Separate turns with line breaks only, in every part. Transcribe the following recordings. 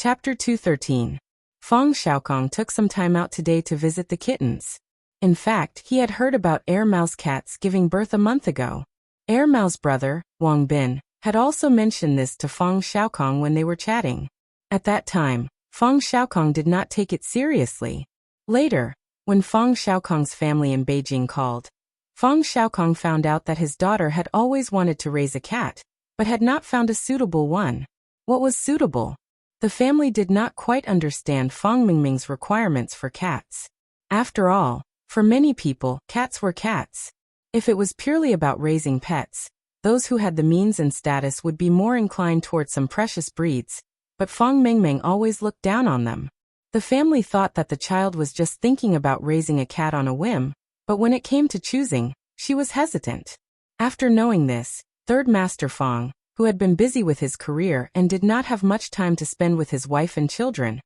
Chapter 213. Feng Xiaokong took some time out today to visit the kittens. In fact, he had heard about Air Mao's cats giving birth a month ago. Air Mao's brother, Wang Bin, had also mentioned this to Feng Xiaokong when they were chatting. At that time, Feng Xiaokong did not take it seriously. Later, when Feng Xiaokong's family in Beijing called, Feng Xiaokong found out that his daughter had always wanted to raise a cat, but had not found a suitable one. What was suitable? The family did not quite understand Feng Mingming's requirements for cats. After all, for many people, cats were cats. If it was purely about raising pets, those who had the means and status would be more inclined towards some precious breeds, but Feng Mingming always looked down on them. The family thought that the child was just thinking about raising a cat on a whim, but when it came to choosing, she was hesitant. After knowing this, Third Master Feng, who had been busy with his career and did not have much time to spend with his wife and children,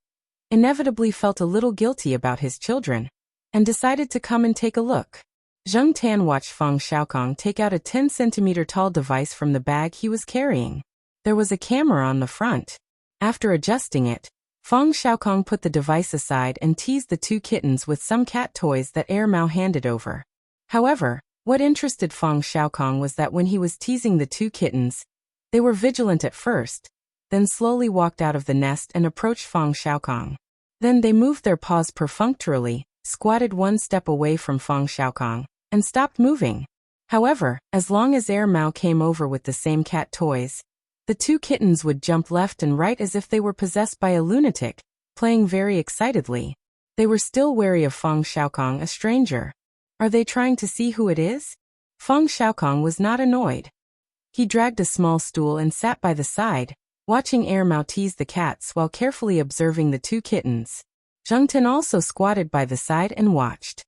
inevitably felt a little guilty about his children, and decided to come and take a look. Zheng Tan watched Feng Xiaokong take out a 10-centimeter tall device from the bag he was carrying. There was a camera on the front. After adjusting it, Feng Xiaokong put the device aside and teased the two kittens with some cat toys that Air Mao handed over. However, what interested Feng Xiaokong was that when he was teasing the two kittens, they were vigilant at first, then slowly walked out of the nest and approached Feng Xiaokong. Then they moved their paws perfunctorily, squatted one step away from Feng Xiaokong, and stopped moving. However, as long as Air Mao came over with the same cat toys, the two kittens would jump left and right as if they were possessed by a lunatic, playing very excitedly. They were still wary of Feng Xiaokong, a stranger. Are they trying to see who it is? Feng Xiaokong was not annoyed. He dragged a small stool and sat by the side, watching Air Mao tease the cats while carefully observing the two kittens. Zheng Tan also squatted by the side and watched.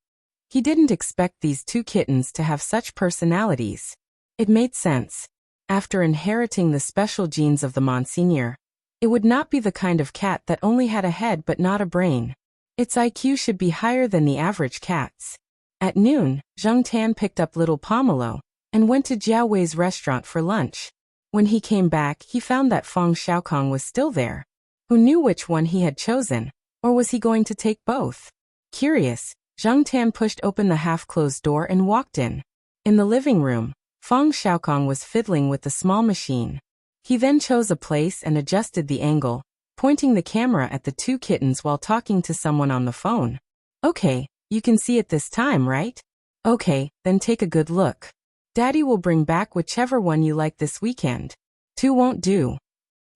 He didn't expect these two kittens to have such personalities. It made sense. After inheriting the special genes of the Monsignor, it would not be the kind of cat that only had a head but not a brain. Its IQ should be higher than the average cat's. At noon, Zheng Tan picked up little Pomelo and went to Jiao Wei's restaurant for lunch. When he came back, he found that Feng Xiaokong was still there. Who knew which one he had chosen, or was he going to take both? Curious, Zheng Tan pushed open the half-closed door and walked in. In the living room, Feng Xiaokong was fiddling with the small machine. He then chose a place and adjusted the angle, pointing the camera at the two kittens while talking to someone on the phone. Okay, you can see it this time, right? Okay, then take a good look. Daddy will bring back whichever one you like this weekend. Two won't do.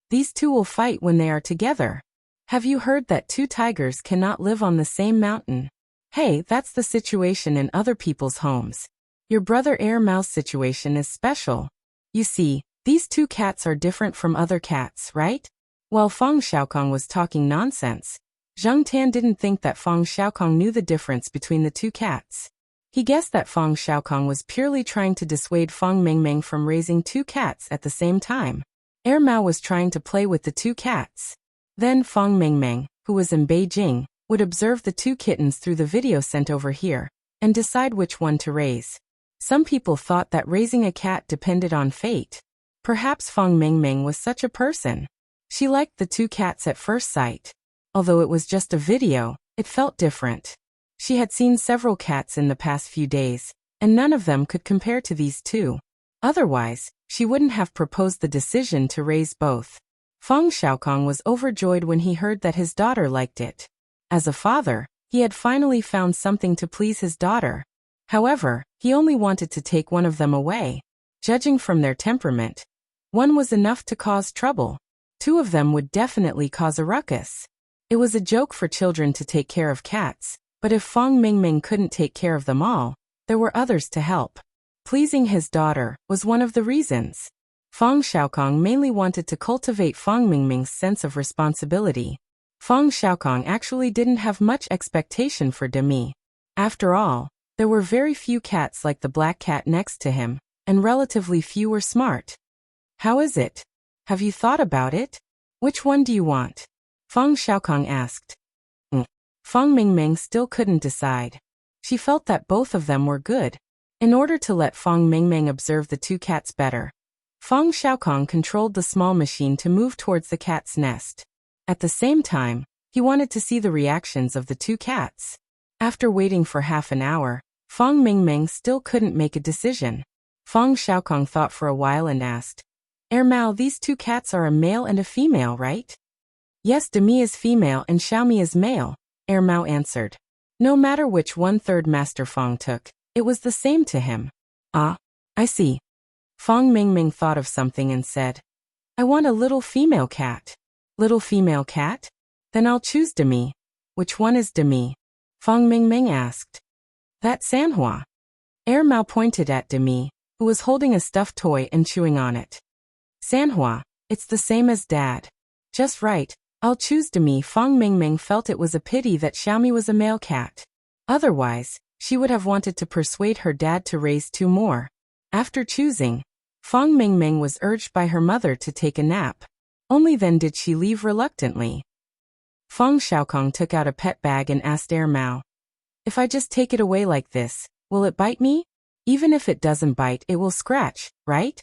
These two will fight when they are together. Have you heard that two tigers cannot live on the same mountain? Hey, that's the situation in other people's homes. Your brother Air Mao's situation is special. You see, these two cats are different from other cats, right? While Feng Xiaokong was talking nonsense, Zheng Tan didn't think that Feng Xiaokong knew the difference between the two cats. He guessed that Feng Xiaokong was purely trying to dissuade Feng Mingming from raising two cats at the same time. Air Mao was trying to play with the two cats. Then Feng Mingming, who was in Beijing, would observe the two kittens through the video sent over here, and decide which one to raise. Some people thought that raising a cat depended on fate. Perhaps Feng Mingming was such a person. She liked the two cats at first sight. Although it was just a video, it felt different. She had seen several cats in the past few days, and none of them could compare to these two. Otherwise, she wouldn't have proposed the decision to raise both. Feng Xiaokong was overjoyed when he heard that his daughter liked it. As a father, he had finally found something to please his daughter. However, he only wanted to take one of them away. Judging from their temperament, one was enough to cause trouble. Two of them would definitely cause a ruckus. It was a joke for children to take care of cats, but if Feng Mingming couldn't take care of them all, there were others to help. Pleasing his daughter was one of the reasons. Feng Xiaokong mainly wanted to cultivate Feng Mingming's sense of responsibility. Feng Xiaokong actually didn't have much expectation for Demi. After all, there were very few cats like the black cat next to him, and relatively few were smart. How is it? Have you thought about it? Which one do you want? Feng Xiaokong asked. Feng Mingming still couldn't decide. She felt that both of them were good. In order to let Feng Mingming observe the two cats better, Feng Xiaokong controlled the small machine to move towards the cat's nest. At the same time, he wanted to see the reactions of the two cats. After waiting for half an hour, Fang Mingming still couldn't make a decision. Fang Xiaokong thought for a while and asked, Mao, these two cats are a male and a female, right? Yes, Demi is female and Xiaomi is male, Mao answered. No matter which one third Master Fang took, it was the same to him. Ah, I see. Fang Mingming thought of something and said, I want a little female cat. Little female cat? Then I'll choose Demi. Which one is Demi? Fang Mingming asked. That's Sanhua. Mao pointed at Demi, who was holding a stuffed toy and chewing on it. Sanhua, it's the same as Dad. Just right, I'll choose Demi. Fang Mingming felt it was a pity that Xiaomi was a male cat. Otherwise, she would have wanted to persuade her dad to raise two more. After choosing, Fang Mingming was urged by her mother to take a nap. Only then did she leave reluctantly. Fang Xiaokong took out a pet bag and asked Mao, if I just take it away like this, will it bite me? Even if it doesn't bite, it will scratch, right?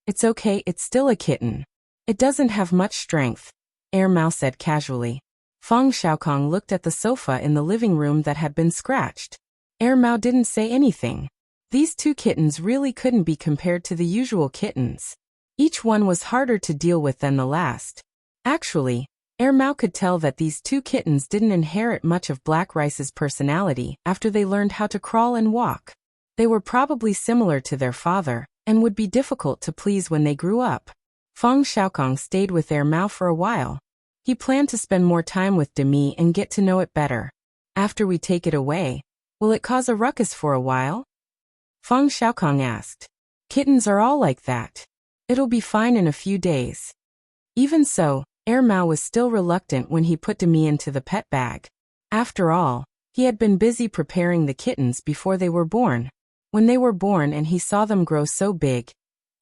It's okay, it's still a kitten. It doesn't have much strength, Mao said casually. Fang Xiaokong looked at the sofa in the living room that had been scratched. Mao didn't say anything. These two kittens really couldn't be compared to the usual kittens. Each one was harder to deal with than the last. Actually, Mao could tell that these two kittens didn't inherit much of Black Rice's personality after they learned how to crawl and walk. They were probably similar to their father, and would be difficult to please when they grew up. Fang Xiaokong stayed with Mao for a while. He planned to spend more time with Demi and get to know it better. After we take it away, will it cause a ruckus for a while? Fang Xiaokong asked. Kittens are all like that. It'll be fine in a few days. Even so, Mao was still reluctant when he put Demi into the pet bag. After all, he had been busy preparing the kittens before they were born. When they were born and he saw them grow so big,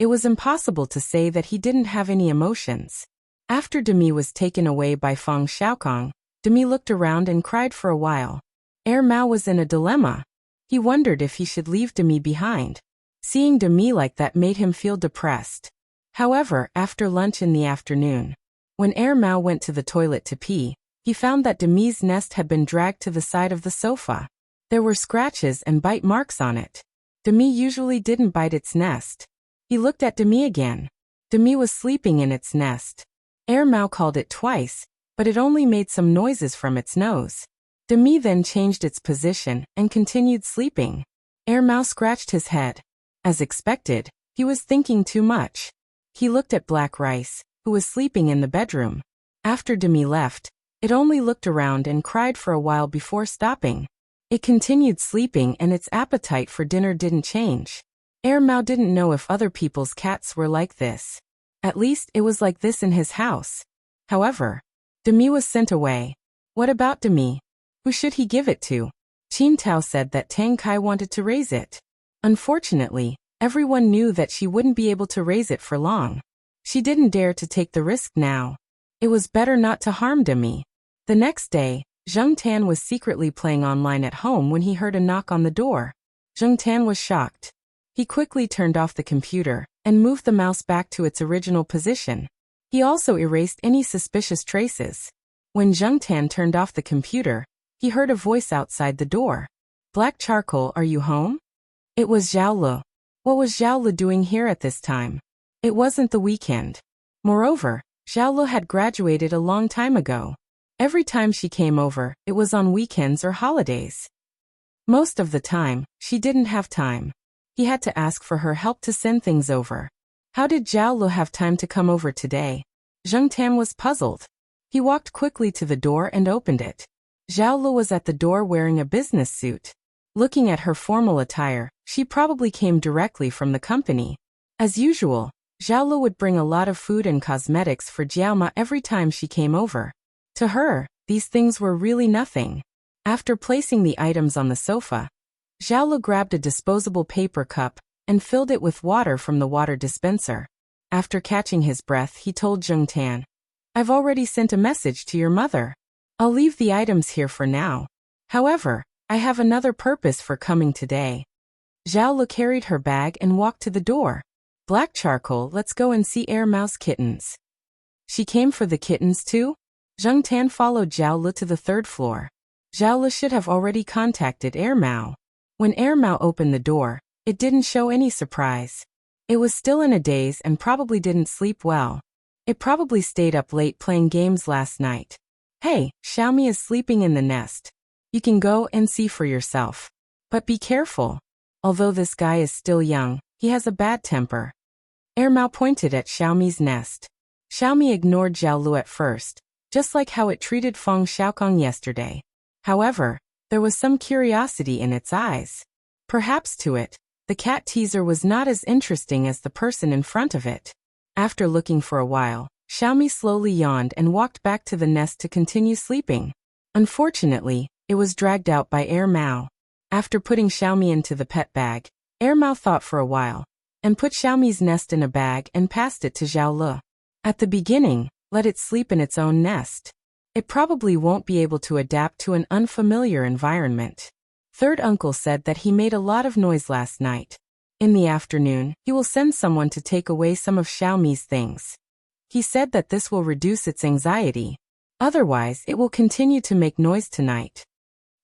it was impossible to say that he didn't have any emotions. After Demi was taken away by Fang Xiaokong, Demi looked around and cried for a while. Mao was in a dilemma. He wondered if he should leave Demi behind. Seeing Demi like that made him feel depressed. However, after lunch in the afternoon, when Mao went to the toilet to pee, he found that Demi's nest had been dragged to the side of the sofa. There were scratches and bite marks on it. Demi usually didn't bite its nest. He looked at Demi again. Demi was sleeping in its nest. Mao called it twice, but it only made some noises from its nose. Demi then changed its position and continued sleeping. Mao scratched his head. As expected, he was thinking too much. He looked at Black Rice, who was sleeping in the bedroom. After Demi left, it only looked around and cried for a while before stopping. It continued sleeping and its appetite for dinner didn't change. Mao didn't know if other people's cats were like this. At least it was like this in his house. However, Demi was sent away. What about Demi? Who should he give it to? Qin Tao said that Tang Kai wanted to raise it. Unfortunately, everyone knew that she wouldn't be able to raise it for long. She didn't dare to take the risk now. It was better not to harm Demi. The next day, Zheng Tan was secretly playing online at home when he heard a knock on the door. Zheng Tan was shocked. He quickly turned off the computer and moved the mouse back to its original position. He also erased any suspicious traces. When Zheng Tan turned off the computer, he heard a voice outside the door. Black Charcoal, are you home? It was Zhao Le. What was Zhao Le doing here at this time? It wasn't the weekend. Moreover, Zhao Le had graduated a long time ago. Every time she came over, it was on weekends or holidays. Most of the time, she didn't have time. He had to ask for her help to send things over. How did Zhao Le have time to come over today? Zheng Tan was puzzled. He walked quickly to the door and opened it. Zhao Le was at the door wearing a business suit. Looking at her formal attire, she probably came directly from the company. As usual, Zhao Le would bring a lot of food and cosmetics for Jiaoma every time she came over. To her, these things were really nothing. After placing the items on the sofa, Zhao Le grabbed a disposable paper cup and filled it with water from the water dispenser. After catching his breath, he told Zheng Tan, I've already sent a message to your mother. I'll leave the items here for now. However, I have another purpose for coming today. Zhao Le carried her bag and walked to the door. Black Charcoal, let's go and see Mouse kittens. She came for the kittens too? Zheng Tan followed Zhao Lu to the third floor. Zhao Lu should have already contacted Air Mao. When Air Mao opened the door, it didn't show any surprise. It was still in a daze and probably didn't sleep well. It probably stayed up late playing games last night. Hey, Xiaomi is sleeping in the nest. You can go and see for yourself. But be careful. Although this guy is still young, he has a bad temper. Air Mao pointed at Xiaomi's nest. Xiaomi ignored Zhao Lu at first, just like how it treated Feng Xiaokong yesterday. However, there was some curiosity in its eyes. Perhaps to it, the cat teaser was not as interesting as the person in front of it. After looking for a while, Xiaomi slowly yawned and walked back to the nest to continue sleeping. Unfortunately, it was dragged out by Air Mao. After putting Xiaomi into the pet bag, Air Mao thought for a while, and put Xiaomi's nest in a bag and passed it to Zhao Lu. At the beginning, let it sleep in its own nest. It probably won't be able to adapt to an unfamiliar environment. Third uncle said that he made a lot of noise last night. In the afternoon, he will send someone to take away some of Xiaomi's things. He said that this will reduce its anxiety. Otherwise, it will continue to make noise tonight.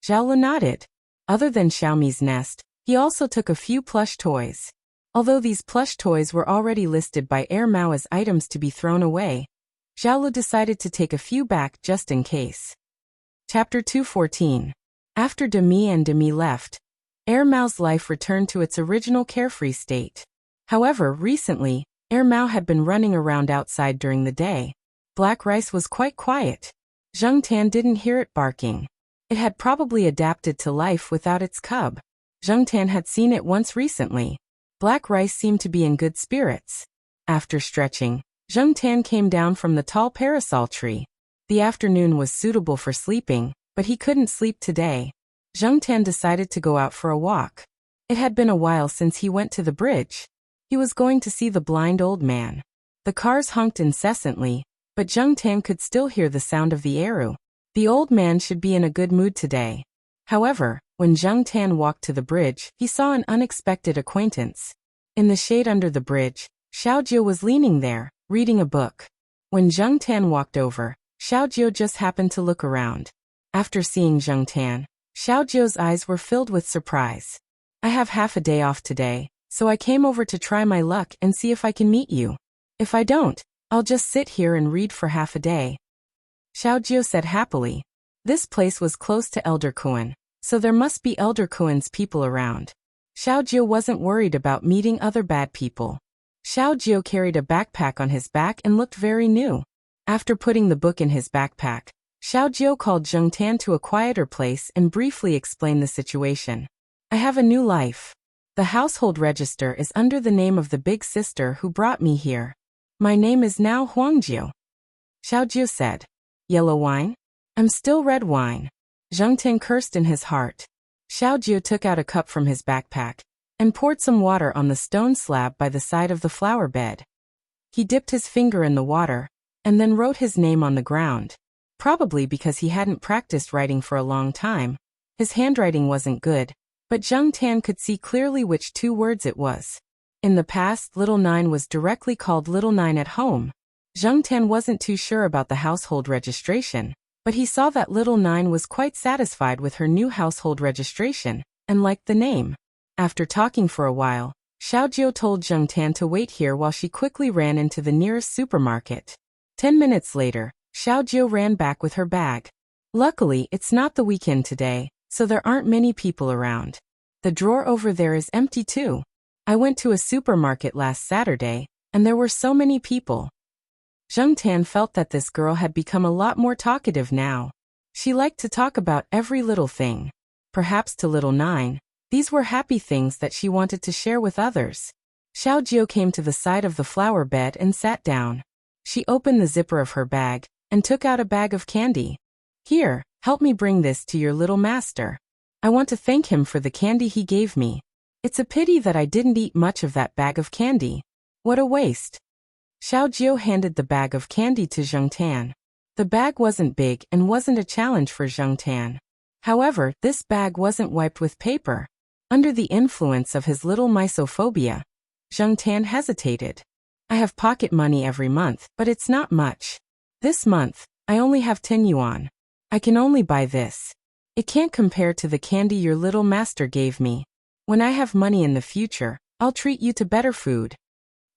Zhao Lu nodded. Other than Xiaomi's nest, he also took a few plush toys. Although these plush toys were already listed by Air Mao as items to be thrown away, Zhao Lu decided to take a few back just in case. Chapter 214. After Demi and Demi left, Air Mao's life returned to its original carefree state. However, recently, Air Mao had been running around outside during the day. Black Rice was quite quiet. Zheng Tan didn't hear it barking. It had probably adapted to life without its cub. Zheng Tan had seen it once recently. Black Rice seemed to be in good spirits. After stretching, Zheng Tan came down from the tall parasol tree. The afternoon was suitable for sleeping, but he couldn't sleep today. Zheng Tan decided to go out for a walk. It had been a while since he went to the bridge. He was going to see the blind old man. The cars honked incessantly, but Zheng Tan could still hear the sound of the eru. The old man should be in a good mood today. However, when Zheng Tan walked to the bridge, he saw an unexpected acquaintance. In the shade under the bridge, Xiaojie was leaning there, reading a book. When Zheng Tan walked over, Xiaojie just happened to look around. After seeing Zheng Tan, Xiaojie's eyes were filled with surprise. I have half a day off today, so I came over to try my luck and see if I can meet you. If I don't, I'll just sit here and read for half a day. Xiaojie said happily. This place was close to Elder Kuan, so there must be Elder Kuan's people around. Xiaojie wasn't worried about meeting other bad people. Xiaojie carried a backpack on his back and looked very new. After putting the book in his backpack, Xiaojie called Zheng Tan to a quieter place and briefly explained the situation. I have a new life. The household register is under the name of the big sister who brought me here. My name is now Huangjiu. Xiaojie said. Yellow wine? I'm still red wine. Zheng Tan cursed in his heart. Xiaojie took out a cup from his backpack and poured some water on the stone slab by the side of the flower bed. He dipped his finger in the water and then wrote his name on the ground. Probably because he hadn't practiced writing for a long time. His handwriting wasn't good, but Zheng Tan could see clearly which two words it was. In the past, Little Nine was directly called Little Nine at home. Zheng Tan wasn't too sure about the household registration, but he saw that Little Nine was quite satisfied with her new household registration, and liked the name. After talking for a while, Xiaojie told Zheng Tan to wait here while she quickly ran into the nearest supermarket. 10 minutes later, Xiaojie ran back with her bag. Luckily, it's not the weekend today, so there aren't many people around. The drawer over there is empty too. I went to a supermarket last Saturday, and there were so many people. Zheng Tan felt that this girl had become a lot more talkative now. She liked to talk about every little thing. Perhaps to Little Nine, these were happy things that she wanted to share with others. Xiaojie came to the side of the flower bed and sat down. She opened the zipper of her bag and took out a bag of candy. Here, help me bring this to your little master. I want to thank him for the candy he gave me. It's a pity that I didn't eat much of that bag of candy. What a waste. Xiaojie handed the bag of candy to Zheng Tan. The bag wasn't big and wasn't a challenge for Zheng Tan. However, this bag wasn't wiped with paper. Under the influence of his little misophobia, Zheng Tan hesitated. I have pocket money every month, but it's not much. This month, I only have 10 yuan. I can only buy this. It can't compare to the candy your little master gave me. When I have money in the future, I'll treat you to better food.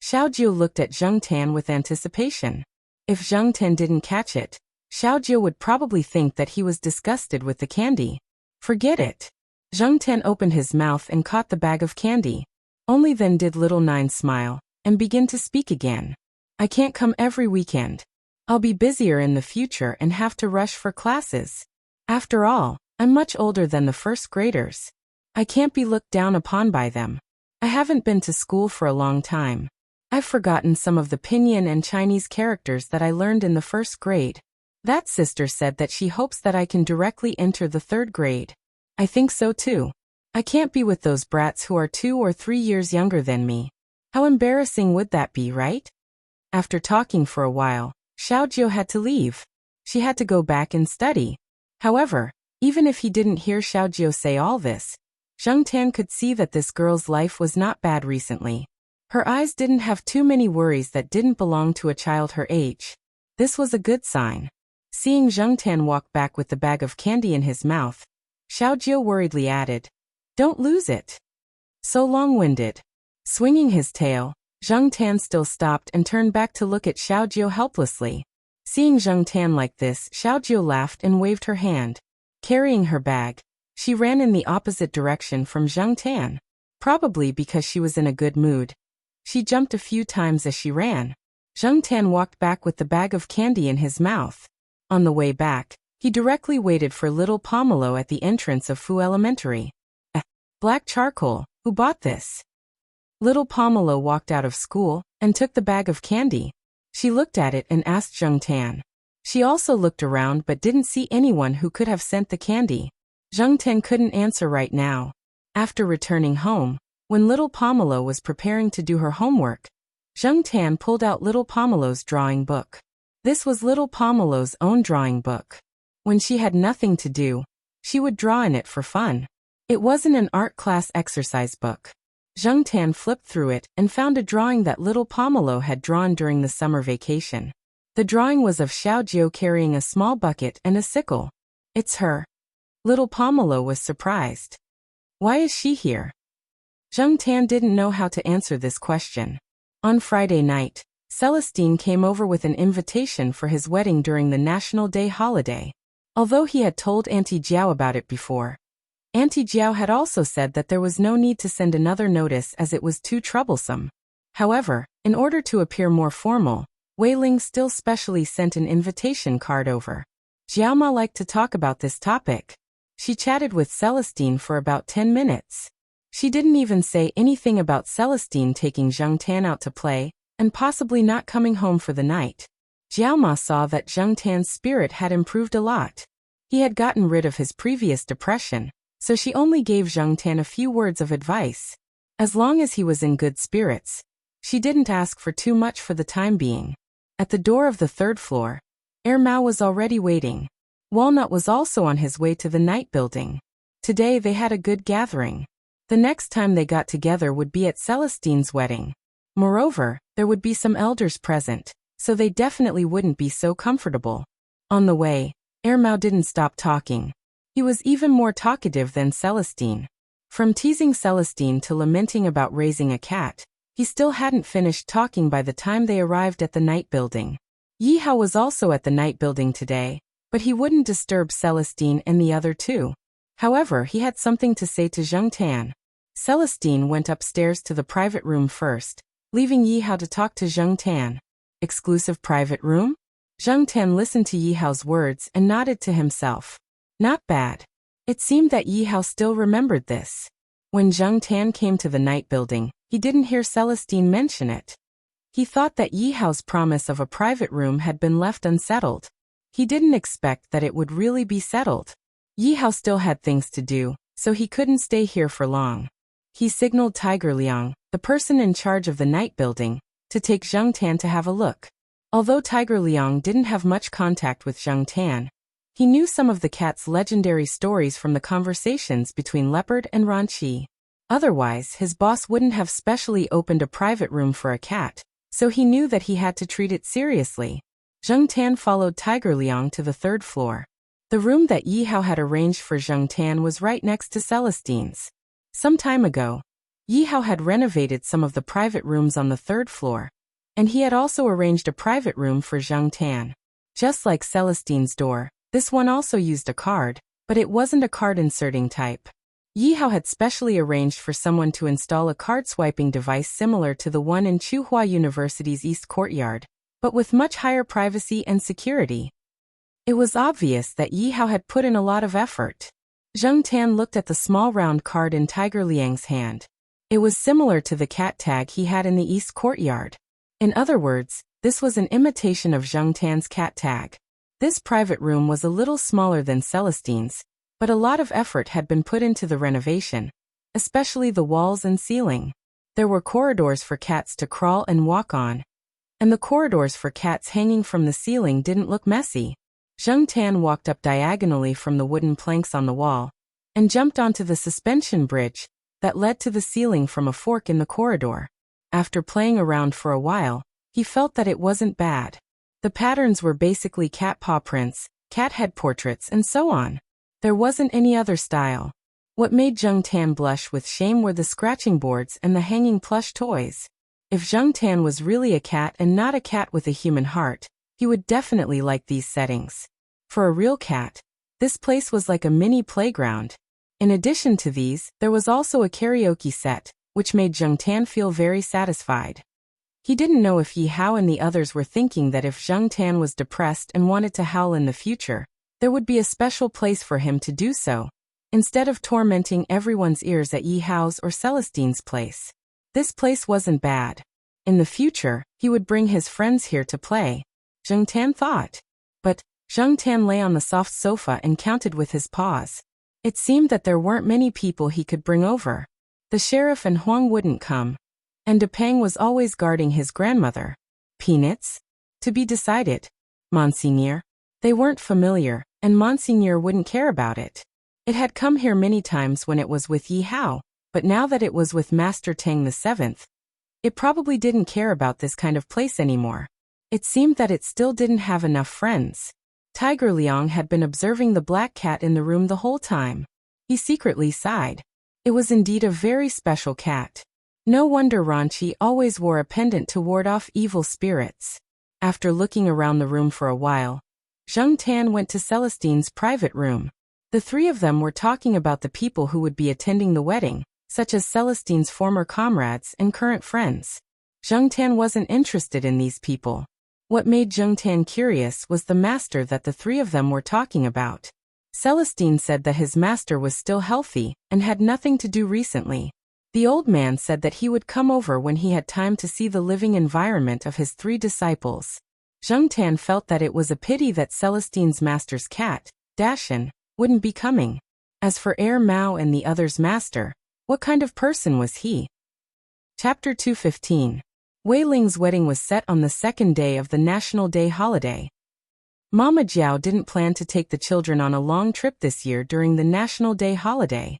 Xiaojiu looked at Zheng Tan with anticipation. If Zheng Tan didn't catch it, Xiaojiu would probably think that he was disgusted with the candy. Forget it. Zheng Tan opened his mouth and caught the bag of candy. Only then did little Nine smile and begin to speak again. I can't come every weekend. I'll be busier in the future and have to rush for classes. After all, I'm much older than the first graders. I can't be looked down upon by them. I haven't been to school for a long time. I've forgotten some of the pinyin and Chinese characters that I learned in the first grade. That sister said that she hopes that I can directly enter the third grade. I think so too. I can't be with those brats who are 2 or 3 years younger than me. How embarrassing would that be, right? After talking for a while, Xiaojiu had to leave. She had to go back and study. However, even if he didn't hear Xiaojiu say all this, Zheng Tan could see that this girl's life was not bad recently. Her eyes didn't have too many worries that didn't belong to a child her age. This was a good sign. Seeing Zheng Tan walk back with the bag of candy in his mouth, Xiaojiu worriedly added, "Don't lose it." So long-winded. Swinging his tail, Zheng Tan still stopped and turned back to look at Xiaojiu helplessly. Seeing Zheng Tan like this, Xiaojiu laughed and waved her hand. Carrying her bag, she ran in the opposite direction from Zheng Tan. Probably because she was in a good mood. She jumped a few times as she ran. Zheng Tan walked back with the bag of candy in his mouth. On the way back, he directly waited for little Pomelo at the entrance of Fu Elementary. Black charcoal, who bought this? Little Pomelo walked out of school and took the bag of candy. She looked at it and asked Zheng Tan. She also looked around but didn't see anyone who could have sent the candy. Zheng Tan couldn't answer right now. After returning home, when little Pomelo was preparing to do her homework, Zheng Tan pulled out little Pomelo's drawing book. This was little Pomelo's own drawing book. When she had nothing to do, she would draw in it for fun. It wasn't an art class exercise book. Zheng Tan flipped through it and found a drawing that little Pomelo had drawn during the summer vacation. The drawing was of Xiaojiu carrying a small bucket and a sickle. It's her. Little Pomelo was surprised. Why is she here? Zheng Tan didn't know how to answer this question. On Friday night, Celestine came over with an invitation for his wedding during the National Day holiday. Although he had told Auntie Jiao about it before, Auntie Jiao had also said that there was no need to send another notice as it was too troublesome. However, in order to appear more formal, Wei Ling still specially sent an invitation card over. Jiaoma liked to talk about this topic. She chatted with Celestine for about 10 minutes. She didn't even say anything about Celestine taking Zheng Tan out to play, and possibly not coming home for the night. Jiaoma saw that Zheng Tan's spirit had improved a lot. He had gotten rid of his previous depression, so she only gave Zheng Tan a few words of advice. As long as he was in good spirits, she didn't ask for too much for the time being. At the door of the third floor, Mao was already waiting. Walnut was also on his way to the night building. Today they had a good gathering. The next time they got together would be at Celestine's wedding. Moreover, there would be some elders present, so they definitely wouldn't be so comfortable. On the way, Mao didn't stop talking. He was even more talkative than Celestine. From teasing Celestine to lamenting about raising a cat, he still hadn't finished talking by the time they arrived at the night building. Yi Hao was also at the night building today, but he wouldn't disturb Celestine and the other two. However, he had something to say to Zheng Tan. Celestine went upstairs to the private room first, leaving Yi Hao to talk to Zheng Tan. Exclusive private room? Zheng Tan listened to Yi Hao's words and nodded to himself. Not bad. It seemed that Yi Hao still remembered this. When Zheng Tan came to the night building, he didn't hear Celestine mention it. He thought that Yi Hao's promise of a private room had been left unsettled. He didn't expect that it would really be settled. Yi Hao still had things to do, so he couldn't stay here for long. He signaled Tiger Liang, the person in charge of the night building, to take Zheng Tan to have a look. Although Tiger Liang didn't have much contact with Zheng Tan, he knew some of the cat's legendary stories from the conversations between Leopard and Ranqi. Otherwise, his boss wouldn't have specially opened a private room for a cat, so he knew that he had to treat it seriously. Zheng Tan followed Tiger Liang to the third floor. The room that Yi Hao had arranged for Zheng Tan was right next to Celestine's. Some time ago, Yi Hao had renovated some of the private rooms on the third floor, and he had also arranged a private room for Zheng Tan. Just like Celestine's door, this one also used a card, but it wasn't a card inserting type. Yi Hao had specially arranged for someone to install a card swiping device similar to the one in Tsinghua University's East Courtyard, but with much higher privacy and security. It was obvious that Yi Hao had put in a lot of effort. Zheng Tan looked at the small round card in Tiger Liang's hand. It was similar to the cat tag he had in the East Courtyard. In other words, this was an imitation of Zheng Tan's cat tag. This private room was a little smaller than Celestine's, but a lot of effort had been put into the renovation, especially the walls and ceiling. There were corridors for cats to crawl and walk on, and the corridors for cats hanging from the ceiling didn't look messy. Zheng Tan walked up diagonally from the wooden planks on the wall and jumped onto the suspension bridge that led to the ceiling from a fork in the corridor. After playing around for a while, he felt that it wasn't bad. The patterns were basically cat paw prints, cat head portraits, and so on. There wasn't any other style. What made Zheng Tan blush with shame were the scratching boards and the hanging plush toys. If Zheng Tan was really a cat and not a cat with a human heart, he would definitely like these settings. For a real cat, this place was like a mini playground. In addition to these, there was also a karaoke set, which made Zheng Tan feel very satisfied. He didn't know if Yi Hao and the others were thinking that if Zheng Tan was depressed and wanted to howl in the future, there would be a special place for him to do so, instead of tormenting everyone's ears at Yi Hao's or Celestine's place. This place wasn't bad. In the future, he would bring his friends here to play, Zheng Tan thought. But Zheng Tan lay on the soft sofa and counted with his paws. It seemed that there weren't many people he could bring over. The sheriff and Huang wouldn't come, and Depang was always guarding his grandmother. Peanuts? To be decided. Monseigneur? They weren't familiar, and Monseigneur wouldn't care about it. It had come here many times when it was with Yi Hao, but now that it was with Master Tang VII, it probably didn't care about this kind of place anymore. It seemed that it still didn't have enough friends. Tiger Liang had been observing the black cat in the room the whole time. He secretly sighed. It was indeed a very special cat. No wonder Ranchi always wore a pendant to ward off evil spirits. After looking around the room for a while, Zheng Tan went to Celestine's private room. The three of them were talking about the people who would be attending the wedding, such as Celestine's former comrades and current friends. Zheng Tan wasn't interested in these people. What made Zheng Tan curious was the master that the three of them were talking about. Celestine said that his master was still healthy and had nothing to do recently. The old man said that he would come over when he had time to see the living environment of his three disciples. Zheng Tan felt that it was a pity that Celestine's master's cat, Dashan, wouldn't be coming. As for Air Mao and the other's master, what kind of person was he? Chapter 215. Wei Ling's wedding was set on the second day of the National Day holiday. Mama Jiao didn't plan to take the children on a long trip this year during the National Day holiday.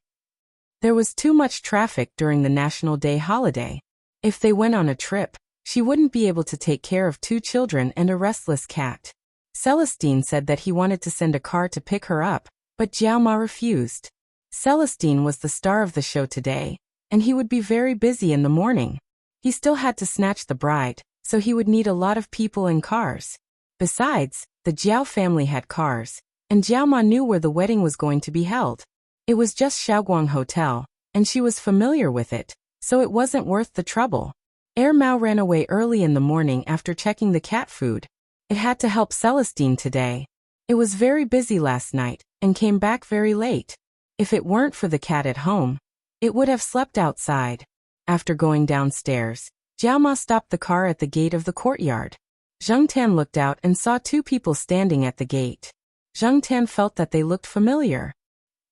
There was too much traffic during the National Day holiday. If they went on a trip, she wouldn't be able to take care of two children and a restless cat. Celestine said that he wanted to send a car to pick her up, but Jiao Ma refused. Celestine was the star of the show today, and he would be very busy in the morning. He still had to snatch the bride, so he would need a lot of people and cars. Besides, the Jiao family had cars, and Jiao Ma knew where the wedding was going to be held. It was just Shaoguang Hotel, and she was familiar with it, so it wasn't worth the trouble. Air Mao ran away early in the morning after checking the cat food. It had to help Celestine today. It was very busy last night, and came back very late. If it weren't for the cat at home, it would have slept outside. After going downstairs, Jiao Ma stopped the car at the gate of the courtyard. Zheng Tan looked out and saw two people standing at the gate. Zheng Tan felt that they looked familiar.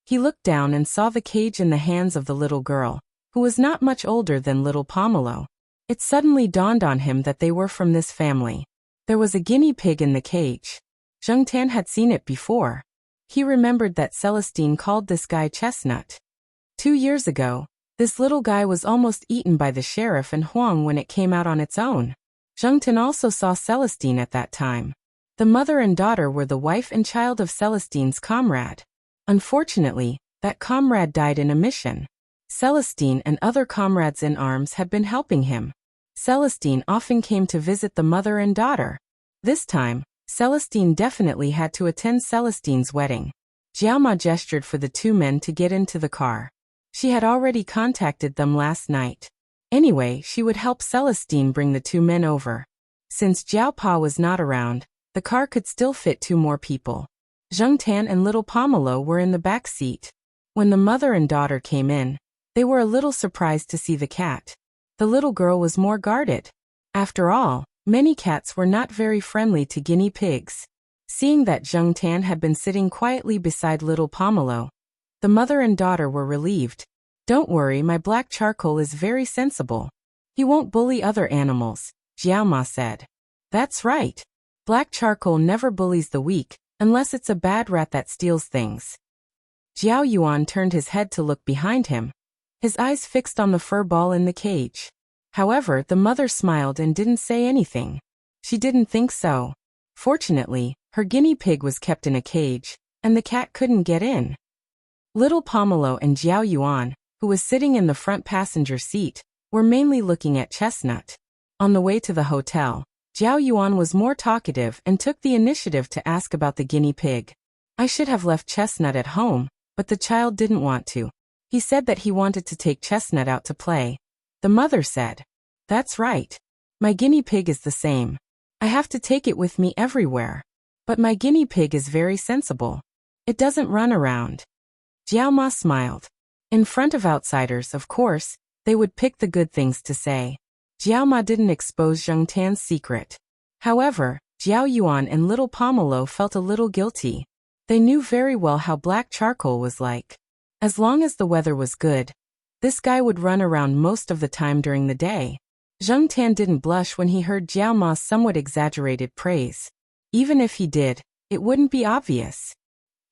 He looked down and saw the cage in the hands of the little girl, who was not much older than little Pomelo. It suddenly dawned on him that they were from this family. There was a guinea pig in the cage. Zheng Tan had seen it before. He remembered that Celestine called this guy Chestnut. 2 years ago, this little guy was almost eaten by the sheriff and Huang when it came out on its own. Zheng Tan also saw Celestine at that time. The mother and daughter were the wife and child of Celestine's comrade. Unfortunately, that comrade died in a mission. Celestine and other comrades in arms had been helping him. Celestine often came to visit the mother and daughter. This time, Celestine definitely had to attend Celestine's wedding. Jiaoma gestured for the two men to get into the car. She had already contacted them last night. Anyway, she would help Celestine bring the two men over. Since Jiao Pa was not around, the car could still fit two more people. Zheng Tan and little Pomelo were in the back seat. When the mother and daughter came in, they were a little surprised to see the cat. The little girl was more guarded. After all, many cats were not very friendly to guinea pigs. Seeing that Zheng Tan had been sitting quietly beside little Pomelo, the mother and daughter were relieved. "Don't worry, my black charcoal is very sensible. He won't bully other animals," Jiaoma said. "That's right. Black charcoal never bullies the weak, unless it's a bad rat that steals things." Jiao Yuan turned his head to look behind him, his eyes fixed on the fur ball in the cage. However, the mother smiled and didn't say anything. She didn't think so. Fortunately, her guinea pig was kept in a cage, and the cat couldn't get in. Little Pomelo and Jiao Yuan, who was sitting in the front passenger seat, were mainly looking at Chestnut. On the way to the hotel, Jiao Yuan was more talkative and took the initiative to ask about the guinea pig. "I should have left Chestnut at home, but the child didn't want to. He said that he wanted to take Chestnut out to play." The mother said, "That's right. My guinea pig is the same. I have to take it with me everywhere. But my guinea pig is very sensible. It doesn't run around." Jiao Ma smiled. In front of outsiders, of course, they would pick the good things to say. Jiao Ma didn't expose Zheng Tan's secret. However, Jiao Yuan and little Pomelo felt a little guilty. They knew very well how black charcoal was like. As long as the weather was good, this guy would run around most of the time during the day. Zheng Tan didn't blush when he heard Jiao Ma's somewhat exaggerated praise. Even if he did, it wouldn't be obvious.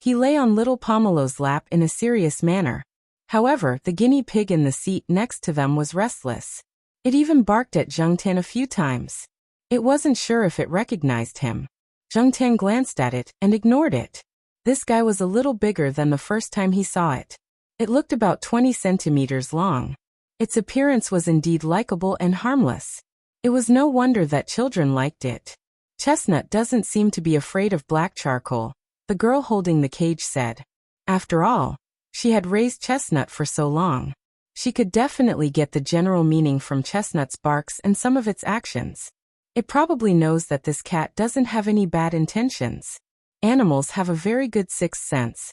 He lay on little Pomelo's lap in a serious manner. However, the guinea pig in the seat next to them was restless. It even barked at Zheng Tan a few times. It wasn't sure if it recognized him. Zheng Tan glanced at it and ignored it. This guy was a little bigger than the first time he saw it. It looked about 20 centimeters long. Its appearance was indeed likable and harmless. It was no wonder that children liked it. "Chestnut doesn't seem to be afraid of black charcoal," the girl holding the cage said. After all, she had raised Chestnut for so long. She could definitely get the general meaning from Chestnut's barks and some of its actions. It probably knows that this cat doesn't have any bad intentions. Animals have a very good sixth sense.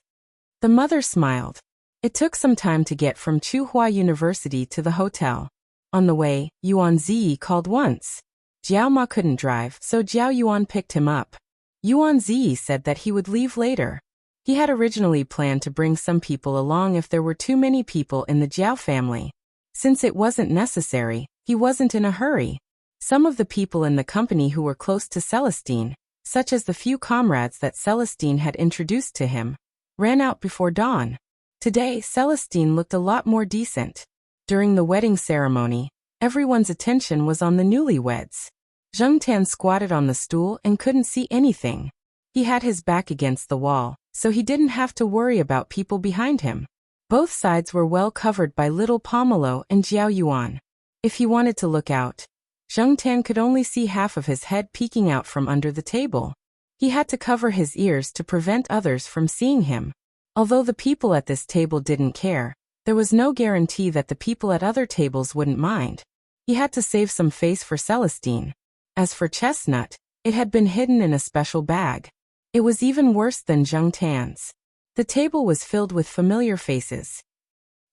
The mother smiled. It took some time to get from Tsinghua University to the hotel. On the way, Yuan Ziyi called once. Jiao Ma couldn't drive, so Jiao Yuan picked him up. Yuan Ziyi said that he would leave later. He had originally planned to bring some people along if there were too many people in the Jiao family. Since it wasn't necessary, he wasn't in a hurry. Some of the people in the company who were close to Celestine, such as the few comrades that Celestine had introduced to him, ran out before dawn. Today, Celestine looked a lot more decent. During the wedding ceremony, everyone's attention was on the newlyweds. Zheng Tan squatted on the stool and couldn't see anything. He had his back against the wall, so he didn't have to worry about people behind him. Both sides were well covered by little Pomelo and Jiao Yuan. If he wanted to look out, Zheng Tan could only see half of his head peeking out from under the table. He had to cover his ears to prevent others from seeing him. Although the people at this table didn't care, there was no guarantee that the people at other tables wouldn't mind. He had to save some face for Celestine. As for Chestnut, it had been hidden in a special bag. It was even worse than Zheng Tan's. The table was filled with familiar faces.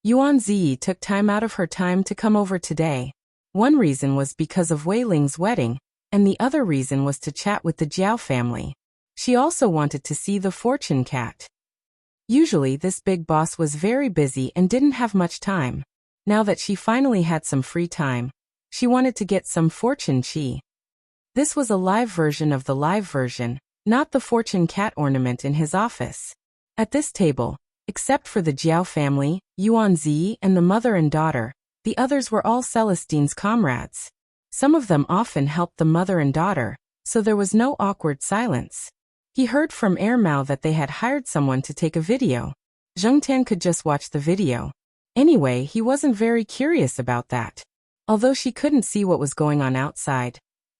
Yuan Ziyi took time out of her time to come over today. One reason was because of Wei Ling's wedding, and the other reason was to chat with the Jiao family. She also wanted to see the fortune cat. Usually this big boss was very busy and didn't have much time. Now that she finally had some free time, she wanted to get some fortune chi. This was a live version of the live version, not the fortune cat ornament in his office. At this table, except for the Jiao family, Yuan Ziyi and the mother and daughter, the others were all Celestine's comrades. Some of them often helped the mother and daughter, so there was no awkward silence. He heard from Air Mao that they had hired someone to take a video. Zheng Tan could just watch the video. Anyway, he wasn't very curious about that. Although she couldn't see what was going on outside,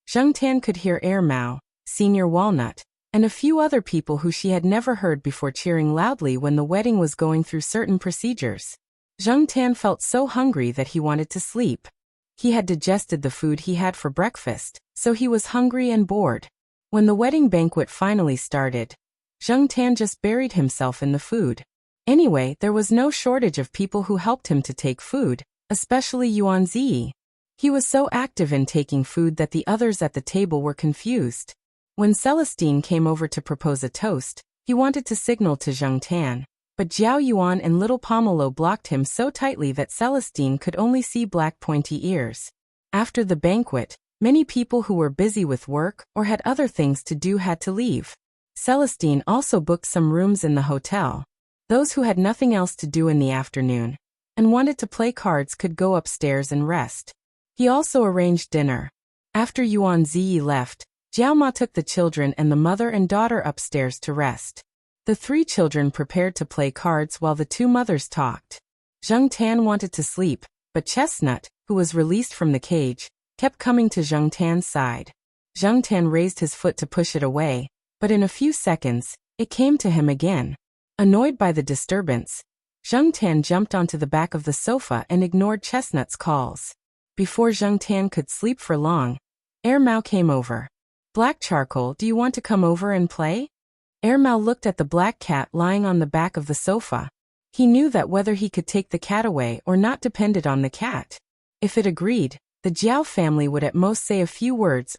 Zheng Tan could hear Air Mao, Senior Walnut, and a few other people who she had never heard before cheering loudly when the wedding was going through certain procedures. Zheng Tan felt so hungry that he wanted to sleep. He had digested the food he had for breakfast, so he was hungry and bored. When the wedding banquet finally started, Zheng Tan just buried himself in the food. Anyway, there was no shortage of people who helped him to take food, especially Yuan Ziyi. He was so active in taking food that the others at the table were confused. When Celestine came over to propose a toast, he wanted to signal to Zheng Tan, but Jiao Yuan and little Pomelo blocked him so tightly that Celestine could only see black pointy ears. After the banquet, many people who were busy with work or had other things to do had to leave. Celestine also booked some rooms in the hotel. Those who had nothing else to do in the afternoon and wanted to play cards could go upstairs and rest. He also arranged dinner. After Yuan Ziyi left, Jiao Ma took the children and the mother and daughter upstairs to rest. The 3 children prepared to play cards while the 2 mothers talked. Zheng Tan wanted to sleep, but Chestnut, who was released from the cage, kept coming to Zheng Tan's side. Zheng Tan raised his foot to push it away, but in a few seconds, it came to him again. Annoyed by the disturbance, Zheng Tan jumped onto the back of the sofa and ignored Chestnut's calls. Before Zheng Tan could sleep for long, Air Mao came over. "Black Charcoal, do you want to come over and play?" Air Mao looked at the black cat lying on the back of the sofa. He knew that whether he could take the cat away or not depended on the cat. If it agreed, the Jiao family would at most say a few words.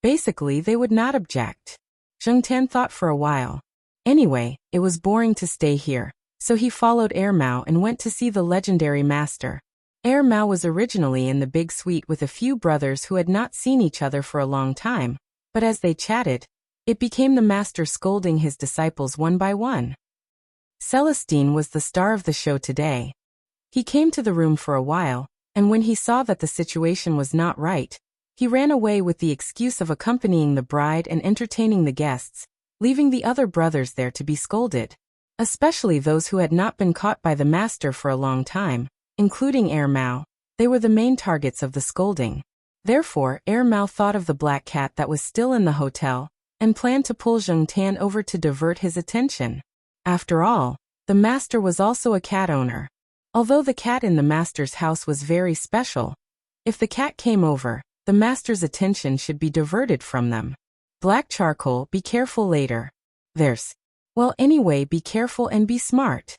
Basically, they would not object. Zheng Tan thought for a while. Anyway, it was boring to stay here, so he followed Air Mao and went to see the legendary master. Air Mao was originally in the big suite with a few brothers who had not seen each other for a long time, but as they chatted, it became the master scolding his disciples one by one. Celestine was the star of the show today. He came to the room for a while, and when he saw that the situation was not right, he ran away with the excuse of accompanying the bride and entertaining the guests, leaving the other brothers there to be scolded, especially those who had not been caught by the master for a long time. Including Air Mao, they were the main targets of the scolding. Therefore, Air Mao thought of the black cat that was still in the hotel, and planned to pull Zheng Tan over to divert his attention. After all, the master was also a cat owner. Although the cat in the master's house was very special, if the cat came over, the master's attention should be diverted from them. "Black Charcoal, be careful later." Well, anyway, be careful and be smart.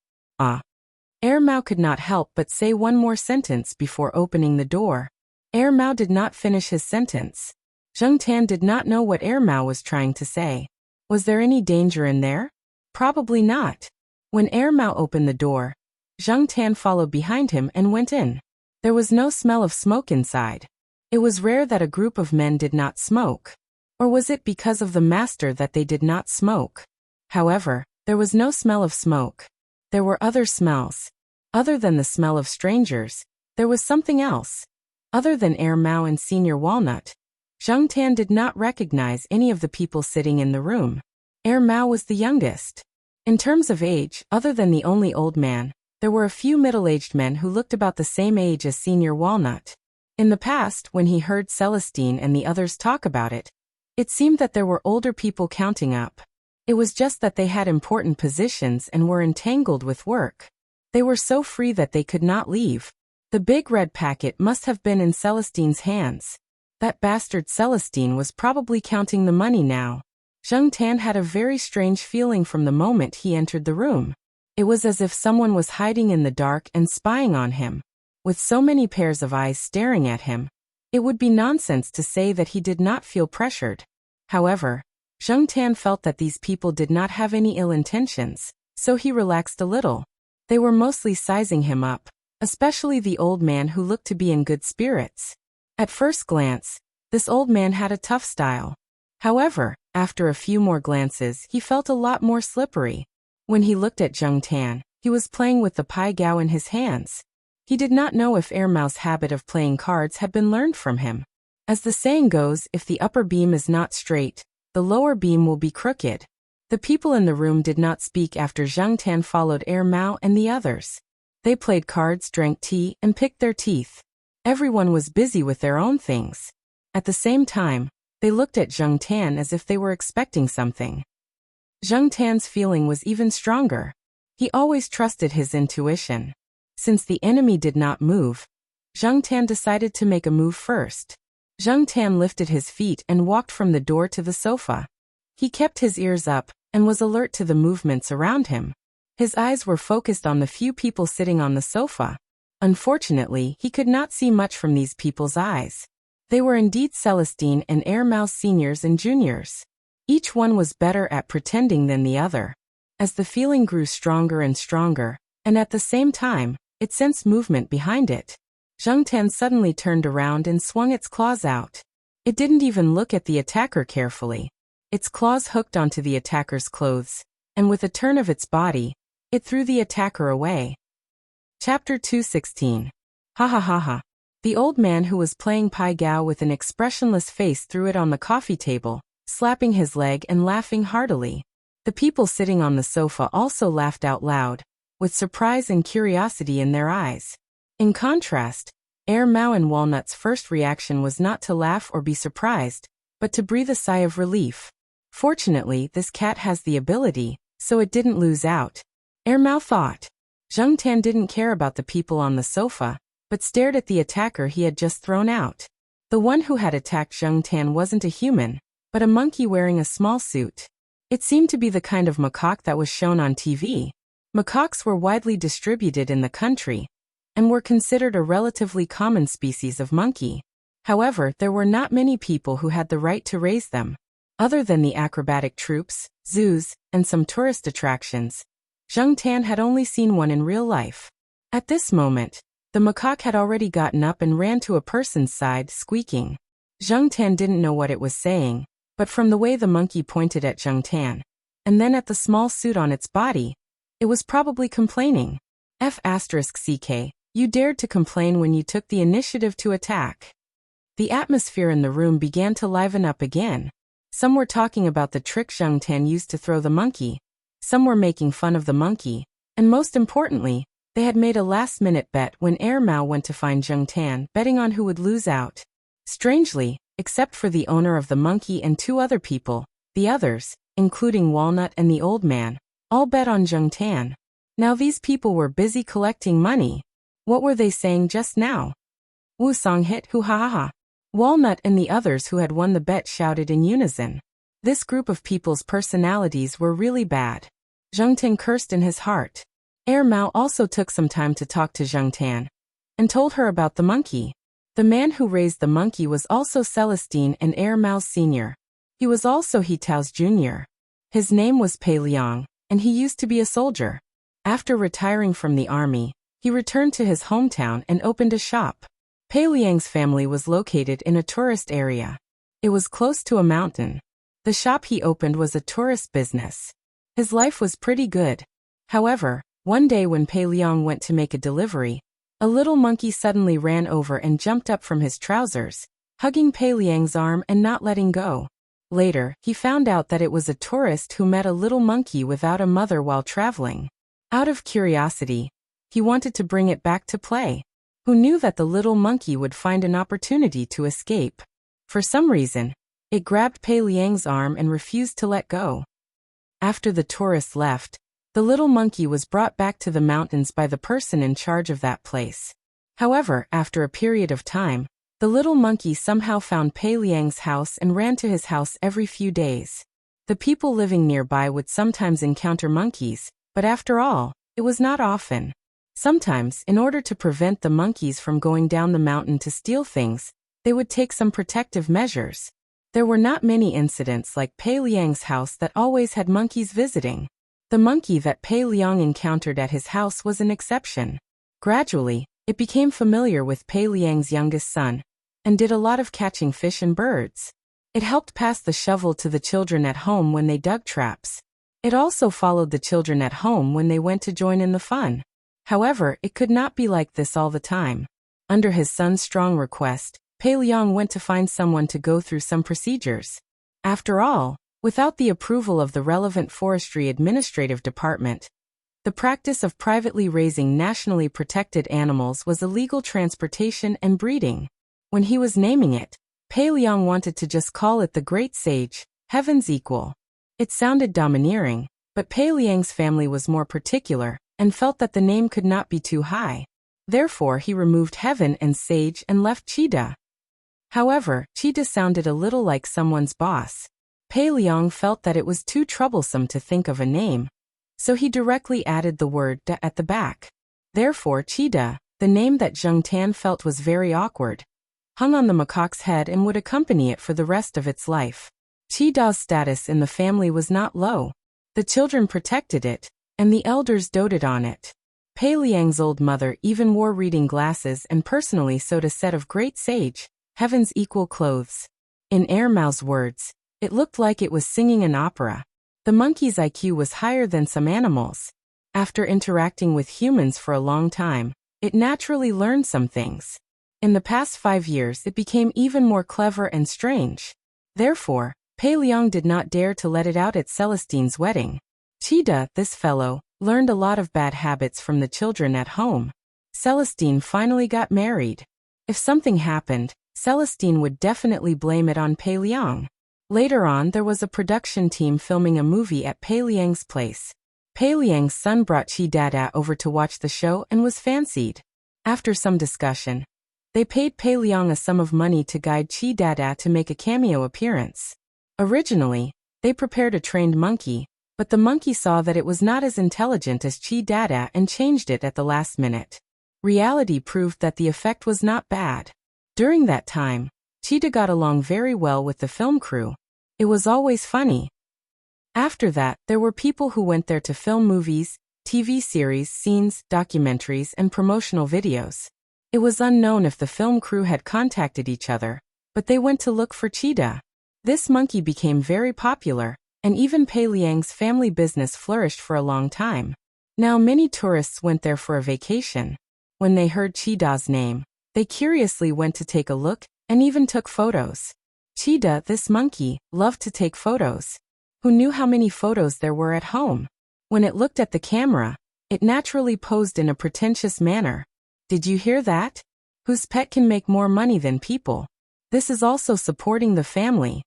Air Mao could not help but say one more sentence before opening the door. Air Mao did not finish his sentence. Zheng Tan did not know what Air Mao was trying to say. Was there any danger in there? Probably not. When Air Mao opened the door, Zheng Tan followed behind him and went in. There was no smell of smoke inside. It was rare that a group of men did not smoke. Or was it because of the master that they did not smoke? However, there was no smell of smoke. There were other smells. Other than the smell of strangers, there was something else. Other than Air Mao and Senior Walnut, Zheng Tan did not recognize any of the people sitting in the room. Air Mao was the youngest. In terms of age, other than the only old man, there were a few middle-aged men who looked about the same age as Senior Walnut. In the past, when he heard Celestine and the others talk about it, it seemed that there were older people counting up. It was just that they had important positions and were entangled with work. They were so free that they could not leave. The big red packet must have been in Celestine's hands. That bastard Celestine was probably counting the money now. Zheng Tan had a very strange feeling from the moment he entered the room. It was as if someone was hiding in the dark and spying on him. With so many pairs of eyes staring at him, it would be nonsense to say that he did not feel pressured. However, Zheng Tan felt that these people did not have any ill intentions, so he relaxed a little. They were mostly sizing him up, especially the old man who looked to be in good spirits. At first glance, this old man had a tough style. However, after a few more glances, he felt a lot more slippery. When he looked at Zheng Tan, he was playing with the pai gao in his hands. He did not know if Air Mao's habit of playing cards had been learned from him. As the saying goes, if the upper beam is not straight, the lower beam will be crooked. The people in the room did not speak after Zhang Tan followed Mao and the others. They played cards, drank tea, and picked their teeth. Everyone was busy with their own things. At the same time, they looked at Zhang Tan as if they were expecting something. Zhang Tan's feeling was even stronger. He always trusted his intuition. Since the enemy did not move, Zhang Tan decided to make a move first. Zhang Tan lifted his feet and walked from the door to the sofa. He kept his ears up and was alert to the movements around him. His eyes were focused on the few people sitting on the sofa. Unfortunately, he could not see much from these people's eyes. They were indeed Celestine and Mao seniors and juniors. Each one was better at pretending than the other. As the feeling grew stronger and stronger, and at the same time, it sensed movement behind it, Zhang Tan suddenly turned around and swung its claws out. It didn't even look at the attacker carefully. Its claws hooked onto the attacker's clothes, and with a turn of its body, it threw the attacker away. Chapter 216. Ha ha ha ha. The old man who was playing Pai Gao with an expressionless face threw it on the coffee table, slapping his leg and laughing heartily. The people sitting on the sofa also laughed out loud, with surprise and curiosity in their eyes. In contrast, Mao and Walnut's first reaction was not to laugh or be surprised, but to breathe a sigh of relief. Fortunately, this cat has the ability, so it didn't lose out. Mao thought. Zhang Tan didn't care about the people on the sofa, but stared at the attacker he had just thrown out. The one who had attacked Zhang Tan wasn't a human, but a monkey wearing a small suit. It seemed to be the kind of macaque that was shown on TV. Macaques were widely distributed in the country, and were considered a relatively common species of monkey. However, there were not many people who had the right to raise them. Other than the acrobatic troupes, zoos, and some tourist attractions, Zhang Tan had only seen one in real life. At this moment, the macaque had already gotten up and ran to a person's side, squeaking. Zhang Tan didn't know what it was saying, but from the way the monkey pointed at Zhang Tan, and then at the small suit on its body, it was probably complaining. F***ck, you dared to complain when you took the initiative to attack. The atmosphere in the room began to liven up again. Some were talking about the trick Zhang Tan used to throw the monkey. Some were making fun of the monkey, and most importantly, they had made a last-minute bet when Mao went to find Zhang Tan, betting on who would lose out. Strangely, except for the owner of the monkey and two other people, the others, including Walnut and the old man, all bet on Zhang Tan. Now these people were busy collecting money. What were they saying just now? Wu Song hit hu ha ha ha. Walnut and the others who had won the bet shouted in unison. This group of people's personalities were really bad. Zhang Tan cursed in his heart. Mao also took some time to talk to Zhang Tan, and told her about the monkey. The man who raised the monkey was also Celestine and Mao's senior. He was also He Tao's junior. His name was Pei Liang, and he used to be a soldier. After retiring from the army, he returned to his hometown and opened a shop. Pei Liang's family was located in a tourist area. It was close to a mountain. The shop he opened was a tourist business. His life was pretty good. However, one day when Pei Liang went to make a delivery, a little monkey suddenly ran over and jumped up from his trousers, hugging Pei Liang's arm and not letting go. Later, he found out that it was a tourist who met a little monkey without a mother while traveling. Out of curiosity, he wanted to bring it back to play. Who knew that the little monkey would find an opportunity to escape? For some reason, it grabbed Pei Liang's arm and refused to let go. After the tourist left, the little monkey was brought back to the mountains by the person in charge of that place. However, after a period of time, the little monkey somehow found Pei Liang's house and ran to his house every few days. The people living nearby would sometimes encounter monkeys, but after all, it was not often. Sometimes, in order to prevent the monkeys from going down the mountain to steal things, they would take some protective measures. There were not many incidents like Pei Liang's house that always had monkeys visiting. The monkey that Pei Liang encountered at his house was an exception. Gradually, it became familiar with Pei Liang's youngest son, and did a lot of catching fish and birds. It helped pass the shovel to the children at home when they dug traps. It also followed the children at home when they went to join in the fun. However, it could not be like this all the time. Under his son's strong request, Pei Liang went to find someone to go through some procedures. After all, without the approval of the relevant forestry administrative department, the practice of privately raising nationally protected animals was illegal transportation and breeding. When he was naming it, Pei Liang wanted to just call it the Great Sage, Heaven's Equal. It sounded domineering, but Pei Liang's family was more particular and felt that the name could not be too high. Therefore, he removed Heaven and Sage and left Cheetah. However, Cheetah sounded a little like someone's boss. Pei Liang felt that it was too troublesome to think of a name, so he directly added the word da at the back. Therefore, Cheetah, the name that Zheng Tan felt was very awkward, hung on the macaque's head and would accompany it for the rest of its life. Cheetah's status in the family was not low. The children protected it, and the elders doted on it. Pei Liang's old mother even wore reading glasses and personally sewed a set of Great Sage, Heaven's Equal clothes. In Air Mao's words, it looked like it was singing an opera. The monkey's IQ was higher than some animals. After interacting with humans for a long time, it naturally learned some things. In the past 5 years, it became even more clever and strange. Therefore, Pei Liang did not dare to let it out at Celestine's wedding. Cheetah, this fellow, learned a lot of bad habits from the children at home. Celestine finally got married. If something happened, Celestine would definitely blame it on Pei Liang. Later on, there was a production team filming a movie at Pei Liang's place. Pei Liang's son brought Chi Dada over to watch the show and was fancied. After some discussion, they paid Pei Liang a sum of money to guide Chi Dada to make a cameo appearance. Originally, they prepared a trained monkey, but the monkey saw that it was not as intelligent as Chi Dada and changed it at the last minute. Reality proved that the effect was not bad. During that time, Cheetah got along very well with the film crew. It was always funny. After that, there were people who went there to film movies, TV series, scenes, documentaries, and promotional videos. It was unknown if the film crew had contacted each other, but they went to look for Cheetah. This monkey became very popular, and even Pei Liang's family business flourished for a long time. Now many tourists went there for a vacation. When they heard Cheetah's name, they curiously went to take a look, and even took photos. Cheetah, this monkey, loved to take photos. Who knew how many photos there were at home? When it looked at the camera, it naturally posed in a pretentious manner. Did you hear that? Whose pet can make more money than people? This is also supporting the family.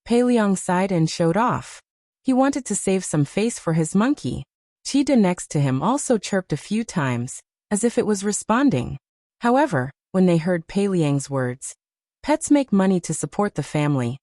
Pei Liang sighed and showed off. He wanted to save some face for his monkey. Cheetah next to him also chirped a few times, as if it was responding. However, when they heard Pei Liang's words, pets make money to support the family,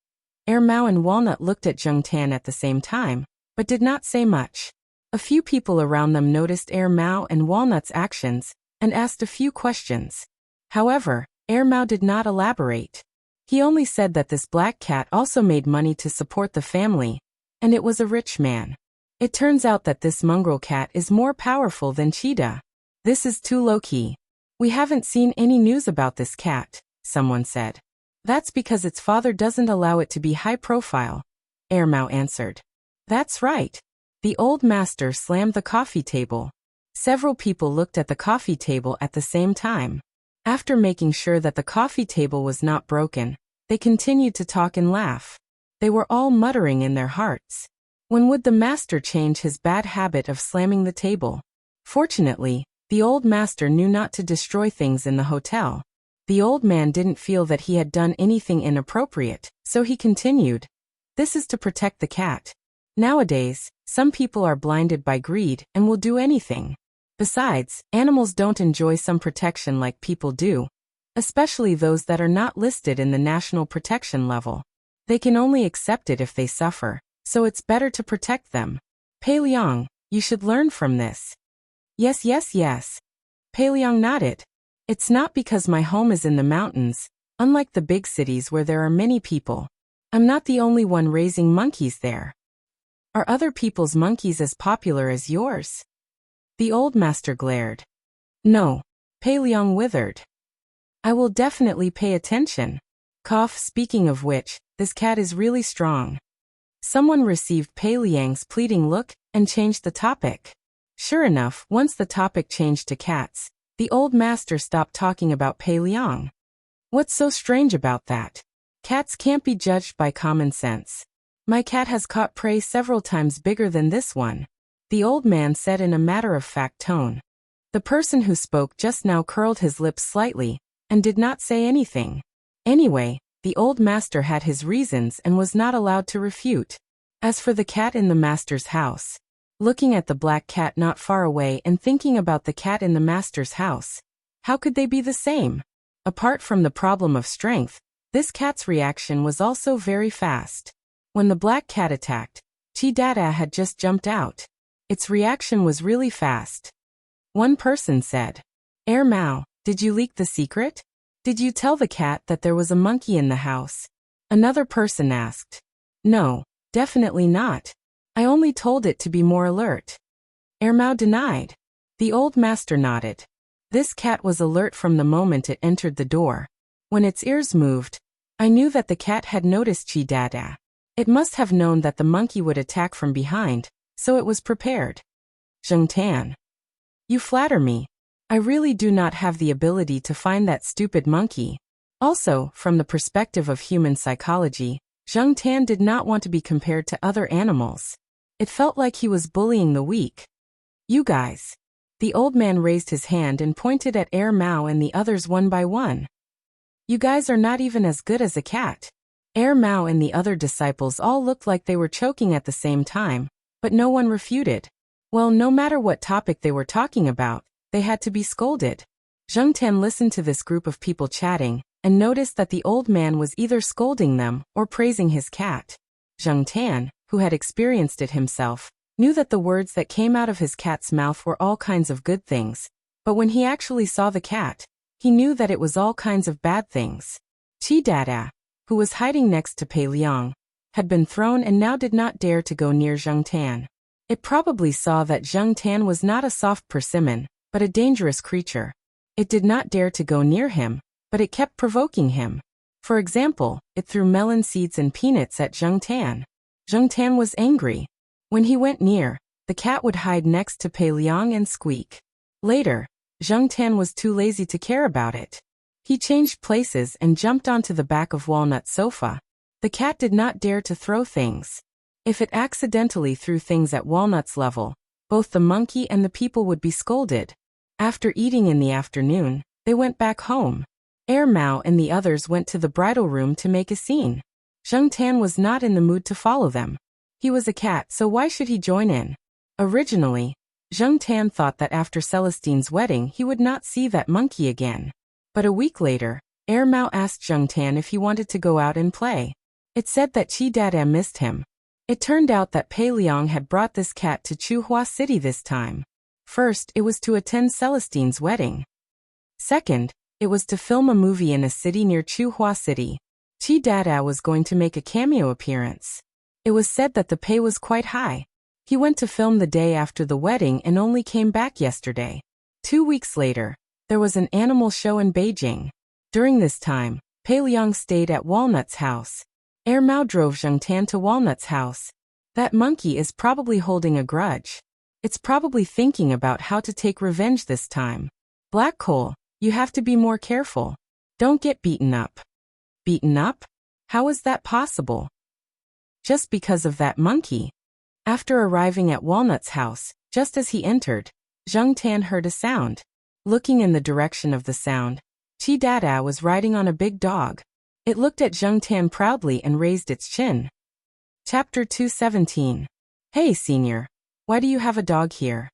Air Mao and Walnut looked at Zheng Tan at the same time, but did not say much. A few people around them noticed Air Mao and Walnut's actions, and asked a few questions. However, Air Mao did not elaborate. He only said that this black cat also made money to support the family, and it was a rich man. It turns out that this mongrel cat is more powerful than Cheetah. This is too low-key. We haven't seen any news about this cat, someone said. That's because its father doesn't allow it to be high-profile, Air Mao answered. That's right. The old master slammed the coffee table. Several people looked at the coffee table at the same time. After making sure that the coffee table was not broken, they continued to talk and laugh. They were all muttering in their hearts. When would the master change his bad habit of slamming the table? Fortunately, the old master knew not to destroy things in the hotel. The old man didn't feel that he had done anything inappropriate, so he continued. This is to protect the cat. Nowadays, some people are blinded by greed and will do anything. Besides, animals don't enjoy some protection like people do, especially those that are not listed in the national protection level. They can only accept it if they suffer, so it's better to protect them. Pei Liang, you should learn from this. Yes, yes, yes. Pei Liang nodded. It's not because my home is in the mountains, unlike the big cities where there are many people. I'm not the only one raising monkeys there. Are other people's monkeys as popular as yours? The old master glared. No. Pei Liang withered. I will definitely pay attention. Cough. Speaking of which, this cat is really strong. Someone received Pei Liang's pleading look and changed the topic. Sure enough, once the topic changed to cats, the old master stopped talking about Pei Liang. What's so strange about that? Cats can't be judged by common sense. My cat has caught prey several times bigger than this one, the old man said in a matter-of-fact tone. The person who spoke just now curled his lips slightly and did not say anything. Anyway, the old master had his reasons and was not allowed to refute. As for the cat in the master's house, looking at the black cat not far away and thinking about the cat in the master's house, how could they be the same? Apart from the problem of strength, this cat's reaction was also very fast. When the black cat attacked, Chi-Dada had just jumped out. Its reaction was really fast. One person said, Mao, did you leak the secret? Did you tell the cat that there was a monkey in the house? Another person asked. No, definitely not. I only told it to be more alert. Mao denied. The old master nodded. This cat was alert from the moment it entered the door. When its ears moved, I knew that the cat had noticed Chi-Dada. It must have known that the monkey would attack from behind, so it was prepared. Zheng Tan. You flatter me. I really do not have the ability to find that stupid monkey. Also, from the perspective of human psychology, Zheng Tan did not want to be compared to other animals. It felt like he was bullying the weak. You guys. The old man raised his hand and pointed at Mao and the others one by one. You guys are not even as good as a cat. Mao and the other disciples all looked like they were choking at the same time, but no one refuted. Well, no matter what topic they were talking about, they had to be scolded. Zheng Tan listened to this group of people chatting, and noticed that the old man was either scolding them or praising his cat. Zheng Tan, who had experienced it himself, knew that the words that came out of his cat's mouth were all kinds of good things, but when he actually saw the cat, he knew that it was all kinds of bad things. Chi-Dada, who was hiding next to Pei Liang, had been thrown and now did not dare to go near Zheng Tan. It probably saw that Zheng Tan was not a soft persimmon, but a dangerous creature. It did not dare to go near him, but it kept provoking him. For example, it threw melon seeds and peanuts at Zheng Tan. Zheng Tan was angry. When he went near, the cat would hide next to Pei Liang and squeak. Later, Zheng Tan was too lazy to care about it. He changed places and jumped onto the back of Walnut's sofa. The cat did not dare to throw things. If it accidentally threw things at Walnut's level, both the monkey and the people would be scolded. After eating in the afternoon, they went back home. Mao and the others went to the bridal room to make a scene. Zheng Tan was not in the mood to follow them. He was a cat, so why should he join in? Originally, Zheng Tan thought that after Celestine's wedding he would not see that monkey again. But a week later, Mao asked Zheng Tan if he wanted to go out and play. It said that Chi-Dada missed him. It turned out that Pei Liang had brought this cat to Chuhua City this time. First, it was to attend Celestine's wedding. Second, it was to film a movie in a city near Chuhua City. Chi-Dada was going to make a cameo appearance. It was said that the pay was quite high. He went to film the day after the wedding and only came back yesterday. 2 weeks later, there was an animal show in Beijing. During this time, Pei Liang stayed at Walnut's house. Mao drove Zheng Tan to Walnut's house. That monkey is probably holding a grudge. It's probably thinking about how to take revenge this time. Black Coal, you have to be more careful. Don't get beaten up. Beaten up? How is that possible? Just because of that monkey. After arriving at Walnut's house, just as he entered, Zheng Tan heard a sound. Looking in the direction of the sound, Chi-Dada was riding on a big dog. It looked at Zheng Tan proudly and raised its chin. Chapter 217. Hey, Senior. Why do you have a dog here?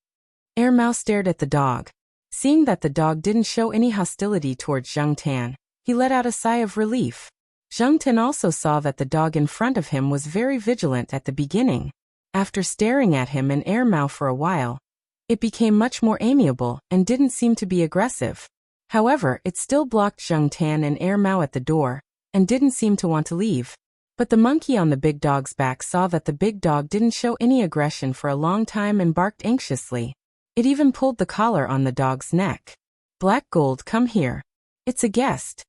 Mao stared at the dog. Seeing that the dog didn't show any hostility towards Zheng Tan, he let out a sigh of relief. Zheng Tan also saw that the dog in front of him was very vigilant at the beginning. After staring at him and Mao for a while, it became much more amiable and didn't seem to be aggressive. However, it still blocked Zheng Tan and Mao at the door, and didn't seem to want to leave. But the monkey on the big dog's back saw that the big dog didn't show any aggression for a long time and barked anxiously. It even pulled the collar on the dog's neck. Black Gold, come here. It's a guest.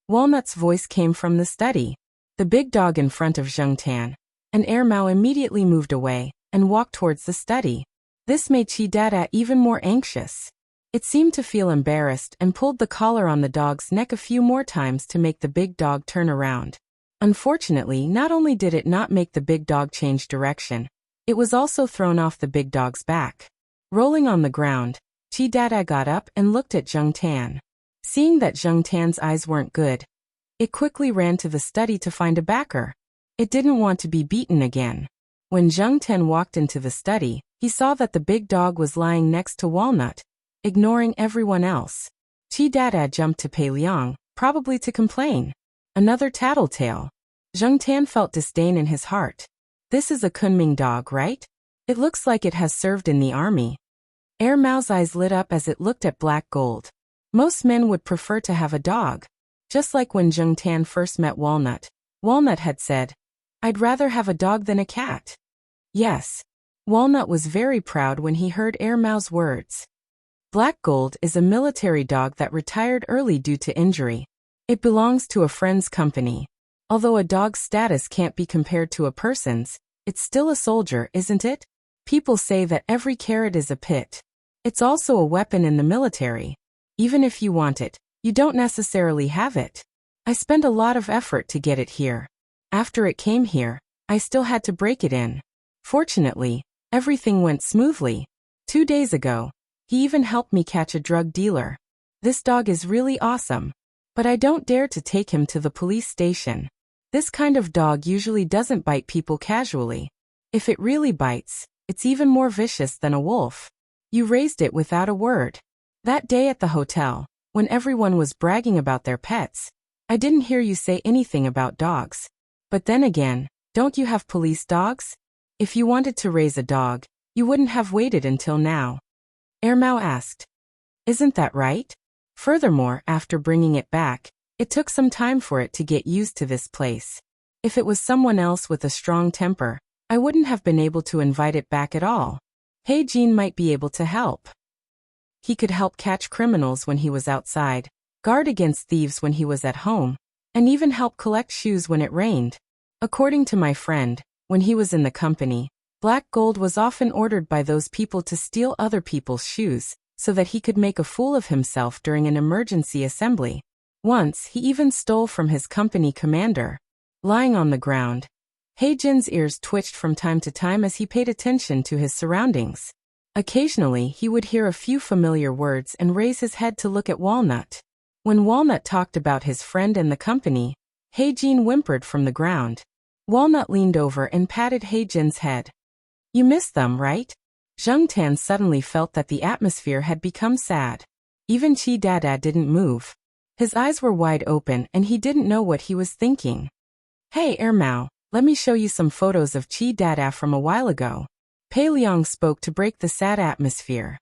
Walnut's voice came from the study. The big dog in front of Zheng Tan, and Mao immediately moved away and walked towards the study. This made Chi-Dada even more anxious. It seemed to feel embarrassed and pulled the collar on the dog's neck a few more times to make the big dog turn around. Unfortunately, not only did it not make the big dog change direction, it was also thrown off the big dog's back. Rolling on the ground, Chi Dada got up and looked at Zheng Tan. Seeing that Zheng Tan's eyes weren't good, it quickly ran to the study to find a backer. It didn't want to be beaten again. When Zheng Tan walked into the study, he saw that the big dog was lying next to Walnut, ignoring everyone else. Chi Dada jumped to Pei Liang, probably to complain. Another tattletale. Zheng Tan felt disdain in his heart. This is a Kunming dog, right? It looks like it has served in the army. Air Mao's eyes lit up as it looked at Black Gold. Most men would prefer to have a dog. Just like when Zheng Tan first met Walnut. Walnut had said, "I'd rather have a dog than a cat." Yes. Walnut was very proud when he heard Air Mao's words. Black Gold is a military dog that retired early due to injury. It belongs to a friend's company. Although a dog's status can't be compared to a person's, it's still a soldier, isn't it? People say that every carrot is a pit. It's also a weapon in the military. Even if you want it, you don't necessarily have it. I spent a lot of effort to get it here. After it came here, I still had to break it in. Fortunately, everything went smoothly. 2 days ago, he even helped me catch a drug dealer. This dog is really awesome. But I don't dare to take him to the police station. This kind of dog usually doesn't bite people casually. If it really bites, it's even more vicious than a wolf. You raised it without a word. That day at the hotel, when everyone was bragging about their pets, I didn't hear you say anything about dogs. But then again, don't you have police dogs? If you wanted to raise a dog, you wouldn't have waited until now. Air Mao asked. Isn't that right? Furthermore, after bringing it back, it took some time for it to get used to this place. If it was someone else with a strong temper, I wouldn't have been able to invite it back at all. He Jin might be able to help. He could help catch criminals when he was outside, guard against thieves when he was at home, and even help collect shoes when it rained. According to my friend, when he was in the company, Black Gold was often ordered by those people to steal other people's shoes, so that he could make a fool of himself during an emergency assembly. Once, he even stole from his company commander. Lying on the ground, Heijin's ears twitched from time to time as he paid attention to his surroundings. Occasionally, he would hear a few familiar words and raise his head to look at Walnut. When Walnut talked about his friend and the company, Heijin whimpered from the ground. Walnut leaned over and patted Heijin's head. You miss them, right? Zheng Tan suddenly felt that the atmosphere had become sad. Even Chi Dada didn't move. His eyes were wide open and he didn't know what he was thinking. Hey Air Mao, let me show you some photos of Chi Dada from a while ago. Pei Liang spoke to break the sad atmosphere.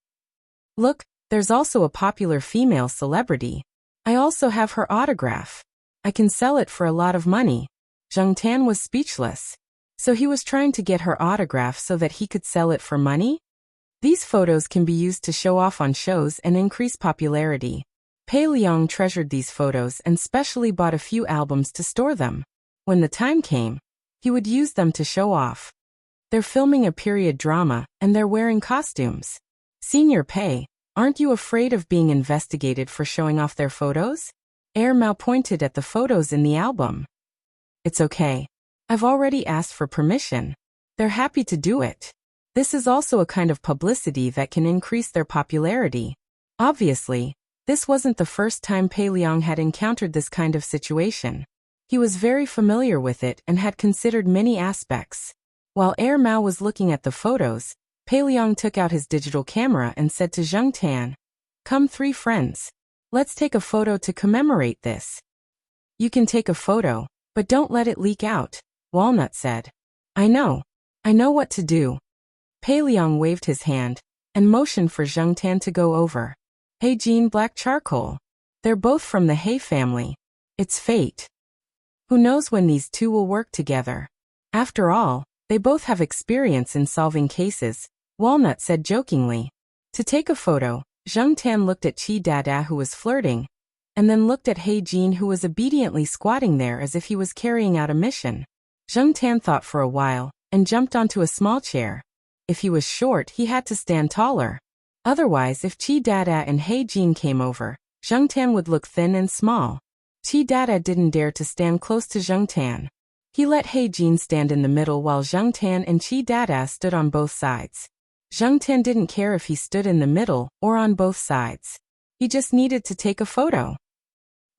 Look, there's also a popular female celebrity. I also have her autograph. I can sell it for a lot of money. Zheng Tan was speechless. So he was trying to get her autograph so that he could sell it for money? These photos can be used to show off on shows and increase popularity. Pei Liang treasured these photos and specially bought a few albums to store them. When the time came, he would use them to show off. They're filming a period drama, and they're wearing costumes. Senior Pei, aren't you afraid of being investigated for showing off their photos? Air Mao pointed at the photos in the album. It's okay. I've already asked for permission. They're happy to do it. This is also a kind of publicity that can increase their popularity. Obviously, this wasn't the first time Pei Liang had encountered this kind of situation. He was very familiar with it and had considered many aspects. While Air Mao was looking at the photos, Pei Liang took out his digital camera and said to Zheng Tan, "Come 3 friends. Let's take a photo to commemorate this." You can take a photo, but don't let it leak out, Walnut said. I know what to do. Pei Liang waved his hand and motioned for Zheng Tan to go over. Hey Jean Black Charcoal. They're both from the He family. It's fate. Who knows when these two will work together? After all, they both have experience in solving cases, Walnut said jokingly. To take a photo, Zheng Tan looked at Chi Dada who was flirting, and then looked at He Jin who was obediently squatting there as if he was carrying out a mission. Zheng Tan thought for a while, and jumped onto a small chair. If he was short, he had to stand taller. Otherwise, if Chi Dada and He Jin came over, Zheng Tan would look thin and small. Chi Dada didn't dare to stand close to Zheng Tan. He let He Jin stand in the middle while Zheng Tan and Chi Dada stood on both sides. Zheng Tan didn't care if he stood in the middle or on both sides. He just needed to take a photo.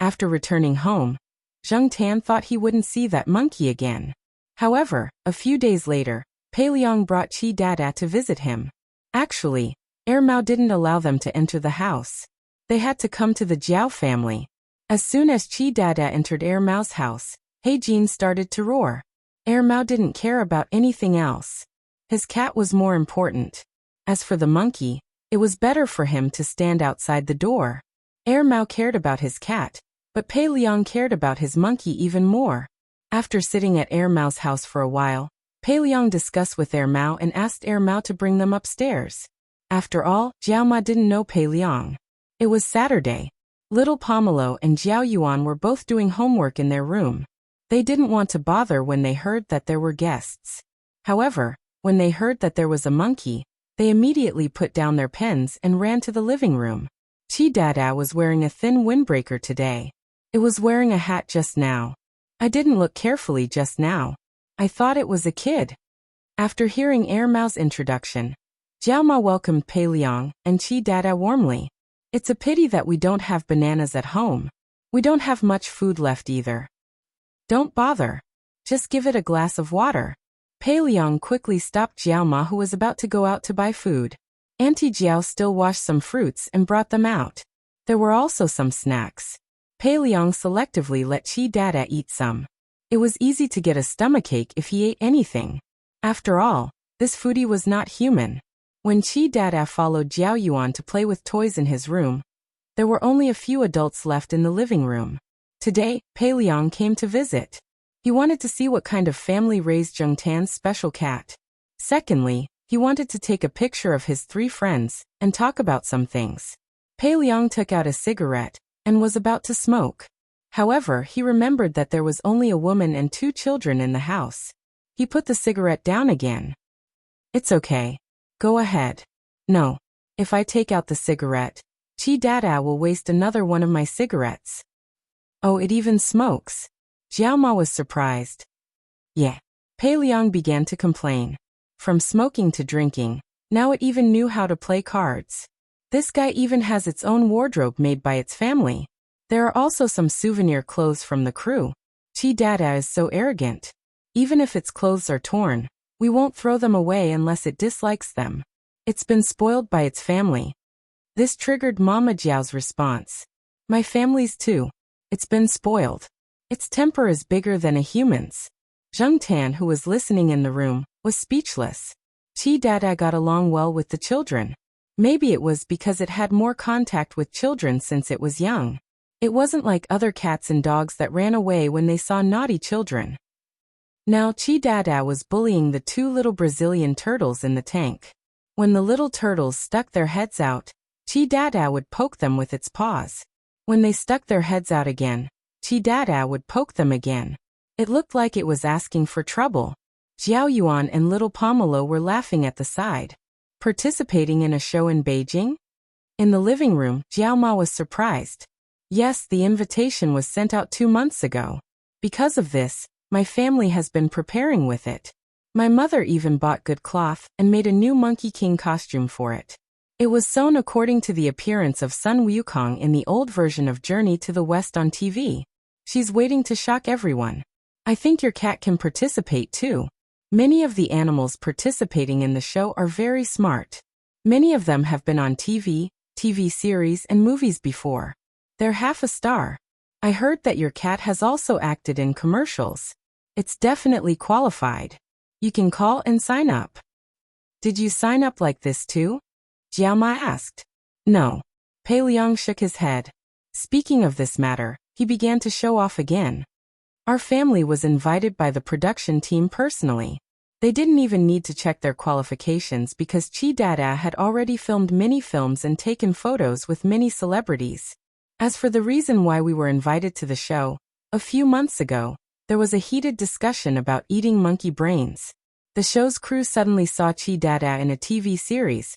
After returning home, Zheng Tan thought he wouldn't see that monkey again. However, a few days later, Pei Liang brought Chi Dada to visit him. Actually, Mao didn't allow them to enter the house. They had to come to the Jiao family. As soon as Chi Dada entered Mao's house, He Jin started to roar. Mao didn't care about anything else. His cat was more important. As for the monkey, it was better for him to stand outside the door. Mao cared about his cat, but Pei Liang cared about his monkey even more. After sitting at Mao's house for a while, Pei Liang discussed with Mao and asked Mao to bring them upstairs. After all, Jiao Ma didn't know Pei Liang. It was Saturday. Little Pomelo and Jiao Yuan were both doing homework in their room. They didn't want to bother when they heard that there were guests. However, when they heard that there was a monkey, they immediately put down their pens and ran to the living room. Chi Dada was wearing a thin windbreaker today. It was wearing a hat just now. I didn't look carefully just now. I thought it was a kid. After hearing Mao's introduction, Jiao Ma welcomed Pei Liang and Chi Dada warmly. It's a pity that we don't have bananas at home. We don't have much food left either. Don't bother. Just give it a glass of water. Pei Liang quickly stopped Jiao Ma, who was about to go out to buy food. Auntie Jiao still washed some fruits and brought them out. There were also some snacks. Pei Liang selectively let Chi Dada eat some. It was easy to get a stomachache if he ate anything. After all, this foodie was not human. When Chi Dada followed Jiao Yuan to play with toys in his room, there were only a few adults left in the living room. Today, Pei Liang came to visit. He wanted to see what kind of family raised Zheng Tan's special cat. Secondly, he wanted to take a picture of his 3 friends and talk about some things. Pei Liang took out a cigarette and was about to smoke. However, he remembered that there was only a woman and 2 children in the house. He put the cigarette down again. It's okay. Go ahead. No. If I take out the cigarette, Chi Dada will waste another one of my cigarettes. Oh, it even smokes. Jiao Ma was surprised. Yeah. Pei Liang began to complain. From smoking to drinking, now it even knew how to play cards. This guy even has its own wardrobe made by its family. There are also some souvenir clothes from the crew. Chi Dada is so arrogant. Even if its clothes are torn, we won't throw them away unless it dislikes them. It's been spoiled by its family. This triggered Mama Jiao's response. My family's too. It's been spoiled. Its temper is bigger than a human's. Zheng Tan, who was listening in the room, was speechless. Chi Dada got along well with the children. Maybe it was because it had more contact with children since it was young. It wasn't like other cats and dogs that ran away when they saw naughty children. Now Chi Dada was bullying the 2 little Brazilian turtles in the tank. When the little turtles stuck their heads out, Chi Dada would poke them with its paws. When they stuck their heads out again, Chi Dada would poke them again. It looked like it was asking for trouble. Jiao Yuan and little Pomelo were laughing at the side. Participating in a show in Beijing? In the living room, Jiao Ma was surprised. Yes, the invitation was sent out 2 months ago. Because of this, my family has been preparing with it. My mother even bought good cloth and made a new Monkey King costume for it. It was sewn according to the appearance of Sun Wukong in the old version of Journey to the West on TV. She's waiting to shock everyone. I think your cat can participate too. Many of the animals participating in the show are very smart. Many of them have been on TV series and movies before. They're half a star. I heard that your cat has also acted in commercials. It's definitely qualified. You can call and sign up. Did you sign up like this too? Jiao Ma asked. No. Pei Liang shook his head. Speaking of this matter, he began to show off again. Our family was invited by the production team personally. They didn't even need to check their qualifications because Chi Dada had already filmed many films and taken photos with many celebrities. As for the reason why we were invited to the show, a few months ago, there was a heated discussion about eating monkey brains. The show's crew suddenly saw Chi Dada in a TV series,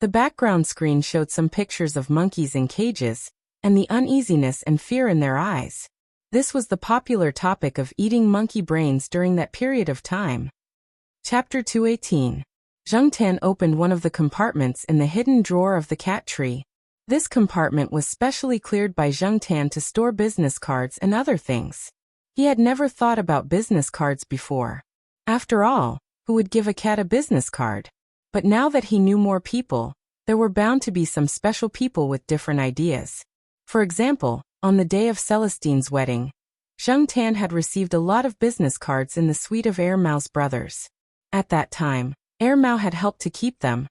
The background screen showed some pictures of monkeys in cages, and the uneasiness and fear in their eyes. This was the popular topic of eating monkey brains during that period of time. Chapter 218. Zheng Tan opened one of the compartments in the hidden drawer of the cat tree. This compartment was specially cleared by Zheng Tan to store business cards and other things. He had never thought about business cards before. After all, who would give a cat a business card? But now that he knew more people, there were bound to be some special people with different ideas. For example, on the day of Celestine's wedding, Zheng Tan had received a lot of business cards in the suite of Air Mao's brothers. At that time, Air Mao had helped to keep them,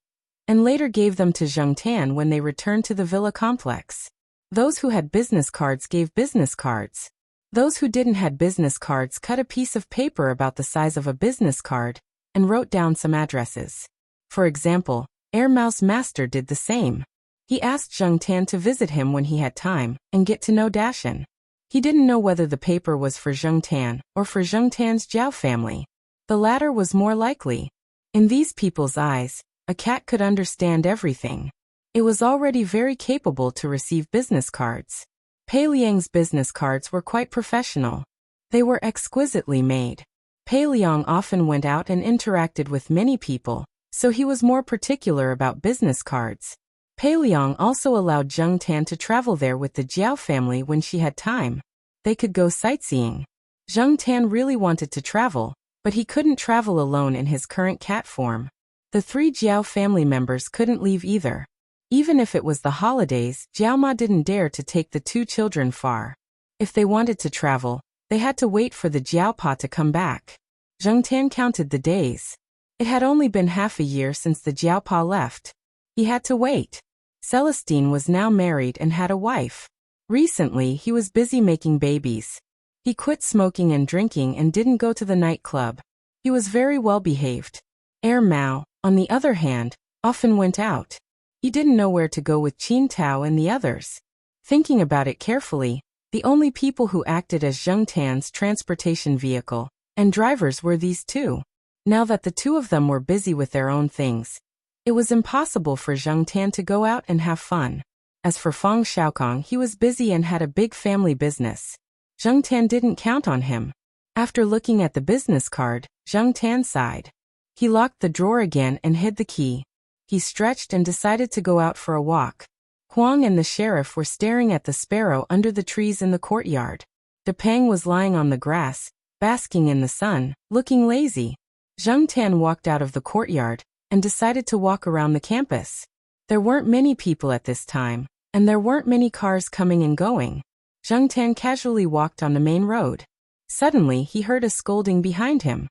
and later gave them to Zheng Tan when they returned to the villa complex. Those who had business cards gave business cards. Those who didn't had business cards cut a piece of paper about the size of a business card and wrote down some addresses. For example, Air Mao's master did the same. He asked Zheng Tan to visit him when he had time and get to know Dashan. He didn't know whether the paper was for Zheng Tan or for Zheng Tan's Jiao family. The latter was more likely. In these people's eyes, a cat could understand everything. It was already very capable to receive business cards. Pei Liang's business cards were quite professional. They were exquisitely made. Pei Liang often went out and interacted with many people, so he was more particular about business cards. Pei Liang also allowed Zheng Tan to travel there with the Jiao family when she had time. They could go sightseeing. Zheng Tan really wanted to travel, but he couldn't travel alone in his current cat form. The 3 Jiao family members couldn't leave either. Even if it was the holidays, Jiao Ma didn't dare to take the 2 children far. If they wanted to travel, they had to wait for the Jiao Pa to come back. Zheng Tan counted the days. It had only been half a year since the Jiao Pa left. He had to wait. Celestine was now married and had a wife. Recently, he was busy making babies. He quit smoking and drinking and didn't go to the nightclub. He was very well behaved. Air Mao, on the other hand, often went out. He didn't know where to go with Qin Tao and the others. Thinking about it carefully, the only people who acted as Zheng Tan's transportation vehicle and drivers were these 2. Now that the 2 of them were busy with their own things, it was impossible for Zheng Tan to go out and have fun. As for Fang Xiaokong, he was busy and had a big family business. Zheng Tan didn't count on him. After looking at the business card, Zheng Tan sighed. He locked the drawer again and hid the key. He stretched and decided to go out for a walk. Huang and the sheriff were staring at the sparrow under the trees in the courtyard. Depeng was lying on the grass, basking in the sun, looking lazy. Zheng Tan walked out of the courtyard and decided to walk around the campus. There weren't many people at this time, and there weren't many cars coming and going. Zheng Tan casually walked on the main road. Suddenly, he heard a scolding behind him.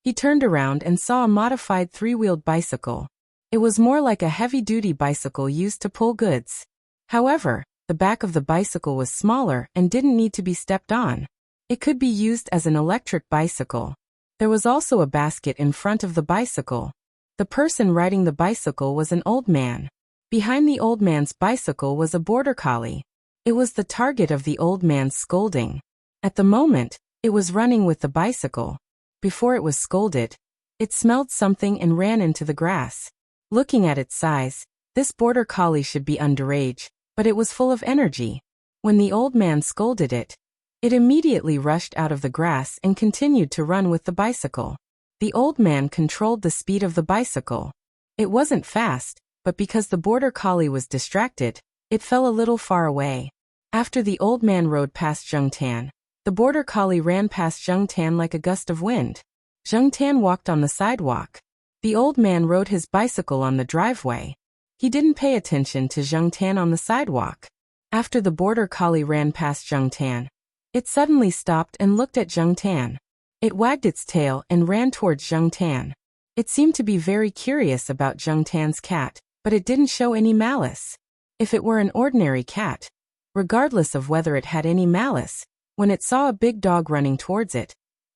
He turned around and saw a modified 3-wheeled bicycle. It was more like a heavy-duty bicycle used to pull goods. However, the back of the bicycle was smaller and didn't need to be stepped on. It could be used as an electric bicycle. There was also a basket in front of the bicycle. The person riding the bicycle was an old man. Behind the old man's bicycle was a border collie. It was the target of the old man's scolding. At the moment, it was running with the bicycle. Before it was scolded, it smelled something and ran into the grass. Looking at its size, this border collie should be underage, but it was full of energy. When the old man scolded it, it immediately rushed out of the grass and continued to run with the bicycle. The old man controlled the speed of the bicycle. It wasn't fast, but because the border collie was distracted, it fell a little far away. After the old man rode past Zheng Tan, the border collie ran past Zheng Tan like a gust of wind. Zheng Tan walked on the sidewalk. The old man rode his bicycle on the driveway. He didn't pay attention to Zheng Tan on the sidewalk. After the border collie ran past Zheng Tan, it suddenly stopped and looked at Zheng Tan. It wagged its tail and ran towards Zheng Tan. It seemed to be very curious about Zheng Tan's cat, but it didn't show any malice. If it were an ordinary cat, regardless of whether it had any malice, when it saw a big dog running towards it,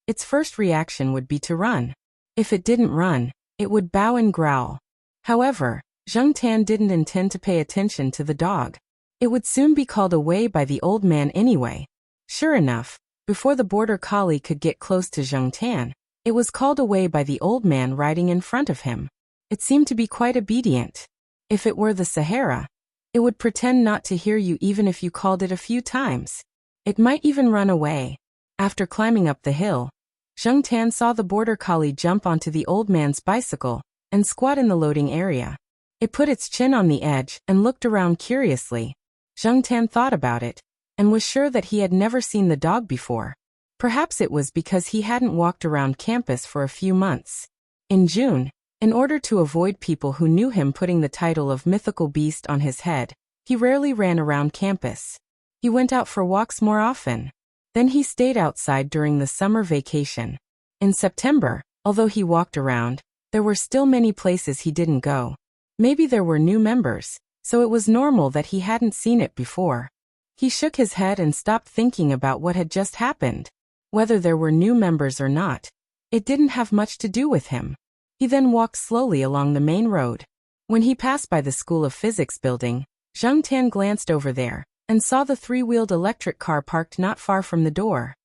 its first reaction would be to run. If it didn't run, it would bow and growl. However, Zheng Tan didn't intend to pay attention to the dog. It would soon be called away by the old man anyway. Sure enough, before the border collie could get close to Zheng Tan, it was called away by the old man riding in front of him. It seemed to be quite obedient. If it were the Sahara, it would pretend not to hear you even if you called it a few times. It might even run away. After climbing up the hill, Zheng Tan saw the border collie jump onto the old man's bicycle and squat in the loading area. It put its chin on the edge and looked around curiously. Zheng Tan thought about it and was sure that he had never seen the dog before. Perhaps it was because he hadn't walked around campus for a few months. In June, in order to avoid people who knew him putting the title of mythical beast on his head, he rarely ran around campus. He went out for walks more often. Then he stayed outside during the summer vacation. In September, although he walked around, there were still many places he didn't go. Maybe there were new members, so it was normal that he hadn't seen it before. He shook his head and stopped thinking about what had just happened. Whether there were new members or not, it didn't have much to do with him. He then walked slowly along the main road. When he passed by the School of Physics building, Zheng Tan glanced over there and saw the three-wheeled electric car parked not far from the door.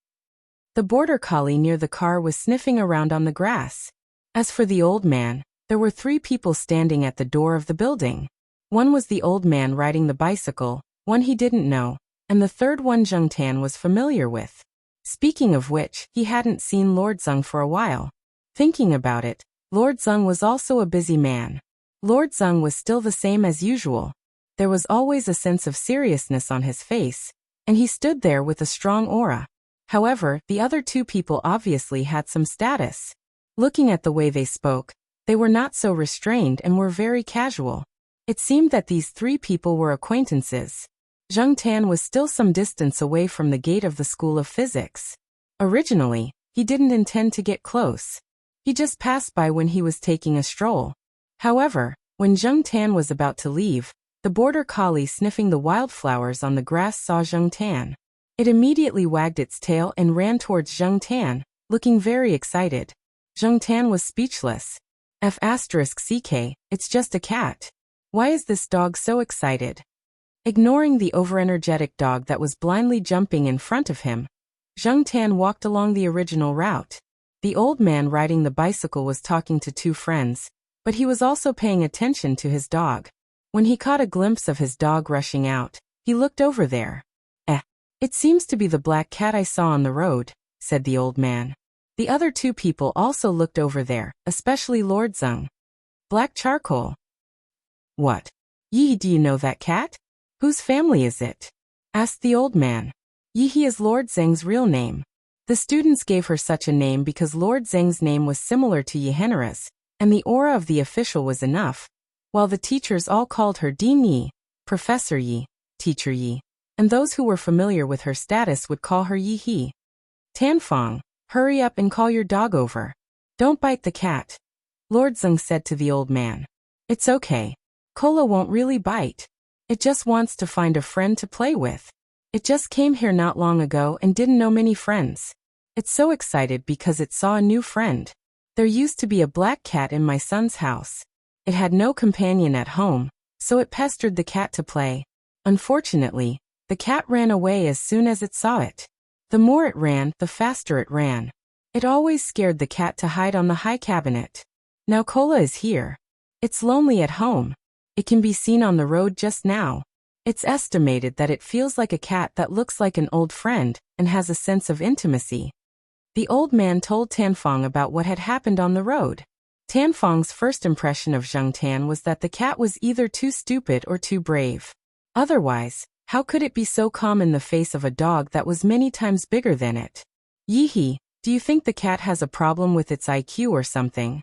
The border collie near the car was sniffing around on the grass. As for the old man, there were 3 people standing at the door of the building. One was the old man riding the bicycle, one he didn't know, and the third one Zheng Tan was familiar with. Speaking of which, he hadn't seen Lord Zeng for a while. Thinking about it, Lord Zeng was also a busy man. Lord Zeng was still the same as usual. There was always a sense of seriousness on his face, and he stood there with a strong aura. However, the other 2 people obviously had some status. Looking at the way they spoke, they were not so restrained and were very casual. It seemed that these 3 people were acquaintances. Zheng Tan was still some distance away from the gate of the School of Physics. Originally, he didn't intend to get close. He just passed by when he was taking a stroll. However, when Zheng Tan was about to leave, the border collie sniffing the wildflowers on the grass saw Zheng Tan. It immediately wagged its tail and ran towards Zheng Tan, looking very excited. Zheng Tan was speechless. F***CK, it's just a cat. Why is this dog so excited? Ignoring the overenergetic dog that was blindly jumping in front of him, Zheng Tan walked along the original route. The old man riding the bicycle was talking to 2 friends, but he was also paying attention to his dog. When he caught a glimpse of his dog rushing out, he looked over there. It seems to be the black cat I saw on the road, said the old man. The other 2 people also looked over there, especially Lord Zeng. Black charcoal. What? Yi, do you know that cat? Whose family is it? Asked the old man. Yi is Lord Zeng's real name. The students gave her such a name because Lord Zeng's name was similar to Yihenera's, and the aura of the official was enough, while the teachers all called her Dean Yi, Professor Yi, Teacher Yi, and those who were familiar with her status would call her Yi He. Tanfong, hurry up and call your dog over. Don't bite the cat. Lord Zeng said to the old man. It's okay. Cola won't really bite. It just wants to find a friend to play with. It just came here not long ago and didn't know many friends. It's so excited because it saw a new friend. There used to be a black cat in my son's house. It had no companion at home, so it pestered the cat to play. Unfortunately, the cat ran away as soon as it saw it. The more it ran, the faster it ran. It always scared the cat to hide on the high cabinet. Now Cola is here. It's lonely at home. It can be seen on the road just now. It's estimated that it feels like a cat that looks like an old friend and has a sense of intimacy. The old man told Tanfong about what had happened on the road. Tanfong's first impression of Zheng Tan was that the cat was either too stupid or too brave. Otherwise, how could it be so calm in the face of a dog that was many times bigger than it? Yi, do you think the cat has a problem with its IQ or something?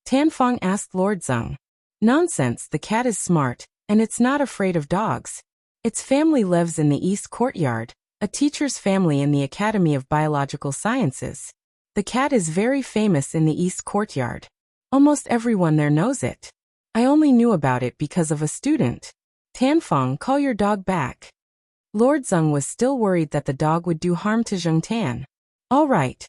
Tanfong asked Lord Zeng. Nonsense, the cat is smart, and it's not afraid of dogs. Its family lives in the East Courtyard, a teacher's family in the Academy of Biological Sciences. The cat is very famous in the East Courtyard. Almost everyone there knows it. I only knew about it because of a student. Tanfong, call your dog back. Lord Zeng was still worried that the dog would do harm to Zheng Tan. All right.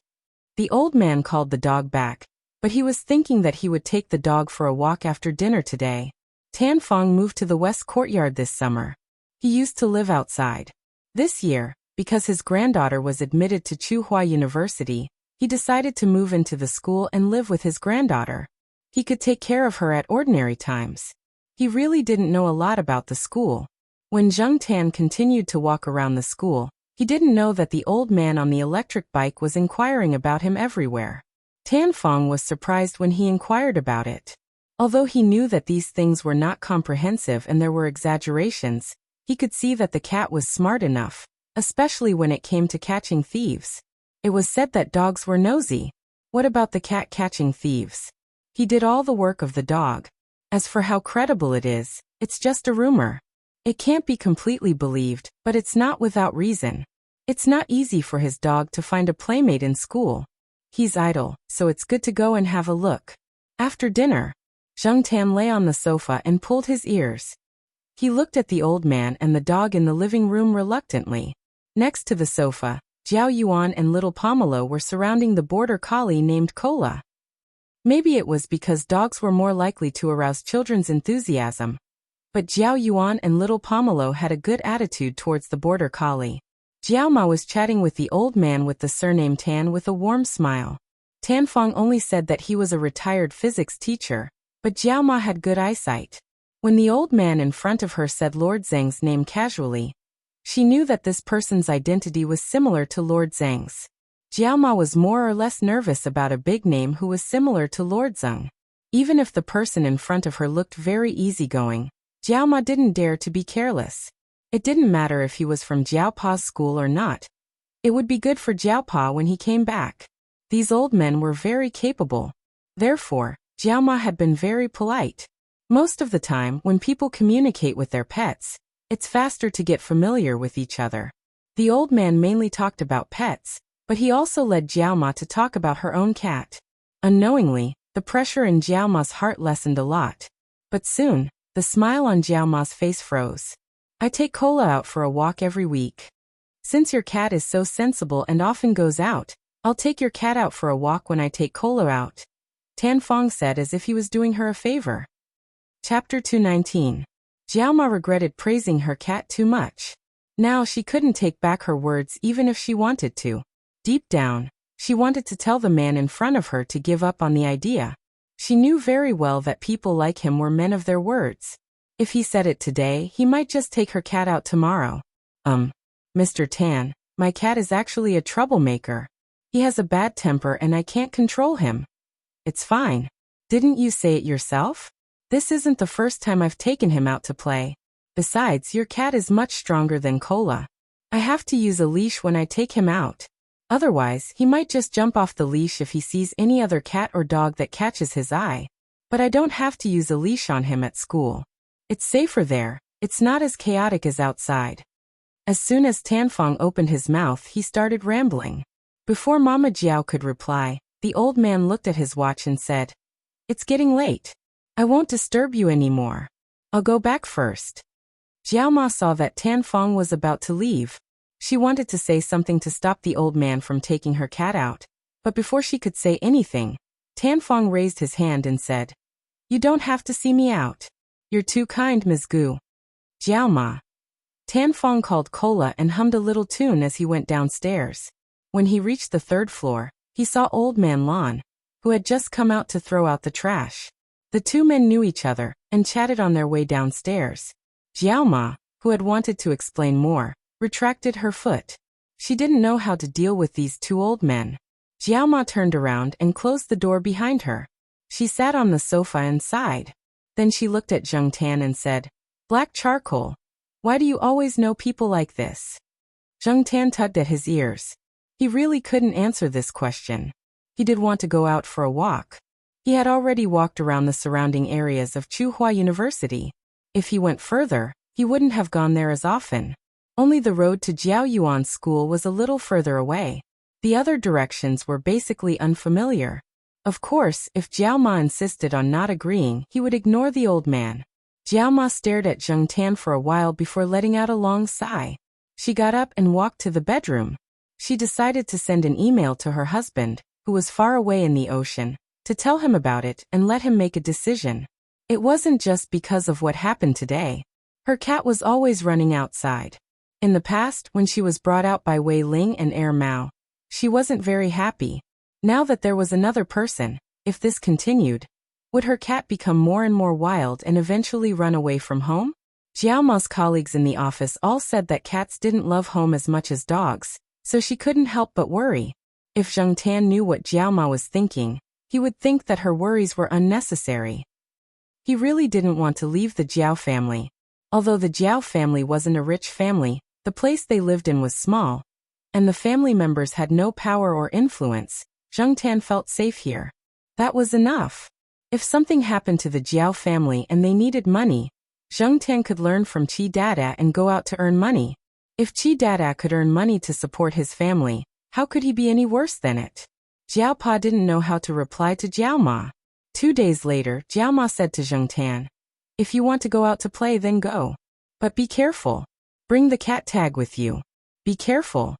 The old man called the dog back, but he was thinking that he would take the dog for a walk after dinner today. Tanfong moved to the West Courtyard this summer. He used to live outside. This year, because his granddaughter was admitted to Tsinghua University, he decided to move into the school and live with his granddaughter. He could take care of her at ordinary times. He really didn't know a lot about the school. When Zheng Tan continued to walk around the school, he didn't know that the old man on the electric bike was inquiring about him everywhere. Tan Fong was surprised when he inquired about it. Although he knew that these things were not comprehensive and there were exaggerations, he could see that the cat was smart enough, especially when it came to catching thieves. It was said that dogs were nosy. What about the cat catching thieves? He did all the work of the dog. As for how credible it is, it's just a rumor. It can't be completely believed, but it's not without reason. It's not easy for his dog to find a playmate in school. He's idle, so it's good to go and have a look. After dinner, Zheng Tan lay on the sofa and pulled his ears. He looked at the old man and the dog in the living room reluctantly. Next to the sofa, Jiao Yuan and little Pomelo were surrounding the border collie named Cola. Maybe it was because dogs were more likely to arouse children's enthusiasm. But Jiao Yuan and little Pomelo had a good attitude towards the border collie. Jiao Ma was chatting with the old man with the surname Tan with a warm smile. Tan Fong only said that he was a retired physics teacher, but Jiao Ma had good eyesight. When the old man in front of her said Lord Zheng's name casually, she knew that this person's identity was similar to Lord Zheng's. Jiao Ma was more or less nervous about a big name who was similar to Lord Zheng. Even if the person in front of her looked very easygoing, Jiao Ma didn't dare to be careless. It didn't matter if he was from Jiao Pa's school or not. It would be good for Jiao Pa when he came back. These old men were very capable. Therefore, Jiao Ma had been very polite. Most of the time, when people communicate with their pets, it's faster to get familiar with each other. The old man mainly talked about pets, but he also led Jiao Ma to talk about her own cat. Unknowingly, the pressure in Jiao Ma's heart lessened a lot. But soon, the smile on Jiao Ma's face froze. I take Cola out for a walk every week. Since your cat is so sensible and often goes out, I'll take your cat out for a walk when I take Cola out, Tan Fong said as if he was doing her a favor. Chapter 219. Jiao Ma regretted praising her cat too much. Now she couldn't take back her words even if she wanted to. Deep down, she wanted to tell the man in front of her to give up on the idea. She knew very well that people like him were men of their words. If he said it today, he might just take her cat out tomorrow. Mr. Tan, my cat is actually a troublemaker. He has a bad temper and I can't control him. It's fine. Didn't you say it yourself? This isn't the first time I've taken him out to play. Besides, your cat is much stronger than Cola. I have to use a leash when I take him out. Otherwise, he might just jump off the leash if he sees any other cat or dog that catches his eye. But I don't have to use a leash on him at school. It's safer there. It's not as chaotic as outside. As soon as Tan Fong opened his mouth, he started rambling. Before Mama Jiao could reply, the old man looked at his watch and said, "It's getting late. I won't disturb you anymore. I'll go back first." Jiao Ma saw that Tan Fong was about to leave. She wanted to say something to stop the old man from taking her cat out, but before she could say anything, Tan Fong raised his hand and said, "You don't have to see me out. You're too kind, Ms. Gu." Jiao Ma. Tan Fong called Cola and hummed a little tune as he went downstairs. When he reached the third floor, he saw Old Man Lon, who had just come out to throw out the trash. The two men knew each other and chatted on their way downstairs. Jiao Ma, who had wanted to explain more, retracted her foot. She didn't know how to deal with these two old men. Jiao Ma turned around and closed the door behind her. She sat on the sofa and sighed. Then she looked at Zheng Tan and said, "Black charcoal. Why do you always know people like this?" Zheng Tan tugged at his ears. He really couldn't answer this question. He did want to go out for a walk. He had already walked around the surrounding areas of Tsinghua University. If he went further, he wouldn't have gone there as often. Only the road to Jiao Yuan's school was a little further away. The other directions were basically unfamiliar. Of course, if Jiao Ma insisted on not agreeing, he would ignore the old man. Jiao Ma stared at Zheng Tan for a while before letting out a long sigh. She got up and walked to the bedroom. She decided to send an email to her husband, who was far away in the ocean, to tell him about it and let him make a decision. It wasn't just because of what happened today. Her cat was always running outside. In the past, when she was brought out by Wei Ling and Air Mao, she wasn't very happy. Now that there was another person, if this continued, Would her cat become more and more wild and eventually run away from home? Jiao Ma's colleagues in the office all said that cats didn't love home as much as dogs, so she couldn't help but worry. If Zheng Tan knew what Jiao Ma was thinking, he would think that her worries were unnecessary. He really didn't want to leave the Jiao family. Although the Jiao family wasn't a rich family, the place they lived in was small, and the family members had no power or influence. Zheng Tan felt safe here. That was enough. If something happened to the Jiao family and they needed money, Zheng Tan could learn from Qi Dada and go out to earn money. If Qi Dada could earn money to support his family, how could he be any worse than it? Jiao Pa didn't know how to reply to Jiao Ma. 2 days later, Jiao Ma said to Zheng Tan, "If you want to go out to play, then go. But be careful. Bring the cat tag with you. Be careful."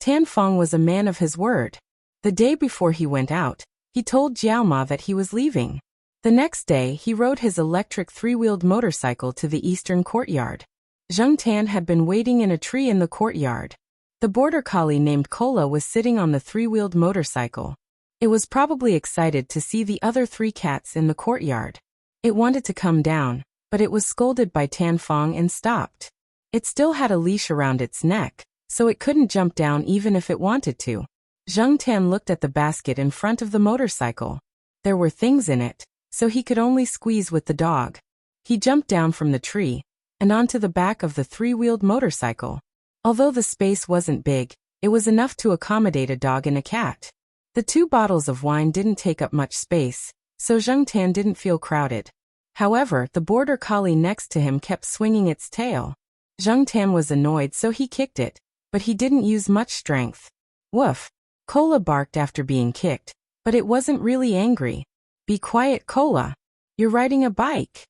Tan Fong was a man of his word. The day before he went out, he told Jiao Ma that he was leaving. The next day, he rode his electric 3-wheeled motorcycle to the eastern courtyard. Zheng Tan had been waiting in a tree in the courtyard. The border collie named Kola was sitting on the 3-wheeled motorcycle. It was probably excited to see the other 3 cats in the courtyard. It wanted to come down, but it was scolded by Tan Fong and stopped. It still had a leash around its neck, so it couldn't jump down even if it wanted to. Zheng Tan looked at the basket in front of the motorcycle. There were things in it, so he could only squeeze with the dog. He jumped down from the tree and onto the back of the 3-wheeled motorcycle. Although the space wasn't big, it was enough to accommodate a dog and a cat. The 2 bottles of wine didn't take up much space, so Zheng Tan didn't feel crowded. However, the border collie next to him kept swinging its tail. Zheng Tan was annoyed, so he kicked it, but he didn't use much strength. Woof! Kola barked after being kicked, but it wasn't really angry. "Be quiet, Kola. You're riding a bike."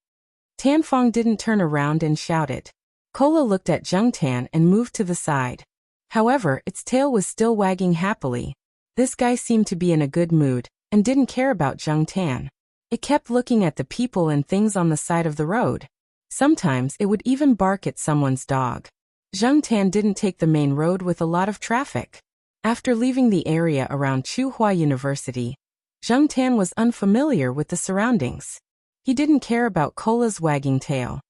Tan Fong didn't turn around and shouted. Kola looked at Zheng Tan and moved to the side. However, its tail was still wagging happily. This guy seemed to be in a good mood and didn't care about Zheng Tan. It kept looking at the people and things on the side of the road. Sometimes it would even bark at someone's dog. Zheng Tan didn't take the main road with a lot of traffic. After leaving the area around Tsinghua University, Zheng Tan was unfamiliar with the surroundings. He didn't care about Kola's wagging tail.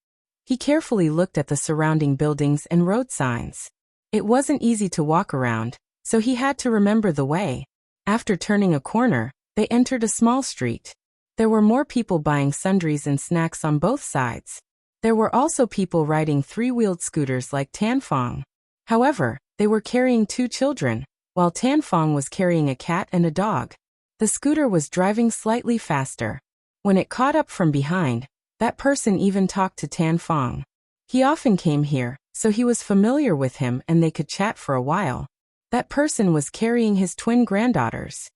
He carefully looked at the surrounding buildings and road signs. It wasn't easy to walk around, so he had to remember the way. After turning a corner, they entered a small street. There were more people buying sundries and snacks on both sides. There were also people riding 3-wheeled scooters like Tan Fong. However, they were carrying 2 children, while Tan Fong was carrying a cat and a dog. The scooter was driving slightly faster. When it caught up from behind, that person even talked to Tan Fong. He often came here, so he was familiar with him and they could chat for a while. That person was carrying his twin granddaughters.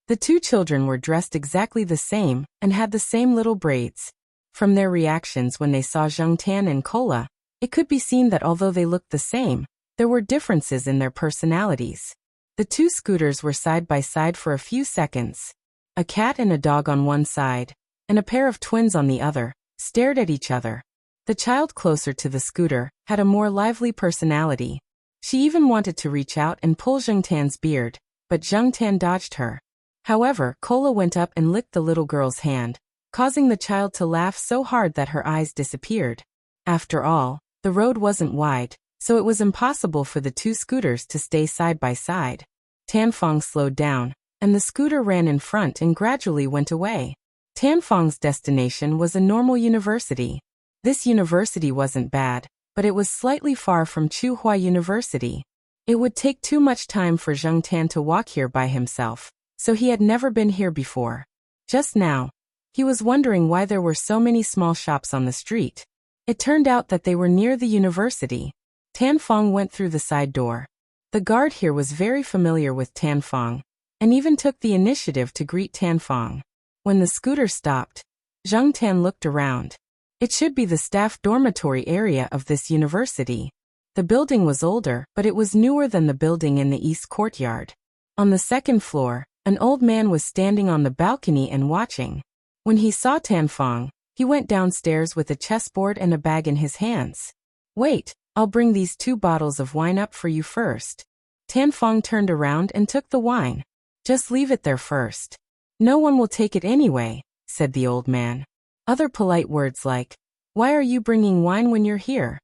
The 2 children were dressed exactly the same and had the same little braids. From their reactions when they saw Zheng Tan and Kola, it could be seen that although they looked the same, there were differences in their personalities. The 2 scooters were side by side for a few seconds. A cat and a dog on one side, and a pair of twins on the other, stared at each other. The child closer to the scooter had a more lively personality. She even wanted to reach out and pull Zheng Tan's beard, but Zheng Tan dodged her. However, Kola went up and licked the little girl's hand, causing the child to laugh so hard that her eyes disappeared. After all, the road wasn't wide, so it was impossible for the 2 scooters to stay side by side. Tan Fong slowed down, and the scooter ran in front and gradually went away. Tan Fong's destination was a normal university. This university wasn't bad, but it was slightly far from Tsinghua University. It would take too much time for Zheng Tan to walk here by himself, so he had never been here before. Just now, he was wondering why there were so many small shops on the street. It turned out that they were near the university. Tan Fong went through the side door. The guard here was very familiar with Tan Fong, and even took the initiative to greet Tan Fong. When the scooter stopped, Zheng Tan looked around. It should be the staff dormitory area of this university. The building was older, but it was newer than the building in the east courtyard. On the second floor, an old man was standing on the balcony and watching. When he saw Tan Fong, he went downstairs with a chessboard and a bag in his hands. "Wait, I'll bring these 2 bottles of wine up for you first." Tan Fong turned around and took the wine. "Just leave it there first. No one will take it anyway," said the old man. Other polite words like, "Why are you bringing wine when you're here?"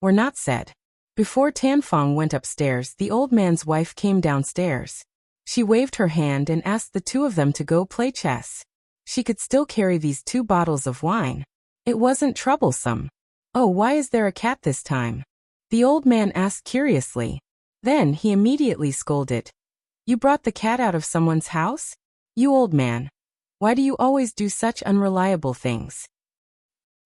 were not said. Before Tanfong went upstairs, the old man's wife came downstairs. She waved her hand and asked the two of them to go play chess. She could still carry these 2 bottles of wine. It wasn't troublesome. "Oh, why is there a cat this time?" the old man asked curiously. Then he immediately scolded. "You brought the cat out of someone's house? You old man. Why do you always do such unreliable things?"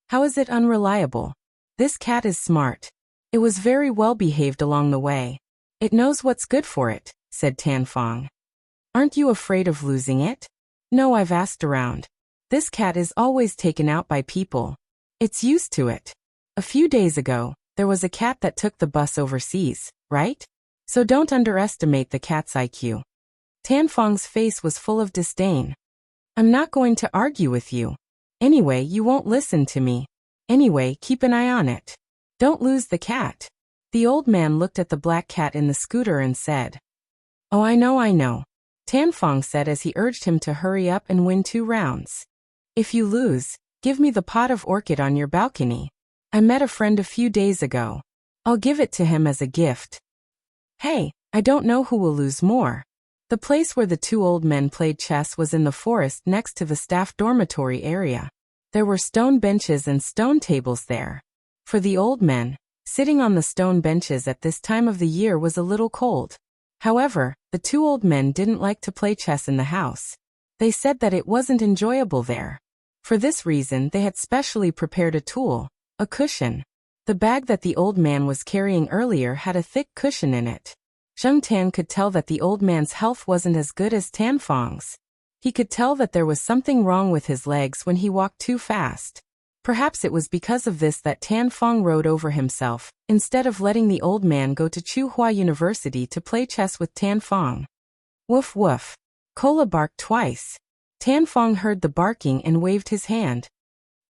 "How is it unreliable? This cat is smart. It was very well behaved along the way. It knows what's good for it," said Tanfong. "Aren't you afraid of losing it?" "No, I've asked around. This cat is always taken out by people. It's used to it. A few days ago, there was a cat that took the bus overseas, right? So don't underestimate the cat's IQ." Tanfong's face was full of disdain. "I'm not going to argue with you. Anyway, you won't listen to me. Anyway, keep an eye on it. Don't lose the cat." The old man looked at the black cat in the scooter and said, "Oh, I know. Tanfong said as he urged him to hurry up and win 2 rounds. "If you lose, give me the pot of orchid on your balcony. I met a friend a few days ago. I'll give it to him as a gift." "Hey, I don't know who will lose more." The place where the 2 old men played chess was in the forest next to the staff dormitory area. There were stone benches and stone tables there. For the old men, sitting on the stone benches at this time of the year was a little cold. However, the 2 old men didn't like to play chess in the house. They said that it wasn't enjoyable there. For this reason, they had specially prepared a tool, a cushion. The bag that the old man was carrying earlier had a thick cushion in it. Zheng Tan could tell that the old man's health wasn't as good as Tanfong's. He could tell that there was something wrong with his legs when he walked too fast. Perhaps it was because of this that Tanfong rode over himself, instead of letting the old man go to Chuhua University to play chess with Tanfong. Woof woof. Kola barked twice. Tanfong heard the barking and waved his hand.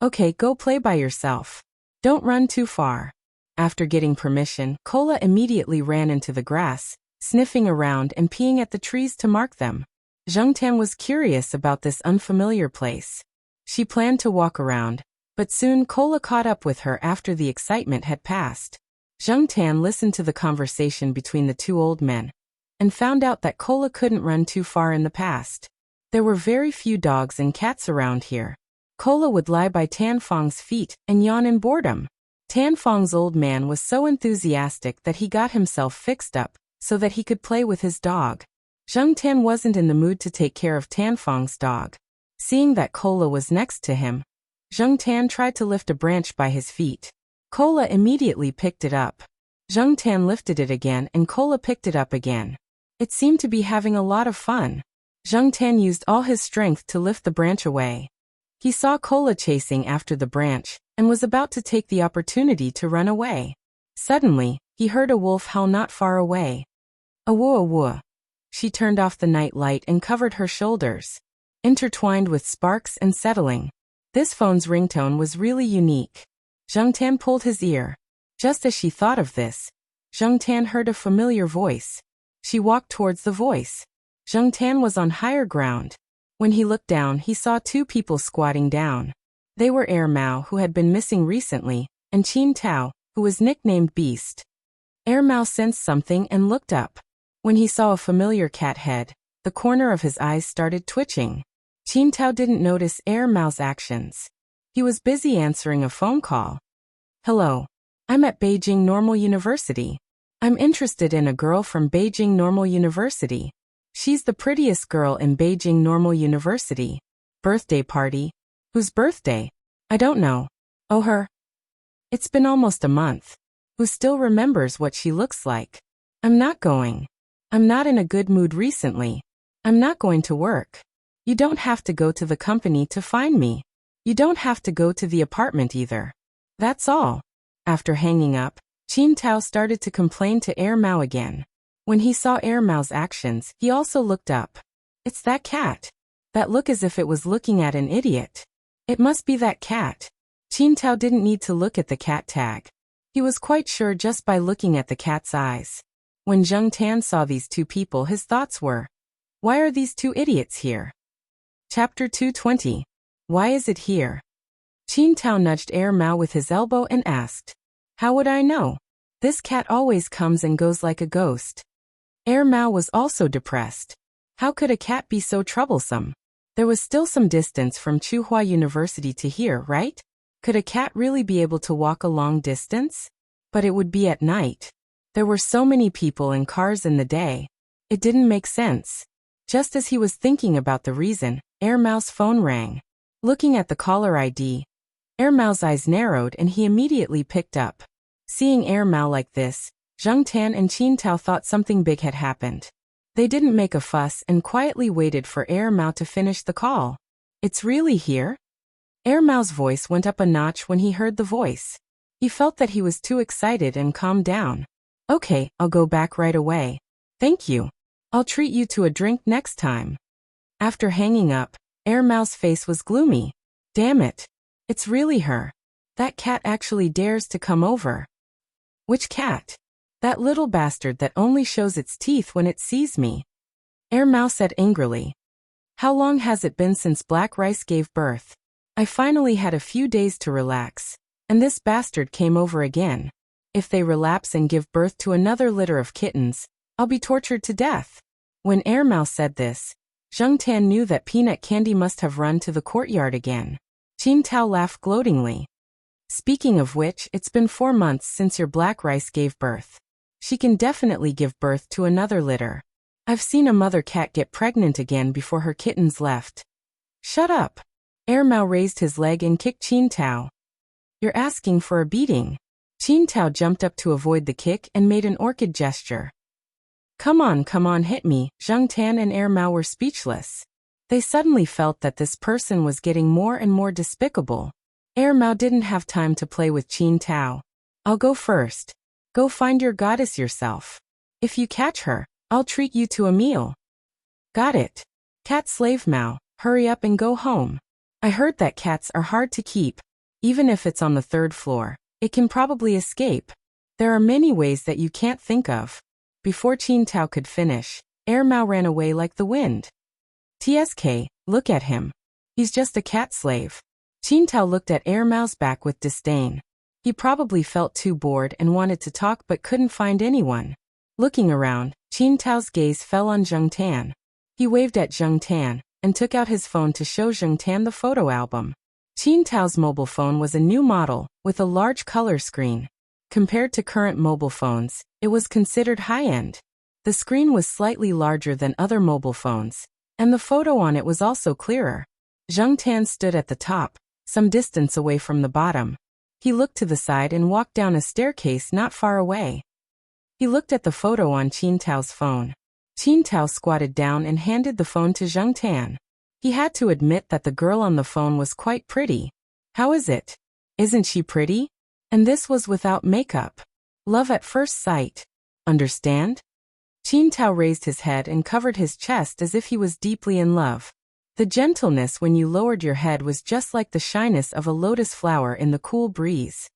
"Okay, go play by yourself. Don't run too far." After getting permission, Kola immediately ran into the grass, sniffing around and peeing at the trees to mark them. Zheng Tan was curious about this unfamiliar place. She planned to walk around, but soon Kola caught up with her after the excitement had passed. Zheng Tan listened to the conversation between the 2 old men, and found out that Kola couldn't run too far in the past. There were very few dogs and cats around here. Kola would lie by Tanfong's feet and yawn in boredom. Tanfong's old man was so enthusiastic that he got himself fixed up, so that he could play with his dog. Zheng Tan wasn't in the mood to take care of Tanfong's dog. Seeing that Kola was next to him, Zheng Tan tried to lift a branch by his feet. Kola immediately picked it up. Zheng Tan lifted it again and Kola picked it up again. It seemed to be having a lot of fun. Zheng Tan used all his strength to lift the branch away. He saw Kola chasing after the branch, and was about to take the opportunity to run away. Suddenly, he heard a wolf howl not far away. "Awoo awoo." She turned off the night light and covered her shoulders. Intertwined with sparks and settling. This phone's ringtone was really unique. Zheng Tan pulled his ear. Just as she thought of this, Zheng Tan heard a familiar voice. She walked towards the voice. Zheng Tan was on higher ground. When he looked down, he saw 2 people squatting down. They were Air Mao, who had been missing recently, and Qin Tao, who was nicknamed Beast. Air Mao sensed something and looked up. When he saw a familiar cat head, the corner of his eyes started twitching. Qin Tao didn't notice Air Mao's actions. He was busy answering a phone call. "Hello. I'm at Beijing Normal University. I'm interested in a girl from Beijing Normal University. She's the prettiest girl in Beijing Normal University. Birthday party. Whose birthday? I don't know. Oh, her. It's been almost a month. Who still remembers what she looks like? I'm not going. I'm not in a good mood recently. I'm not going to work. You don't have to go to the company to find me. You don't have to go to the apartment either. That's all." After hanging up, Qin Tao started to complain to Air Mao again. When he saw Air Mao's actions, he also looked up. "It's that cat. That look as if it was looking at an idiot. It must be that cat." Qin Tao didn't need to look at the cat tag. He was quite sure just by looking at the cat's eyes. When Zheng Tan saw these 2 people, his thoughts were, "Why are these 2 idiots here?" Chapter 220. Why is it here? Qin Tao nudged Air Mao with his elbow and asked. How would I know? This cat always comes and goes like a ghost. Air Mao was also depressed. How could a cat be so troublesome? There was still some distance from Tsinghua University to here, right? Could a cat really be able to walk a long distance? But it would be at night. There were so many people and cars in the day. It didn't make sense. Just as he was thinking about the reason, Air Mao's phone rang. Looking at the caller ID, Air Mao's eyes narrowed and he immediately picked up. Seeing Air Mao like this, Zheng Tan and Qin Tao thought something big had happened. They didn't make a fuss and quietly waited for Air Mao to finish the call. It's really here? Air Mao's voice went up a notch when he heard the voice. He felt that he was too excited and calmed down. Okay, I'll go back right away. Thank you. I'll treat you to a drink next time. After hanging up, Air Mao's face was gloomy. Damn it. It's really her. That cat actually dares to come over. Which cat? That little bastard that only shows its teeth when it sees me. Air Mao said angrily. How long has it been since Black Rice gave birth? I finally had a few days to relax, and this bastard came over again. If they relapse and give birth to another litter of kittens, I'll be tortured to death. When Air Mao said this, Zheng Tan knew that Peanut Candy must have run to the courtyard again. Qin Tao laughed gloatingly. Speaking of which, it's been 4 months since your Black Rice gave birth. She can definitely give birth to another litter. I've seen a mother cat get pregnant again before her kittens left. Shut up. Air Mao raised his leg and kicked Qin Tao. You're asking for a beating. Qin Tao jumped up to avoid the kick and made an orchid gesture. Come on, hit me. Zheng Tan and Air Mao were speechless. They suddenly felt that this person was getting more and more despicable. Air Mao didn't have time to play with Qin Tao. I'll go first. Go find your goddess yourself. If you catch her, I'll treat you to a meal. Got it. Cat slave Mao, hurry up and go home. I heard that cats are hard to keep. Even if it's on the 3rd floor, it can probably escape. There are many ways that you can't think of. Before Qin Tao could finish, Air Mao ran away like the wind. TSK, look at him. He's just a cat slave. Qin Tao looked at Air Mao's back with disdain. He probably felt too bored and wanted to talk but couldn't find anyone. Looking around, Qin Tao's gaze fell on Zheng Tan. He waved at Zheng Tan and took out his phone to show Zheng Tan the photo album. Qin Tao's mobile phone was a new model with a large color screen. Compared to current mobile phones, it was considered high-end. The screen was slightly larger than other mobile phones, and the photo on it was also clearer. Zheng Tan stood at the top, some distance away from the bottom. He looked to the side and walked down a staircase not far away. He looked at the photo on Qin Tao's phone. Qin Tao squatted down and handed the phone to Zheng Tan. He had to admit that the girl on the phone was quite pretty. How is it? Isn't she pretty? And this was without makeup. Love at first sight. Understand? Qin Tao raised his head and covered his chest as if he was deeply in love. The gentleness when you lowered your head was just like the shyness of a lotus flower in the cool breeze.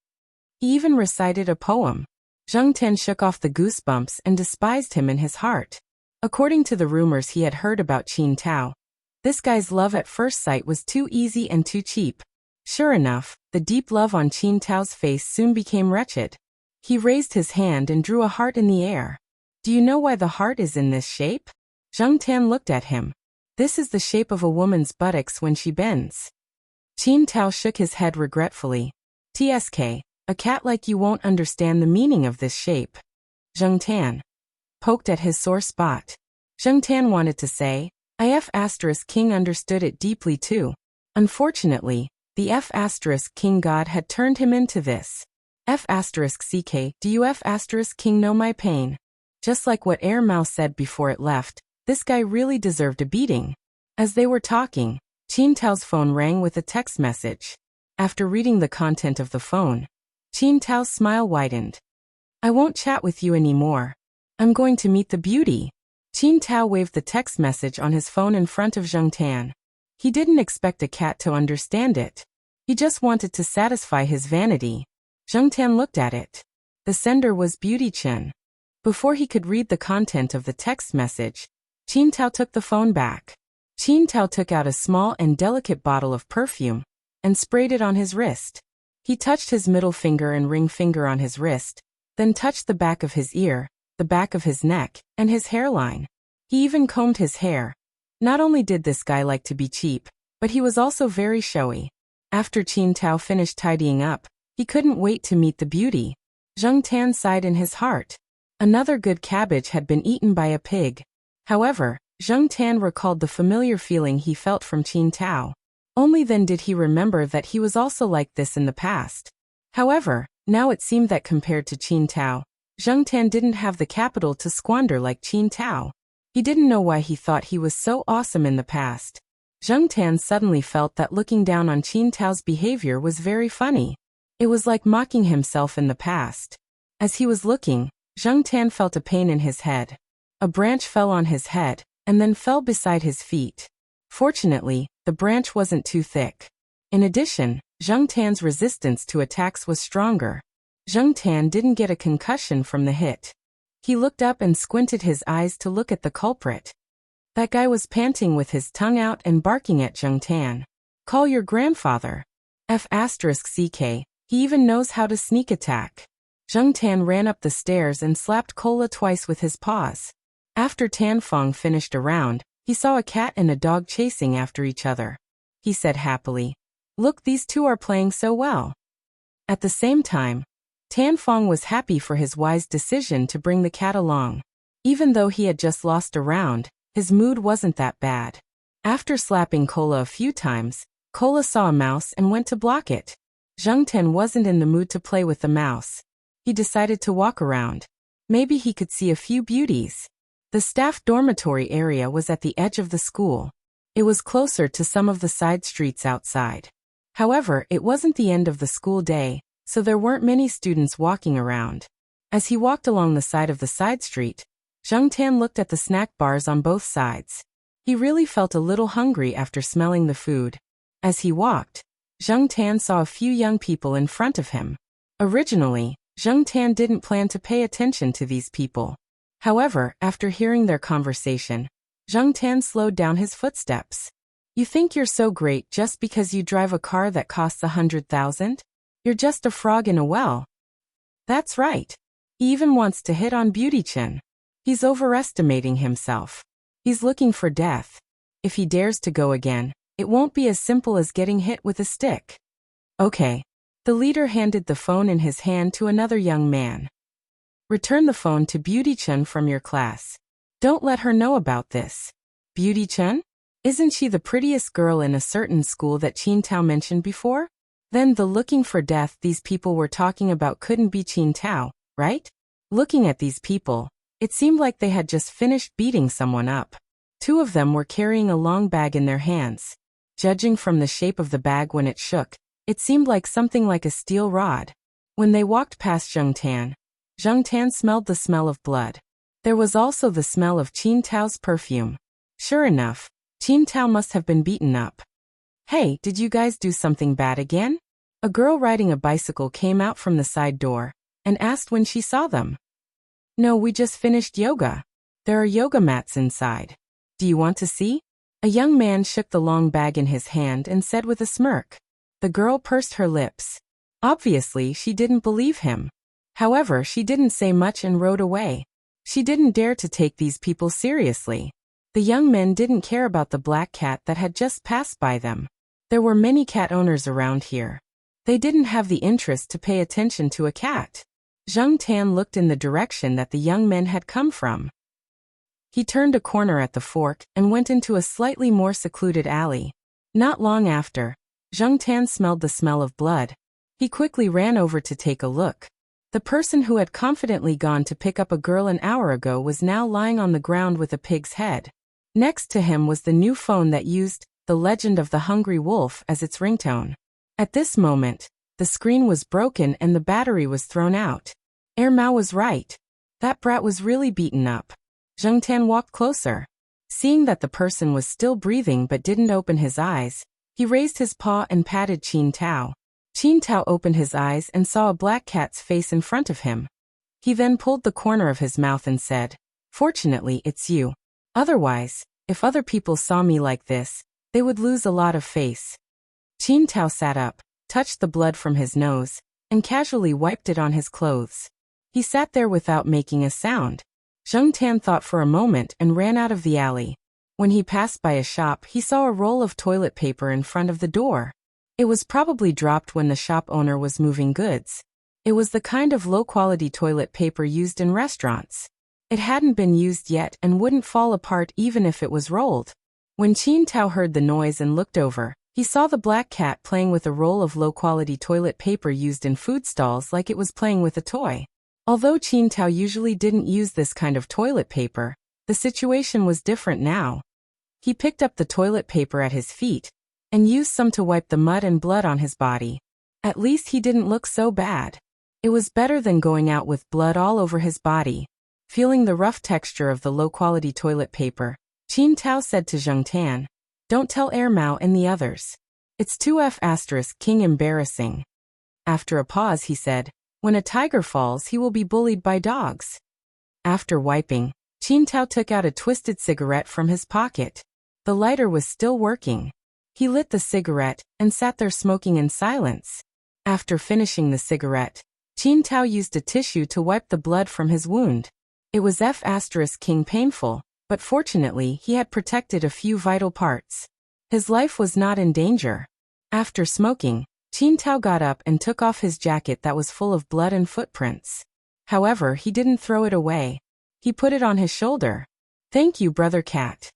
He even recited a poem. Zheng Tan shook off the goosebumps and despised him in his heart. According to the rumors he had heard about Qin Tao, this guy's love at first sight was too easy and too cheap. Sure enough, the deep love on Qin Tao's face soon became wretched. He raised his hand and drew a heart in the air. Do you know why the heart is in this shape? Zheng Tan looked at him. This is the shape of a woman's buttocks when she bends. Qin Tao shook his head regretfully. TSK, a cat like you won't understand the meaning of this shape. Zheng Tan poked at his sore spot. Zheng Tan wanted to say, If King understood it deeply too. Unfortunately, the F King God had turned him into this. F CK, do you F King know my pain? Just like what Air Mao said before it left, this guy really deserved a beating. As they were talking, Qin Tao's phone rang with a text message. After reading the content of the phone, Qin Tao's smile widened. I won't chat with you anymore. I'm going to meet the beauty. Qin Tao waved the text message on his phone in front of Zheng Tan. He didn't expect a cat to understand it. He just wanted to satisfy his vanity. Zheng Tan looked at it. The sender was Beauty Chen. Before he could read the content of the text message, Qin Tao took the phone back. Qin Tao took out a small and delicate bottle of perfume and sprayed it on his wrist. He touched his middle finger and ring finger on his wrist, then touched the back of his ear, the back of his neck, and his hairline. He even combed his hair. Not only did this guy like to be cheap, but he was also very showy. After Qin Tao finished tidying up, he couldn't wait to meet the beauty. Zheng Tan sighed in his heart. Another good cabbage had been eaten by a pig. However, Zheng Tan recalled the familiar feeling he felt from Qin Tao. Only then did he remember that he was also like this in the past. However, now it seemed that compared to Qin Tao, Zheng Tan didn't have the capital to squander like Qin Tao. He didn't know why he thought he was so awesome in the past. Zheng Tan suddenly felt that looking down on Qin Tao's behavior was very funny. It was like mocking himself in the past. As he was looking, Zheng Tan felt a pain in his head. A branch fell on his head, and then fell beside his feet. Fortunately, the branch wasn't too thick. In addition, Zheng Tan's resistance to attacks was stronger. Zheng Tan didn't get a concussion from the hit. He looked up and squinted his eyes to look at the culprit. That guy was panting with his tongue out and barking at Zheng Tan. Call your grandfather. F***ck, he even knows how to sneak attack. Zheng Tan ran up the stairs and slapped Cola twice with his paws. After Tan Fong finished a round, he saw a cat and a dog chasing after each other. He said happily, "Look, these two are playing so well." At the same time, Tan Fong was happy for his wise decision to bring the cat along. Even though he had just lost a round, his mood wasn't that bad. After slapping Cola a few times, Cola saw a mouse and went to block it. Zheng Tan wasn't in the mood to play with the mouse. He decided to walk around. Maybe he could see a few beauties. The staff dormitory area was at the edge of the school. It was closer to some of the side streets outside. However, it wasn't the end of the school day, so there weren't many students walking around. As he walked along the side of the side street, Zheng Tan looked at the snack bars on both sides. He really felt a little hungry after smelling the food. As he walked, Zheng Tan saw a few young people in front of him. Originally, Zheng Tan didn't plan to pay attention to these people. However, after hearing their conversation, Zheng Tan slowed down his footsteps. You think you're so great just because you drive a car that costs 100,000? You're just a frog in a well. That's right. He even wants to hit on Beauty Chin. He's overestimating himself. He's looking for death. If he dares to go again, it won't be as simple as getting hit with a stick. Okay. The leader handed the phone in his hand to another young man. Return the phone to Beauty Chun from your class. Don't let her know about this. Beauty Chun? Isn't she the prettiest girl in a certain school that Qin Tao mentioned before? Then the looking for death these people were talking about couldn't be Qin Tao, right? Looking at these people, it seemed like they had just finished beating someone up. Two of them were carrying a long bag in their hands. Judging from the shape of the bag when it shook, it seemed like something like a steel rod. When they walked past Zheng Tan smelled the smell of blood. There was also the smell of Qin Tao's perfume. Sure enough, Qin Tao must have been beaten up. Hey, did you guys do something bad again? A girl riding a bicycle came out from the side door and asked when she saw them. No, we just finished yoga. There are yoga mats inside. Do you want to see? A young man shook the long bag in his hand and said with a smirk. The girl pursed her lips. Obviously, she didn't believe him. However, she didn't say much and rode away. She didn't dare to take these people seriously. The young men didn't care about the black cat that had just passed by them. There were many cat owners around here. They didn't have the interest to pay attention to a cat. Zheng Tan looked in the direction that the young men had come from. He turned a corner at the fork and went into a slightly more secluded alley. Not long after, Zheng Tan smelled the smell of blood. He quickly ran over to take a look. The person who had confidently gone to pick up a girl an hour ago was now lying on the ground with a pig's head. Next to him was the new phone that used The Legend of the Hungry Wolf as its ringtone. At this moment, the screen was broken and the battery was thrown out. Mao was right. That brat was really beaten up. Zheng Tan walked closer. Seeing that the person was still breathing but didn't open his eyes, he raised his paw and patted Qin Tao. Qin Tao opened his eyes and saw a black cat's face in front of him. He then pulled the corner of his mouth and said, "Fortunately, it's you. Otherwise, If other people saw me like this, they would lose a lot of face. Qin Tao sat up, touched the blood from his nose, and casually wiped it on his clothes. He sat there without making a sound. Zheng Tan thought for a moment and ran out of the alley. When he passed by a shop, he saw a roll of toilet paper in front of the door. It was probably dropped when the shop owner was moving goods. It was the kind of low-quality toilet paper used in restaurants. It hadn't been used yet and wouldn't fall apart even if it was rolled. When Qin Tao heard the noise and looked over, he saw the black cat playing with a roll of low-quality toilet paper used in food stalls like it was playing with a toy. Although Qin Tao usually didn't use this kind of toilet paper, the situation was different now. He picked up the toilet paper at his feet and used some to wipe the mud and blood on his body. At least he didn't look so bad. It was better than going out with blood all over his body. Feeling the rough texture of the low-quality toilet paper, Qin Tao said to Zheng Tan, "Don't tell Air Mao and the others. It's too King embarrassing." After a pause he said, "When a tiger falls he will be bullied by dogs." After wiping, Qin Tao took out a twisted cigarette from his pocket. The lighter was still working. He lit the cigarette and sat there smoking in silence. After finishing the cigarette, Qin Tao used a tissue to wipe the blood from his wound. It was King painful, but fortunately he had protected a few vital parts. His life was not in danger. After smoking, Qin Tao got up and took off his jacket that was full of blood and footprints. However, he didn't throw it away. He put it on his shoulder. "Thank you, Brother Cat."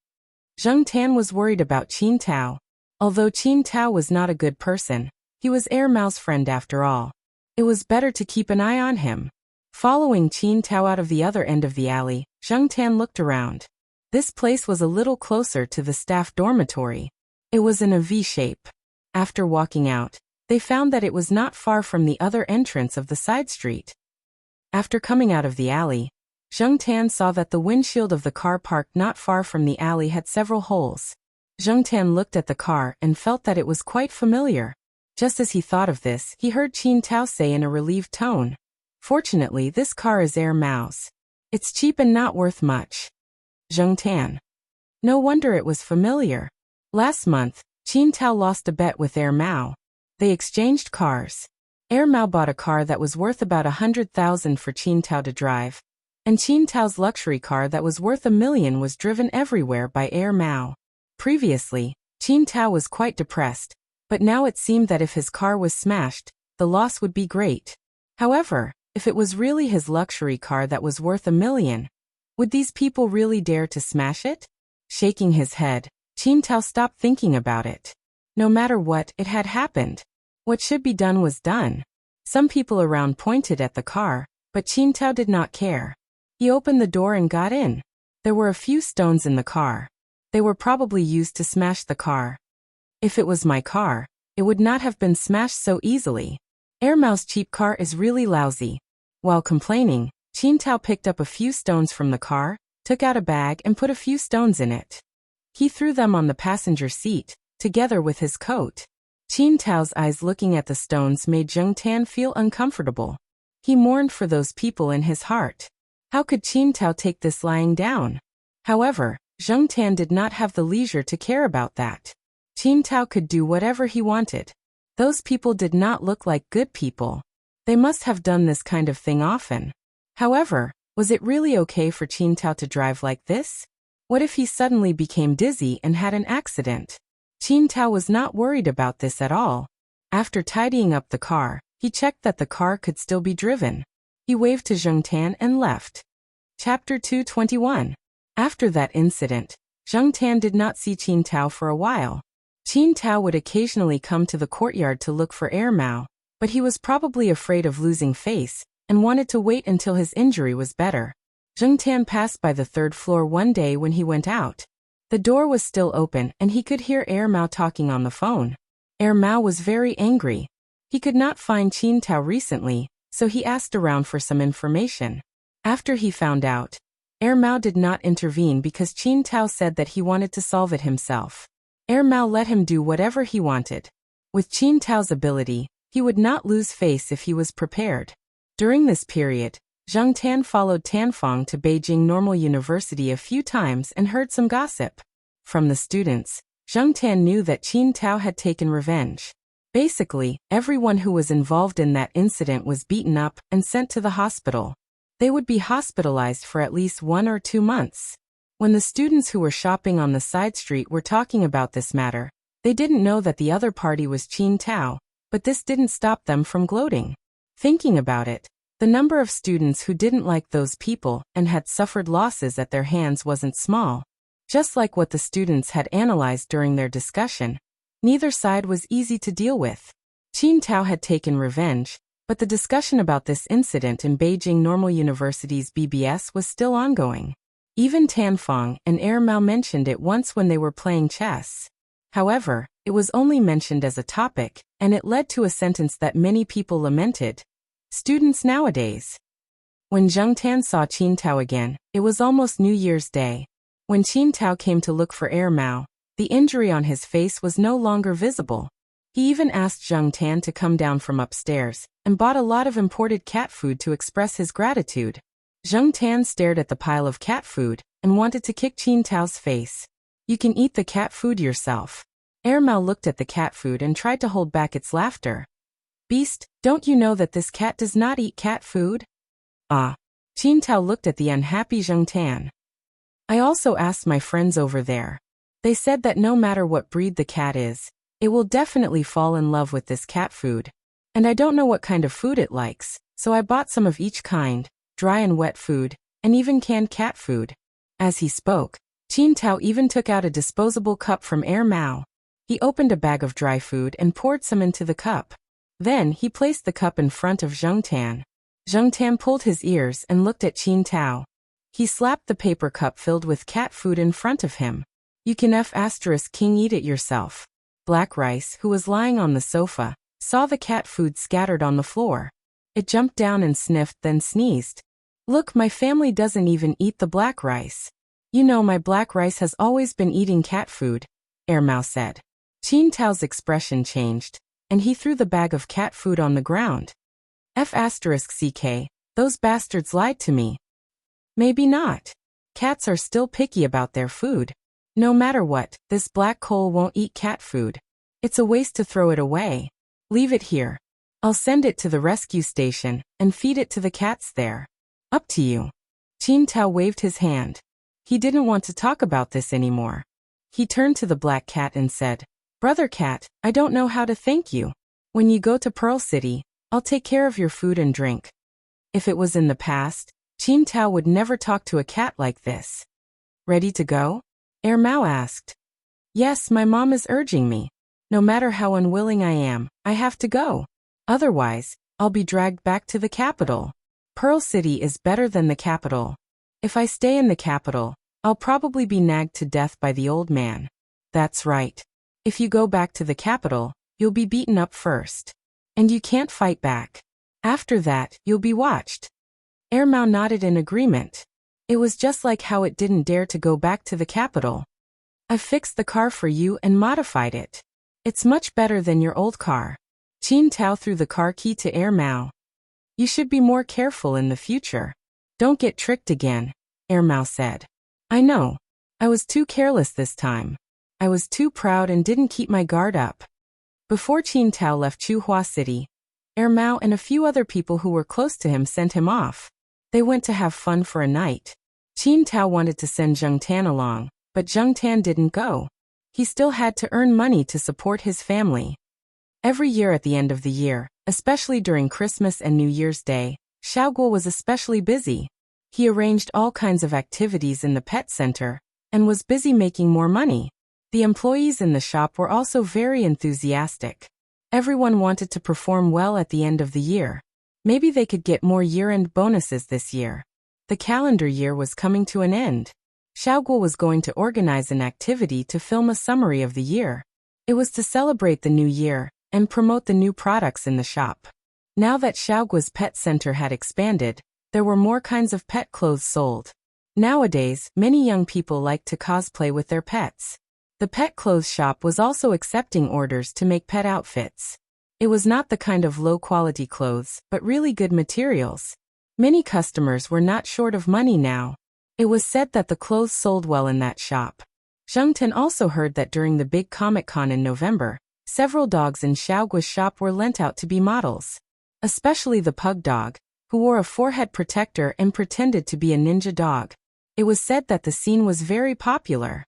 Zheng Tan was worried about Qin Tao. Although Qin Tao was not a good person, he was Air Mao's friend after all. It was better to keep an eye on him. Following Qin Tao out of the other end of the alley, Zheng Tan looked around. This place was a little closer to the staff dormitory. It was in a V shape. After walking out, they found that it was not far from the other entrance of the side street. After coming out of the alley, Zheng Tan saw that the windshield of the car parked not far from the alley had several holes. Zheng Tan looked at the car and felt that it was quite familiar. Just as he thought of this, he heard Qin Tao say in a relieved tone, "Fortunately, this car is Air Mao's. It's cheap and not worth much." Zheng Tan. No wonder it was familiar. Last month, Qin Tao lost a bet with Air Mao. They exchanged cars. Air Mao bought a car that was worth about 100,000 for Qin Tao to drive, and Qin Tao's luxury car that was worth 1,000,000 was driven everywhere by Air Mao. Previously, Qin Tao was quite depressed, but now it seemed that if his car was smashed, the loss would be great. However, if it was really his luxury car that was worth 1,000,000, would these people really dare to smash it? Shaking his head, Qin Tao stopped thinking about it. No matter what, it had happened. What should be done was done. Some people around pointed at the car, but Qin Tao did not care. He opened the door and got in. There were a few stones in the car. They were probably used to smash the car. If it was my car, it would not have been smashed so easily. Air Mao's cheap car is really lousy. While complaining, Qin Tao picked up a few stones from the car, took out a bag and put a few stones in it. He threw them on the passenger seat, together with his coat. Qin Tao's eyes looking at the stones made Zheng Tan feel uncomfortable. He mourned for those people in his heart. How could Qin Tao take this lying down? However, Zheng Tan did not have the leisure to care about that. Qin Tao could do whatever he wanted. Those people did not look like good people. They must have done this kind of thing often. However, was it really okay for Qin Tao to drive like this? What if he suddenly became dizzy and had an accident? Qin Tao was not worried about this at all. After tidying up the car, he checked that the car could still be driven. He waved to Zheng Tan and left. Chapter 221. After that incident, Zheng Tan did not see Qin Tao for a while. Qin Tao would occasionally come to the courtyard to look for Air Mao, but he was probably afraid of losing face and wanted to wait until his injury was better. Zheng Tan passed by the third floor one day when he went out. The door was still open and he could hear Air Mao talking on the phone. Air Mao was very angry. He could not find Qin Tao recently, so he asked around for some information. After he found out, Air Mao did not intervene because Qin Tao said that he wanted to solve it himself. Air Mao let him do whatever he wanted. With Qin Tao's ability, he would not lose face if he was prepared. During this period, Zheng Tan followed Tanfong to Beijing Normal University a few times and heard some gossip. From the students, Zheng Tan knew that Qin Tao had taken revenge. Basically, everyone who was involved in that incident was beaten up and sent to the hospital. They would be hospitalized for at least 1 or 2 months. When the students who were shopping on the side street were talking about this matter, they didn't know that the other party was Qin Tao, but this didn't stop them from gloating. Thinking about it, the number of students who didn't like those people and had suffered losses at their hands wasn't small. Just like what the students had analyzed during their discussion, neither side was easy to deal with. Qin Tao had taken revenge, but the discussion about this incident in Beijing Normal University's BBS was still ongoing. Even Tan Fong and Mao mentioned it once when they were playing chess. However, it was only mentioned as a topic, and it led to a sentence that many people lamented. Students nowadays. When Zheng Tan saw Qin Tao again, it was almost New Year's Day. When Qin Tao came to look for Mao, the injury on his face was no longer visible. He even asked Zheng Tan to come down from upstairs, and bought a lot of imported cat food to express his gratitude. Zheng Tan stared at the pile of cat food, and wanted to kick Qin Tao's face. You can eat the cat food yourself. Mao looked at the cat food and tried to hold back its laughter. Beast, don't you know that this cat does not eat cat food? Ah. Qin Tao looked at the unhappy Zheng Tan. I also asked my friends over there. They said that no matter what breed the cat is, it will definitely fall in love with this cat food. And I don't know what kind of food it likes, so I bought some of each kind, dry and wet food, and even canned cat food. As he spoke, Qin Tao even took out a disposable cup from Mao. He opened a bag of dry food and poured some into the cup. Then he placed the cup in front of Zheng Tan. Zheng Tan pulled his ears and looked at Qin Tao. He slapped the paper cup filled with cat food in front of him. You can King eat it yourself. Black Rice, who was lying on the sofa, saw the cat food scattered on the floor. It jumped down and sniffed, then sneezed. Look, my family doesn't even eat the black rice. You know, my black rice has always been eating cat food, Mao said. Qin Tao's expression changed, and he threw the bag of cat food on the ground. Those bastards lied to me. Maybe not. Cats are still picky about their food. No matter what, this black coal won't eat cat food. It's a waste to throw it away. Leave it here. I'll send it to the rescue station and feed it to the cats there. Up to you. Qin Tao waved his hand. He didn't want to talk about this anymore. He turned to the black cat and said, Brother Cat, I don't know how to thank you. When you go to Pearl City, I'll take care of your food and drink. If it was in the past, Qin Tao would never talk to a cat like this. Ready to go? Mao asked. Yes, my mom is urging me. No matter how unwilling I am, I have to go. Otherwise, I'll be dragged back to the capital. Pearl City is better than the capital. If I stay in the capital, I'll probably be nagged to death by the old man. That's right. If you go back to the capital, you'll be beaten up first. And you can't fight back. After that, you'll be watched. Mao nodded in agreement. It was just like how it didn't dare to go back to the capital. I've fixed the car for you and modified it. It's much better than your old car. Qin Tao threw the car key to Mao. You should be more careful in the future. Don't get tricked again, Mao said. I know. I was too careless this time. I was too proud and didn't keep my guard up. Before Qin Tao left Chuhua City, Mao and a few other people who were close to him sent him off. They went to have fun for a night. Qin Tao wanted to send Zheng Tan along, but Zheng Tan didn't go. He still had to earn money to support his family. Every year at the end of the year, especially during Christmas and New Year's Day, Xiaoguo was especially busy. He arranged all kinds of activities in the pet center, and was busy making more money. The employees in the shop were also very enthusiastic. Everyone wanted to perform well at the end of the year. Maybe they could get more year-end bonuses this year. The calendar year was coming to an end. Xiaoguo was going to organize an activity to film a summary of the year. It was to celebrate the new year and promote the new products in the shop. Now that Xiaoguo's pet center had expanded, there were more kinds of pet clothes sold. Nowadays, many young people like to cosplay with their pets. The pet clothes shop was also accepting orders to make pet outfits. It was not the kind of low-quality clothes, but really good materials. Many customers were not short of money now. It was said that the clothes sold well in that shop. Zheng Ten also heard that during the big Comic-Con in November, several dogs in Xiaoguo's shop were lent out to be models. Especially the pug dog, who wore a forehead protector and pretended to be a ninja dog. It was said that the scene was very popular.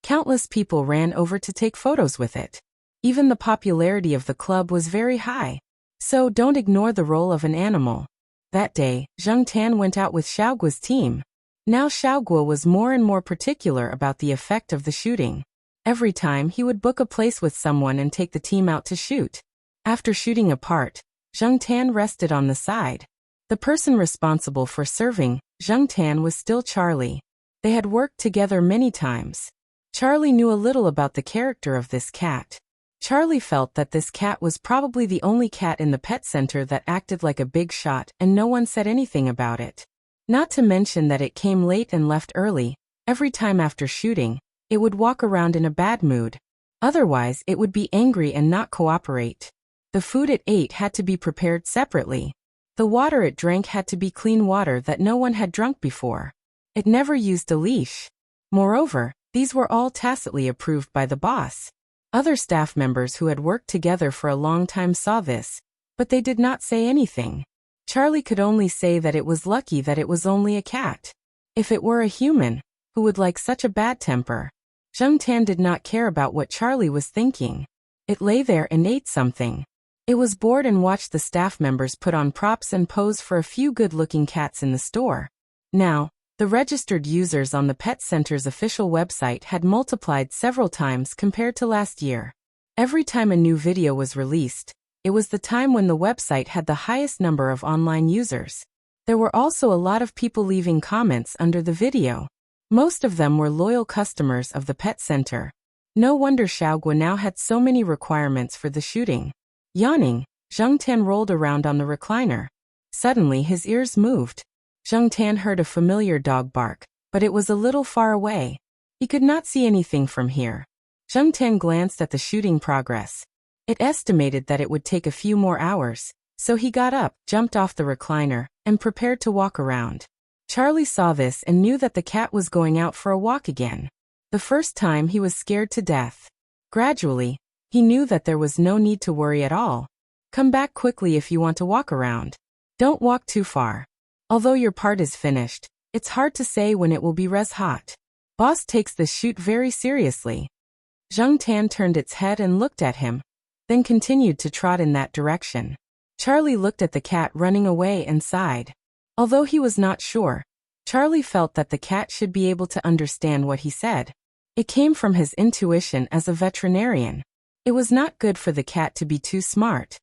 Countless people ran over to take photos with it. Even the popularity of the club was very high. So don't ignore the role of an animal. That day, Zheng Tan went out with Xiaoguo's team. Now Xiaoguo was more and more particular about the effect of the shooting. Every time he would book a place with someone and take the team out to shoot. After shooting a part, Zheng Tan rested on the side. The person responsible for serving Zheng Tan was still Charlie. They had worked together many times. Charlie knew a little about the character of this cat. Charlie felt that this cat was probably the only cat in the pet center that acted like a big shot and no one said anything about it. Not to mention that it came late and left early. Every time after shooting, it would walk around in a bad mood. Otherwise, it would be angry and not cooperate. The food it ate had to be prepared separately. The water it drank had to be clean water that no one had drunk before. It never used a leash. Moreover, these were all tacitly approved by the boss. Other staff members who had worked together for a long time saw this, but they did not say anything. Charlie could only say that it was lucky that it was only a cat. If it were a human, who would like such a bad temper? Zheng Tan did not care about what Charlie was thinking. It lay there and ate something. It was bored and watched the staff members put on props and pose for a few good-looking cats in the store. Now, the registered users on the Pet Center's official website had multiplied several times compared to last year. Every time a new video was released, it was the time when the website had the highest number of online users. There were also a lot of people leaving comments under the video. Most of them were loyal customers of the Pet Center. No wonder Xiaoguo now had so many requirements for the shooting. Yawning, Zheng Tan rolled around on the recliner. Suddenly his ears moved. Zheng Tan heard a familiar dog bark, but it was a little far away. He could not see anything from here. Zheng Tan glanced at the shooting progress. It estimated that it would take a few more hours, so he got up, jumped off the recliner, and prepared to walk around. Charlie saw this and knew that the cat was going out for a walk again. The first time he was scared to death. Gradually, he knew that there was no need to worry at all. Come back quickly if you want to walk around. Don't walk too far. Although your part is finished, it's hard to say when it will be res hot. Boss takes this shoot very seriously. Zheng Tan turned its head and looked at him, then continued to trot in that direction. Charlie looked at the cat running away and sighed. Although he was not sure, Charlie felt that the cat should be able to understand what he said. It came from his intuition as a veterinarian. It was not good for the cat to be too smart.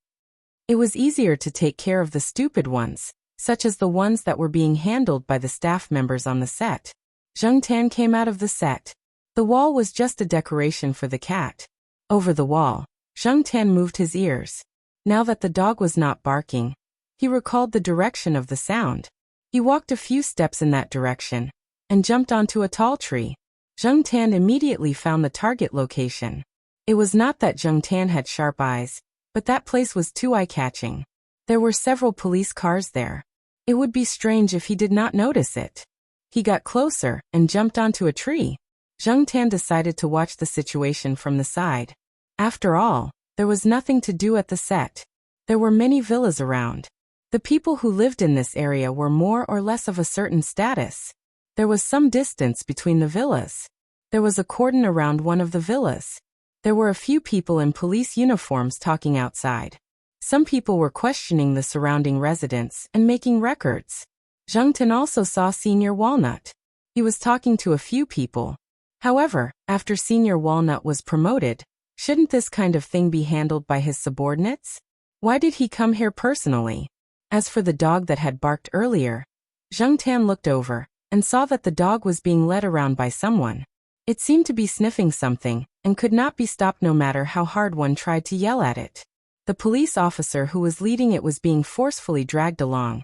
It was easier to take care of the stupid ones, such as the ones that were being handled by the staff members on the set. Zheng Tan came out of the set. The wall was just a decoration for the cat. Over the wall, Zheng Tan moved his ears. Now that the dog was not barking, he recalled the direction of the sound. He walked a few steps in that direction and jumped onto a tall tree. Zheng Tan immediately found the target location. It was not that Zheng Tan had sharp eyes, but that place was too eye-catching. There were several police cars there. It would be strange if he did not notice it. He got closer and jumped onto a tree. Zheng Tan decided to watch the situation from the side. After all, there was nothing to do at the set. There were many villas around. The people who lived in this area were more or less of a certain status. There was some distance between the villas. There was a cordon around one of the villas. There were a few people in police uniforms talking outside. Some people were questioning the surrounding residents and making records. Zheng Tan also saw Senior Walnut. He was talking to a few people. However, after Senior Walnut was promoted, shouldn't this kind of thing be handled by his subordinates? Why did he come here personally? As for the dog that had barked earlier, Zheng Tan looked over and saw that the dog was being led around by someone. It seemed to be sniffing something and could not be stopped no matter how hard one tried to yell at it. The police officer who was leading it was being forcefully dragged along,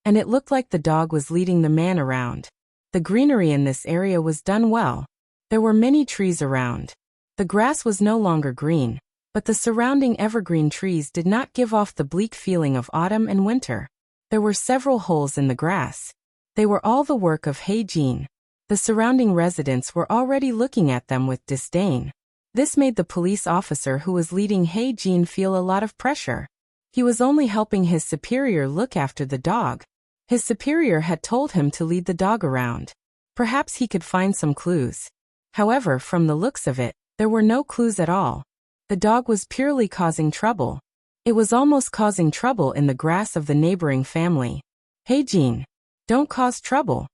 and it looked like the dog was leading the man around. The greenery in this area was done well. There were many trees around. The grass was no longer green, but the surrounding evergreen trees did not give off the bleak feeling of autumn and winter. There were several holes in the grass. They were all the work of He Jin. The surrounding residents were already looking at them with disdain. This made the police officer who was leading He-jin feel a lot of pressure. He was only helping his superior look after the dog. His superior had told him to lead the dog around. Perhaps he could find some clues. However, from the looks of it, there were no clues at all. The dog was purely causing trouble. It was almost causing trouble in the grass of the neighboring family. He-jin, don't cause trouble.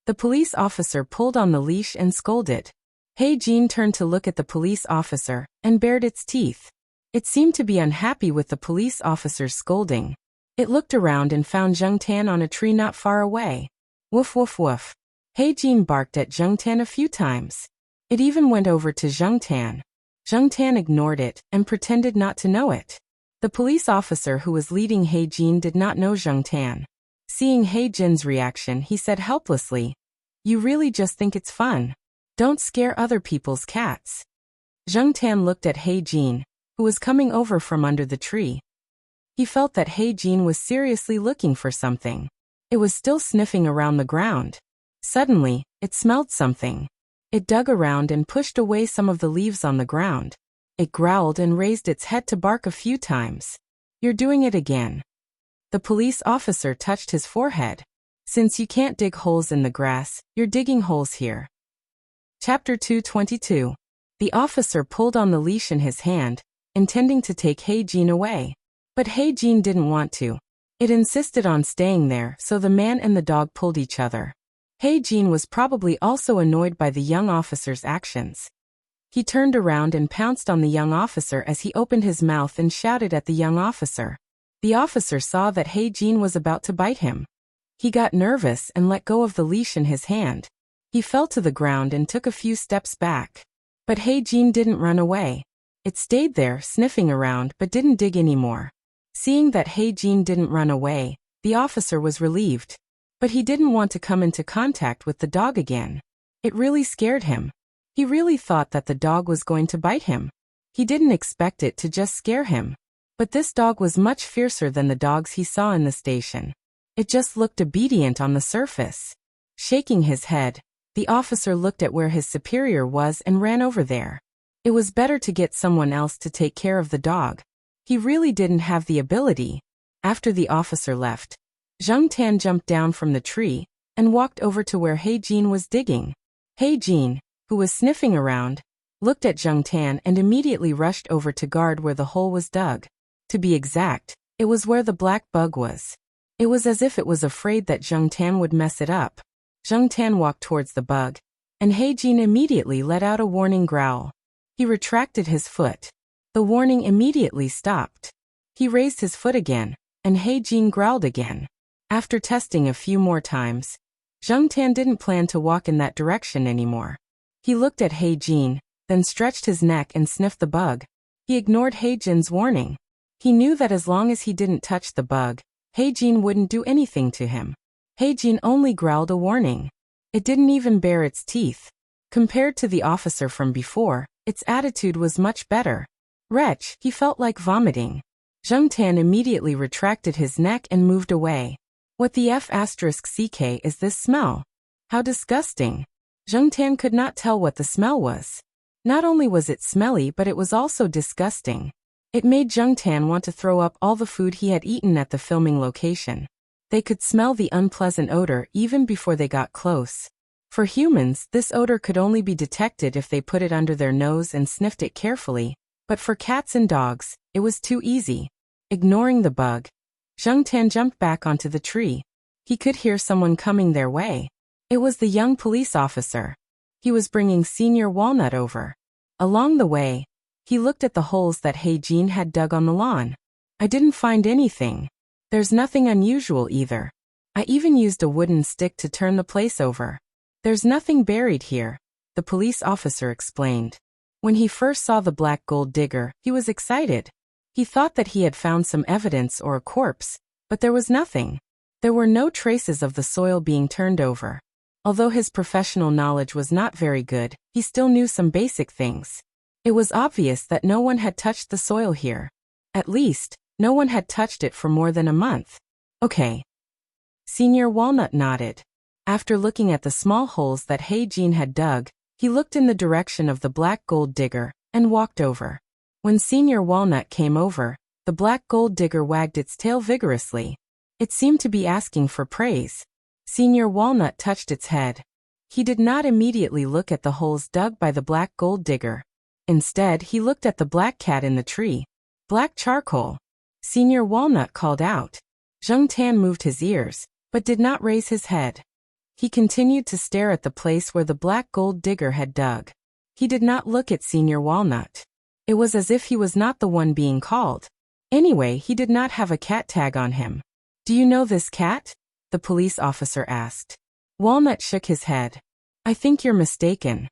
The police officer pulled on the leash and scolded. He-jin turned to look at the police officer and bared its teeth. It seemed to be unhappy with the police officer's scolding. It looked around and found Jungtan on a tree not far away. Woof woof woof. He-jin barked at Jungtan a few times. It even went over to Jungtan. Jungtan ignored it and pretended not to know it. The police officer who was leading He-jin did not know Jungtan. Seeing He-jin's reaction, he said helplessly, "You really just think it's fun. Don't scare other people's cats." Jungtan looked at He-jin, who was coming over from under the tree. He felt that He-jin was seriously looking for something. It was still sniffing around the ground. Suddenly, it smelled something. It dug around and pushed away some of the leaves on the ground. It growled and raised its head to bark a few times. "You're doing it again." The police officer touched his forehead. "Since you can't dig holes in the grass, you're digging holes here." Chapter 222. The officer pulled on the leash in his hand, intending to take He-jin away. But He-jin didn't want to. It insisted on staying there, so the man and the dog pulled each other. He-jin was probably also annoyed by the young officer's actions. He turned around and pounced on the young officer as he opened his mouth and shouted at the young officer. The officer saw that He-jin was about to bite him. He got nervous and let go of the leash in his hand. He fell to the ground and took a few steps back. But He-jin didn't run away. It stayed there, sniffing around, but didn't dig anymore. Seeing that He-jin didn't run away, the officer was relieved. But he didn't want to come into contact with the dog again. It really scared him. He really thought that the dog was going to bite him. He didn't expect it to just scare him. But this dog was much fiercer than the dogs he saw in the station. It just looked obedient on the surface. Shaking his head, the officer looked at where his superior was and ran over there. It was better to get someone else to take care of the dog. He really didn't have the ability. After the officer left, Jungtan jumped down from the tree and walked over to where He-jin was digging. He-jin, who was sniffing around, looked at Jungtan and immediately rushed over to guard where the hole was dug. To be exact, it was where the black bug was. It was as if it was afraid that Jungtan would mess it up. Jungtan walked towards the bug, and He-jin immediately let out a warning growl. He retracted his foot. The warning immediately stopped. He raised his foot again, and He-jin growled again. After testing a few more times, Jungtan didn't plan to walk in that direction anymore. He looked at He-jin, then stretched his neck and sniffed the bug. He ignored He-jin's warning. He knew that as long as he didn't touch the bug, He-jin wouldn't do anything to him. He-jin only growled a warning. It didn't even bare its teeth. Compared to the officer from before, its attitude was much better. Wretch, he felt like vomiting. Jungtan immediately retracted his neck and moved away. What the F***ck is this smell? How disgusting. Jungtan could not tell what the smell was. Not only was it smelly, but it was also disgusting. It made Jungtan want to throw up all the food he had eaten at the filming location. They could smell the unpleasant odor even before they got close. For humans, this odor could only be detected if they put it under their nose and sniffed it carefully, but for cats and dogs, it was too easy. Ignoring the bug, Jungtan jumped back onto the tree. He could hear someone coming their way. It was the young police officer. He was bringing Senior Walnut over. Along the way, he looked at the holes that He-jin had dug on the lawn. "I didn't find anything. There's nothing unusual either. I even used a wooden stick to turn the place over. There's nothing buried here," the police officer explained. When he first saw the black gold digger, he was excited. He thought that he had found some evidence or a corpse, but there was nothing. There were no traces of the soil being turned over. Although his professional knowledge was not very good, he still knew some basic things. It was obvious that no one had touched the soil here. At least, no one had touched it for more than a month. "Okay." Senior Walnut nodded. After looking at the small holes that He Jin had dug, he looked in the direction of the black gold digger and walked over. When Senior Walnut came over, the black gold digger wagged its tail vigorously. It seemed to be asking for praise. Senior Walnut touched its head. He did not immediately look at the holes dug by the black gold digger. Instead, he looked at the black cat in the tree. Black charcoal. Senior Walnut called out. Zheng Tan moved his ears, but did not raise his head. He continued to stare at the place where the black gold digger had dug. He did not look at Senior Walnut. It was as if he was not the one being called. Anyway, he did not have a cat tag on him. "Do you know this cat?" the police officer asked. Walnut shook his head. "I think you're mistaken.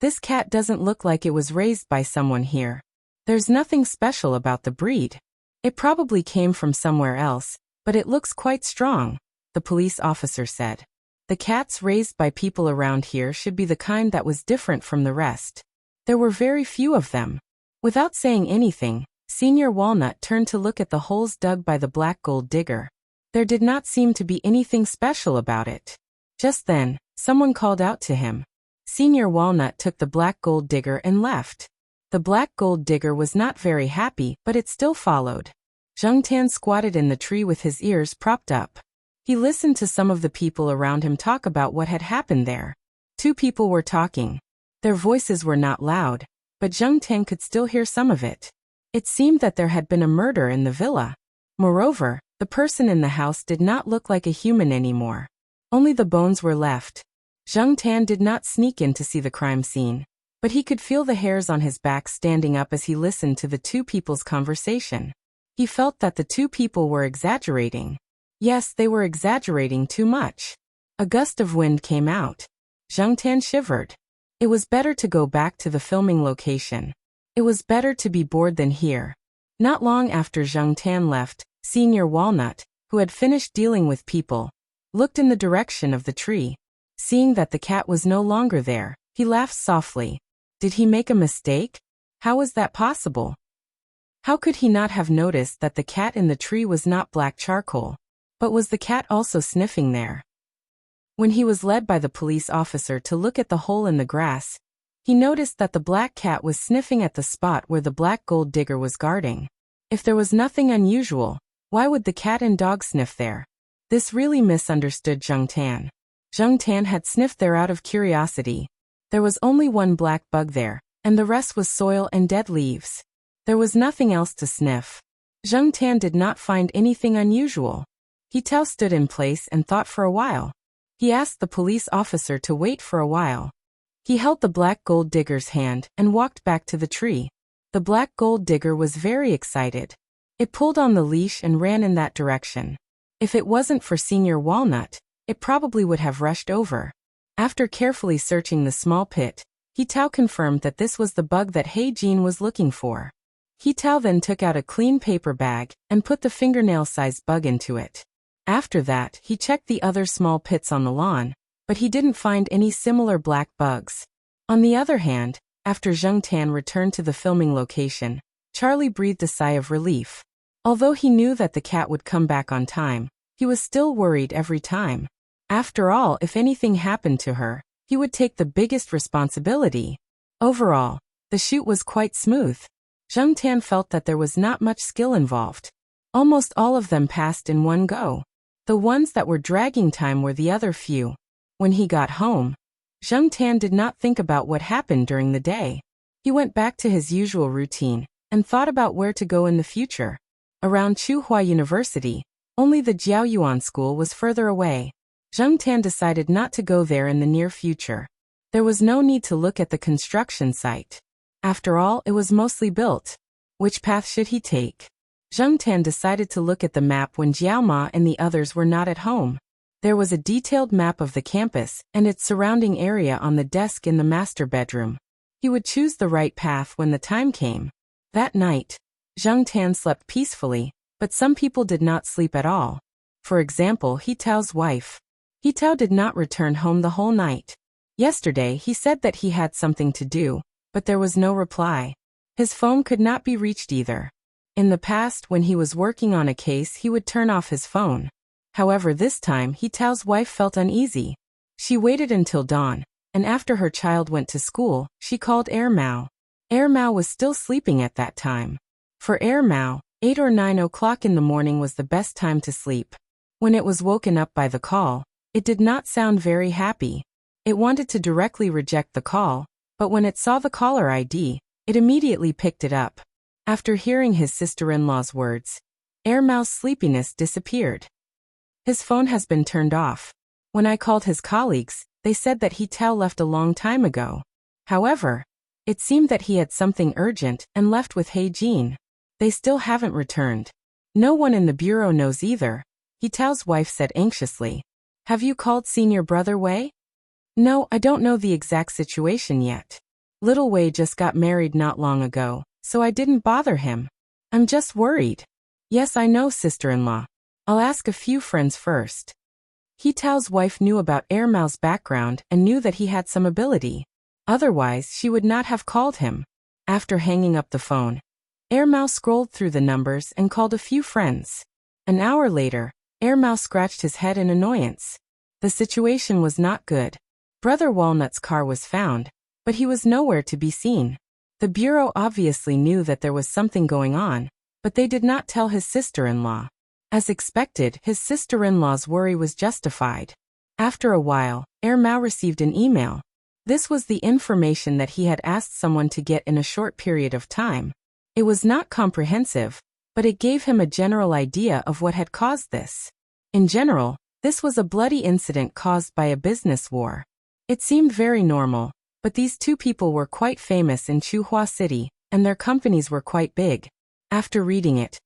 This cat doesn't look like it was raised by someone here. There's nothing special about the breed. It probably came from somewhere else, but it looks quite strong," the police officer said. "The cats raised by people around here should be the kind that was different from the rest. There were very few of them." Without saying anything, Senior Walnut turned to look at the holes dug by the black gold digger. There did not seem to be anything special about it. Just then, someone called out to him. Senior Walnut took the black gold digger and left. The black gold digger was not very happy, but it still followed. Zheng Tan squatted in the tree with his ears propped up. He listened to some of the people around him talk about what had happened there. Two people were talking. Their voices were not loud, but Zheng Tan could still hear some of it. It seemed that there had been a murder in the villa. Moreover, the person in the house did not look like a human anymore. Only the bones were left. Zheng Tan did not sneak in to see the crime scene, but he could feel the hairs on his back standing up as he listened to the two people's conversation. He felt that the two people were exaggerating. Yes, they were exaggerating too much. A gust of wind came out. Zheng Tan shivered. It was better to go back to the filming location. It was better to be bored than here. Not long after Zheng Tan left, Senior Walnut, who had finished dealing with people, looked in the direction of the tree. Seeing that the cat was no longer there, he laughed softly. Did he make a mistake? How was that possible? How could he not have noticed that the cat in the tree was not black charcoal? But was the cat also sniffing there? When he was led by the police officer to look at the hole in the grass, he noticed that the black cat was sniffing at the spot where the black gold digger was guarding. If there was nothing unusual, why would the cat and dog sniff there? This really misunderstood Zheng Tan. Zheng Tan had sniffed there out of curiosity. There was only one black bug there, and the rest was soil and dead leaves. There was nothing else to sniff. Zheng Tan did not find anything unusual. He stood in place and thought for a while. He asked the police officer to wait for a while. He held the black gold digger's hand and walked back to the tree. The black gold digger was very excited. It pulled on the leash and ran in that direction. If it wasn't for Senior Walnut, it probably would have rushed over. After carefully searching the small pit, He confirmed that this was the bug that He Jin was looking for. He then took out a clean paper bag and put the fingernail-sized bug into it. After that, he checked the other small pits on the lawn, but he didn't find any similar black bugs. On the other hand, after Zheng Tan returned to the filming location, Charlie breathed a sigh of relief. Although he knew that the cat would come back on time, he was still worried every time. After all, if anything happened to her, he would take the biggest responsibility. Overall, the shoot was quite smooth. Zheng Tan felt that there was not much skill involved. Almost all of them passed in one go. The ones that were dragging time were the other few. When he got home, Zheng Tan did not think about what happened during the day. He went back to his usual routine and thought about where to go in the future. Around Tsinghua University, only the Jiaoyuan school was further away. Zheng Tan decided not to go there in the near future. There was no need to look at the construction site. After all, it was mostly built. Which path should he take? Zheng Tan decided to look at the map when Jiao Ma and the others were not at home. There was a detailed map of the campus and its surrounding area on the desk in the master bedroom. He would choose the right path when the time came. That night, Zheng Tan slept peacefully, but some people did not sleep at all. For example, He Tao's wife. He Tao did not return home the whole night. Yesterday, he said that he had something to do, but there was no reply. His phone could not be reached either. In the past, when he was working on a case, he would turn off his phone. However, this time, He Tao's wife felt uneasy. She waited until dawn, and after her child went to school, she called Mao. Mao was still sleeping at that time. For Mao, 8 or 9 o'clock in the morning was the best time to sleep. When it was woken up by the call, it did not sound very happy. It wanted to directly reject the call, but when it saw the caller ID, it immediately picked it up. After hearing his sister-in-law's words, Mao's sleepiness disappeared. His phone has been turned off. When I called his colleagues, they said that he left a long time ago. However, it seemed that he had something urgent and left with Jin. They still haven't returned. No one in the bureau knows either, Tao's wife said anxiously. Have you called senior brother Wei? No, I don't know the exact situation yet. Little Wei just got married not long ago, so I didn't bother him. I'm just worried. Yes, I know, sister-in-law. I'll ask a few friends first. Tao's wife knew about Mao's background and knew that he had some ability. Otherwise, she would not have called him. After hanging up the phone, Mao scrolled through the numbers and called a few friends. An hour later, Mao scratched his head in annoyance. The situation was not good. Brother Walnut's car was found, but he was nowhere to be seen. The bureau obviously knew that there was something going on, but they did not tell his sister-in-law. As expected, his sister-in-law's worry was justified. After a while, Mao received an email. This was the information that he had asked someone to get in a short period of time. It was not comprehensive, but it gave him a general idea of what had caused this. In general, this was a bloody incident caused by a business war. It seemed very normal, but these two people were quite famous in Chuhua City, and their companies were quite big. After reading it,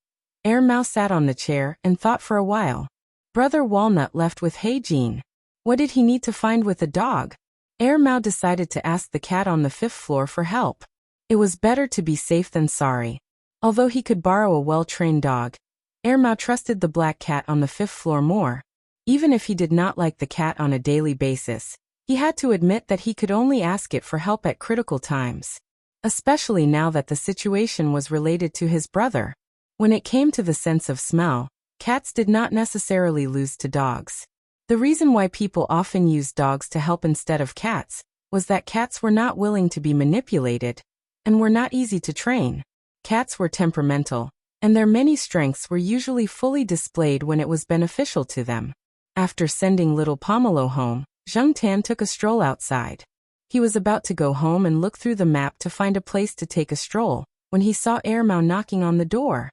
Mao sat on the chair and thought for a while. Brother Walnut left with Jin. What did he need to find with a dog? Mao decided to ask the cat on the 5th floor for help. It was better to be safe than sorry. Although he could borrow a well-trained dog, Mao trusted the black cat on the 5th floor more. Even if he did not like the cat on a daily basis, he had to admit that he could only ask it for help at critical times. Especially now that the situation was related to his brother. When it came to the sense of smell, cats did not necessarily lose to dogs. The reason why people often use dogs to help instead of cats was that cats were not willing to be manipulated and were not easy to train. Cats were temperamental, and their many strengths were usually fully displayed when it was beneficial to them. After sending little Pomelo home, Zheng Tan took a stroll outside. He was about to go home and look through the map to find a place to take a stroll, when he saw Mao knocking on the door.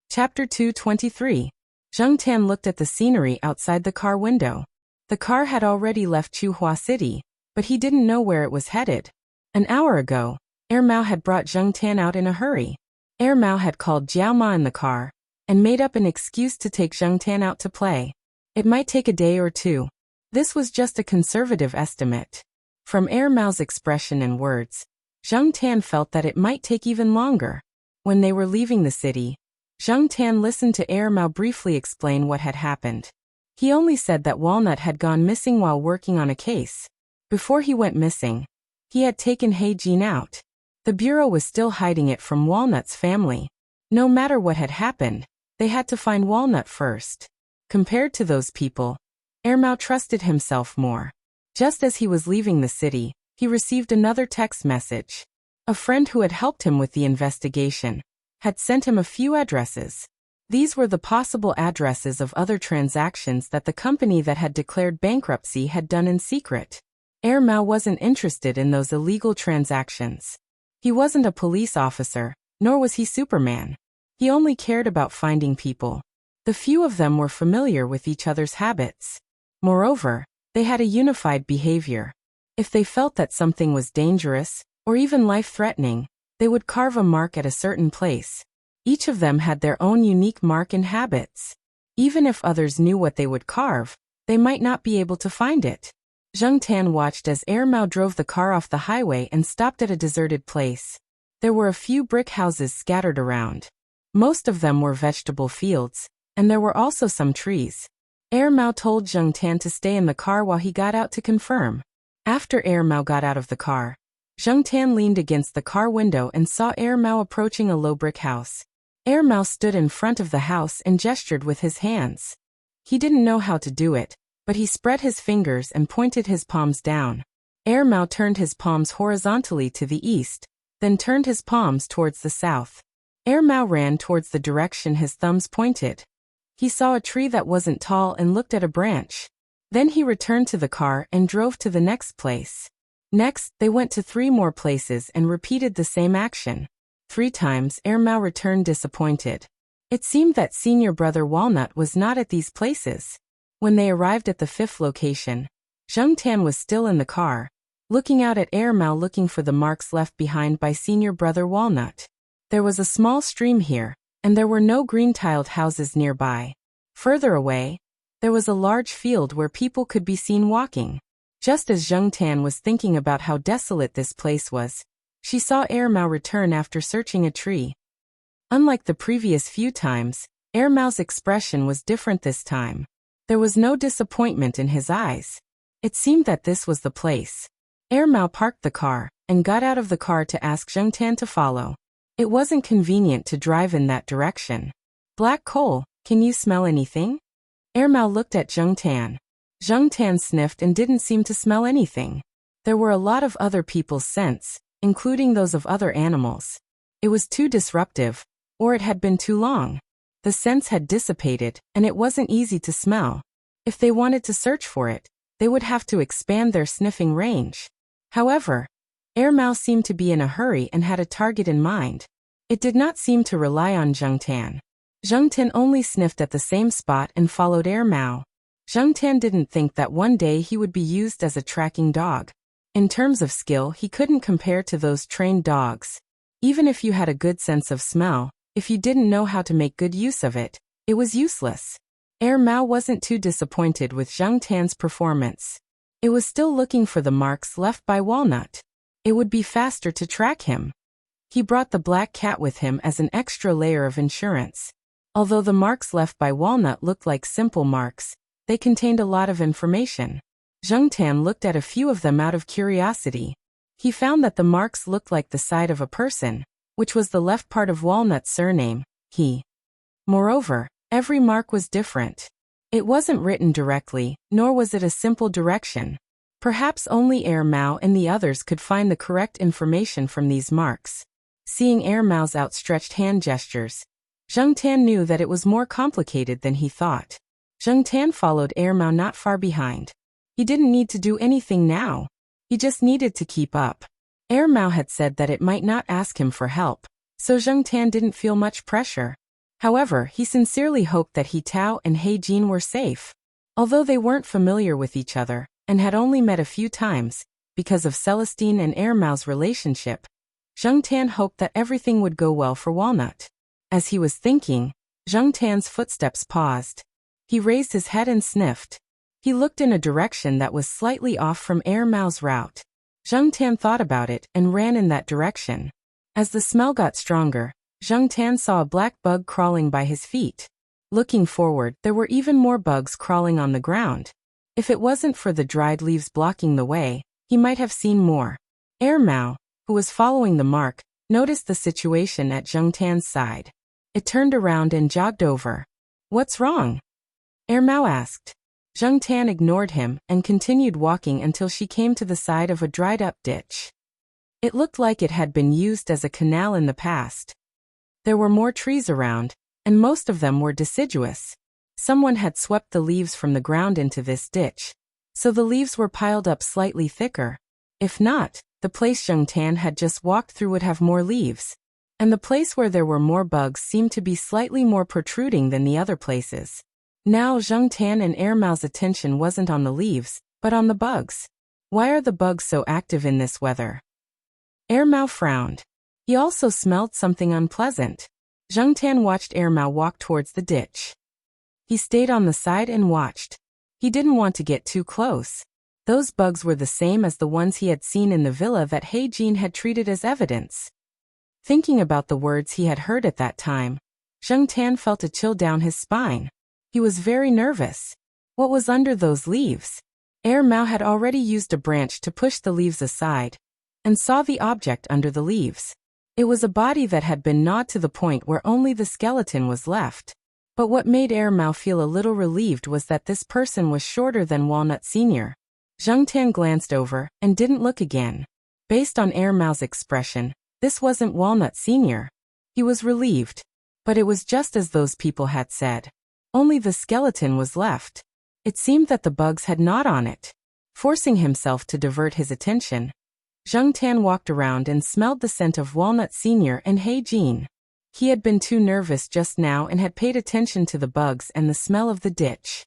Chapter 223. Zheng Tan looked at the scenery outside the car window. The car had already left Chuhua City, but he didn't know where it was headed. An hour ago, Mao had brought Zheng Tan out in a hurry. Mao had called Jiao Ma in the car, and made up an excuse to take Zheng Tan out to play. It might take a day or two. This was just a conservative estimate. From Mao's expression and words, Zheng Tan felt that it might take even longer. When they were leaving the city, Zheng Tan listened to Mao briefly explain what had happened. He only said that Walnut had gone missing while working on a case. Before he went missing, he had taken Jin out. The bureau was still hiding it from Walnut's family. No matter what had happened, they had to find Walnut first. Compared to those people, Mao trusted himself more. Just as he was leaving the city, he received another text message. A friend who had helped him with the investigation had sent him a few addresses. These were the possible addresses of other transactions that the company that had declared bankruptcy had done in secret. Mao wasn't interested in those illegal transactions. He wasn't a police officer, nor was he Superman. He only cared about finding people. The few of them were familiar with each other's habits. Moreover, they had a unified behavior. If they felt that something was dangerous, or even life-threatening, they would carve a mark at a certain place. Each of them had their own unique mark and habits. Even if others knew what they would carve, they might not be able to find it. Zheng Tan watched as Mao drove the car off the highway and stopped at a deserted place. There were a few brick houses scattered around. Most of them were vegetable fields, and there were also some trees. Mao told Zheng Tan to stay in the car while he got out to confirm. After Mao got out of the car, Zheng Tan leaned against the car window and saw Mao approaching a low brick house. Mao stood in front of the house and gestured with his hands. He didn't know how to do it, but he spread his fingers and pointed his palms down. Air Mao turned his palms horizontally to the east, then turned his palms towards the south. Air Mao ran towards the direction his thumbs pointed. He saw a tree that wasn't tall and looked at a branch. Then he returned to the car and drove to the next place. Next, they went to 3 more places and repeated the same action. 3 times, Air Mao returned disappointed. It seemed that senior brother Walnut was not at these places. When they arrived at the 5th location, Zheng Tan was still in the car, looking out at Air Mao looking for the marks left behind by senior brother Walnut. There was a small stream here, and there were no green-tiled houses nearby. Further away, there was a large field where people could be seen walking. Just as Zheng Tan was thinking about how desolate this place was, she saw Air Mao return after searching a tree. Unlike the previous few times, Air Mao's expression was different this time. There was no disappointment in his eyes. It seemed that this was the place. Air Mao parked the car and got out of the car to ask Zheng Tan to follow. It wasn't convenient to drive in that direction. Black coal, can you smell anything? Air Mao looked at Zheng Tan. Zheng Tan sniffed and didn't seem to smell anything. There were a lot of other people's scents, including those of other animals. It was too disruptive, or it had been too long. The scents had dissipated, and it wasn't easy to smell. If they wanted to search for it, they would have to expand their sniffing range. However, Air Mao seemed to be in a hurry and had a target in mind. It did not seem to rely on Zheng Tan. Zheng Tan only sniffed at the same spot and followed Air Mao. Zheng Tan didn't think that one day he would be used as a tracking dog. In terms of skill, he couldn't compare to those trained dogs. Even if you had a good sense of smell, if you didn't know how to make good use of it, it was useless. Air Mao wasn't too disappointed with Zheng Tan's performance. It was still looking for the marks left by Walnut. It would be faster to track him. He brought the black cat with him as an extra layer of insurance. Although the marks left by Walnut looked like simple marks, they contained a lot of information. Zheng Tan looked at a few of them out of curiosity. He found that the marks looked like the side of a person, which was the left part of Walnut's surname, he. Moreover, every mark was different. It wasn't written directly, nor was it a simple direction. Perhaps only Air Mao and the others could find the correct information from these marks. Seeing Air Mao's outstretched hand gestures, Zheng Tan knew that it was more complicated than he thought. Zheng Tan followed Air Mao not far behind. He didn't need to do anything now. He just needed to keep up. Air Mao had said that it might not ask him for help, so Zheng Tan didn't feel much pressure. However, he sincerely hoped that He Tao and He Jin were safe. Although they weren't familiar with each other, and had only met a few times, because of Celestine and Air Mao's relationship, Zheng Tan hoped that everything would go well for Walnut. As he was thinking, Zheng Tan's footsteps paused. He raised his head and sniffed. He looked in a direction that was slightly off from Air Mao's route. Zheng Tan thought about it and ran in that direction. As the smell got stronger, Zheng Tan saw a black bug crawling by his feet. Looking forward, there were even more bugs crawling on the ground. If it wasn't for the dried leaves blocking the way, he might have seen more. Air Mao, who was following the mark, noticed the situation at Zheng Tan's side. It turned around and jogged over. "What's wrong?" Air Mao asked. Zheng Tan ignored him and continued walking until she came to the side of a dried-up ditch. It looked like it had been used as a canal in the past. There were more trees around, and most of them were deciduous. Someone had swept the leaves from the ground into this ditch, so the leaves were piled up slightly thicker. If not, the place Zheng Tan had just walked through would have more leaves. And the place where there were more bugs seemed to be slightly more protruding than the other places. Now Zheng Tan and Air Mao's attention wasn't on the leaves, but on the bugs. Why are the bugs so active in this weather? Air Mao frowned. He also smelled something unpleasant. Zheng Tan watched Air Mao walk towards the ditch. He stayed on the side and watched. He didn't want to get too close. Those bugs were the same as the ones he had seen in the villa that He Jin had treated as evidence. Thinking about the words he had heard at that time, Zheng Tan felt a chill down his spine. He was very nervous. What was under those leaves? Air Mao had already used a branch to push the leaves aside, and saw the object under the leaves. It was a body that had been gnawed to the point where only the skeleton was left. But what made Mao feel a little relieved was that this person was shorter than Walnut Sr. Zheng Tan glanced over and didn't look again. Based on Mao's expression, this wasn't Walnut Sr. He was relieved. But it was just as those people had said. Only the skeleton was left. It seemed that the bugs had gnawed on it. Forcing himself to divert his attention, Zheng Tan walked around and smelled the scent of Walnut Sr. and He Jin. He had been too nervous just now and had paid attention to the bugs and the smell of the ditch.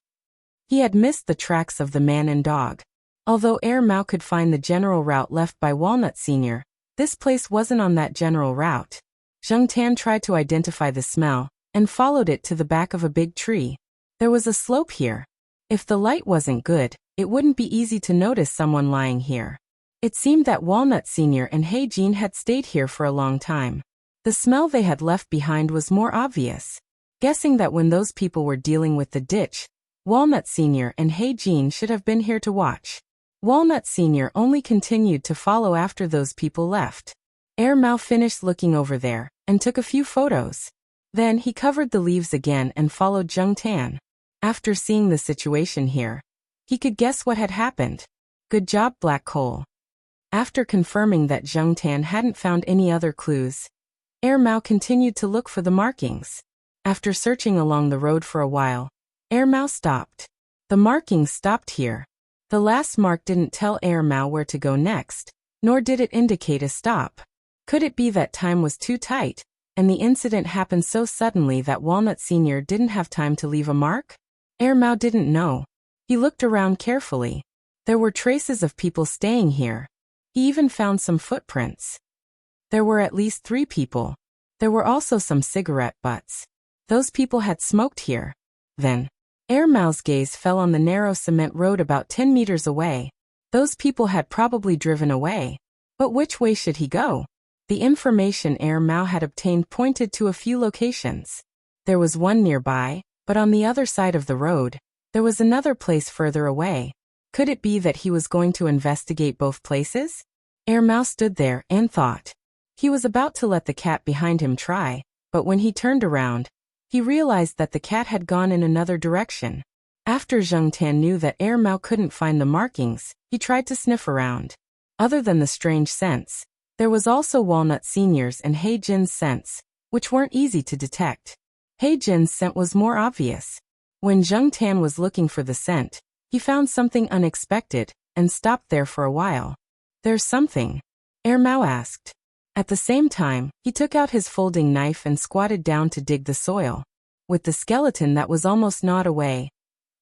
He had missed the tracks of the man and dog. Although Mao could find the general route left by Walnut Sr., this place wasn't on that general route. Zheng Tan tried to identify the smell and followed it to the back of a big tree. There was a slope here. If the light wasn't good, it wouldn't be easy to notice someone lying here. It seemed that Walnut Sr. and He Jin had stayed here for a long time. The smell they had left behind was more obvious. Guessing that when those people were dealing with the ditch, Walnut Sr. and He Jin should have been here to watch. Walnut Sr. only continued to follow after those people left. Mao finished looking over there and took a few photos. Then he covered the leaves again and followed Zheng Tan. After seeing the situation here, he could guess what had happened. Good job, Black Coal. After confirming that Zheng Tan hadn't found any other clues, Mao continued to look for the markings. After searching along the road for a while, Mao stopped. The markings stopped here. The last mark didn't tell Mao where to go next, nor did it indicate a stop. Could it be that time was too tight, and the incident happened so suddenly that Walnut Sr. didn't have time to leave a mark? Mao didn't know. He looked around carefully. There were traces of people staying here. He even found some footprints. There were at least 3 people. There were also some cigarette butts. Those people had smoked here. Then, Mao's gaze fell on the narrow cement road about 10 meters away. Those people had probably driven away. But which way should he go? The information Mao had obtained pointed to a few locations. There was one nearby, but on the other side of the road, there was another place further away. Could it be that he was going to investigate both places? Mao stood there and thought. He was about to let the cat behind him try, but when he turned around, he realized that the cat had gone in another direction. After Zheng Tan knew that Mao couldn't find the markings, he tried to sniff around. Other than the strange scents, there was also Walnut Sr.'s and He Jin's scents, which weren't easy to detect. He Jin's scent was more obvious. When Zheng Tan was looking for the scent, he found something unexpected and stopped there for a while. There's something? Mao asked. At the same time, he took out his folding knife and squatted down to dig the soil. With the skeleton that was almost gnawed away,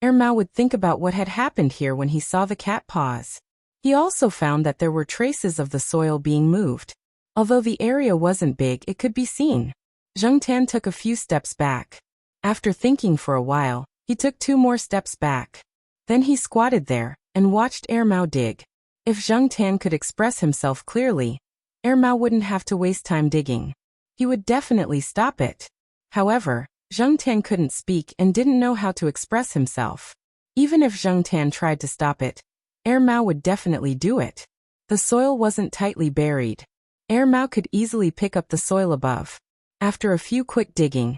Mao would think about what had happened here when he saw the cat Paws. He also found that there were traces of the soil being moved. Although the area wasn't big, it could be seen. Zheng Tan took a few steps back. After thinking for a while, he took 2 more steps back. Then he squatted there and watched Mao dig. If Zheng Tan could express himself clearly, Mao wouldn't have to waste time digging. He would definitely stop it. However, Zheng Tan couldn't speak and didn't know how to express himself. Even if Zheng Tan tried to stop it, Mao would definitely do it. The soil wasn't tightly buried. Mao could easily pick up the soil above. After a few quick digging,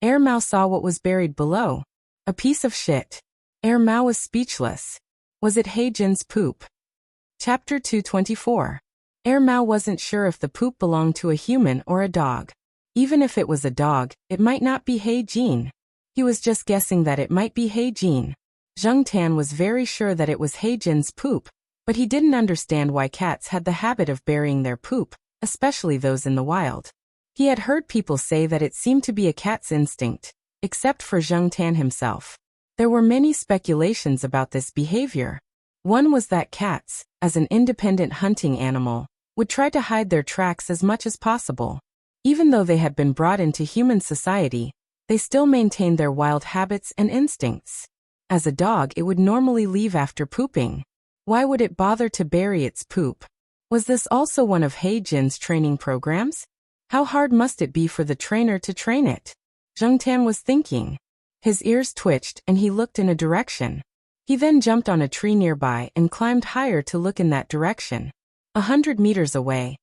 Mao saw what was buried below. A piece of shit. Mao was speechless. Was it He Jin's poop? Chapter 224. Mao wasn't sure if the poop belonged to a human or a dog. Even if it was a dog, it might not be He Jin. He was just guessing that it might be He Jin. Zheng Tan was very sure that it was He Jin's poop, but he didn't understand why cats had the habit of burying their poop, especially those in the wild. He had heard people say that it seemed to be a cat's instinct, except for Zheng Tan himself. There were many speculations about this behavior. One was that cats, as an independent hunting animal, would try to hide their tracks as much as possible. Even though they had been brought into human society, they still maintained their wild habits and instincts. As a dog, it would normally leave after pooping. Why would it bother to bury its poop? Was this also one of He Jin's training programs? How hard must it be for the trainer to train it? Zheng Tan was thinking. His ears twitched and he looked in a direction. He then jumped on a tree nearby and climbed higher to look in that direction. 100 meters away,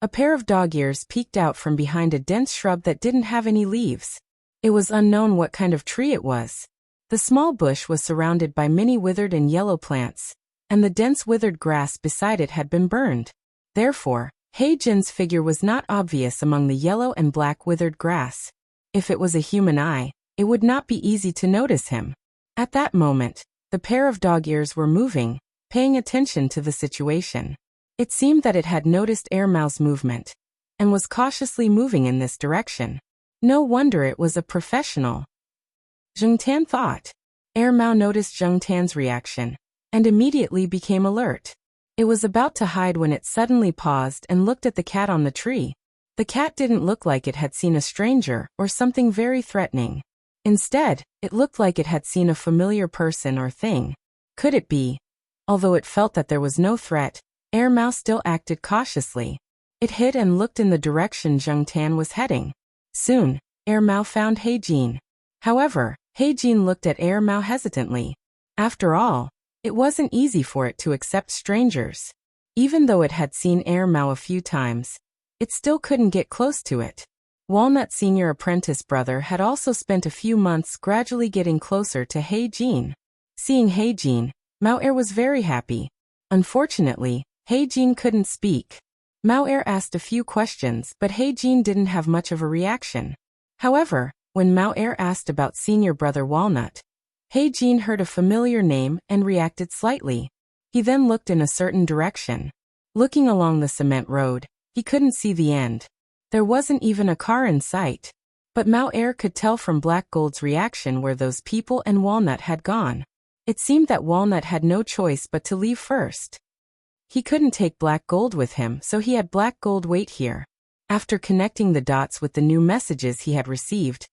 a pair of dog ears peeked out from behind a dense shrub that didn't have any leaves. It was unknown what kind of tree it was. The small bush was surrounded by many withered and yellow plants, and the dense withered grass beside it had been burned. Therefore, He Jin's figure was not obvious among the yellow and black withered grass. If it was a human eye, it would not be easy to notice him. At that moment, the pair of dog ears were moving, paying attention to the situation. It seemed that it had noticed Air Mao's movement, and was cautiously moving in this direction. No wonder it was a professional. Zheng Tan thought. Air Mao noticed Zheng Tan's reaction, and immediately became alert. It was about to hide when it suddenly paused and looked at the cat on the tree. The cat didn't look like it had seen a stranger or something very threatening. Instead, it looked like it had seen a familiar person or thing. Could it be? Although it felt that there was no threat, Air Mao still acted cautiously. It hid and looked in the direction Zheng Tan was heading. Soon, Air Mao found He Jin. However, He Jin looked at Air Mao hesitantly. After all, it wasn't easy for it to accept strangers. Even though it had seen Air Mao a few times, it still couldn't get close to it. Walnut senior apprentice brother had also spent a few months gradually getting closer to He Jin. Seeing He Jin, Mao Er was very happy. Unfortunately, He Jin couldn't speak. Mao Er asked a few questions, but He Jin didn't have much of a reaction. However, when Mao Er asked about senior brother Walnut, He Jin heard a familiar name and reacted slightly. He then looked in a certain direction. Looking along the cement road, he couldn't see the end. There wasn't even a car in sight. But Mao Er could tell from Black Gold's reaction where those people and Walnut had gone. It seemed that Walnut had no choice but to leave first. He couldn't take Black Gold with him, so he had Black Gold wait here. After connecting the dots with the new messages he had received,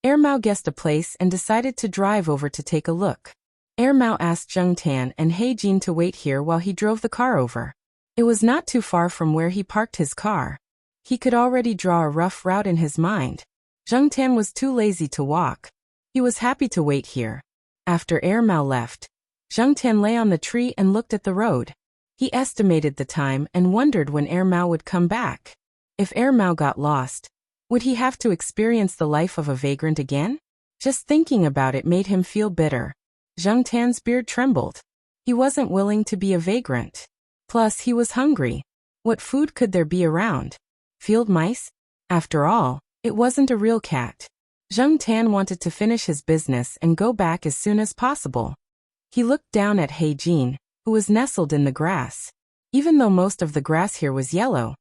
Air Mao guessed a place and decided to drive over to take a look. Air Mao asked Zheng Tan and He Jin to wait here while he drove the car over. It was not too far from where he parked his car. He could already draw a rough route in his mind. Zheng Tan was too lazy to walk. He was happy to wait here. After Air Mao left, Zheng Tan lay on the tree and looked at the road. He estimated the time and wondered when Air Mao would come back. If Air Mao got lost, would he have to experience the life of a vagrant again? Just thinking about it made him feel bitter. Zheng Tan's beard trembled. He wasn't willing to be a vagrant. Plus, he was hungry. What food could there be around? Field mice? After all, it wasn't a real cat. Zheng Tan wanted to finish his business and go back as soon as possible. He looked down at He Jin, who was nestled in the grass. Even though most of the grass here was yellow,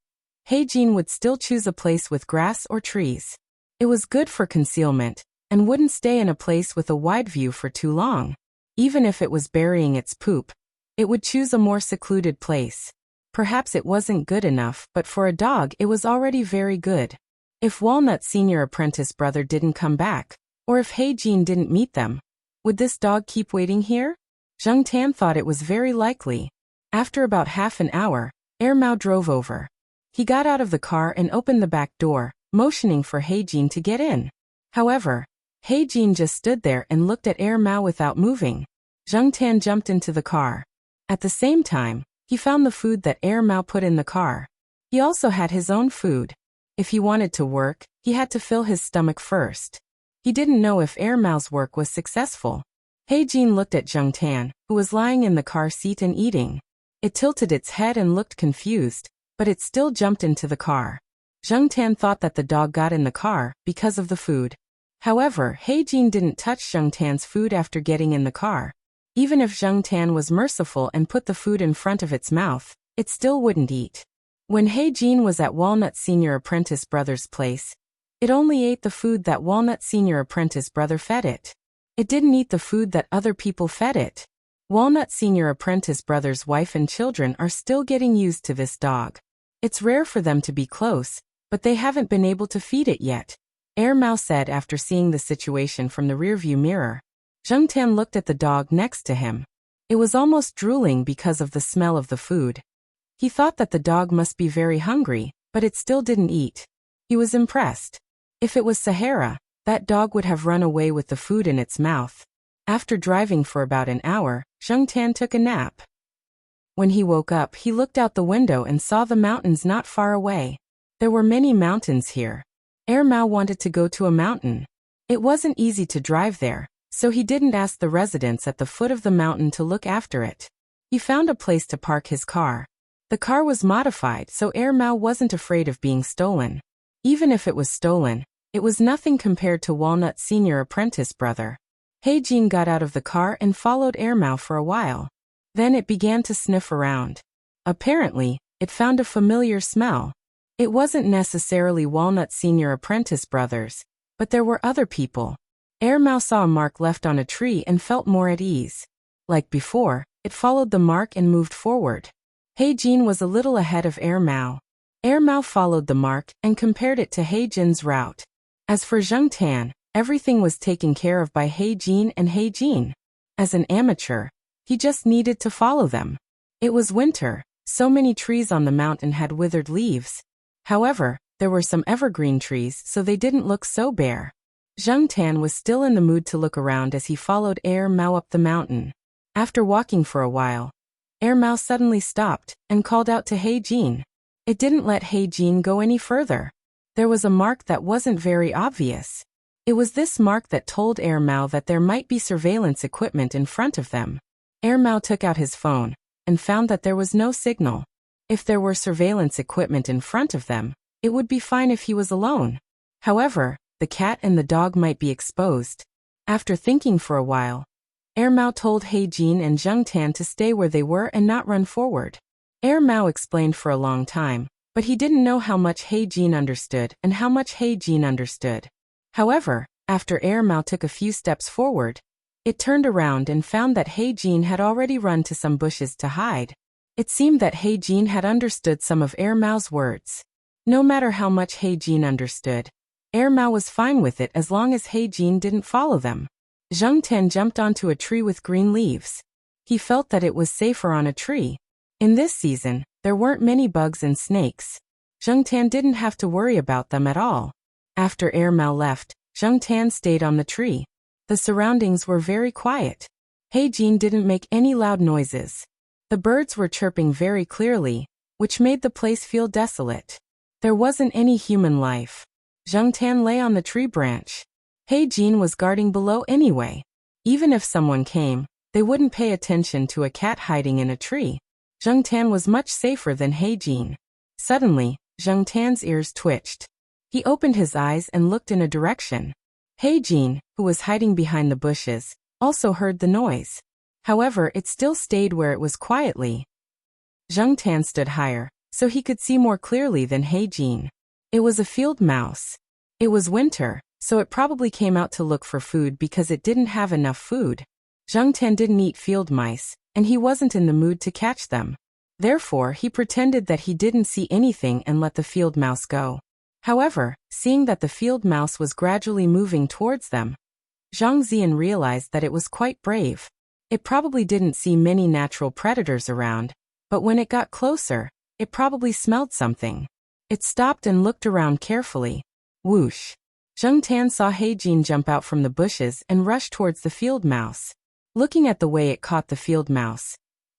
He Jin would still choose a place with grass or trees. It was good for concealment, and wouldn't stay in a place with a wide view for too long. Even if it was burying its poop, it would choose a more secluded place. Perhaps it wasn't good enough, but for a dog it was already very good. If Walnut's senior apprentice brother didn't come back, or if He Jin didn't meet them, would this dog keep waiting here? Zheng Tan thought it was very likely. After about half an hour, Air Mao drove over. He got out of the car and opened the back door, motioning for He Jin to get in. However, He Jin just stood there and looked at Air Mao without moving. Zheng Tan jumped into the car. At the same time, he found the food that Air Mao put in the car. He also had his own food. If he wanted to work, he had to fill his stomach first. He didn't know if Air Mao's work was successful. He Jin looked at Zheng Tan, who was lying in the car seat and eating. It tilted its head and looked confused, but it still jumped into the car. Zheng Tan thought that the dog got in the car because of the food. However, He Jin didn't touch Zheng Tan's food after getting in the car. Even if Zheng Tan was merciful and put the food in front of its mouth, it still wouldn't eat. When He Jin was at Walnut Senior Apprentice Brother's place, it only ate the food that Walnut Senior Apprentice Brother fed it. It didn't eat the food that other people fed it. Walnut Senior Apprentice Brother's wife and children are still getting used to this dog. It's rare for them to be close, but they haven't been able to feed it yet, Air Mao said after seeing the situation from the rearview mirror. Zheng Tan looked at the dog next to him. It was almost drooling because of the smell of the food. He thought that the dog must be very hungry, but it still didn't eat. He was impressed. If it was Sahara, that dog would have run away with the food in its mouth. After driving for about an hour, Zheng Tan took a nap. When he woke up, he looked out the window and saw the mountains not far away. There were many mountains here. Air Mao wanted to go to a mountain. It wasn't easy to drive there, so he didn't ask the residents at the foot of the mountain to look after it. He found a place to park his car. The car was modified, so Mao wasn't afraid of being stolen. Even if it was stolen, it was nothing compared to Walnut's senior apprentice brother. Jin got out of the car and followed Mao for a while. Then it began to sniff around. Apparently, it found a familiar smell. It wasn't necessarily Walnut's senior apprentice brothers, but there were other people. Mao saw a mark left on a tree and felt more at ease. Like before, it followed the mark and moved forward. Jin was a little ahead of Mao. Mao followed the mark and compared it to Jin's route. As for Zheng Tan, everything was taken care of by Jin and Jin. As an amateur, he just needed to follow them. It was winter, so many trees on the mountain had withered leaves. However, there were some evergreen trees, so they didn't look so bare. Zheng Tan was still in the mood to look around as he followed Mao up the mountain. After walking for a while, Mao suddenly stopped and called out to Jin. It didn't let Jin go any further. There was a mark that wasn't very obvious. It was this mark that told Mao that there might be surveillance equipment in front of them. Mao took out his phone and found that there was no signal. If there were surveillance equipment in front of them, it would be fine if he was alone. However, the cat and the dog might be exposed. After thinking for a while, Mao told Jin and Zheng Tan to stay where they were and not run forward. Mao explained for a long time, but he didn't know how much Jin understood and how much Jin understood. However, after Mao took a few steps forward, it turned around and found that Jin had already run to some bushes to hide. It seemed that Jin had understood some of Mao's words. No matter how much Jin understood, Mao was fine with it as long as Jin didn't follow them. Zheng Tan jumped onto a tree with green leaves. He felt that it was safer on a tree. In this season, there weren't many bugs and snakes. Zheng Tan didn't have to worry about them at all. After Mao left, Zheng Tan stayed on the tree. The surroundings were very quiet. Jin didn't make any loud noises. The birds were chirping very clearly, which made the place feel desolate. There wasn't any human life. Zheng Tan lay on the tree branch. Jin was guarding below anyway. Even if someone came, they wouldn't pay attention to a cat hiding in a tree. Zheng Tan was much safer than Jin. Suddenly, Zheng Tan's ears twitched. He opened his eyes and looked in a direction. Jin, who was hiding behind the bushes, also heard the noise. However, it still stayed where it was quietly. Zheng Tan stood higher, so he could see more clearly than Jin. It was a field mouse. It was winter, so it probably came out to look for food because it didn't have enough food. Zheng Tan didn't eat field mice, and he wasn't in the mood to catch them. Therefore, he pretended that he didn't see anything and let the field mouse go. However, seeing that the field mouse was gradually moving towards them, Zhang Zian realized that it was quite brave. It probably didn't see many natural predators around, but when it got closer, it probably smelled something. It stopped and looked around carefully. Whoosh! Zheng Tan saw Jin jump out from the bushes and rush towards the field mouse. Looking at the way it caught the field mouse,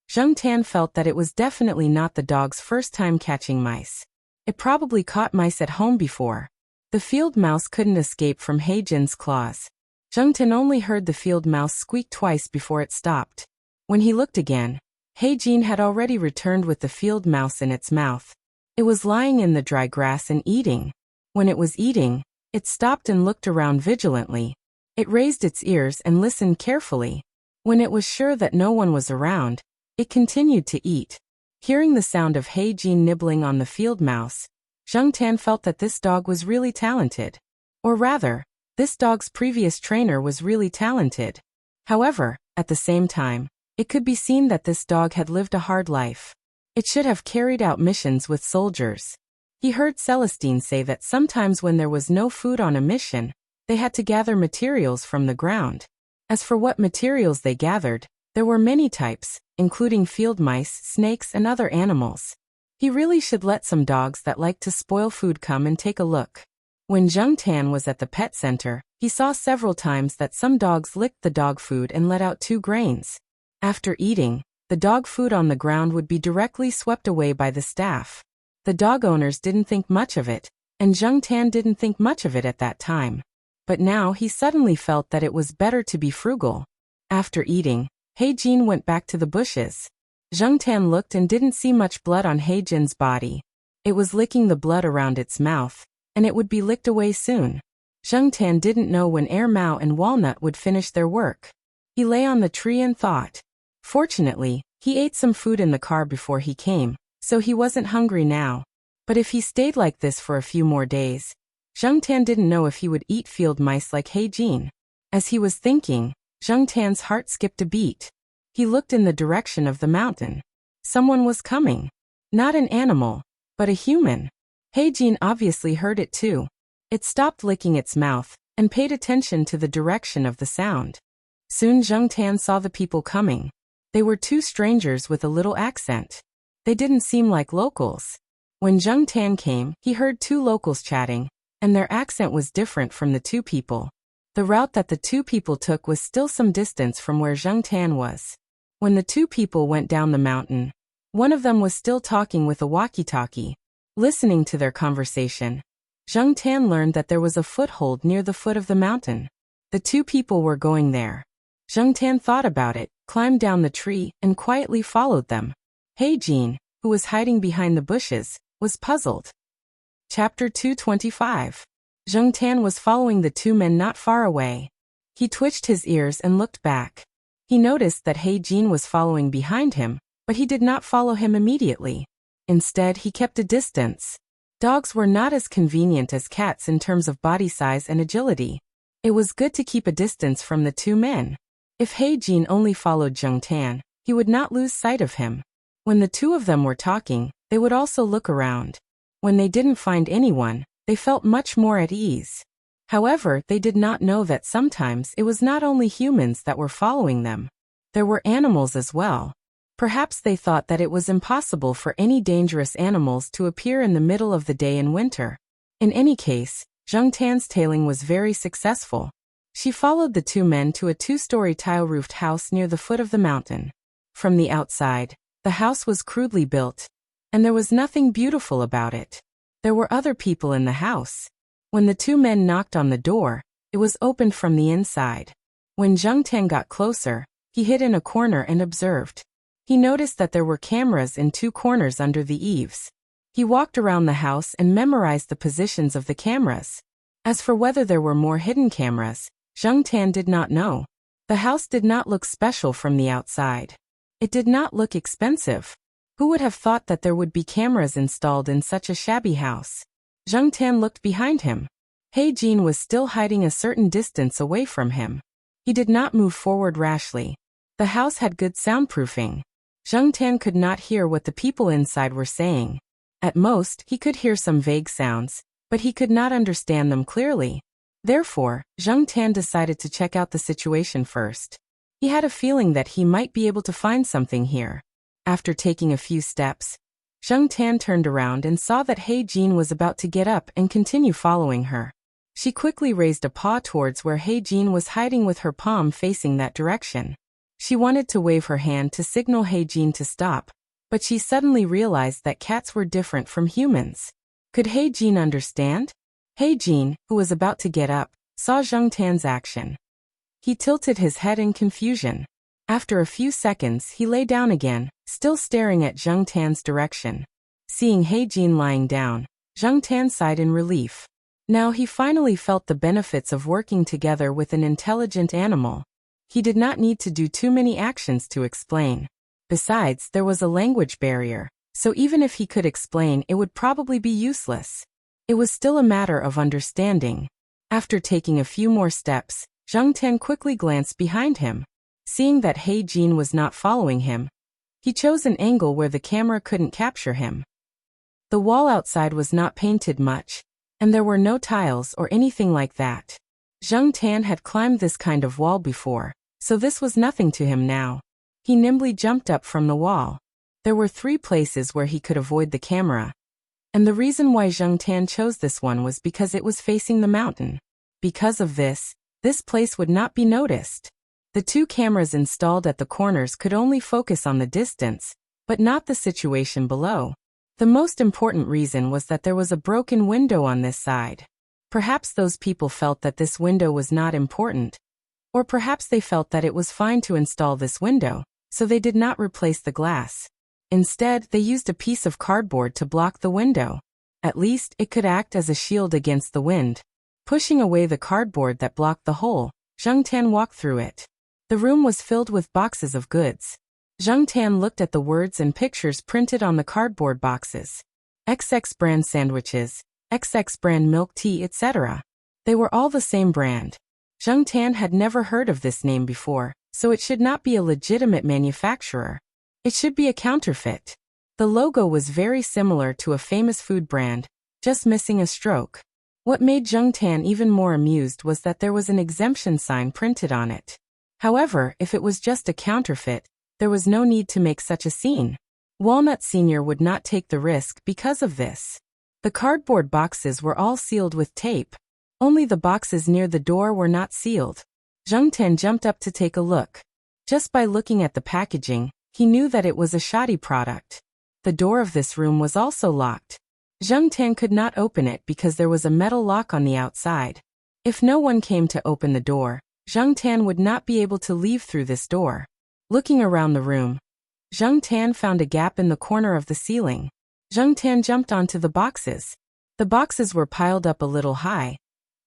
Zheng Tan felt that it was definitely not the dog's first time catching mice. It probably caught mice at home before. The field mouse couldn't escape from Jin's claws. Zheng Tan only heard the field mouse squeak twice before it stopped. When he looked again, Jin had already returned with the field mouse in its mouth. It was lying in the dry grass and eating. When it was eating, it stopped and looked around vigilantly. It raised its ears and listened carefully. When it was sure that no one was around, it continued to eat. Hearing the sound of Jin nibbling on the field mouse, Zheng Tan felt that this dog was really talented. Or rather, this dog's previous trainer was really talented. However, at the same time, it could be seen that this dog had lived a hard life. It should have carried out missions with soldiers. He heard Celestine say that sometimes when there was no food on a mission, they had to gather materials from the ground. As for what materials they gathered, there were many types, including field mice, snakes, and other animals. He really should let some dogs that like to spoil food come and take a look. When Zheng Tan was at the pet center, he saw several times that some dogs licked the dog food and let out 2 grains. After eating, the dog food on the ground would be directly swept away by the staff. The dog owners didn't think much of it, and Zheng Tan didn't think much of it at that time. But now he suddenly felt that it was better to be frugal. After eating, Heijin went back to the bushes. Zheng Tan looked and didn't see much blood on Heijin's body. It was licking the blood around its mouth, and it would be licked away soon. Zheng Tan didn't know when Air Mao and Walnut would finish their work. He lay on the tree and thought. Fortunately, he ate some food in the car before he came, so he wasn't hungry now. But if he stayed like this for a few more days, Zheng Tan didn't know if he would eat field mice like Heijin. As he was thinking, Zheng Tan's heart skipped a beat. He looked in the direction of the mountain. Someone was coming. Not an animal, but a human. Heijin obviously heard it too. It stopped licking its mouth and paid attention to the direction of the sound. Soon Zheng Tan saw the people coming. They were two strangers with a little accent. They didn't seem like locals. When Zheng Tan came, he heard two locals chatting, and their accent was different from the two people. The route that the two people took was still some distance from where Zheng Tan was. When the two people went down the mountain, one of them was still talking with a walkie-talkie. Listening to their conversation, Zheng Tan learned that there was a foothold near the foot of the mountain. The two people were going there. Zheng Tan thought about it, climbed down the tree, and quietly followed them. Heijin, who was hiding behind the bushes, was puzzled. Chapter 225. Zheng Tan was following the two men not far away. He twitched his ears and looked back. He noticed that Heijin was following behind him, but he did not follow him immediately. Instead, he kept a distance. Dogs were not as convenient as cats in terms of body size and agility. It was good to keep a distance from the two men. If Heijin only followed Zheng Tan, he would not lose sight of him. When the two of them were talking, they would also look around. When they didn't find anyone, they felt much more at ease. However, they did not know that sometimes it was not only humans that were following them. There were animals as well. Perhaps they thought that it was impossible for any dangerous animals to appear in the middle of the day in winter. In any case, Zheng Tan's tailing was very successful. She followed the two men to a two-story tile-roofed house near the foot of the mountain. From the outside, the house was crudely built, and there was nothing beautiful about it. There were other people in the house. When the two men knocked on the door, it was opened from the inside. When Zheng Tan got closer, he hid in a corner and observed. He noticed that there were cameras in two corners under the eaves. He walked around the house and memorized the positions of the cameras. As for whether there were more hidden cameras, Zheng Tan did not know. The house did not look special from the outside. It did not look expensive. Who would have thought that there would be cameras installed in such a shabby house? Zheng Tan looked behind him. Heijin was still hiding a certain distance away from him. He did not move forward rashly. The house had good soundproofing. Zheng Tan could not hear what the people inside were saying. At most, he could hear some vague sounds, but he could not understand them clearly. Therefore, Zheng Tan decided to check out the situation first. He had a feeling that he might be able to find something here. After taking a few steps, Zheng Tan turned around and saw that Heijin was about to get up and continue following her. She quickly raised a paw towards where Heijin was hiding with her palm facing that direction. She wanted to wave her hand to signal Heijin to stop, but she suddenly realized that cats were different from humans. Could Heijin understand? Heijin, who was about to get up, saw Zheng Tan's action. He tilted his head in confusion. After a few seconds, he lay down again, still staring at Zheng Tan's direction. Seeing Heijin lying down, Zheng Tan sighed in relief. Now he finally felt the benefits of working together with an intelligent animal. He did not need to do too many actions to explain. Besides, there was a language barrier, so even if he could explain, it would probably be useless. It was still a matter of understanding. After taking a few more steps, Zheng Tan quickly glanced behind him. Seeing that Heijin was not following him, he chose an angle where the camera couldn't capture him. The wall outside was not painted much, and there were no tiles or anything like that. Zheng Tan had climbed this kind of wall before, so this was nothing to him now. He nimbly jumped up from the wall. There were 3 places where he could avoid the camera. And the reason why Zheng Tan chose this one was because it was facing the mountain. Because of this place would not be noticed. The 2 cameras installed at the corners could only focus on the distance, but not the situation below. The most important reason was that there was a broken window on this side. Perhaps those people felt that this window was not important. Or perhaps they felt that it was fine to install this window, so they did not replace the glass. Instead, they used a piece of cardboard to block the window. At least, it could act as a shield against the wind. Pushing away the cardboard that blocked the hole, Zheng Tan walked through it. The room was filled with boxes of goods. Zheng Tan looked at the words and pictures printed on the cardboard boxes. XX brand sandwiches, XX brand milk tea, etc. They were all the same brand. Zheng Tan had never heard of this name before, so it should not be a legitimate manufacturer. It should be a counterfeit. The logo was very similar to a famous food brand, just missing a stroke. What made Zheng Tan even more amused was that there was an exemption sign printed on it. However, if it was just a counterfeit, there was no need to make such a scene. Walnut Sr. would not take the risk because of this. The cardboard boxes were all sealed with tape. Only the boxes near the door were not sealed. Zheng Tan jumped up to take a look. Just by looking at the packaging, he knew that it was a shoddy product. The door of this room was also locked. Zheng Tan could not open it because there was a metal lock on the outside. If no one came to open the door, Zheng Tan would not be able to leave through this door. Looking around the room, Zheng Tan found a gap in the corner of the ceiling. Zheng Tan jumped onto the boxes. The boxes were piled up a little high,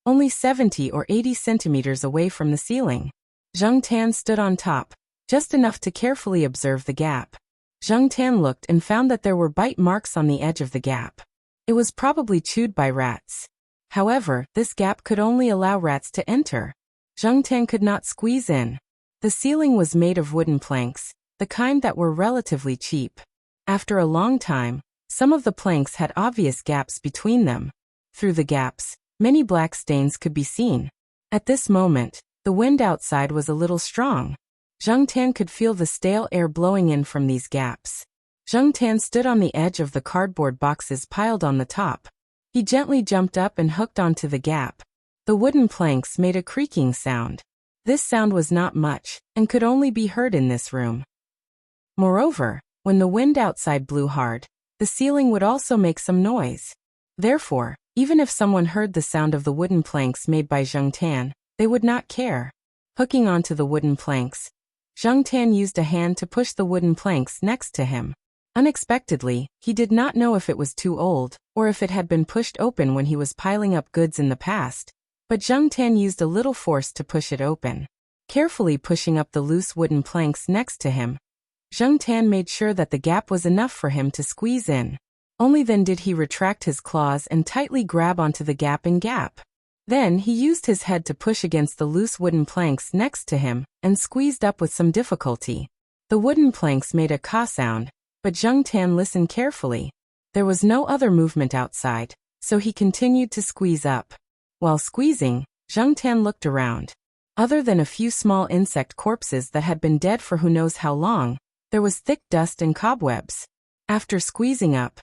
only 70 or 80 centimeters away from the ceiling. Zheng Tan stood on top, just enough to carefully observe the gap. Zheng Tan looked and found that there were bite marks on the edge of the gap. It was probably chewed by rats. However, this gap could only allow rats to enter. Zheng Tan could not squeeze in. The ceiling was made of wooden planks, the kind that were relatively cheap. After a long time, some of the planks had obvious gaps between them. Through the gaps, many black stains could be seen. At this moment, the wind outside was a little strong. Zheng Tan could feel the stale air blowing in from these gaps. Zheng Tan stood on the edge of the cardboard boxes piled on the top. He gently jumped up and hooked onto the gap. The wooden planks made a creaking sound. This sound was not much, and could only be heard in this room. Moreover, when the wind outside blew hard, the ceiling would also make some noise. Therefore, even if someone heard the sound of the wooden planks made by Zheng Tan, they would not care. Hooking onto the wooden planks, Zheng Tan used a hand to push the wooden planks next to him. Unexpectedly, he did not know if it was too old, or if it had been pushed open when he was piling up goods in the past, but Zheng Tan used a little force to push it open. Carefully pushing up the loose wooden planks next to him, Zheng Tan made sure that the gap was enough for him to squeeze in. Only then did he retract his claws and tightly grab onto the gaping gap. Then he used his head to push against the loose wooden planks next to him, and squeezed up with some difficulty. The wooden planks made a caw sound, but Zheng Tan listened carefully. There was no other movement outside, so he continued to squeeze up. While squeezing, Zheng Tan looked around. Other than a few small insect corpses that had been dead for who knows how long, there was thick dust and cobwebs. After squeezing up,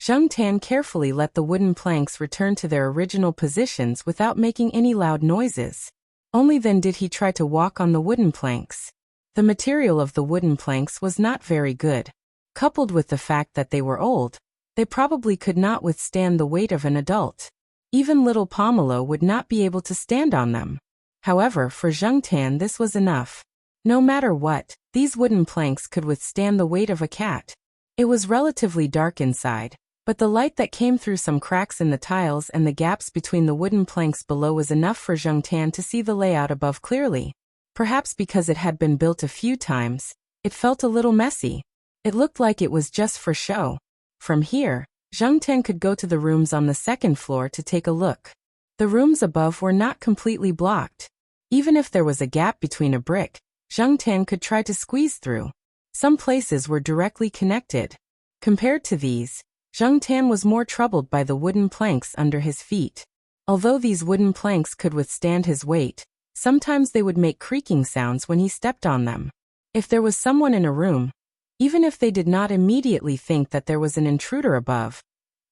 Zheng Tan carefully let the wooden planks return to their original positions without making any loud noises. Only then did he try to walk on the wooden planks. The material of the wooden planks was not very good. Coupled with the fact that they were old, they probably could not withstand the weight of an adult. Even little Pomelo would not be able to stand on them. However, for Zheng Tan this was enough. No matter what, these wooden planks could withstand the weight of a cat. It was relatively dark inside, but the light that came through some cracks in the tiles and the gaps between the wooden planks below was enough for Zheng Tan to see the layout above clearly. Perhaps because it had been built a few times, it felt a little messy. It looked like it was just for show. From here, Zheng Tan could go to the rooms on the second floor to take a look. The rooms above were not completely blocked. Even if there was a gap between a brick, Zheng Tan could try to squeeze through. Some places were directly connected. Compared to these, Zheng Tan was more troubled by the wooden planks under his feet. Although these wooden planks could withstand his weight, sometimes they would make creaking sounds when he stepped on them. If there was someone in a room, even if they did not immediately think that there was an intruder above,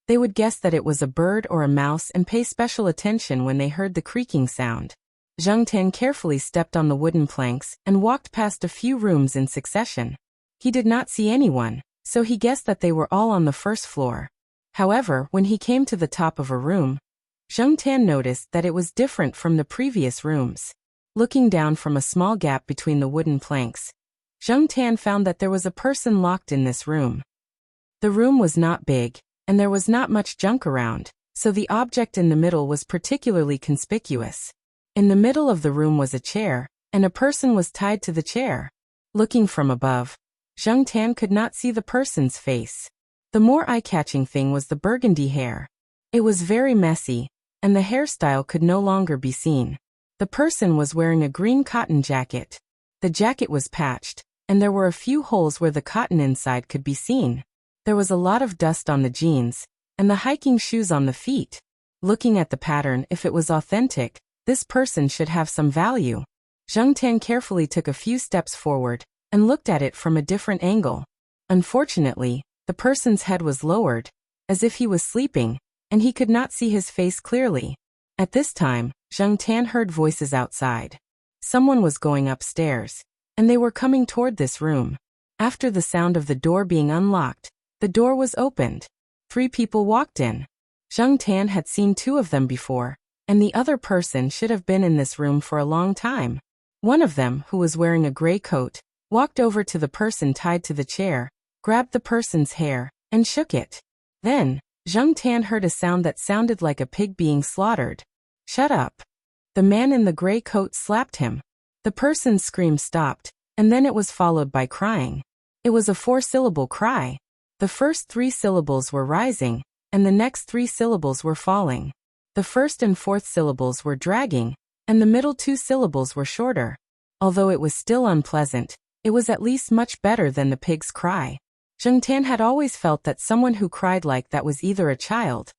they would guess that it was a bird or a mouse and pay special attention when they heard the creaking sound. Zheng Tan carefully stepped on the wooden planks and walked past a few rooms in succession. He did not see anyone, so he guessed that they were all on the first floor. However, when he came to the top of a room, Zheng Tan noticed that it was different from the previous rooms. Looking down from a small gap between the wooden planks, Zheng Tan found that there was a person locked in this room. The room was not big, and there was not much junk around, so the object in the middle was particularly conspicuous. In the middle of the room was a chair, and a person was tied to the chair. Looking from above, Zheng Tan could not see the person's face. The more eye-catching thing was the burgundy hair. It was very messy, and the hairstyle could no longer be seen. The person was wearing a green cotton jacket. The jacket was patched, and there were a few holes where the cotton inside could be seen. There was a lot of dust on the jeans, and the hiking shoes on the feet. Looking at the pattern, if it was authentic, this person should have some value. Zheng Tan carefully took a few steps forward, and looked at it from a different angle. Unfortunately, the person's head was lowered, as if he was sleeping, and he could not see his face clearly. At this time, Zheng Tan heard voices outside. Someone was going upstairs, and they were coming toward this room. After the sound of the door being unlocked, the door was opened. 3 people walked in. Zheng Tan had seen 2 of them before, and the other person should have been in this room for a long time. One of them, who was wearing a gray coat, walked over to the person tied to the chair, grabbed the person's hair, and shook it. Then, Zheng Tan heard a sound that sounded like a pig being slaughtered. "Shut up." The man in the gray coat slapped him. The person's scream stopped, and then it was followed by crying. It was a 4-syllable cry. The first 3 syllables were rising, and the next 3 syllables were falling. The first and 4th syllables were dragging, and the middle 2 syllables were shorter. Although it was still unpleasant, it was at least much better than the pig's cry. Zheng Tan had always felt that someone who cried like that was either a child,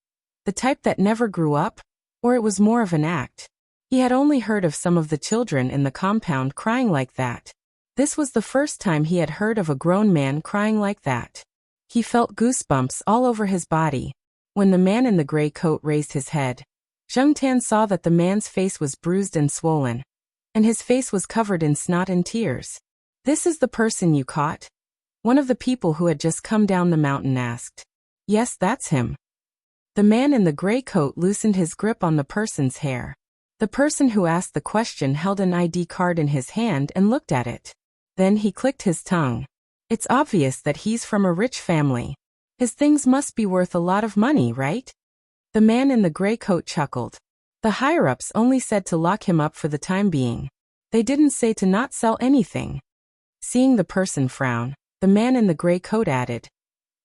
the type that never grew up, or it was more of an act. He had only heard of some of the children in the compound crying like that. This was the first time he had heard of a grown man crying like that. He felt goosebumps all over his body. When the man in the gray coat raised his head, Zheng Tan saw that the man's face was bruised and swollen, and his face was covered in snot and tears. "This is the person you caught?" One of the people who had just come down the mountain asked. "Yes, that's him." The man in the gray coat loosened his grip on the person's hair. The person who asked the question held an ID card in his hand and looked at it. Then he clicked his tongue. "It's obvious that he's from a rich family. His things must be worth a lot of money, right?" The man in the gray coat chuckled. "The higher-ups only said to lock him up for the time being. They didn't say to not sell anything." Seeing the person frown, the man in the gray coat added,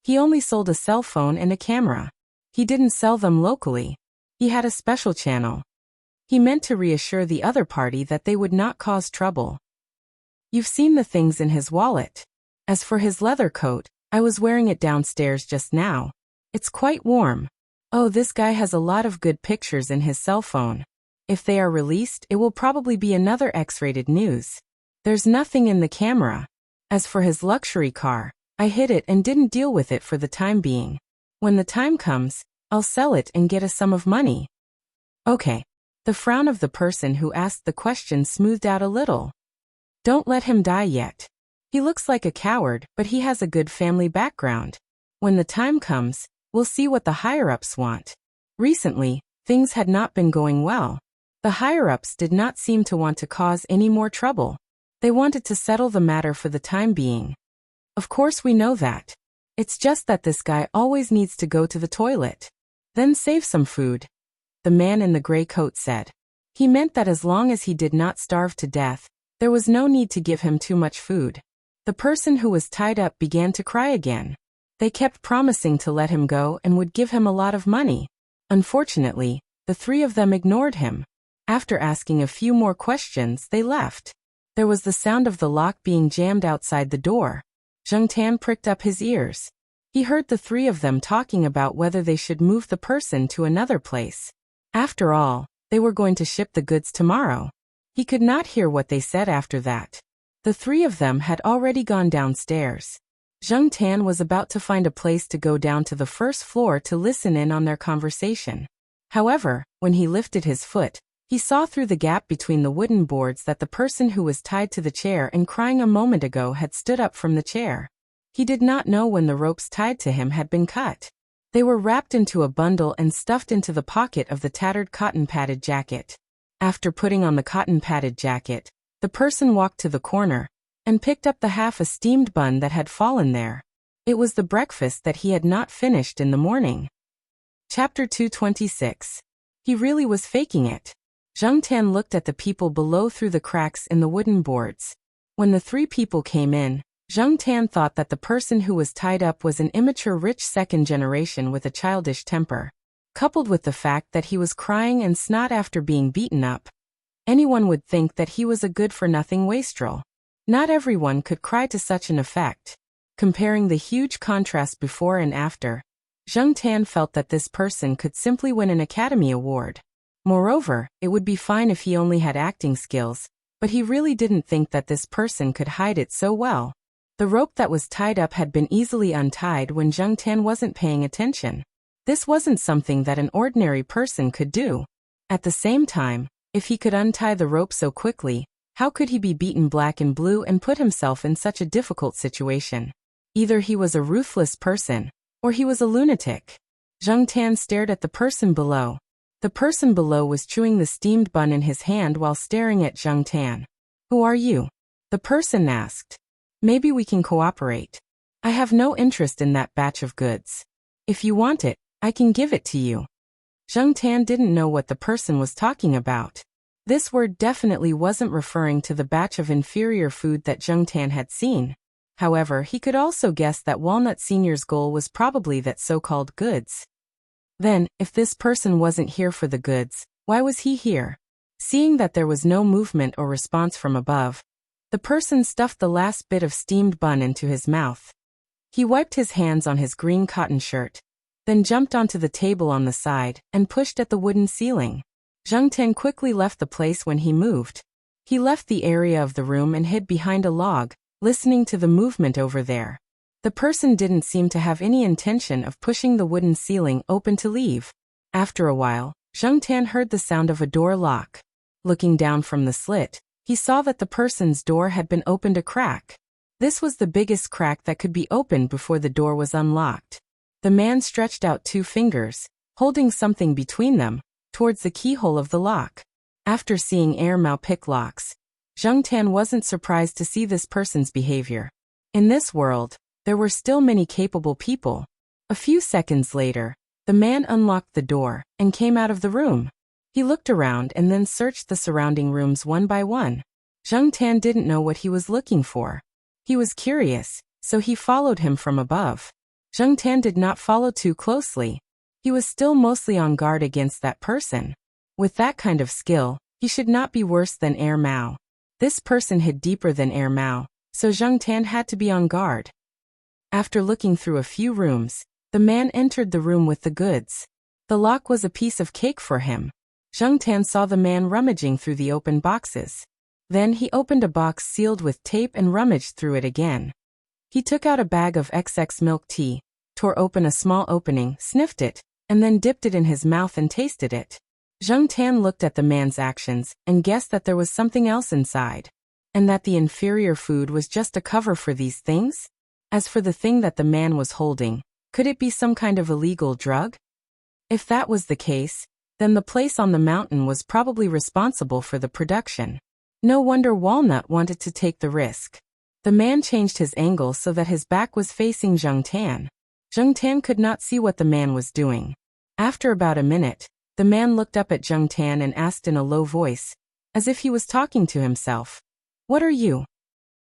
"He only sold a cell phone and a camera. He didn't sell them locally. He had a special channel." He meant to reassure the other party that they would not cause trouble. "You've seen the things in his wallet. As for his leather coat, I was wearing it downstairs just now. It's quite warm. Oh, this guy has a lot of good pictures in his cell phone. If they are released, it will probably be another X-rated news. There's nothing in the camera. As for his luxury car, I hid it and didn't deal with it for the time being. When the time comes, I'll sell it and get a sum of money." "Okay." The frown of the person who asked the question smoothed out a little. "Don't let him die yet. He looks like a coward, but he has a good family background. When the time comes, we'll see what the higher-ups want." Recently, things had not been going well. The higher-ups did not seem to want to cause any more trouble. They wanted to settle the matter for the time being. "Of course we know that. It's just that this guy always needs to go to the toilet. Then save some food," the man in the gray coat said. He meant that as long as he did not starve to death, there was no need to give him too much food. The person who was tied up began to cry again. They kept promising to let him go and would give him a lot of money. Unfortunately, the 3 of them ignored him. After asking a few more questions, they left. There was the sound of the lock being jammed outside the door. Zheng Tan pricked up his ears. He heard the 3 of them talking about whether they should move the person to another place. After all, they were going to ship the goods tomorrow. He could not hear what they said after that. The 3 of them had already gone downstairs. Zheng Tan was about to find a place to go down to the first floor to listen in on their conversation. However, when he lifted his foot, he saw through the gap between the wooden boards that the person who was tied to the chair and crying a moment ago had stood up from the chair. He did not know when the ropes tied to him had been cut. They were wrapped into a bundle and stuffed into the pocket of the tattered cotton-padded jacket. After putting on the cotton-padded jacket, the person walked to the corner and picked up the half-a-steamed bun that had fallen there. It was the breakfast that he had not finished in the morning. Chapter 226. He really was faking it. Zheng Tan looked at the people below through the cracks in the wooden boards. When the three people came in, Zheng Tan thought that the person who was tied up was an immature rich second generation with a childish temper. Coupled with the fact that he was crying and snot after being beaten up, anyone would think that he was a good-for-nothing wastrel. Not everyone could cry to such an effect. Comparing the huge contrast before and after, Zheng Tan felt that this person could simply win an Academy Award. Moreover, it would be fine if he only had acting skills, but he really didn't think that this person could hide it so well. The rope that was tied up had been easily untied when Zheng Tan wasn't paying attention. This wasn't something that an ordinary person could do. At the same time, if he could untie the rope so quickly, how could he be beaten black and blue and put himself in such a difficult situation? Either he was a ruthless person, or he was a lunatic. Zheng Tan stared at the person below. The person below was chewing the steamed bun in his hand while staring at Zheng Tan. "Who are you?" the person asked. "Maybe we can cooperate. I have no interest in that batch of goods. If you want it, I can give it to you." Zheng Tan didn't know what the person was talking about. This word definitely wasn't referring to the batch of inferior food that Zheng Tan had seen. However, he could also guess that Walnut Senior's goal was probably that so-called goods. Then, if this person wasn't here for the goods, why was he here? Seeing that there was no movement or response from above, the person stuffed the last bit of steamed bun into his mouth. He wiped his hands on his green cotton shirt, then jumped onto the table on the side and pushed at the wooden ceiling. Zheng Tan quickly left the place when he moved. He left the area of the room and hid behind a log, listening to the movement over there. The person didn't seem to have any intention of pushing the wooden ceiling open to leave. After a while, Zheng Tan heard the sound of a door lock. Looking down from the slit, he saw that the person's door had been opened a crack. This was the biggest crack that could be opened before the door was unlocked. The man stretched out 2 fingers, holding something between them, towards the keyhole of the lock. After seeing Air Mao pick locks, Zheng Tan wasn't surprised to see this person's behavior. In this world, there were still many capable people. A few seconds later, the man unlocked the door and came out of the room. He looked around and then searched the surrounding rooms one by one. Zheng Tan didn't know what he was looking for. He was curious, so he followed him from above. Zheng Tan did not follow too closely. He was still mostly on guard against that person. With that kind of skill, he should not be worse than Air Mao. This person hid deeper than Air Mao, so Zheng Tan had to be on guard. After looking through a few rooms, the man entered the room with the goods. The lock was a piece of cake for him. Zheng Tan saw the man rummaging through the open boxes. Then he opened a box sealed with tape and rummaged through it again. He took out a bag of XX milk tea, tore open a small opening, sniffed it, and then dipped it in his mouth and tasted it. Zheng Tan looked at the man's actions and guessed that there was something else inside, and that the inferior food was just a cover for these things? As for the thing that the man was holding, could it be some kind of illegal drug? If that was the case, then the place on the mountain was probably responsible for the production. No wonder Walnut wanted to take the risk. The man changed his angle so that his back was facing Zheng Tan. Zheng Tan could not see what the man was doing. After about a minute, the man looked up at Zheng Tan and asked in a low voice, as if he was talking to himself, "What are you?"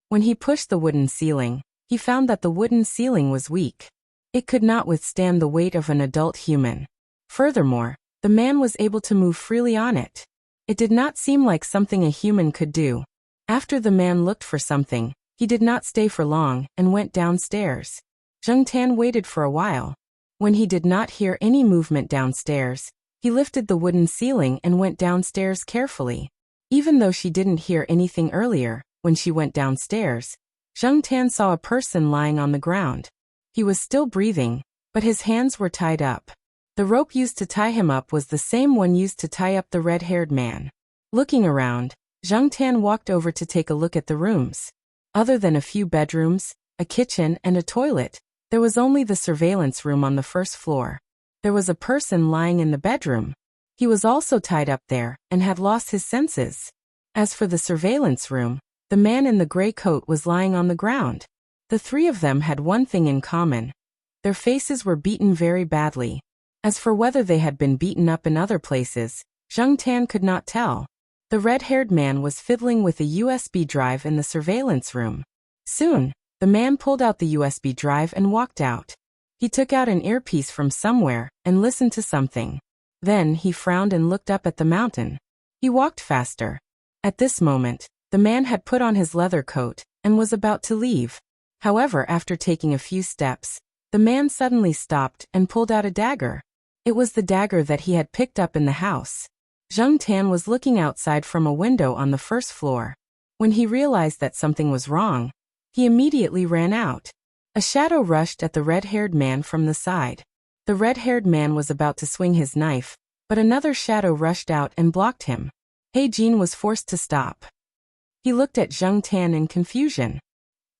When he pushed the wooden ceiling, he found that the wooden ceiling was weak. It could not withstand the weight of an adult human. Furthermore, the man was able to move freely on it. It did not seem like something a human could do. After the man looked for something, he did not stay for long and went downstairs. Zheng Tan waited for a while. When he did not hear any movement downstairs, he lifted the wooden ceiling and went downstairs carefully. Even though she didn't hear anything earlier, when she went downstairs, Zheng Tan saw a person lying on the ground. He was still breathing, but his hands were tied up. The rope used to tie him up was the same one used to tie up the red-haired man. Looking around, Zheng Tan walked over to take a look at the rooms. Other than a few bedrooms, a kitchen, and a toilet, There was only the surveillance room on the first floor. There was a person lying in the bedroom. He was also tied up there and had lost his senses. As for the surveillance room, the man in the gray coat was lying on the ground. The three of them had one thing in common. Their faces were beaten very badly. As for whether they had been beaten up in other places, Zheng Tan could not tell. The red-haired man was fiddling with a USB drive in the surveillance room. Soon, the man pulled out the USB drive and walked out. He took out an earpiece from somewhere and listened to something. Then he frowned and looked up at the mountain. He walked faster. At this moment, the man had put on his leather coat and was about to leave. However, after taking a few steps, the man suddenly stopped and pulled out a dagger. It was the dagger that he had picked up in the house. Zheng Tan was looking outside from a window on the first floor. When he realized that something was wrong, he immediately ran out. A shadow rushed at the red-haired man from the side. The red-haired man was about to swing his knife, but another shadow rushed out and blocked him. He Jin was forced to stop. He looked at Zheng Tan in confusion.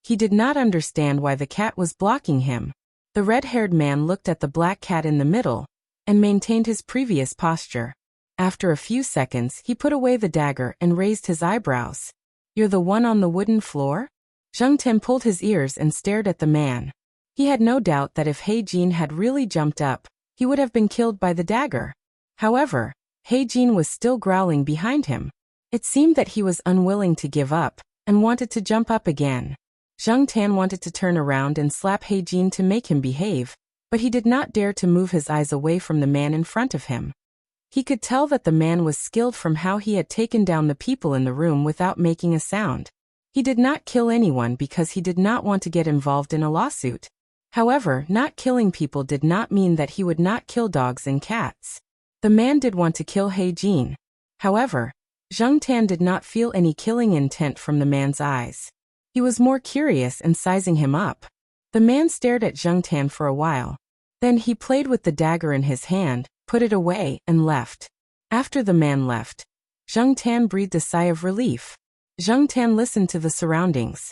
He did not understand why the cat was blocking him. The red-haired man looked at the black cat in the middle and maintained his previous posture. After a few seconds, he put away the dagger and raised his eyebrows. "You're the one on the wooden floor?" Zheng Tan pulled his ears and stared at the man. He had no doubt that if He Jin had really jumped up, he would have been killed by the dagger. However, He Jin was still growling behind him. It seemed that he was unwilling to give up and wanted to jump up again. Zheng Tan wanted to turn around and slap He Jin to make him behave, but he did not dare to move his eyes away from the man in front of him. He could tell that the man was skilled from how he had taken down the people in the room without making a sound. He did not kill anyone because he did not want to get involved in a lawsuit. However, not killing people did not mean that he would not kill dogs and cats. The man did want to kill He Jin. However, Zheng Tan did not feel any killing intent from the man's eyes. He was more curious and sizing him up. The man stared at Zheng Tan for a while. Then he played with the dagger in his hand, put it away, and left. After the man left, Zheng Tan breathed a sigh of relief. Zheng Tan listened to the surroundings.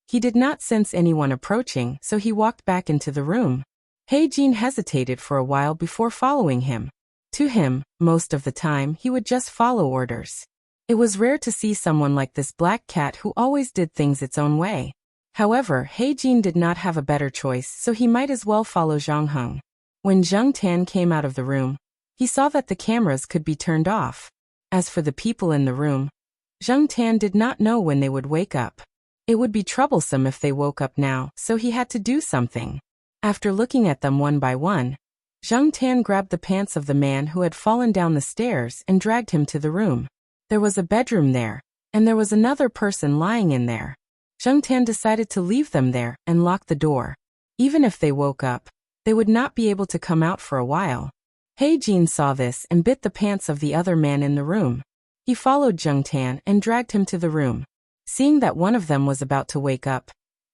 He did not sense anyone approaching, so he walked back into the room. He Jin hesitated for a while before following him. To him, most of the time, he would just follow orders. It was rare to see someone like this black cat who always did things its own way. However, He Jin did not have a better choice, so he might as well follow Zhang Heng. When Zheng Tan came out of the room, he saw that the cameras could be turned off. As for the people in the room, Zheng Tan did not know when they would wake up. It would be troublesome if they woke up now, so he had to do something. After looking at them one by one, Zheng Tan grabbed the pants of the man who had fallen down the stairs and dragged him to the room. There was a bedroom there, and there was another person lying in there. Zheng Tan decided to leave them there and lock the door. Even if they woke up, they would not be able to come out for a while. He Jin saw this and bit the pants of the other man in the room. He followed Zheng Tan and dragged him to the room. Seeing that one of them was about to wake up,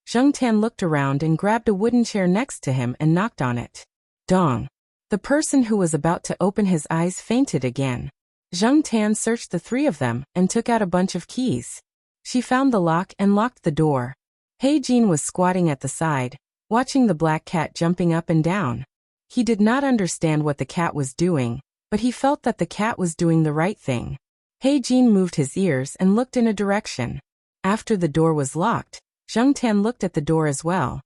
Zheng Tan looked around and grabbed a wooden chair next to him and knocked on it. Dong! The person who was about to open his eyes fainted again. Zheng Tan searched the three of them and took out a bunch of keys. She found the lock and locked the door. He Jin was squatting at the side, watching the black cat jumping up and down. He did not understand what the cat was doing, but he felt that the cat was doing the right thing. He Jin moved his ears and looked in a direction. After the door was locked, Zheng Tan looked at the door as well.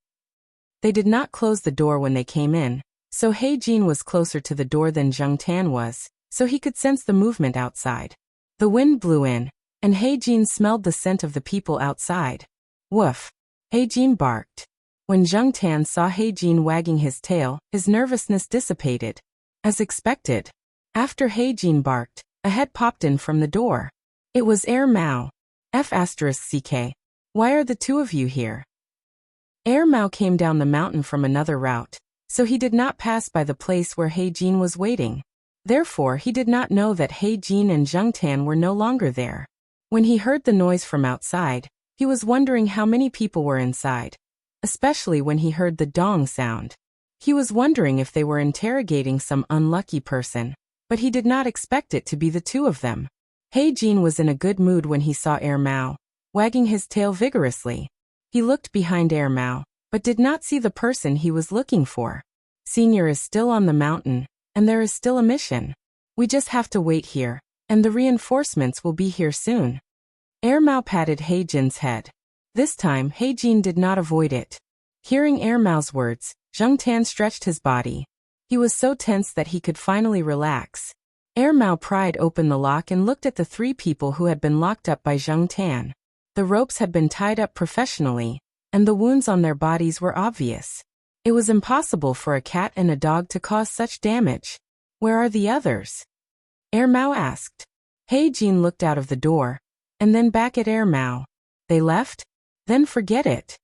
They did not close the door when they came in, so He Jin was closer to the door than Zheng Tan was, so he could sense the movement outside. The wind blew in, and He Jin smelled the scent of the people outside. Woof! He Jin barked. When Zheng Tan saw He Jin wagging his tail, his nervousness dissipated. As expected, after He Jin barked, a head popped in from the door. It was Mao. F***ck. Why are the two of you here? Mao came down the mountain from another route, so he did not pass by the place where He Jin was waiting. Therefore, he did not know that He Jin and Zheng Tan were no longer there. When he heard the noise from outside, he was wondering how many people were inside, especially when he heard the dong sound. He was wondering if they were interrogating some unlucky person, but he did not expect it to be the two of them. He Jin was in a good mood when he saw Mao, wagging his tail vigorously. He looked behind Mao, but did not see the person he was looking for. Senior is still on the mountain, and there is still a mission. We just have to wait here, and the reinforcements will be here soon. Air Mao patted He Jin's head. This time, He Jin did not avoid it. Hearing Air Mao's words, Zheng Tan stretched his body. He was so tense that he could finally relax. Air Mao pried open the lock and looked at the 3 people who had been locked up by Zheng Tan. The ropes had been tied up professionally, and the wounds on their bodies were obvious. It was impossible for a cat and a dog to cause such damage. Where are the others? Air Mao asked. He Jin looked out of the door, and then back at Air Mao. They left? Then forget it.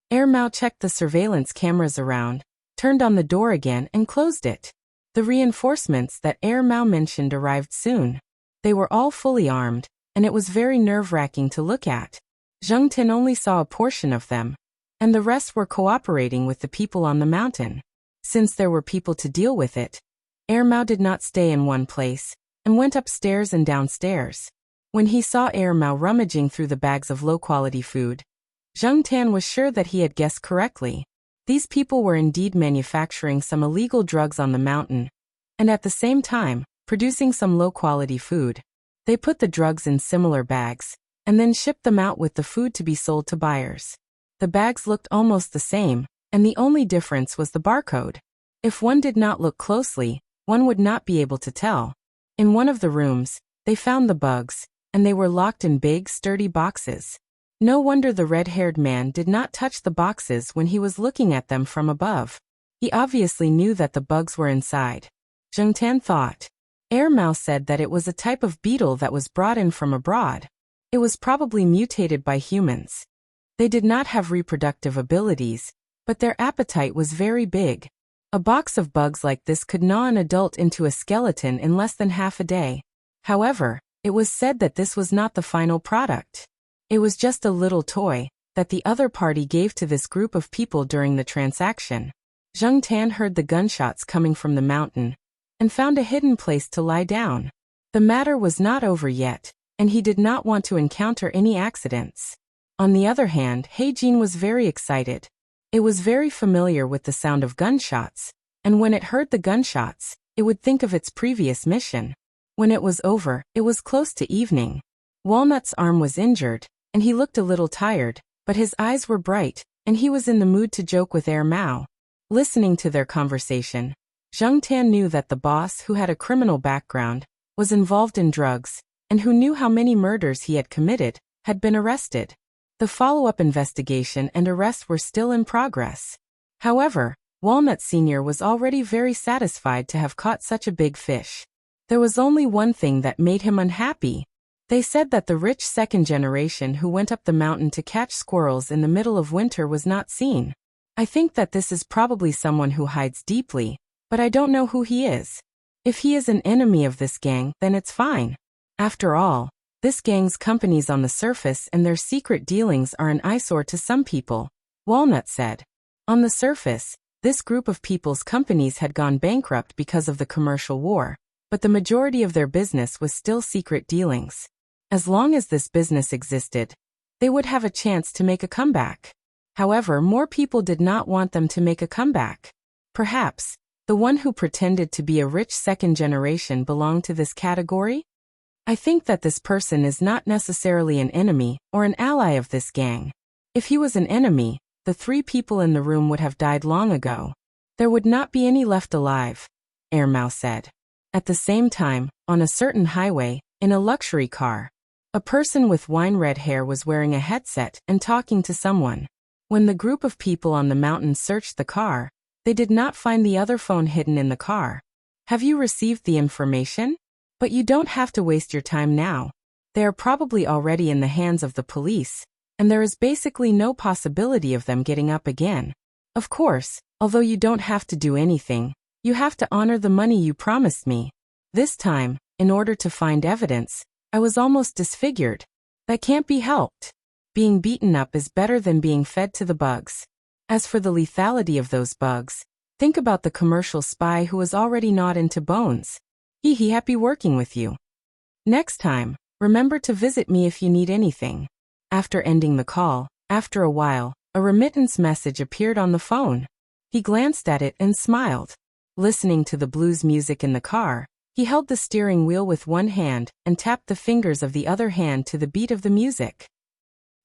Air Mao checked the surveillance cameras around, turned on the door again and closed it. The reinforcements that Air Mao mentioned arrived soon. They were all fully armed, and it was very nerve-wracking to look at. Zheng Tan only saw a portion of them, and the rest were cooperating with the people on the mountain. Since there were people to deal with it, Air Mao did not stay in one place, and went upstairs and downstairs. When he saw Air Mao rummaging through the bags of low-quality food, Zheng Tan was sure that he had guessed correctly. These people were indeed manufacturing some illegal drugs on the mountain, and at the same time, producing some low-quality food. They put the drugs in similar bags, and then shipped them out with the food to be sold to buyers. The bags looked almost the same, and the only difference was the barcode. If one did not look closely, one would not be able to tell. In one of the rooms, they found the bugs, and they were locked in big, sturdy boxes. No wonder the red-haired man did not touch the boxes when he was looking at them from above. He obviously knew that the bugs were inside. Zheng Tan thought. Air Mao said that it was a type of beetle that was brought in from abroad. It was probably mutated by humans. They did not have reproductive abilities, but their appetite was very big. A box of bugs like this could gnaw an adult into a skeleton in less than half a day. However, it was said that this was not the final product. It was just a little toy that the other party gave to this group of people during the transaction. Zheng Tan heard the gunshots coming from the mountain and found a hidden place to lie down. The matter was not over yet, and he did not want to encounter any accidents. On the other hand, He Jin was very excited. It was very familiar with the sound of gunshots, and when it heard the gunshots, it would think of its previous mission. When it was over, it was close to evening. Walnut's arm was injured, and he looked a little tired, but his eyes were bright, and he was in the mood to joke with Air Mao. Listening to their conversation, Zheng Tan knew that the boss, who had a criminal background, was involved in drugs, and who knew how many murders he had committed, had been arrested. The follow-up investigation and arrests were still in progress. However, Walnut Sr. was already very satisfied to have caught such a big fish. There was only one thing that made him unhappy. They said that the rich second generation who went up the mountain to catch squirrels in the middle of winter was not seen. I think that this is probably someone who hides deeply, but I don't know who he is. If he is an enemy of this gang, then it's fine. After all, this gang's companies on the surface and their secret dealings are an eyesore to some people, Walnut said. On the surface, this group of people's companies had gone bankrupt because of the commercial war, but the majority of their business was still secret dealings. As long as this business existed, they would have a chance to make a comeback. However, more people did not want them to make a comeback. Perhaps, the one who pretended to be a rich second generation belonged to this category? I think that this person is not necessarily an enemy or an ally of this gang. If he was an enemy, the 3 people in the room would have died long ago. There would not be any left alive, Air Mao said. At the same time, on a certain highway, in a luxury car, a person with wine-red hair was wearing a headset and talking to someone. When the group of people on the mountain searched the car, they did not find the other phone hidden in the car. Have you received the information? But you don't have to waste your time now. They are probably already in the hands of the police, and there is basically no possibility of them getting up again. Of course, although you don't have to do anything, you have to honor the money you promised me. This time, in order to find evidence, I was almost disfigured. That can't be helped. Being beaten up is better than being fed to the bugs. As for the lethality of those bugs, think about the commercial spy who was already gnawed into bones. He happy working with you. Next time, remember to visit me if you need anything. After ending the call, after a while, A remittance message appeared on the phone. He glanced at it and smiled. Listening to the blues music in the car, he held the steering wheel with one hand and tapped the fingers of the other hand to the beat of the music.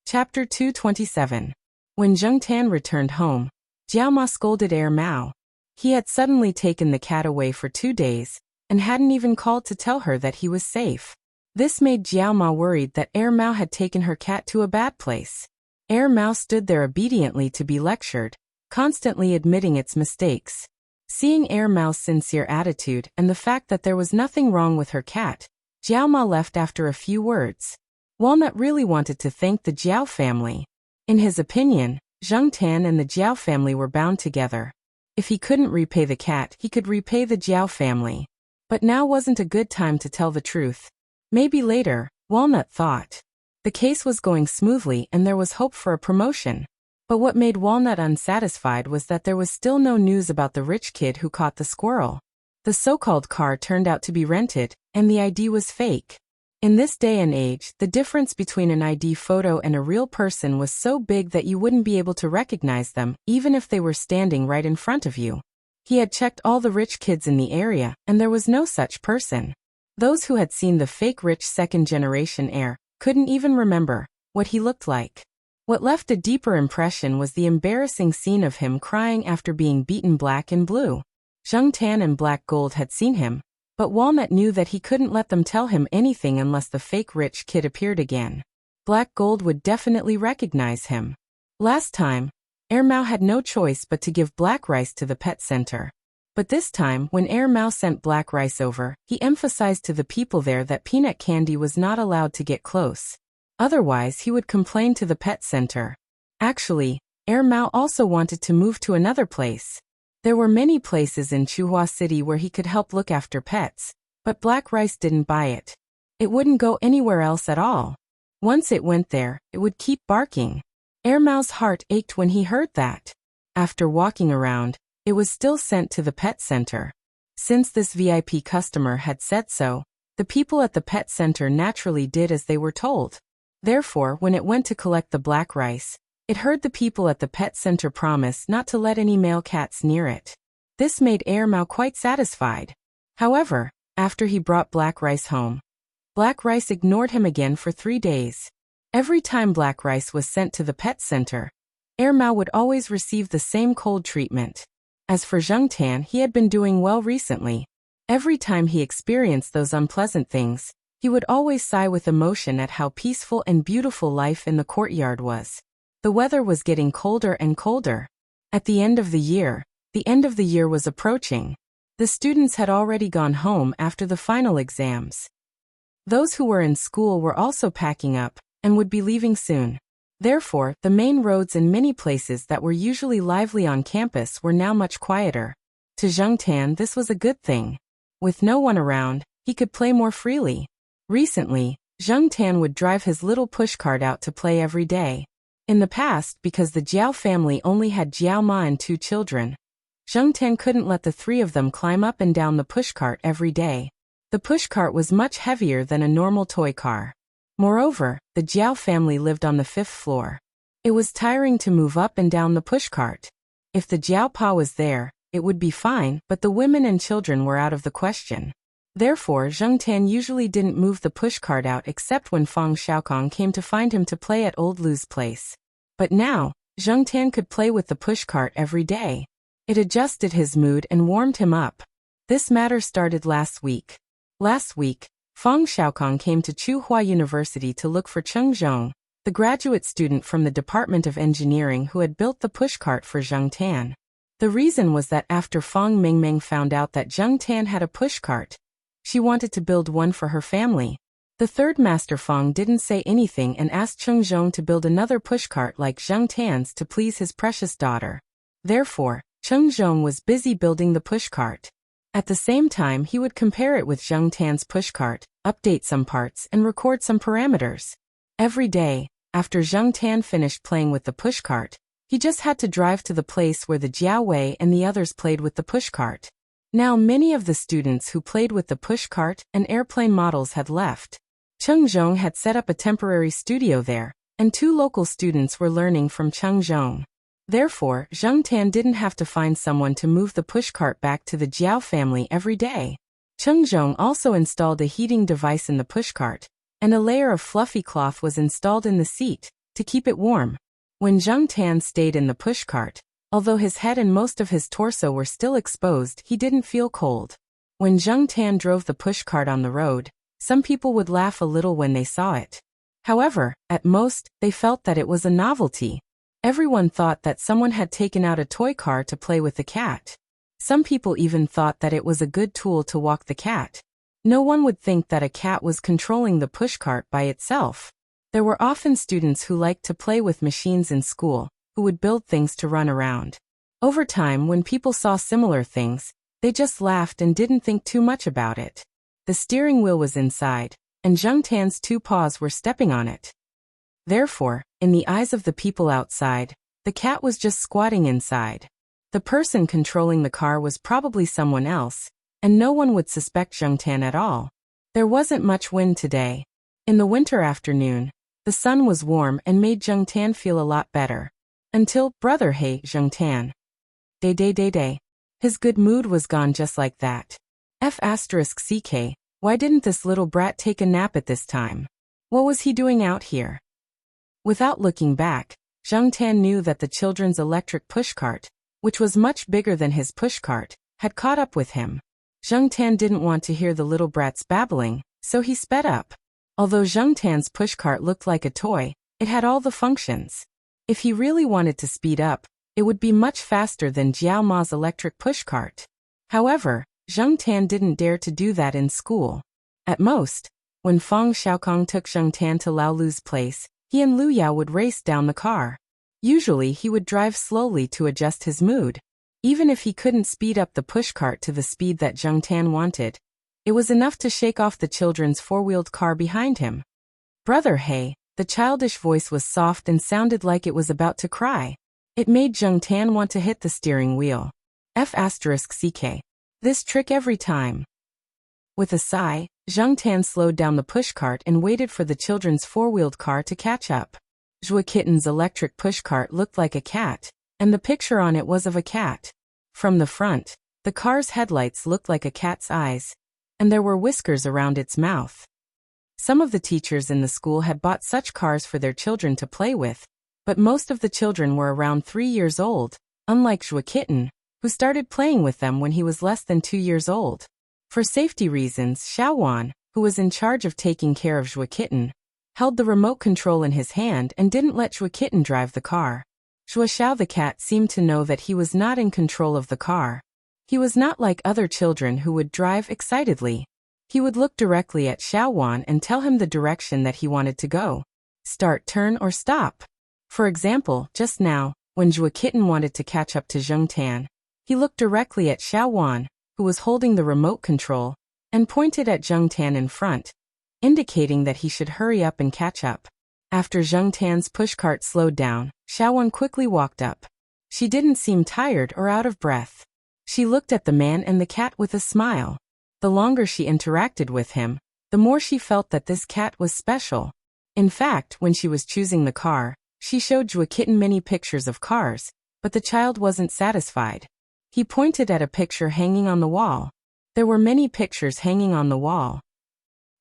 Chapter 227. When Zheng Tan returned home, Jiao Ma scolded Air Mao. He had suddenly taken the cat away for 2 days, and hadn't even called to tell her that he was safe. This made Jiao Ma worried that Air Mao had taken her cat to a bad place. Air Mao stood there obediently to be lectured, constantly admitting its mistakes. Seeing Air Mao's sincere attitude and the fact that there was nothing wrong with her cat, Jiao Ma left after a few words. Walnut really wanted to thank the Jiao family. In his opinion, Zheng Tan and the Jiao family were bound together. If he couldn't repay the cat, he could repay the Jiao family. But now wasn't a good time to tell the truth. Maybe later, Walnut thought. The case was going smoothly and there was hope for a promotion. But what made Walnut unsatisfied was that there was still no news about the rich kid who caught the squirrel. The so-called car turned out to be rented, and the ID was fake. In this day and age, the difference between an ID photo and a real person was so big that you wouldn't be able to recognize them, even if they were standing right in front of you. He had checked all the rich kids in the area, and there was no such person. Those who had seen the fake rich second-generation heir couldn't even remember what he looked like. What left a deeper impression was the embarrassing scene of him crying after being beaten black and blue. Zheng Tan and Black Gold had seen him, but Walnut knew that he couldn't let them tell him anything unless the fake rich kid appeared again. Black Gold would definitely recognize him. Last time, Air Mao had no choice but to give black rice to the pet center. But this time, when Air Mao sent black rice over, he emphasized to the people there that peanut candy was not allowed to get close. Otherwise, he would complain to the pet center. Actually, Air Mao also wanted to move to another place. There were many places in Chuhua City where he could help look after pets, but black rice didn't buy it. It wouldn't go anywhere else at all. Once it went there, it would keep barking. Air Mao's heart ached when he heard that. After walking around, it was still sent to the pet center. Since this VIP customer had said so, the people at the pet center naturally did as they were told. Therefore, when it went to collect the black rice, it heard the people at the pet center promise not to let any male cats near it. This made Air Mao quite satisfied. However, after he brought black rice home, black rice ignored him again for 3 days. Every time black rice was sent to the pet center, Air Mao would always receive the same cold treatment. As for Zheng Tan, he had been doing well recently. Every time he experienced those unpleasant things, he would always sigh with emotion at how peaceful and beautiful life in the courtyard was. The weather was getting colder and colder. At the end of the year was approaching. The students had already gone home after the final exams. Those who were in school were also packing up and would be leaving soon. Therefore, the main roads and many places that were usually lively on campus were now much quieter. To Zheng Tan, this was a good thing. With no one around, he could play more freely. Recently, Zheng Tan would drive his little pushcart out to play every day. In the past, because the Jiao family only had Jiao Ma and 2 children, Zheng Tan couldn't let the 3 of them climb up and down the pushcart every day. The pushcart was much heavier than a normal toy car. Moreover, the Jiao family lived on the 5th floor. It was tiring to move up and down the pushcart. If the Jiao Pa was there, it would be fine, but the women and children were out of the question. Therefore, Zheng Tan usually didn't move the pushcart out except when Fang Xiaokong came to find him to play at Old Lu's place. But now, Zheng Tan could play with the pushcart every day. It adjusted his mood and warmed him up. This matter started last week. Last week, Fang Xiaokong came to Chuhua University to look for Cheng Zhong, the graduate student from the Department of Engineering who had built the pushcart for Zheng Tan. The reason was that after Fang Mingmeng found out that Zheng Tan had a pushcart, she wanted to build one for her family. The third master Fang didn't say anything and asked Cheng Zhong to build another pushcart like Zheng Tan's to please his precious daughter. Therefore, Cheng Zhong was busy building the pushcart. At the same time, he would compare it with Zheng Tan's pushcart, update some parts, and record some parameters. Every day, after Zheng Tan finished playing with the pushcart, he just had to drive to the place where the Jiao Wei and the others played with the pushcart. Now many of the students who played with the pushcart and airplane models had left. Cheng Zhong had set up a temporary studio there, and 2 local students were learning from Chengzhong. Therefore, Zheng Tan didn't have to find someone to move the pushcart back to the Jiao family every day. Chengzhong also installed a heating device in the pushcart, and a layer of fluffy cloth was installed in the seat to keep it warm. When Zheng Tan stayed in the pushcart, although his head and most of his torso were still exposed, he didn't feel cold. When Zheng Tan drove the pushcart on the road, some people would laugh a little when they saw it. However, at most, they felt that it was a novelty. Everyone thought that someone had taken out a toy car to play with the cat. Some people even thought that it was a good tool to walk the cat. No one would think that a cat was controlling the pushcart by itself. There were often students who liked to play with machines in school, who would build things to run around. Over time, when people saw similar things, they just laughed and didn't think too much about it. The steering wheel was inside, and Zheng Tan's 2 paws were stepping on it. Therefore, in the eyes of the people outside, the cat was just squatting inside. The person controlling the car was probably someone else, and no one would suspect Zheng Tan at all. There wasn't much wind today. In the winter afternoon, the sun was warm and made Zheng Tan feel a lot better. Until, brother, hey, Zheng Tan. Day. His good mood was gone just like that. F***ck, why didn't this little brat take a nap at this time? What was he doing out here? Without looking back, Zheng Tan knew that the children's electric pushcart, which was much bigger than his pushcart, had caught up with him. Zheng Tan didn't want to hear the little brat's babbling, so he sped up. Although Zheng Tan's pushcart looked like a toy, it had all the functions. If he really wanted to speed up, it would be much faster than Jiao Ma's electric pushcart. However, Zheng Tan didn't dare to do that in school. At most, when Feng Xiaokong took Zheng Tan to Lao Lu's place, he and Lu Yao would race down the car. Usually he would drive slowly to adjust his mood. Even if he couldn't speed up the pushcart to the speed that Zheng Tan wanted, it was enough to shake off the children's 4-wheeled car behind him. Brother, hey, the childish voice was soft and sounded like it was about to cry. It made Zheng Tan want to hit the steering wheel. F***ck. This trick every time. With a sigh, Zheng Tan slowed down the pushcart and waited for the children's 4-wheeled car to catch up. Zhua Kitten's electric pushcart looked like a cat, and the picture on it was of a cat. From the front, the car's headlights looked like a cat's eyes, and there were whiskers around its mouth. Some of the teachers in the school had bought such cars for their children to play with, but most of the children were around 3 years old, unlike Zhua Kitten, who started playing with them when he was less than 2 years old. For safety reasons, Xiao Wan, who was in charge of taking care of Zhua Kitten, held the remote control in his hand and didn't let Zhua Kitten drive the car. Zhua Xiao the cat seemed to know that he was not in control of the car. He was not like other children who would drive excitedly. He would look directly at Xiao Wan and tell him the direction that he wanted to go. Start, turn, or stop. For example, just now, when Zhua Kitten wanted to catch up to Zheng Tan, he looked directly at Xiao Wan, who was holding the remote control, and pointed at Zheng Tan in front, indicating that he should hurry up and catch up. After Zheng Tan's pushcart slowed down, Xiao Wan quickly walked up. She didn't seem tired or out of breath. She looked at the man and the cat with a smile. The longer she interacted with him, the more she felt that this cat was special. In fact, when she was choosing the car, she showed Zhua Kitten many pictures of cars, but the child wasn't satisfied. He pointed at a picture hanging on the wall. There were many pictures hanging on the wall.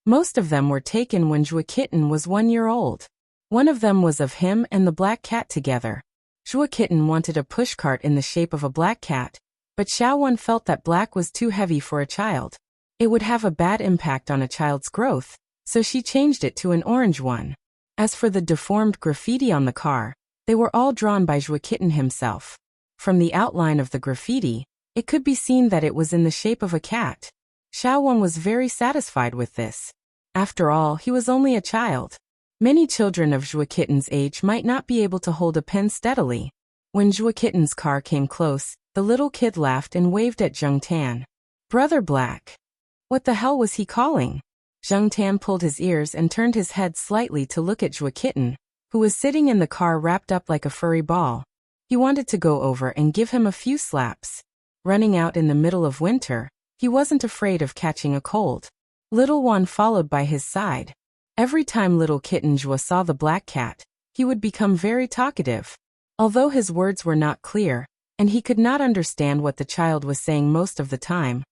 Most of them were taken when Zhua Kitten was 1 year old. One of them was of him and the black cat together. Zhua Kitten wanted a pushcart in the shape of a black cat, but Xiao Wan felt that black was too heavy for a child. It would have a bad impact on a child's growth, so she changed it to an orange one. As for the deformed graffiti on the car, they were all drawn by Zhua Kitten himself. From the outline of the graffiti, it could be seen that it was in the shape of a cat. Xiao Wan was very satisfied with this. After all, he was only a child. Many children of Zhua Kitten's age might not be able to hold a pen steadily. When Zhua Kitten's car came close, the little kid laughed and waved at Zheng Tan. Brother Black. What the hell was he calling? Zheng Tan pulled his ears and turned his head slightly to look at Zhua Kitten, who was sitting in the car wrapped up like a furry ball. He wanted to go over and give him a few slaps. Running out in the middle of winter, he wasn't afraid of catching a cold. Little Wan followed by his side. Every time little Kitten Zhua saw the black cat, he he would become very talkative. Although his words were not clear, and he could not understand what the child was saying most of the time,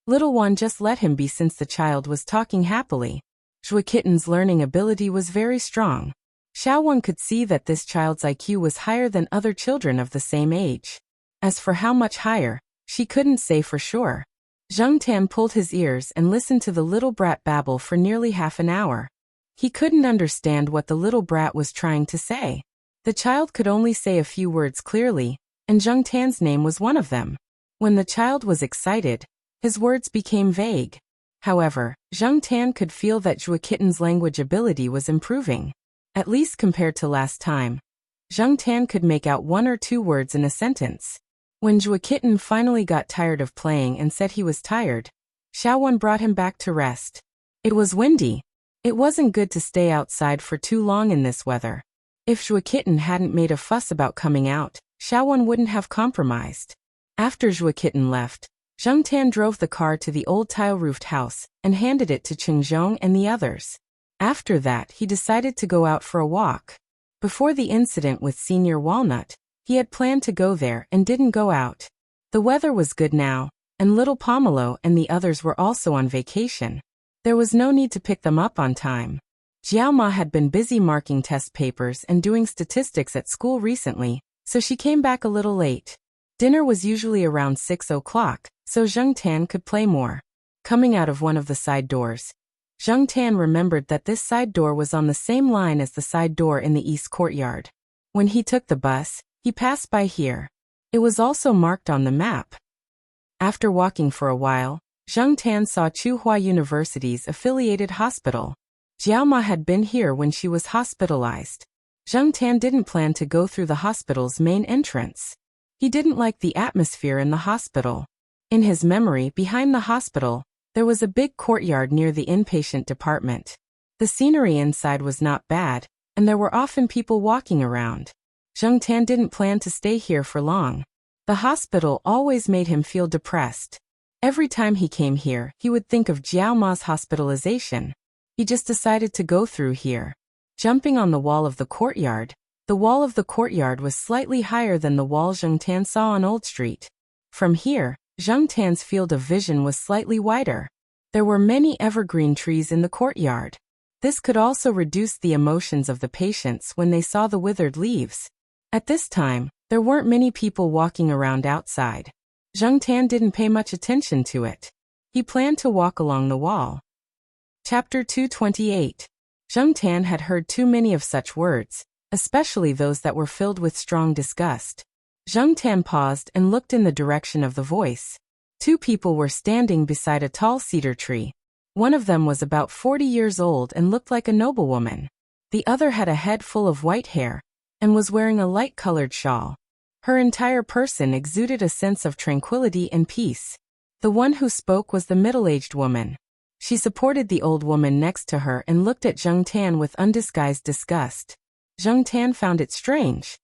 little Juan just let him be since the child was talking happily. Zhuo Kitten's learning ability was very strong. Xiao Wan could see that this child's IQ was higher than other children of the same age. As for how much higher, she couldn't say for sure. Zheng Tan pulled his ears and listened to the little brat babble for nearly half an hour. He couldn't understand what the little brat was trying to say. The child could only say a few words clearly, and Zheng Tan's name was one of them. When the child was excited, his words became vague. However, Zheng Tan could feel that Zhuo Kitten's language ability was improving. At least compared to last time. Zheng Tan could make out 1 or 2 words in a sentence. When Zhuo Kitten finally got tired of playing and said he was tired, Xiao Wan brought him back to rest. It was windy. It wasn't good to stay outside for too long in this weather. If Zhuo Kitten hadn't made a fuss about coming out, Xiao Wan wouldn't have compromised. After Zhuo Kitten left, Zheng Tan drove the car to the old tile-roofed house and handed it to Qingzhong and the others. After that, he decided to go out for a walk. Before the incident with Senior Walnut, he had planned to go there and didn't go out. The weather was good now, and little Pomelo and the others were also on vacation. There was no need to pick them up on time. Jiaoma had been busy marking test papers and doing statistics at school recently, so she came back a little late. Dinner was usually around 6 o'clock, so Zheng Tan could play more. Coming out of one of the side doors, Zheng Tan remembered that this side door was on the same line as the side door in the east courtyard. When he took the bus, he passed by here. It was also marked on the map. After walking for a while, Zheng Tan saw Tsinghua University's affiliated hospital. Jiaoma had been here when she was hospitalized. Zheng Tan didn't plan to go through the hospital's main entrance. He didn't like the atmosphere in the hospital. In his memory, behind the hospital, there was a big courtyard near the inpatient department. The scenery inside was not bad, and there were often people walking around. Zheng Tan didn't plan to stay here for long. The hospital always made him feel depressed. Every time he came here, he would think of Jiaoma's hospitalization. He just decided to go through here. Jumping on the wall of the courtyard was slightly higher than the wall Zheng Tan saw on Old Street. From here, Zheng Tan's field of vision was slightly wider. There were many evergreen trees in the courtyard. This could also reduce the emotions of the patients when they saw the withered leaves. At this time, there weren't many people walking around outside. Zheng Tan didn't pay much attention to it. He planned to walk along the wall. Chapter 228. Zheng Tan had heard too many of such words, especially those that were filled with strong disgust. Zheng Tan paused and looked in the direction of the voice. 2 people were standing beside a tall cedar tree. One of them was about 40 years old and looked like a noblewoman. The other had a head full of white hair and was wearing a light-colored shawl. Her entire person exuded a sense of tranquility and peace. The one who spoke was the middle-aged woman. She supported the old woman next to her and looked at Zheng Tan with undisguised disgust. Zheng Tan found it strange.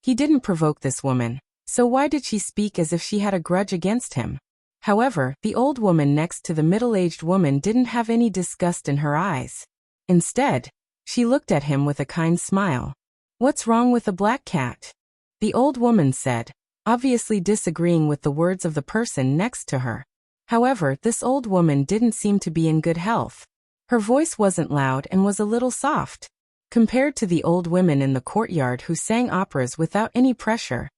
He didn't provoke this woman, so why did she speak as if she had a grudge against him? However, the old woman next to the middle-aged woman didn't have any disgust in her eyes. Instead, she looked at him with a kind smile. "What's wrong with the black cat?" the old woman said, obviously disagreeing with the words of the person next to her. However, this old woman didn't seem to be in good health. Her voice wasn't loud and was a little soft. Compared to the old women in the courtyard who sang operas without any pressure,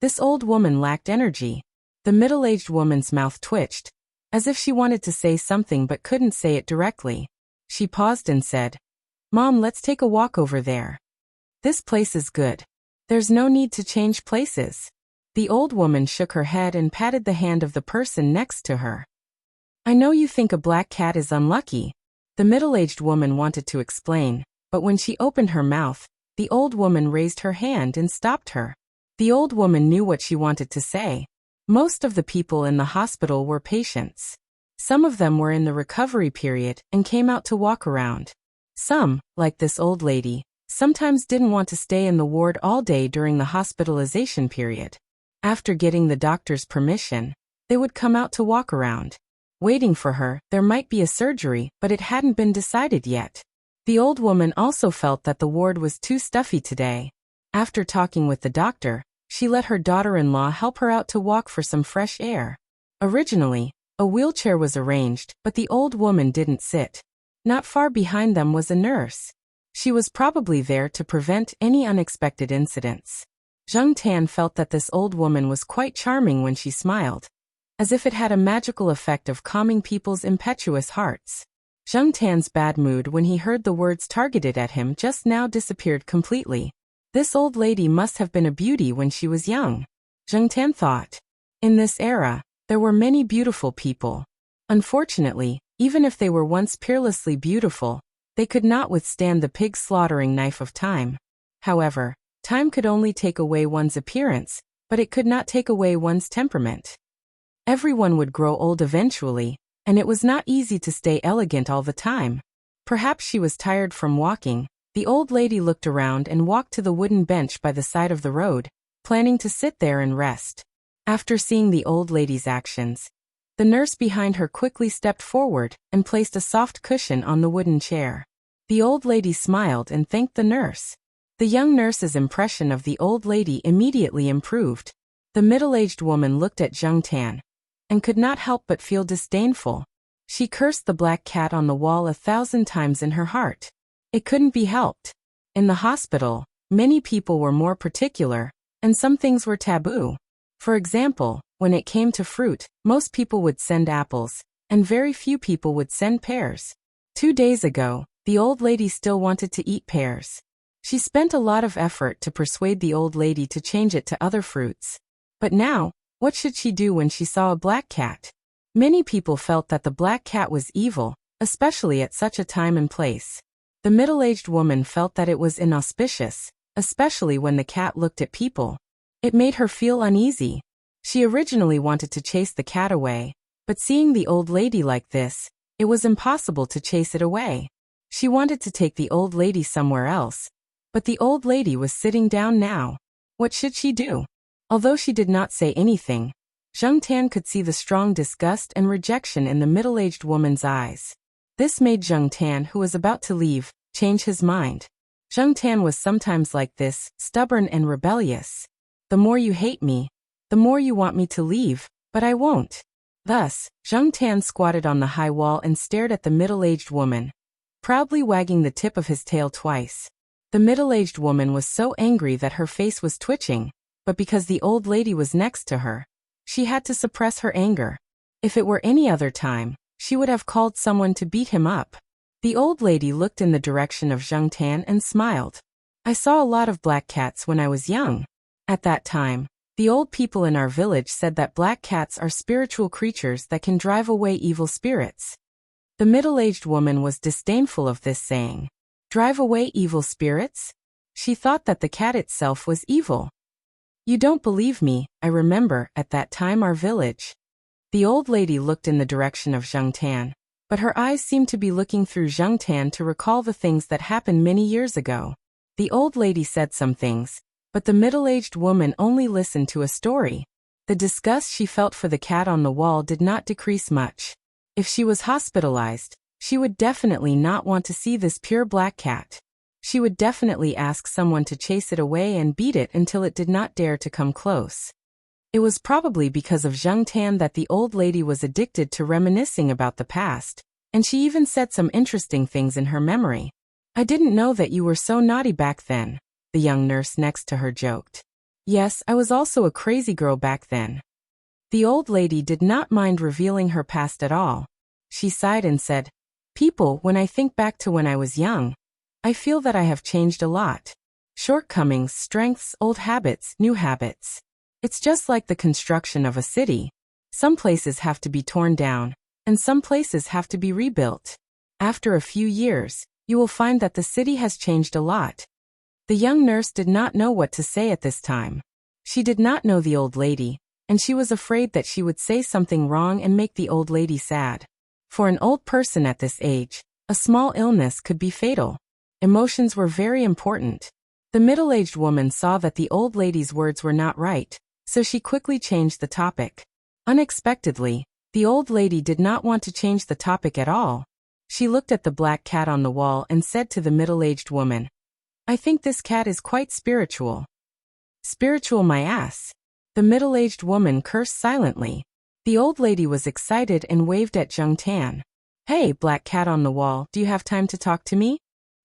this old woman lacked energy. The middle-aged woman's mouth twitched, as if she wanted to say something but couldn't say it directly. She paused and said, "Mom, let's take a walk over there. This place is good. There's no need to change places." The old woman shook her head and patted the hand of the person next to her. "I know you think a black cat is unlucky," the middle-aged woman wanted to explain, but when she opened her mouth, the old woman raised her hand and stopped her. The old woman knew what she wanted to say. Most of the people in the hospital were patients. Some of them were in the recovery period and came out to walk around. Some, like this old lady, sometimes didn't want to stay in the ward all day during the hospitalization period. After getting the doctor's permission, they would come out to walk around. Waiting for her, there might be a surgery, but it hadn't been decided yet. The old woman also felt that the ward was too stuffy today. After talking with the doctor, she let her daughter-in-law help her out to walk for some fresh air. Originally, a wheelchair was arranged, but the old woman didn't sit. Not far behind them was a nurse. She was probably there to prevent any unexpected incidents. Zheng Tan felt that this old woman was quite charming when she smiled, as if it had a magical effect of calming people's impetuous hearts. Zheng Tan's bad mood when he heard the words targeted at him just now disappeared completely. This old lady must have been a beauty when she was young, Zheng Tan thought. In this era, there were many beautiful people. Unfortunately, even if they were once peerlessly beautiful, they could not withstand the pig-slaughtering knife of time. However, time could only take away one's appearance, but it could not take away one's temperament. Everyone would grow old eventually, and it was not easy to stay elegant all the time. Perhaps she was tired from walking. The old lady looked around and walked to the wooden bench by the side of the road, planning to sit there and rest. After seeing the old lady's actions, the nurse behind her quickly stepped forward and placed a soft cushion on the wooden chair. The old lady smiled and thanked the nurse. The young nurse's impression of the old lady immediately improved. The middle-aged woman looked at Zheng Tan and could not help but feel disdainful. She cursed the black cat on the wall 1,000 times in her heart. It couldn't be helped. In the hospital, many people were more particular, and some things were taboo. For example, when it came to fruit, most people would send apples, and very few people would send pears. 2 days ago, the old lady still wanted to eat pears. She spent a lot of effort to persuade the old lady to change it to other fruits. But now, what should she do when she saw a black cat? Many people felt that the black cat was evil, especially at such a time and place. The middle-aged woman felt that it was inauspicious, especially when the cat looked at people. It made her feel uneasy. She originally wanted to chase the cat away, but seeing the old lady like this, it was impossible to chase it away. She wanted to take the old lady somewhere else, but the old lady was sitting down now. What should she do? Although she did not say anything, Zheng Tan could see the strong disgust and rejection in the middle-aged woman's eyes. This made Zheng Tan, who was about to leave, change his mind. Zheng Tan was sometimes like this, stubborn and rebellious. The more you hate me, the more you want me to leave, but I won't. Thus, Zheng Tan squatted on the high wall and stared at the middle-aged woman, proudly wagging the tip of his tail twice. The middle-aged woman was so angry that her face was twitching, but because the old lady was next to her, she had to suppress her anger. If it were any other time, she would have called someone to beat him up. The old lady looked in the direction of Zheng Tan and smiled. I saw a lot of black cats when I was young. At that time, the old people in our village said that black cats are spiritual creatures that can drive away evil spirits. The middle-aged woman was disdainful of this saying. Drive away evil spirits? She thought that the cat itself was evil. You don't believe me, I remember, at that time our village. The old lady looked in the direction of Zheng Tan, but her eyes seemed to be looking through Zheng Tan to recall the things that happened many years ago. The old lady said some things, but the middle-aged woman only listened to a story. The disgust she felt for the cat on the wall did not decrease much. If she was hospitalized, she would definitely not want to see this pure black cat. She would definitely ask someone to chase it away and beat it until it did not dare to come close. It was probably because of Zheng Tan that the old lady was addicted to reminiscing about the past, and she even said some interesting things in her memory. I didn't know that you were so naughty back then, the young nurse next to her joked. Yes, I was also a crazy girl back then. The old lady did not mind revealing her past at all. She sighed and said, People, when I think back to when I was young, I feel that I have changed a lot. Shortcomings, strengths, old habits, new habits. It's just like the construction of a city. Some places have to be torn down, and some places have to be rebuilt. After a few years, you will find that the city has changed a lot. The young nurse did not know what to say at this time. She did not know the old lady, and she was afraid that she would say something wrong and make the old lady sad. For an old person at this age, a small illness could be fatal. Emotions were very important. The middle-aged woman saw that the old lady's words were not right, so she quickly changed the topic. Unexpectedly, the old lady did not want to change the topic at all. She looked at the black cat on the wall and said to the middle-aged woman, "I think this cat is quite spiritual." "Spiritual my ass." The middle-aged woman cursed silently. The old lady was excited and waved at Jung Tan. "Hey, black cat on the wall, do you have time to talk to me?"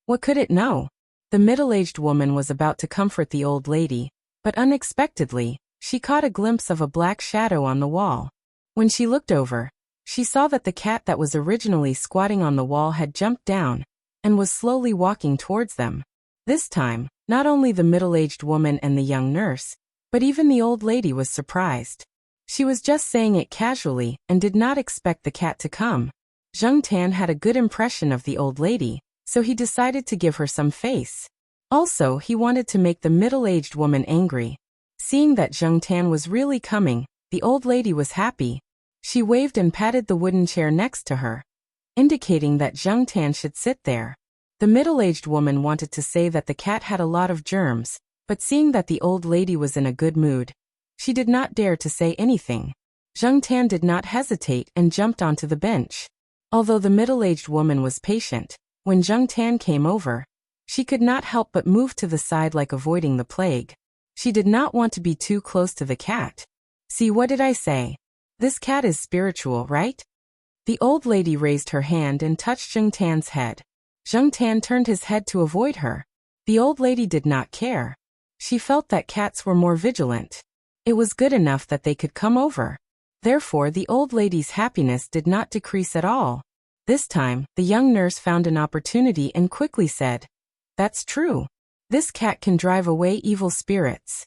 What could it know? The middle-aged woman was about to comfort the old lady, but unexpectedly, she caught a glimpse of a black shadow on the wall. When she looked over, she saw that the cat that was originally squatting on the wall had jumped down and was slowly walking towards them. This time, not only the middle-aged woman and the young nurse, but even the old lady was surprised. She was just saying it casually and did not expect the cat to come. Jung Tan had a good impression of the old lady, so he decided to give her some face. Also, he wanted to make the middle-aged woman angry. Seeing that Jung Tan was really coming, the old lady was happy. She waved and patted the wooden chair next to her, indicating that Jung Tan should sit there. The middle-aged woman wanted to say that the cat had a lot of germs, but seeing that the old lady was in a good mood, she did not dare to say anything. Jung Tan did not hesitate and jumped onto the bench. Although the middle-aged woman was patient, when Jung Tan came over, she could not help but move to the side like avoiding the plague. She did not want to be too close to the cat. "See, what did I say? This cat is spiritual, right?" The old lady raised her hand and touched Jung Tan's head. Jung Tan turned his head to avoid her. The old lady did not care. She felt that cats were more vigilant. It was good enough that they could come over. Therefore, the old lady's happiness did not decrease at all. This time, the young nurse found an opportunity and quickly said, "That's true. This cat can drive away evil spirits."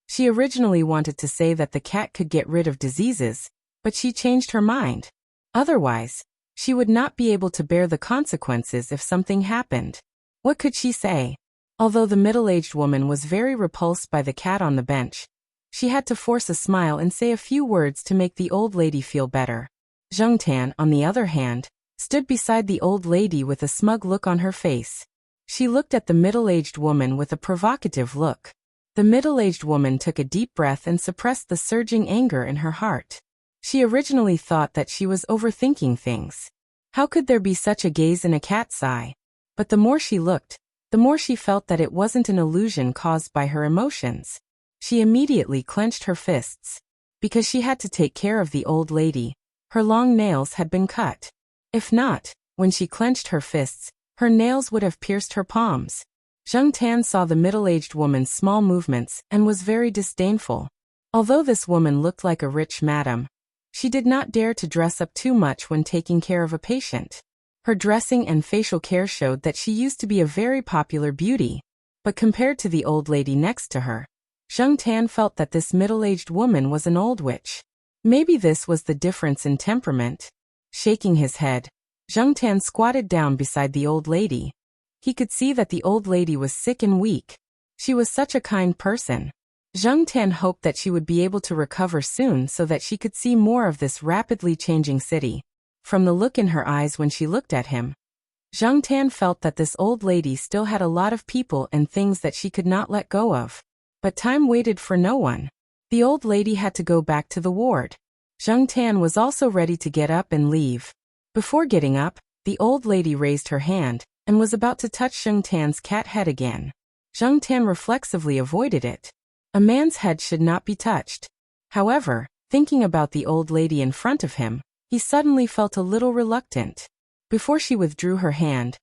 She originally wanted to say that the cat could get rid of diseases, but she changed her mind. Otherwise, she would not be able to bear the consequences if something happened. What could she say? Although the middle-aged woman was very repulsed by the cat on the bench, she had to force a smile and say a few words to make the old lady feel better. Jung Tan, on the other hand, stood beside the old lady with a smug look on her face. She looked at the middle-aged woman with a provocative look. The middle-aged woman took a deep breath and suppressed the surging anger in her heart. She originally thought that she was overthinking things. How could there be such a gaze in a cat's eye? But the more she looked, the more she felt that it wasn't an illusion caused by her emotions. She immediately clenched her fists. Because she had to take care of the old lady, her long nails had been cut. If not, when she clenched her fists, her nails would have pierced her palms. Jung Tan saw the middle-aged woman's small movements and was very disdainful. Although this woman looked like a rich madam, she did not dare to dress up too much when taking care of a patient. Her dressing and facial care showed that she used to be a very popular beauty. But compared to the old lady next to her, Jung Tan felt that this middle-aged woman was an old witch. Maybe this was the difference in temperament. Shaking his head, Jung Tan squatted down beside the old lady. He could see that the old lady was sick and weak. She was such a kind person. Jung Tan hoped that she would be able to recover soon so that she could see more of this rapidly changing city. From the look in her eyes when she looked at him, Jung Tan felt that this old lady still had a lot of people and things that she could not let go of. But time waited for no one. The old lady had to go back to the ward. Jung Tan was also ready to get up and leave. Before getting up, the old lady raised her hand and was about to touch Jung Tan's cat head again. Jung Tan reflexively avoided it. A man's head should not be touched. However, thinking about the old lady in front of him, he suddenly felt a little reluctant. Before she withdrew her hand,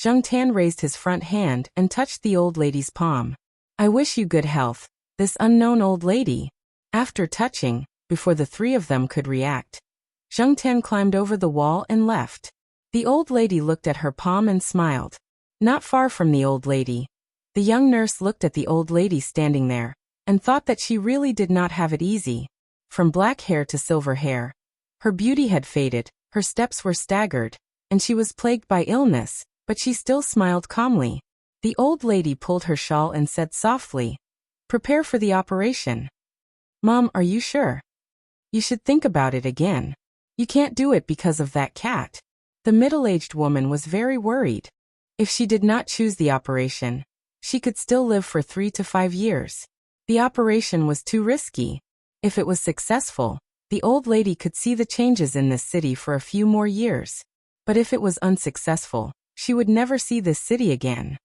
Jung Tan raised his front hand and touched the old lady's palm. "I wish you good health, this unknown old lady." After touching, before the three of them could react, Jung Tan climbed over the wall and left. The old lady looked at her palm and smiled. Not far from the old lady, the young nurse looked at the old lady standing there, and thought that she really did not have it easy. From black hair to silver hair, her beauty had faded, her steps were staggered, and she was plagued by illness, but she still smiled calmly. The old lady pulled her shawl and said softly, "Prepare for the operation." "Mom, are you sure? You should think about it again. You can't do it because of that cat." The middle-aged woman was very worried. If she did not choose the operation, she could still live for 3 to 5 years. The operation was too risky. If it was successful, the old lady could see the changes in this city for a few more years. But if it was unsuccessful, she would never see this city again.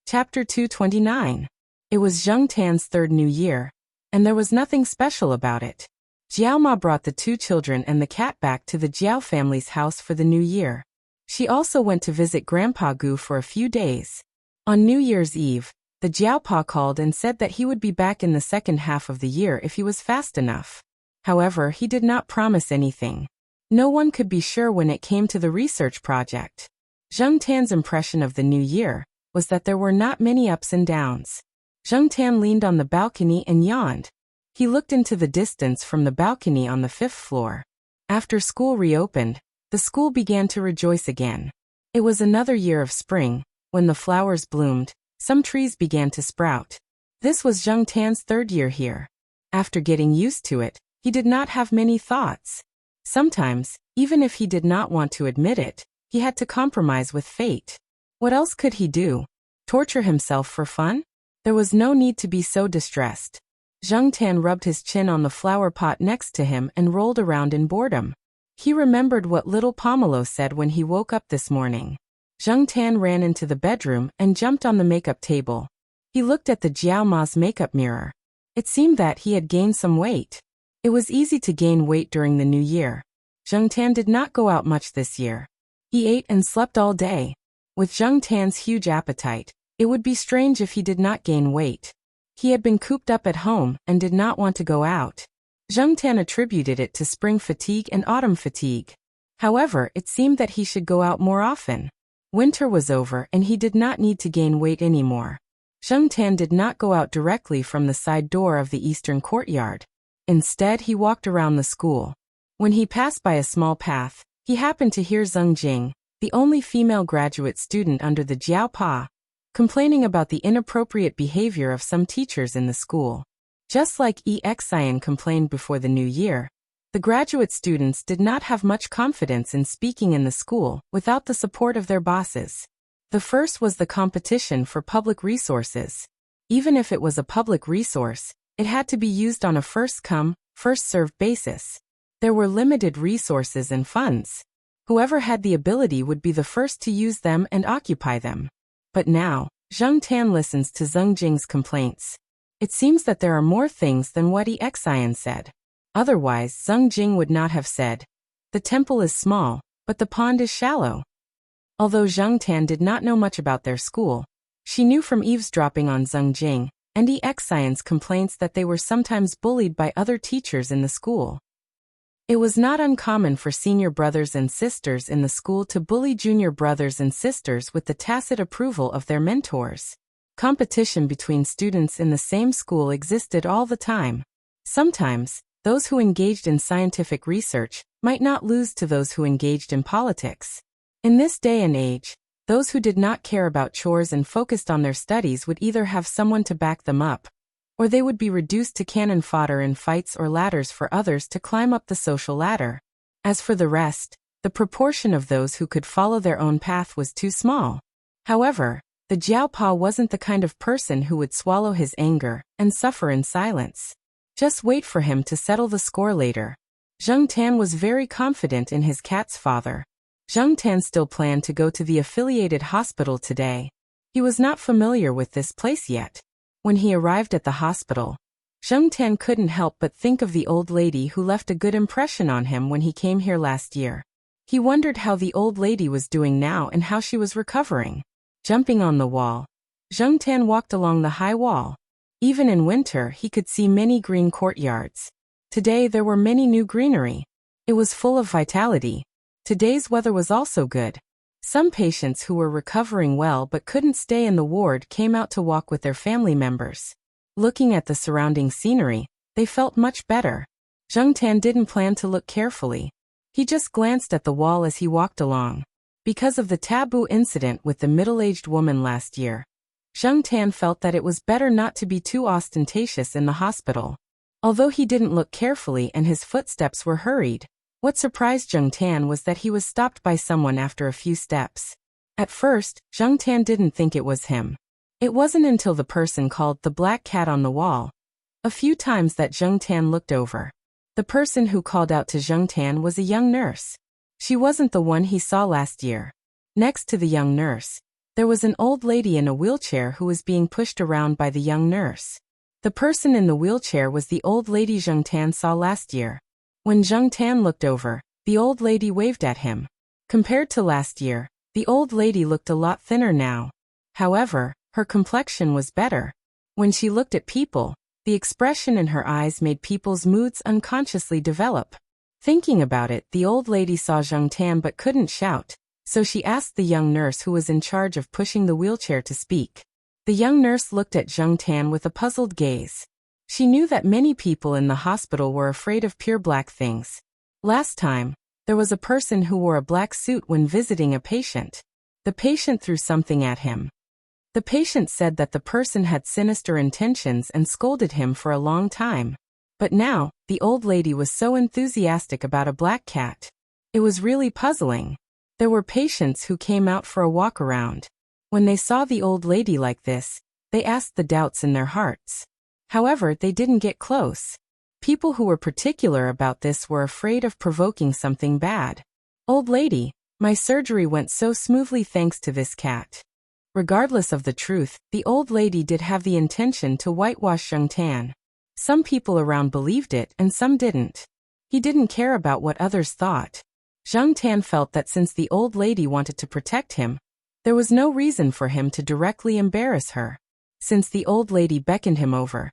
Chapter 229. It was Zheng Tan's third New Year, and there was nothing special about it. Jiao Ma brought the two children and the cat back to the Jiao family's house for the New Year. She also went to visit Grandpa Gu for a few days. On New Year's Eve, the Jiaopa called and said that he would be back in the second half of the year if he was fast enough. However, he did not promise anything. No one could be sure when it came to the research project. Zheng Tan's impression of the new year was that there were not many ups and downs. Zheng Tan leaned on the balcony and yawned. He looked into the distance from the balcony on the 5th floor. After school reopened, the school began to rejoice again. It was another year of spring. When the flowers bloomed, some trees began to sprout. This was Zheng Tan's third year here. After getting used to it, he did not have many thoughts. Sometimes, even if he did not want to admit it, he had to compromise with fate. What else could he do? Torture himself for fun? There was no need to be so distressed. Zheng Tan rubbed his chin on the flower pot next to him and rolled around in boredom. He remembered what little Pomelo said when he woke up this morning. Zheng Tan ran into the bedroom and jumped on the makeup table. He looked at the Jiao Ma's makeup mirror. It seemed that he had gained some weight. It was easy to gain weight during the new year. Zheng Tan did not go out much this year. He ate and slept all day. With Zheng Tan's huge appetite, it would be strange if he did not gain weight. He had been cooped up at home and did not want to go out. Zheng Tan attributed it to spring fatigue and autumn fatigue. However, it seemed that he should go out more often. Winter was over and he did not need to gain weight anymore. Zheng Tan did not go out directly from the side door of the eastern courtyard. Instead, he walked around the school. When he passed by a small path, he happened to hear Zheng Jing, the only female graduate student under the Jiao Pa, complaining about the inappropriate behavior of some teachers in the school. Just like Xian complained before the new year, the graduate students did not have much confidence in speaking in the school without the support of their bosses. The first was the competition for public resources. Even if it was a public resource, it had to be used on a first-come, first-served basis. There were limited resources and funds. Whoever had the ability would be the first to use them and occupy them. But now, Zheng Tan listens to Zheng Jing's complaints. It seems that there are more things than what Xian said. Otherwise, Zheng Jing would not have said, "The temple is small, but the pond is shallow." Although Zheng Tan did not know much about their school, she knew from eavesdropping on Zheng Jing and Xian's complaints that they were sometimes bullied by other teachers in the school. It was not uncommon for senior brothers and sisters in the school to bully junior brothers and sisters with the tacit approval of their mentors. Competition between students in the same school existed all the time. Sometimes, those who engaged in scientific research might not lose to those who engaged in politics. In this day and age, those who did not care about chores and focused on their studies would either have someone to back them up, or they would be reduced to cannon fodder in fights or ladders for others to climb up the social ladder. As for the rest, the proportion of those who could follow their own path was too small. However, the Jiaopa wasn't the kind of person who would swallow his anger and suffer in silence. Just wait for him to settle the score later. Zheng Tan was very confident in his cat's father. Zheng Tan still planned to go to the affiliated hospital today. He was not familiar with this place yet. When he arrived at the hospital, Zheng Tan couldn't help but think of the old lady who left a good impression on him when he came here last year. He wondered how the old lady was doing now and how she was recovering. Jumping on the wall, Zheng Tan walked along the high wall. Even in winter, he could see many green courtyards. Today there were many new greenery. It was full of vitality. Today's weather was also good. Some patients who were recovering well but couldn't stay in the ward came out to walk with their family members. Looking at the surrounding scenery, they felt much better. Zheng Tan didn't plan to look carefully. He just glanced at the wall as he walked along. Because of the taboo incident with the middle-aged woman last year, Zheng Tan felt that it was better not to be too ostentatious in the hospital. Although he didn't look carefully and his footsteps were hurried, what surprised Zheng Tan was that he was stopped by someone after a few steps. At first, Zheng Tan didn't think it was him. It wasn't until the person called the black cat on the wall a few times that Zheng Tan looked over. The person who called out to Zheng Tan was a young nurse. She wasn't the one he saw last year. Next to the young nurse, there was an old lady in a wheelchair who was being pushed around by the young nurse. The person in the wheelchair was the old lady Zheng Tan saw last year. When Zheng Tan looked over, the old lady waved at him. Compared to last year, the old lady looked a lot thinner now. However, her complexion was better. When she looked at people, the expression in her eyes made people's moods unconsciously develop. Thinking about it, the old lady saw Zheng Tan but couldn't shout, so she asked the young nurse who was in charge of pushing the wheelchair to speak. The young nurse looked at Zheng Tan with a puzzled gaze. She knew that many people in the hospital were afraid of pure black things. Last time, there was a person who wore a black suit when visiting a patient. The patient threw something at him. The patient said that the person had sinister intentions and scolded him for a long time. But now, the old lady was so enthusiastic about a black cat. It was really puzzling. There were patients who came out for a walk around. When they saw the old lady like this, they asked the doubts in their hearts. However, they didn't get close. People who were particular about this were afraid of provoking something bad. Old lady, my surgery went so smoothly thanks to this cat. Regardless of the truth, the old lady did have the intention to whitewash Zheng Tan. Some people around believed it and some didn't. He didn't care about what others thought. Zheng Tan felt that since the old lady wanted to protect him, there was no reason for him to directly embarrass her. Since the old lady beckoned him over,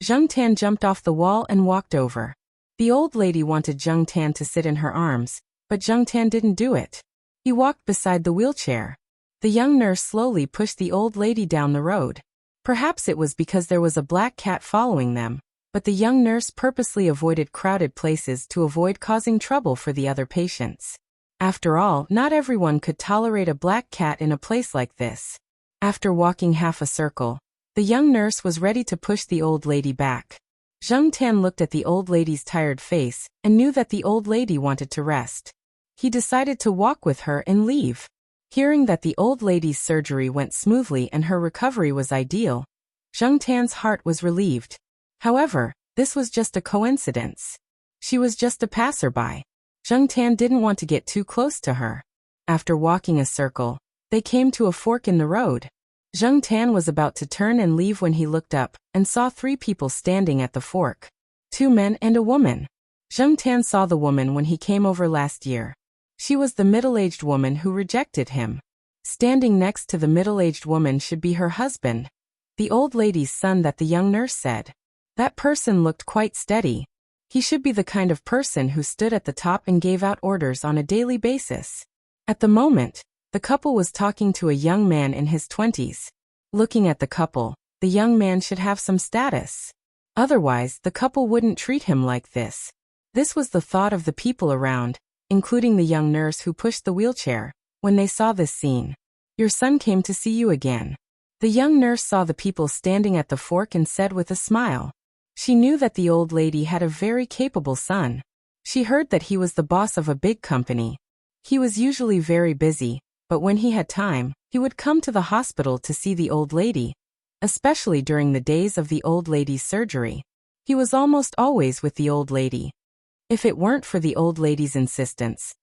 Zheng Tan jumped off the wall and walked over. The old lady wanted Zheng Tan to sit in her arms, but Zheng Tan didn't do it. He walked beside the wheelchair. The young nurse slowly pushed the old lady down the road. Perhaps it was because there was a black cat following them, but the young nurse purposely avoided crowded places to avoid causing trouble for the other patients. After all, not everyone could tolerate a black cat in a place like this. After walking half a circle, the young nurse was ready to push the old lady back. Zheng Tan looked at the old lady's tired face and knew that the old lady wanted to rest. He decided to walk with her and leave. Hearing that the old lady's surgery went smoothly and her recovery was ideal, Zheng Tan's heart was relieved. However, this was just a coincidence. She was just a passerby. Zheng Tan didn't want to get too close to her. After walking a circle, they came to a fork in the road. Zheng Tan was about to turn and leave when he looked up and saw 3 people standing at the fork. 2 men and a woman. Zheng Tan saw the woman when he came over last year. She was the middle-aged woman who rejected him. Standing next to the middle-aged woman should be her husband, the old lady's son that the young nurse said. That person looked quite steady. He should be the kind of person who stood at the top and gave out orders on a daily basis. At the moment, the couple was talking to a young man in his 20s. Looking at the couple, the young man should have some status. Otherwise, the couple wouldn't treat him like this. This was the thought of the people around, including the young nurse who pushed the wheelchair, when they saw this scene. Your son came to see you again. The young nurse saw the people standing at the fork and said with a smile. She knew that the old lady had a very capable son. She heard that he was the boss of a big company. He was usually very busy, but when he had time, he would come to the hospital to see the old lady, especially during the days of the old lady's surgery. He was almost always with the old lady. If it weren't for the old lady's insistence,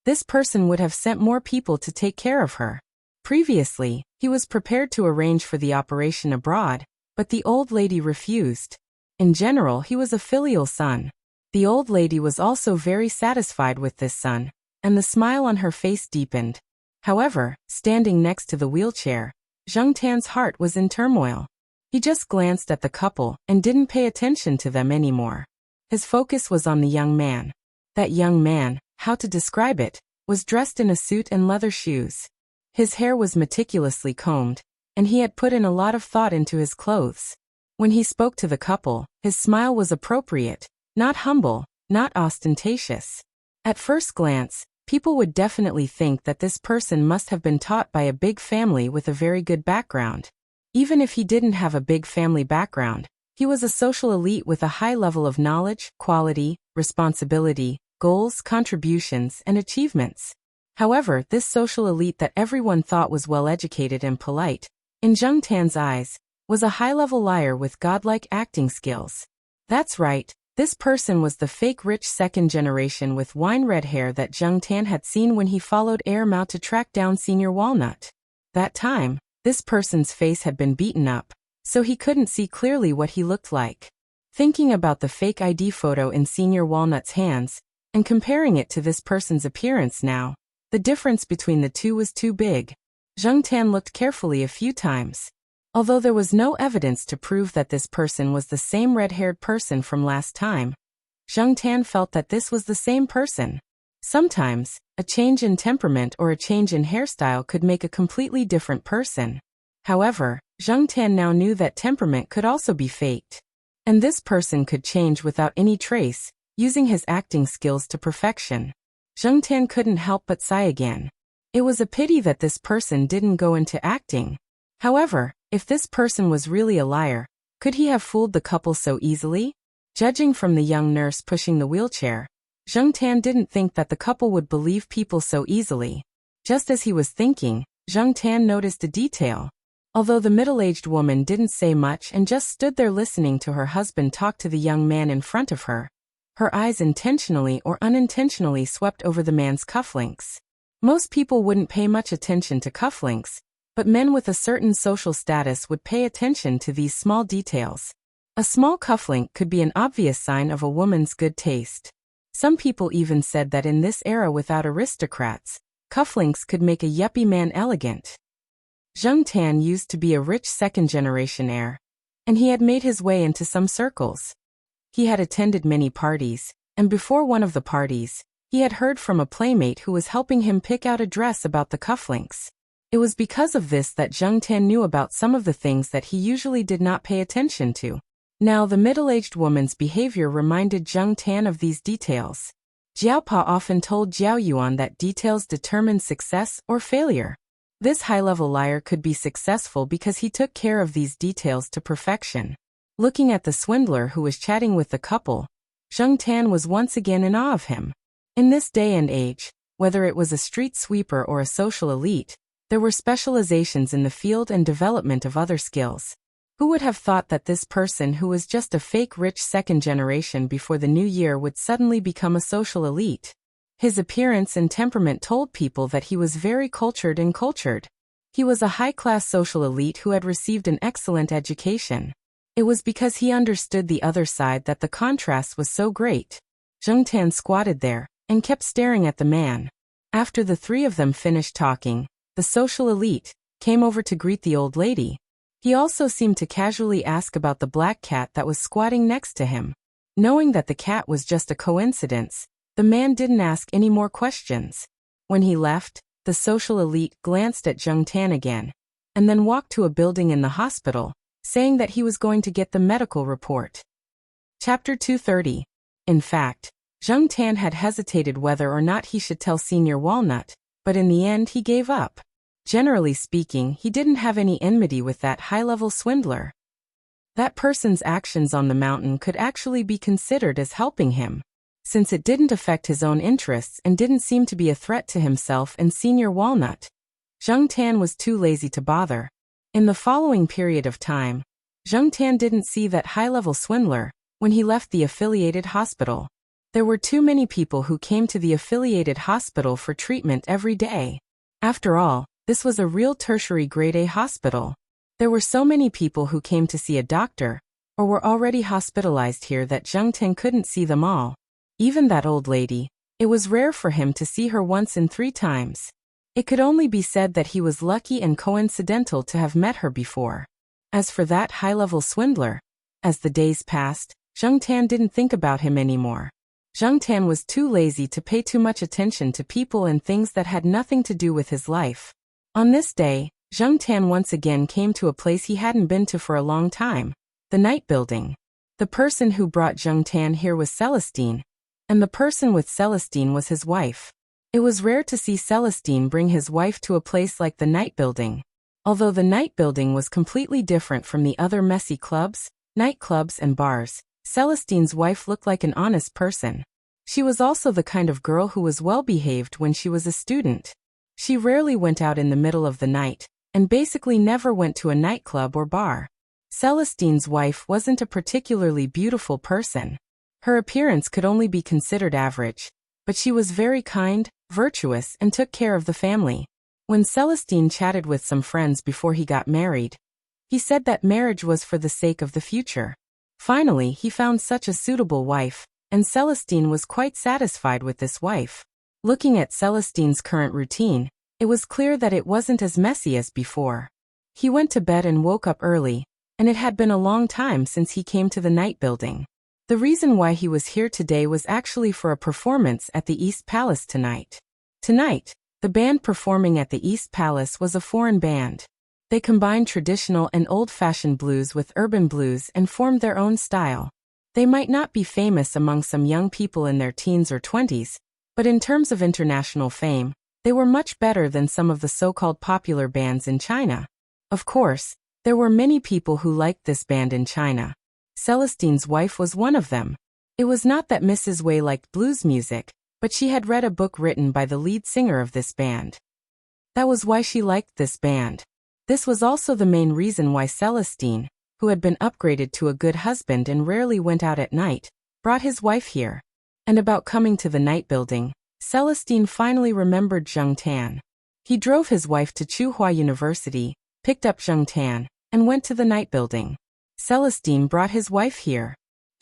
this person would have sent more people to take care of her. Previously, he was prepared to arrange for the operation abroad, but the old lady refused. In general, he was a filial son. The old lady was also very satisfied with this son, and the smile on her face deepened. However, standing next to the wheelchair, Zheng Tan's heart was in turmoil. He just glanced at the couple and didn't pay attention to them anymore. His focus was on the young man. That young man, how to describe it, was dressed in a suit and leather shoes. His hair was meticulously combed, and he had put in a lot of thought into his clothes. When he spoke to the couple, his smile was appropriate, not humble, not ostentatious. At first glance, people would definitely think that this person must have been taught by a big family with a very good background. Even if he didn't have a big family background, he was a social elite with a high level of knowledge, quality, responsibility, goals, contributions, and achievements. However, this social elite that everyone thought was well-educated and polite, in Zheng Tan's eyes, was a high-level liar with godlike acting skills. That's right, This person was the fake rich second generation with wine-red hair that Zheng Tan had seen when he followed Air Mao to track down Senior Walnut. That time, this person's face had been beaten up, so he couldn't see clearly what he looked like. Thinking about the fake ID photo in Senior Walnut's hands, and comparing it to this person's appearance now, the difference between the two was too big. Zheng Tan looked carefully a few times. Although there was no evidence to prove that this person was the same red-haired person from last time, Zheng Tan felt that this was the same person. Sometimes, a change in temperament or a change in hairstyle could make a completely different person. However, Zheng Tan now knew that temperament could also be faked. And this person could change without any trace, using his acting skills to perfection. Zheng Tan couldn't help but sigh again. It was a pity that this person didn't go into acting. However, if this person was really a liar, could he have fooled the couple so easily? Judging from the young nurse pushing the wheelchair, Zheng Tan didn't think that the couple would believe people so easily. Just as he was thinking, Zheng Tan noticed a detail. Although the middle-aged woman didn't say much and just stood there listening to her husband talk to the young man in front of her, her eyes intentionally or unintentionally swept over the man's cufflinks. Most people wouldn't pay much attention to cufflinks, but men with a certain social status would pay attention to these small details. A small cufflink could be an obvious sign of a woman's good taste. Some people even said that in this era without aristocrats, cufflinks could make a yuppie man elegant. Zheng Tan used to be a rich second-generation heir, and he had made his way into some circles. He had attended many parties, and before one of the parties, he had heard from a playmate who was helping him pick out a dress about the cufflinks. It was because of this that Zheng Tan knew about some of the things that he usually did not pay attention to. Now the middle-aged woman's behavior reminded Zheng Tan of these details. Jiaopa often told Jiao Yuan that details determine success or failure. This high-level liar could be successful because he took care of these details to perfection. Looking at the swindler who was chatting with the couple, Zheng Tan was once again in awe of him. In this day and age, whether it was a street sweeper or a social elite, there were specializations in the field and development of other skills. Who would have thought that this person who was just a fake rich second generation before the new year would suddenly become a social elite? His appearance and temperament told people that he was very cultured and cultured. He was a high-class social elite who had received an excellent education. It was because he understood the other side that the contrast was so great. Zheng Tan squatted there and kept staring at the man. After the three of them finished talking, the social elite came over to greet the old lady. He also seemed to casually ask about the black cat that was squatting next to him. Knowing that the cat was just a coincidence, the man didn't ask any more questions. When he left, the social elite glanced at Zheng Tan again, and then walked to a building in the hospital, saying that he was going to get the medical report. Chapter 230. In fact, Zheng Tan had hesitated whether or not he should tell Senior Walnut, but in the end he gave up. Generally speaking, he didn't have any enmity with that high-level swindler. That person's actions on the mountain could actually be considered as helping him, since it didn't affect his own interests and didn't seem to be a threat to himself and Senior Walnut. Zheng Tan was too lazy to bother. In the following period of time, Zheng Tan didn't see that high-level swindler when he left the affiliated hospital. There were too many people who came to the affiliated hospital for treatment every day. After all, this was a real tertiary grade A hospital. There were so many people who came to see a doctor, or were already hospitalized here that Zheng Tan couldn't see them all. Even that old lady, it was rare for him to see her once in 3 times. It could only be said that he was lucky and coincidental to have met her before. As for that high-level swindler, as the days passed, Zheng Tan didn't think about him anymore. Zheng Tan was too lazy to pay too much attention to people and things that had nothing to do with his life. On this day, Zheng Tan once again came to a place he hadn't been to for a long time, the night building. The person who brought Zheng Tan here was Celestine, and the person with Celestine was his wife. It was rare to see Celestine bring his wife to a place like the night building. Although the night building was completely different from the other messy clubs, nightclubs and bars, Celestine's wife looked like an honest person. She was also the kind of girl who was well-behaved when she was a student. She rarely went out in the middle of the night, and basically never went to a nightclub or bar. Celestine's wife wasn't a particularly beautiful person. Her appearance could only be considered average, but she was very kind, virtuous, and took care of the family. When Celestine chatted with some friends before he got married, he said that marriage was for the sake of the future. Finally, he found such a suitable wife, and Celestine was quite satisfied with this wife. Looking at Celestine's current routine, it was clear that it wasn't as messy as before. He went to bed and woke up early, and it had been a long time since he came to the night building. The reason why he was here today was actually for a performance at the East Palace tonight. Tonight, the band performing at the East Palace was a foreign band. They combined traditional and old-fashioned blues with urban blues and formed their own style. They might not be famous among some young people in their teens or 20s, but in terms of international fame, they were much better than some of the so-called popular bands in China. Of course, there were many people who liked this band in China. Celestine's wife was one of them. It was not that Mrs. Wei liked blues music, but she had read a book written by the lead singer of this band. That was why she liked this band. This was also the main reason why Celestine, who had been upgraded to a good husband and rarely went out at night, brought his wife here. And about coming to the night building, Celestine finally remembered Zheng Tan. He drove his wife to Tsinghua University, picked up Zheng Tan, and went to the night building. Celestine brought his wife here.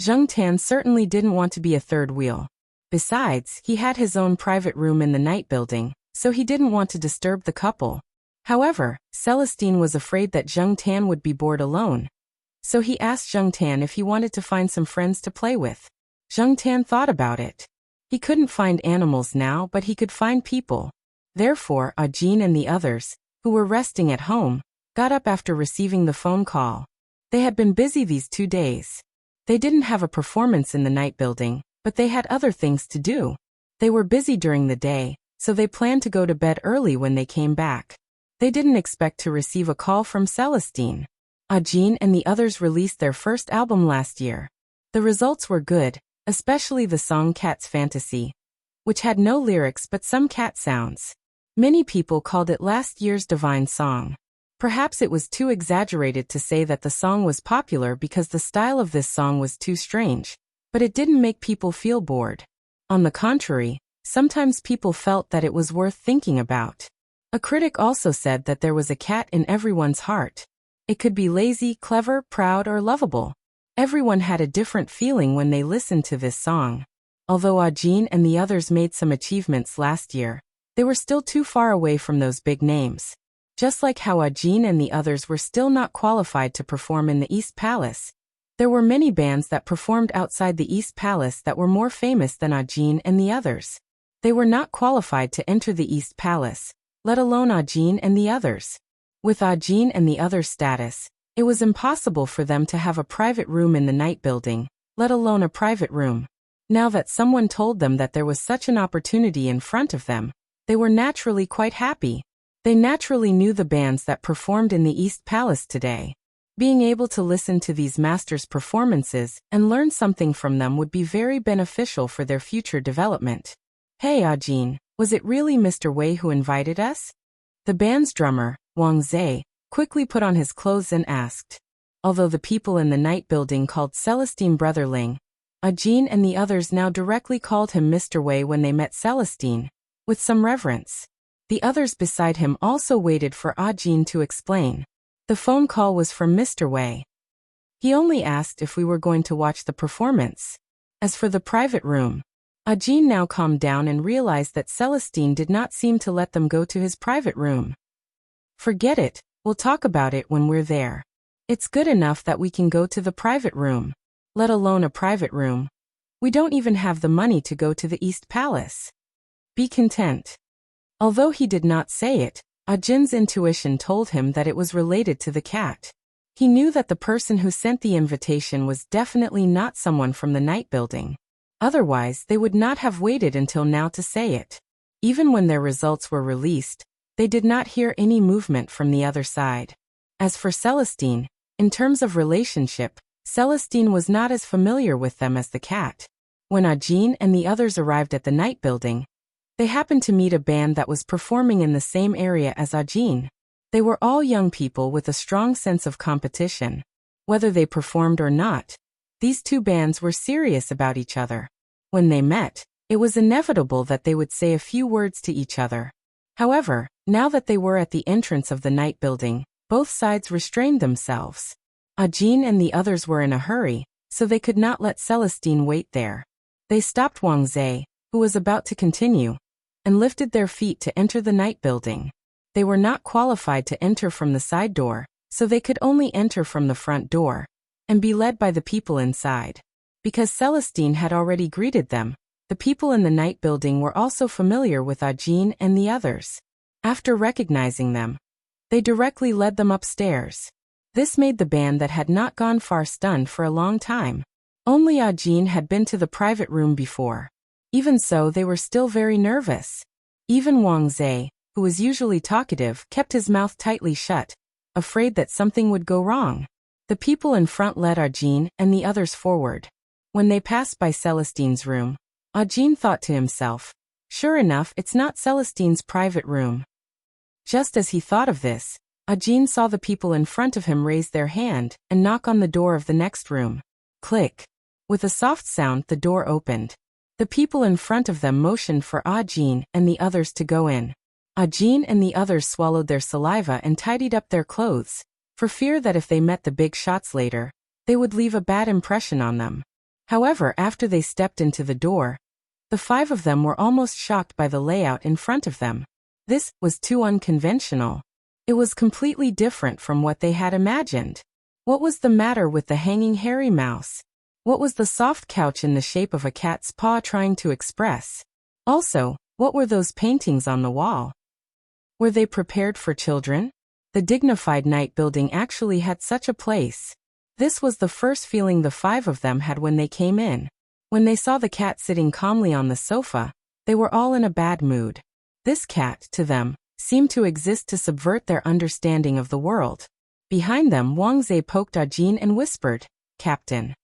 Zheng Tan certainly didn't want to be a third wheel. Besides, he had his own private room in the night building, so he didn't want to disturb the couple. However, Celestine was afraid that Zheng Tan would be bored alone. So he asked Zheng Tan if he wanted to find some friends to play with. Zheng Tan thought about it. He couldn't find animals now, but he could find people. Therefore, Ajin and the others, who were resting at home, got up after receiving the phone call. They had been busy these 2 days. They didn't have a performance in the night building, but they had other things to do. They were busy during the day, so they planned to go to bed early when they came back. They didn't expect to receive a call from Celestine. Ajin and the others released their first album last year. The results were good, especially the song Cat's Fantasy, which had no lyrics but some cat sounds. Many people called it last year's divine song. Perhaps it was too exaggerated to say that the song was popular because the style of this song was too strange, but it didn't make people feel bored. On the contrary, sometimes people felt that it was worth thinking about. A critic also said that there was a cat in everyone's heart. It could be lazy, clever, proud, or lovable. Everyone had a different feeling when they listened to this song. Although Ajin and the others made some achievements last year, they were still too far away from those big names. Just like how Ajin and the others were still not qualified to perform in the East Palace, there were many bands that performed outside the East Palace that were more famous than Ajin and the others. They were not qualified to enter the East Palace, let alone Ajin and the others. With Ajin and the others' status, it was impossible for them to have a private room in the night building, let alone a private room. Now that someone told them that there was such an opportunity in front of them, they were naturally quite happy. They naturally knew the bands that performed in the East Palace today. Being able to listen to these masters' performances and learn something from them would be very beneficial for their future development. Hey Ajin, was it really Mr. Wei who invited us? The band's drummer, Wang Zhe, quickly put on his clothes and asked. Although the people in the night building called Celestine Brother Ling, Ajin and the others now directly called him Mr. Wei when they met Celestine, with some reverence. The others beside him also waited for Ajin to explain. The phone call was from Mr. Wei. He only asked if we were going to watch the performance. As for the private room, Ajin now calmed down and realized that Celestine did not seem to let them go to his private room. Forget it, we'll talk about it when we're there. It's good enough that we can go to the private room, let alone a private room. We don't even have the money to go to the East Palace. Be content. Although he did not say it, Ajin's intuition told him that it was related to the cat. He knew that the person who sent the invitation was definitely not someone from the night building. Otherwise, they would not have waited until now to say it. Even when their results were released, they did not hear any movement from the other side. As for Celestine, in terms of relationship, Celestine was not as familiar with them as the cat. When Ajin and the others arrived at the night building, they happened to meet a band that was performing in the same area as Ajin. They were all young people with a strong sense of competition. Whether they performed or not, These two bands were serious about each other. When they met, it was inevitable that they would say a few words to each other. However, now that they were at the entrance of the night building, both sides restrained themselves. Ajin and the others were in a hurry, so they could not let Celestine wait there. They stopped Wang Zhe, who was about to continue, and lifted their feet to enter the night building. They were not qualified to enter from the side door, so they could only enter from the front door and be led by the people inside. Because Celestine had already greeted them, the people in the night building were also familiar with Ajin and the others. After recognizing them, they directly led them upstairs. This made the band that had not gone far stunned for a long time. Only Ajin had been to the private room before. Even so, they were still very nervous. Even Wang Zhe, who was usually talkative, kept his mouth tightly shut, afraid that something would go wrong. The people in front led Ajin and the others forward. When they passed by Celestine's room, Ajin thought to himself, "Sure enough, it's not Celestine's private room." Just as he thought of this, Ajin saw the people in front of him raise their hand and knock on the door of the next room. Click. With a soft sound, the door opened. The people in front of them motioned for Ajin and the others to go in. Ajin and the others swallowed their saliva and tidied up their clothes, for fear that if they met the big shots later, they would leave a bad impression on them. However, after they stepped into the door, the five of them were almost shocked by the layout in front of them. This was too unconventional. It was completely different from what they had imagined. What was the matter with the hanging hairy mouse? What was the soft couch in the shape of a cat's paw trying to express? Also, what were those paintings on the wall? Were they prepared for children? The dignified night building actually had such a place. This was the first feeling the five of them had when they came in. When they saw the cat sitting calmly on the sofa, they were all in a bad mood. This cat, to them, seemed to exist to subvert their understanding of the world. Behind them, Wang Zhe poked Ajin and whispered, "Captain."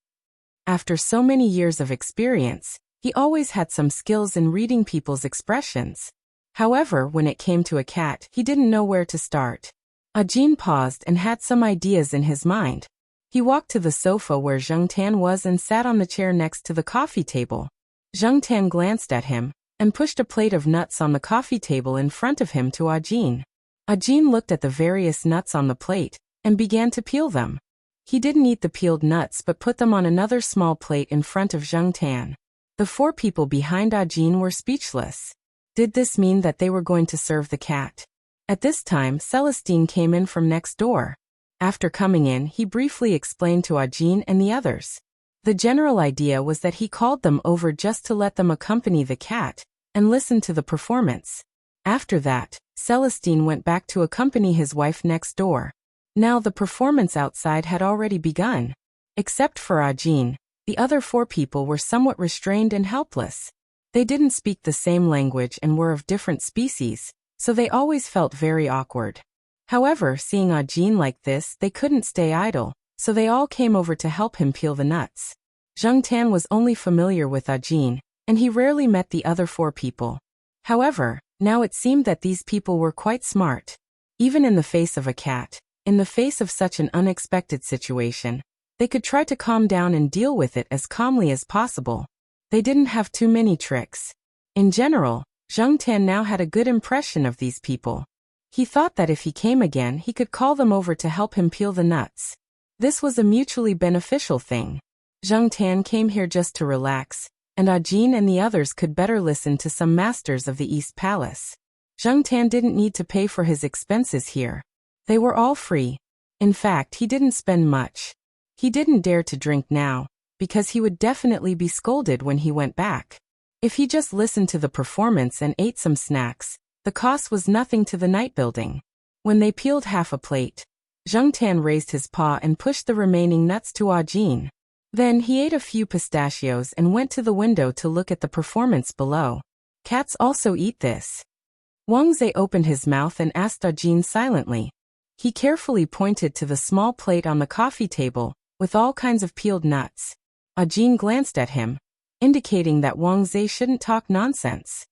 After so many years of experience, he always had some skills in reading people's expressions. However, when it came to a cat, he didn't know where to start. Ajin paused and had some ideas in his mind. He walked to the sofa where Zheng Tan was and sat on the chair next to the coffee table. Zheng Tan glanced at him and pushed a plate of nuts on the coffee table in front of him to Ajin. Ajin looked at the various nuts on the plate and began to peel them. He didn't eat the peeled nuts but put them on another small plate in front of Zheng Tan. The four people behind Ajin were speechless. Did this mean that they were going to serve the cat? At this time, Celestine came in from next door. After coming in, he briefly explained to Ajin and the others. The general idea was that he called them over just to let them accompany the cat and listen to the performance. After that, Celestine went back to accompany his wife next door. Now the performance outside had already begun. Except for Ajin, the other four people were somewhat restrained and helpless. They didn't speak the same language and were of different species, so they always felt very awkward. However, seeing Ajin like this, they couldn't stay idle, so they all came over to help him peel the nuts. Zheng Tan was only familiar with Ajin, and he rarely met the other four people. However, now it seemed that these people were quite smart. Even in the face of a cat, in the face of such an unexpected situation, they could try to calm down and deal with it as calmly as possible. They didn't have too many tricks. In general, Zheng Tan now had a good impression of these people. He thought that if he came again, he could call them over to help him peel the nuts. This was a mutually beneficial thing. Zheng Tan came here just to relax, and Ajin and the others could better listen to some masters of the East Palace. Zheng Tan didn't need to pay for his expenses here. They were all free. In fact, he didn't spend much. He didn't dare to drink now, because he would definitely be scolded when he went back. If he just listened to the performance and ate some snacks, the cost was nothing to the night building. When they peeled half a plate, Zheng Tan raised his paw and pushed the remaining nuts to Ajin. Then he ate a few pistachios and went to the window to look at the performance below. Cats also eat this. Wang Zhe opened his mouth and asked Ajin silently. He carefully pointed to the small plate on the coffee table, with all kinds of peeled nuts. Ajin glanced at him, indicating that Wang Zhe shouldn't talk nonsense.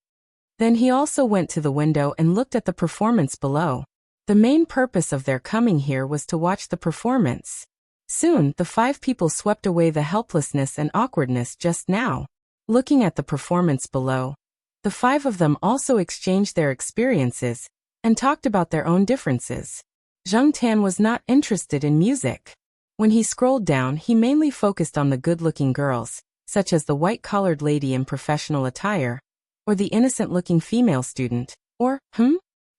Then he also went to the window and looked at the performance below. The main purpose of their coming here was to watch the performance. Soon, the 5 people swept away the helplessness and awkwardness just now. Looking at the performance below, the 5 of them also exchanged their experiences and talked about their own differences. Zheng Tan was not interested in music. When he scrolled down, he mainly focused on the good-looking girls, such as the white-collared lady in professional attire, or the innocent-looking female student, or,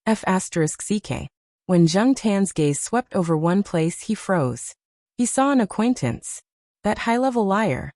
F***ck. When Zheng Tan's gaze swept over one place, he froze. He saw an acquaintance. That high-level liar.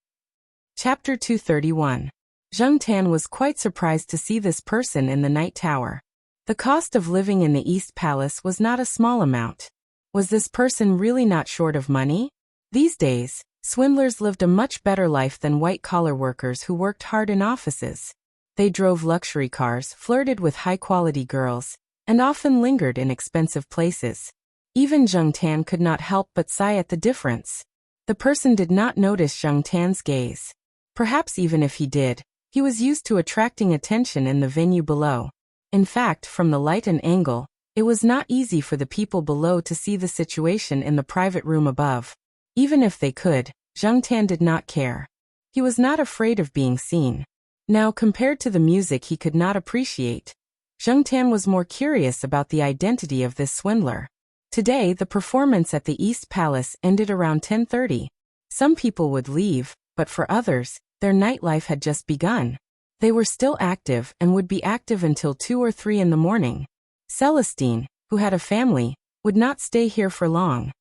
Chapter 231. Zheng Tan was quite surprised to see this person in the night tower. The cost of living in the East Palace was not a small amount. Was this person really not short of money? These days, swindlers lived a much better life than white-collar workers who worked hard in offices. They drove luxury cars, flirted with high-quality girls, and often lingered in expensive places. Even Zheng Tan could not help but sigh at the difference. The person did not notice Zheng Tan's gaze. Perhaps even if he did, he was used to attracting attention in the venue below. In fact, from the light and angle, it was not easy for the people below to see the situation in the private room above. Even if they could, Zheng Tan did not care. He was not afraid of being seen. Now, compared to the music he could not appreciate, Zheng Tan was more curious about the identity of this swindler. Today, the performance at the East Palace ended around 10:30. Some people would leave, but for others, their nightlife had just begun. They were still active and would be active until 2 or 3 in the morning. Celestine, who had a family, would not stay here for long.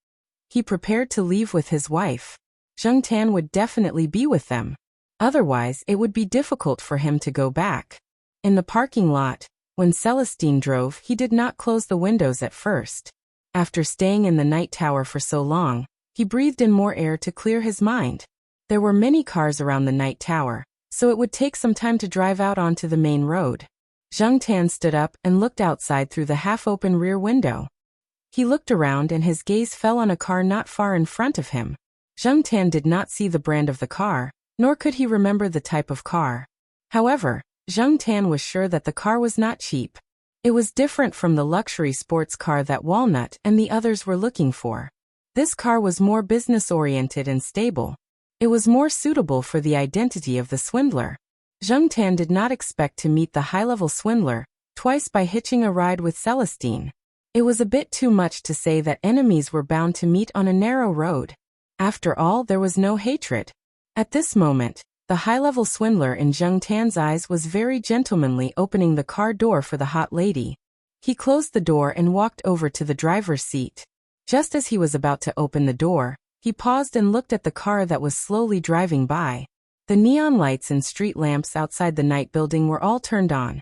He prepared to leave with his wife. Zheng Tan would definitely be with them. Otherwise, it would be difficult for him to go back. In the parking lot, when Celestine drove, he did not close the windows at first. After staying in the night tower for so long, he breathed in more air to clear his mind. There were many cars around the night tower, so it would take some time to drive out onto the main road. Zheng Tan stood up and looked outside through the half-open rear window. He looked around and his gaze fell on a car not far in front of him. Zheng Tan did not see the brand of the car, nor could he remember the type of car. However, Zheng Tan was sure that the car was not cheap. It was different from the luxury sports car that Walnut and the others were looking for. This car was more business-oriented and stable. It was more suitable for the identity of the swindler. Zheng Tan did not expect to meet the high-level swindler twice by hitching a ride with Celestine. It was a bit too much to say that enemies were bound to meet on a narrow road. After all, there was no hatred. At this moment, the high-level swindler in Zheng Tan's eyes was very gentlemanly, opening the car door for the hot lady. He closed the door and walked over to the driver's seat. Just as he was about to open the door, he paused and looked at the car that was slowly driving by. The neon lights and street lamps outside the night building were all turned on,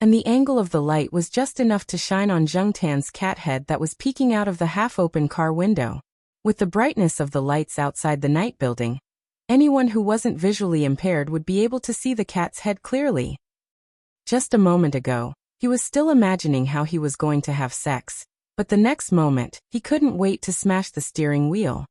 and the angle of the light was just enough to shine on Zheng Tan's cat head that was peeking out of the half-open car window. With the brightness of the lights outside the night building, anyone who wasn't visually impaired would be able to see the cat's head clearly. Just a moment ago, he was still imagining how he was going to have sex, but the next moment, he couldn't wait to smash the steering wheel.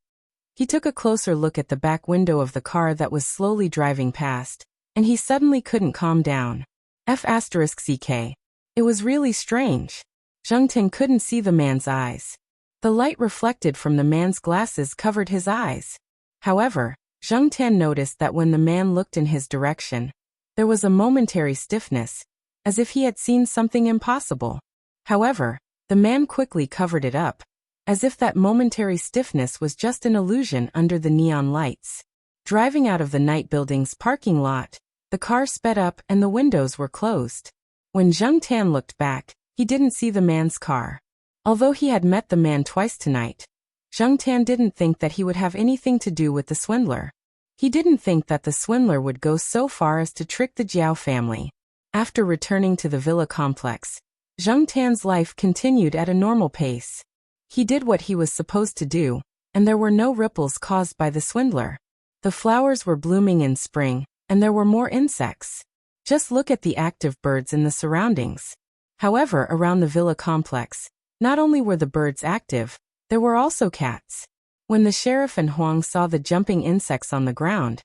He took a closer look at the back window of the car that was slowly driving past, and he suddenly couldn't calm down. F***ck. It was really strange. Zheng Tan couldn't see the man's eyes. The light reflected from the man's glasses covered his eyes. However, Zheng Tan noticed that when the man looked in his direction, there was a momentary stiffness, as if he had seen something impossible. However, the man quickly covered it up, as if that momentary stiffness was just an illusion under the neon lights. Driving out of the night building's parking lot, the car sped up and the windows were closed. When Zheng Tan looked back, he didn't see the man's car. Although he had met the man twice tonight, Zheng Tan didn't think that he would have anything to do with the swindler. He didn't think that the swindler would go so far as to trick the Jiao family. After returning to the villa complex, Zheng Tan's life continued at a normal pace. He did what he was supposed to do, and there were no ripples caused by the swindler. The flowers were blooming in spring, and there were more insects. Just look at the active birds in the surroundings. However, around the villa complex, not only were the birds active, there were also cats. When the sheriff and Huang saw the jumping insects on the ground,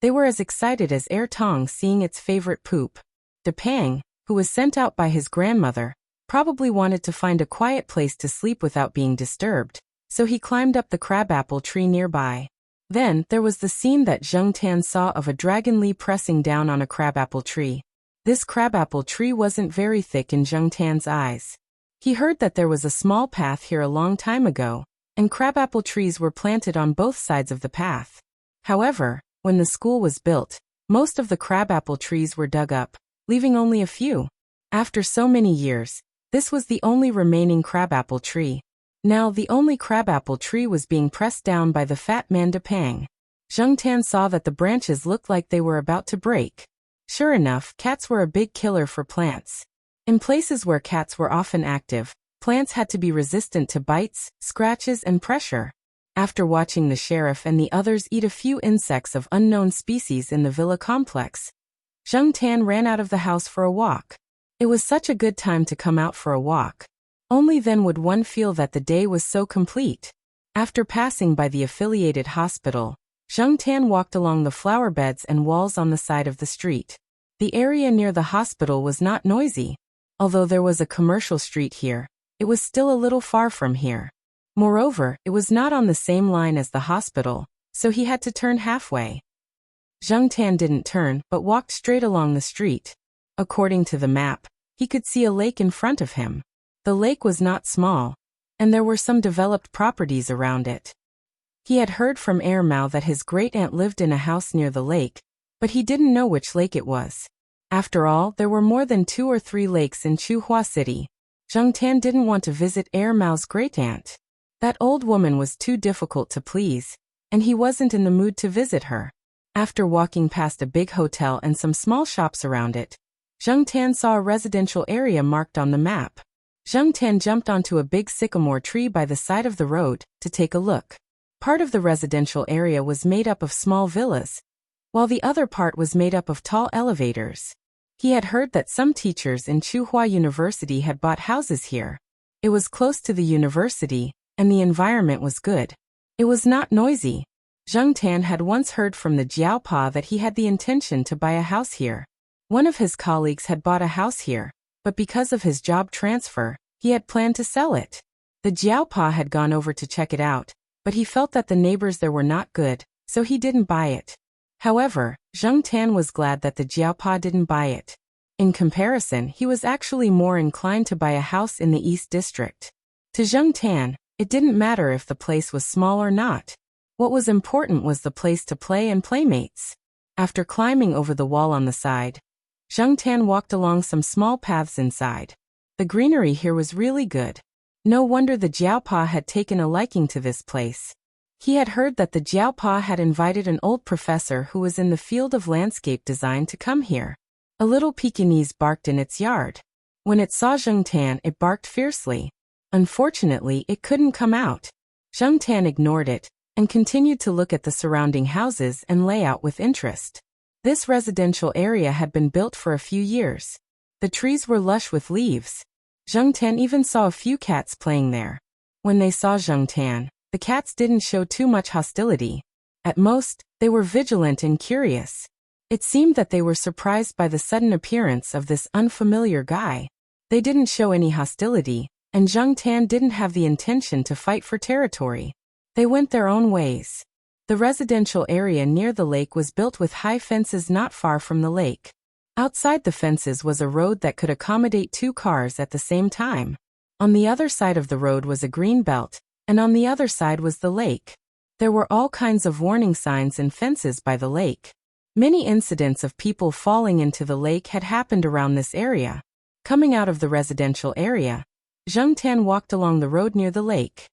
they were as excited as Tong seeing its favorite poop. Depang, who was sent out by his grandmother, probably wanted to find a quiet place to sleep without being disturbed, so he climbed up the crabapple tree nearby. Then, there was the scene that Zheng Tan saw of a dragon Li pressing down on a crabapple tree. This crabapple tree wasn't very thick in Zheng Tan's eyes. He heard that there was a small path here a long time ago, and crabapple trees were planted on both sides of the path. However, when the school was built, most of the crabapple trees were dug up, leaving only a few. After so many years, this was the only remaining crabapple tree. Now the only crabapple tree was being pressed down by the fat man Depang. Zheng Tan saw that the branches looked like they were about to break. Sure enough, cats were a big killer for plants. In places where cats were often active, plants had to be resistant to bites, scratches, and pressure. After watching the sheriff and the others eat a few insects of unknown species in the villa complex, Zheng Tan ran out of the house for a walk. It was such a good time to come out for a walk. Only then would one feel that the day was so complete. After passing by the affiliated hospital, Zheng Tan walked along the flower beds and walls on the side of the street. The area near the hospital was not noisy. Although there was a commercial street here, it was still a little far from here. Moreover, it was not on the same line as the hospital, so he had to turn halfway. Zheng Tan didn't turn, but walked straight along the street. According to the map, he could see a lake in front of him. The lake was not small, and there were some developed properties around it. He had heard from Mao that his great-aunt lived in a house near the lake, but he didn't know which lake it was. After all, there were more than 2 or 3 lakes in Chuhua City. Zheng Tan didn't want to visit Mao's great-aunt. That old woman was too difficult to please, and he wasn't in the mood to visit her. After walking past a big hotel and some small shops around it, Zheng Tan saw a residential area marked on the map. Zheng Tan jumped onto a big sycamore tree by the side of the road to take a look. Part of the residential area was made up of small villas, while the other part was made up of tall elevators. He had heard that some teachers in Chuhua University had bought houses here. It was close to the university, and the environment was good. It was not noisy. Zheng Tan had once heard from the Jiaopa that he had the intention to buy a house here. One of his colleagues had bought a house here, but because of his job transfer, he had planned to sell it. The Jiaopa had gone over to check it out, but he felt that the neighbors there were not good, so he didn't buy it. However, Zheng Tan was glad that the Jiaopa didn't buy it. In comparison, he was actually more inclined to buy a house in the East District. To Zheng Tan, it didn't matter if the place was small or not. What was important was the place to play and playmates. After climbing over the wall on the side, Zheng Tan walked along some small paths inside. The greenery here was really good. No wonder the Jiaopa had taken a liking to this place. He had heard that the Jiaopa had invited an old professor who was in the field of landscape design to come here. A little Pekingese barked in its yard. When it saw Zheng Tan, it barked fiercely. Unfortunately, it couldn't come out. Zheng Tan ignored it and continued to look at the surrounding houses and layout with interest. This residential area had been built for a few years. The trees were lush with leaves. Zheng Tan even saw a few cats playing there. When they saw Zheng Tan, the cats didn't show too much hostility. At most, they were vigilant and curious. It seemed that they were surprised by the sudden appearance of this unfamiliar guy. They didn't show any hostility, and Zheng Tan didn't have the intention to fight for territory. They went their own ways. The residential area near the lake was built with high fences not far from the lake. Outside the fences was a road that could accommodate 2 cars at the same time. On the other side of the road was a green belt, and on the other side was the lake. There were all kinds of warning signs and fences by the lake. Many incidents of people falling into the lake had happened around this area. Coming out of the residential area, Zheng Tan walked along the road near the lake.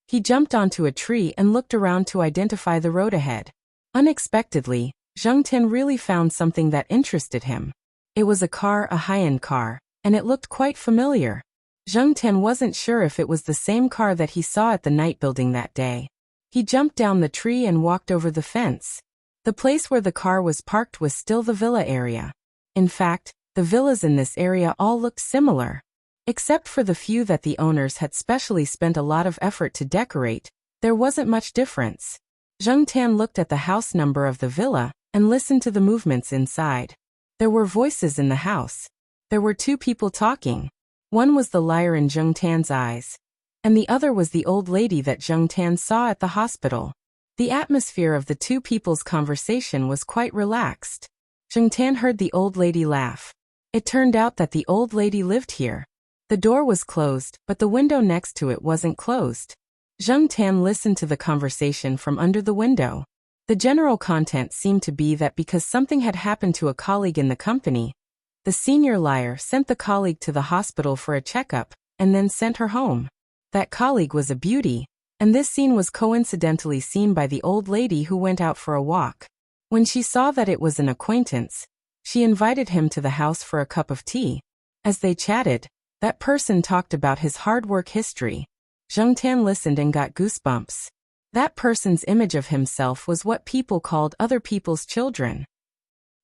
He jumped onto a tree and looked around to identify the road ahead. Unexpectedly, Zheng Tan really found something that interested him. It was a car, a high-end car, and it looked quite familiar. Zheng Tan wasn't sure if it was the same car that he saw at the night building that day. He jumped down the tree and walked over the fence. The place where the car was parked was still the villa area. In fact, the villas in this area all looked similar. Except for the few that the owners had specially spent a lot of effort to decorate, there wasn't much difference. Zheng Tan looked at the house number of the villa and listened to the movements inside. There were voices in the house. There were 2 people talking. One was the liar in Zheng Tan's eyes. and the other was the old lady that Zheng Tan saw at the hospital. The atmosphere of the two people's conversation was quite relaxed. Zheng Tan heard the old lady laugh. It turned out that the old lady lived here. The door was closed, but the window next to it wasn't closed. Zheng Tan listened to the conversation from under the window. The general content seemed to be that because something had happened to a colleague in the company, the senior liar sent the colleague to the hospital for a checkup, and then sent her home. That colleague was a beauty, and this scene was coincidentally seen by the old lady who went out for a walk. When she saw that it was an acquaintance, she invited him to the house for a cup of tea. As they chatted, that person talked about his hard work history. Zheng Tan listened and got goosebumps. That person's image of himself was what people called other people's children.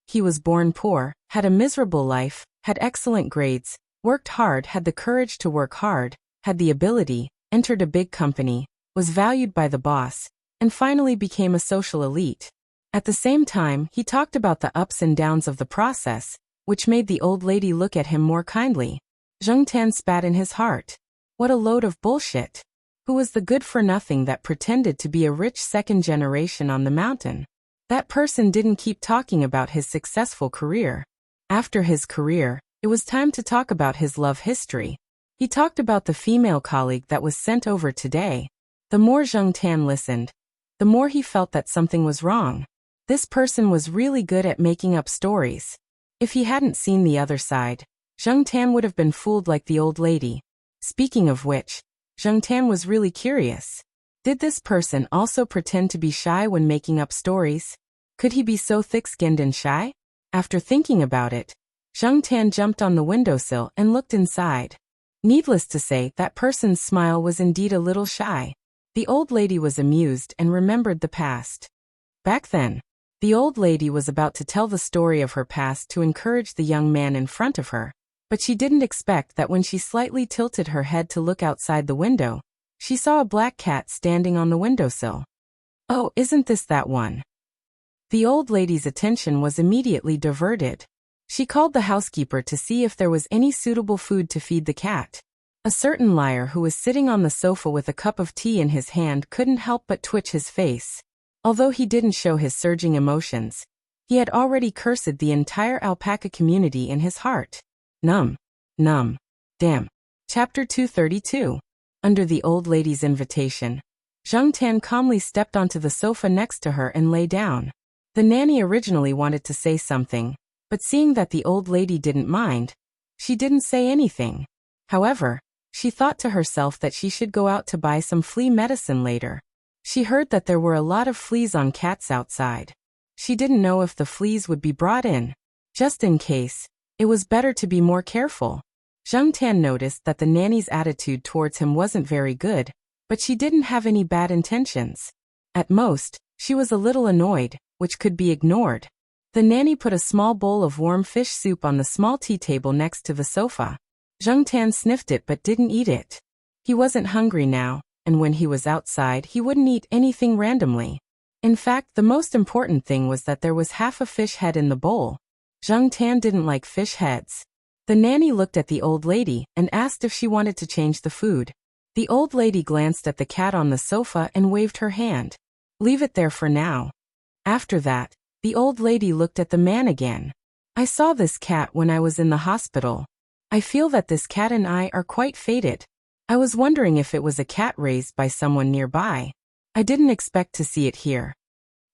He was born poor, had a miserable life, had excellent grades, worked hard, had the courage to work hard, had the ability, entered a big company, was valued by the boss, and finally became a social elite. At the same time, he talked about the ups and downs of the process, which made the old lady look at him more kindly. Zheng Tan spat in his heart. What a load of bullshit. Who was the good-for-nothing that pretended to be a rich second generation on the mountain? That person didn't keep talking about his successful career. After his career, it was time to talk about his love history. He talked about the female colleague that was sent over today. The more Zheng Tan listened, the more he felt that something was wrong. This person was really good at making up stories. If he hadn't seen the other side, Zheng Tan would have been fooled like the old lady. Speaking of which, Zheng Tan was really curious. Did this person also pretend to be shy when making up stories? Could he be so thick-skinned and shy? After thinking about it, Zheng Tan jumped on the windowsill and looked inside. Needless to say, that person's smile was indeed a little shy. The old lady was amused and remembered the past. Back then, the old lady was about to tell the story of her past to encourage the young man in front of her. But she didn't expect that when she slightly tilted her head to look outside the window, she saw a black cat standing on the windowsill. Oh, isn't this that one? The old lady's attention was immediately diverted. She called the housekeeper to see if there was any suitable food to feed the cat. A certain liar who was sitting on the sofa with a cup of tea in his hand couldn't help but twitch his face. Although he didn't show his surging emotions, he had already cursed the entire alpaca community in his heart. Num. Damn. Chapter 232. Under the old lady's invitation, Zheng Tan calmly stepped onto the sofa next to her and lay down. The nanny originally wanted to say something, but seeing that the old lady didn't mind, she didn't say anything. However, she thought to herself that she should go out to buy some flea medicine later. She heard that there were a lot of fleas on cats outside. She didn't know if the fleas would be brought in. Just in case, it was better to be more careful. Zheng Tan noticed that the nanny's attitude towards him wasn't very good, but she didn't have any bad intentions. At most, she was a little annoyed, which could be ignored. The nanny put a small bowl of warm fish soup on the small tea table next to the sofa. Zheng Tan sniffed it but didn't eat it. He wasn't hungry now, and when he was outside he wouldn't eat anything randomly. In fact, the most important thing was that there was half a fish head in the bowl. Zheng Tan didn't like fish heads. The nanny looked at the old lady and asked if she wanted to change the food. The old lady glanced at the cat on the sofa and waved her hand. Leave it there for now. After that, the old lady looked at the man again. I saw this cat when I was in the hospital. I feel that this cat and I are quite fated. I was wondering if it was a cat raised by someone nearby. I didn't expect to see it here.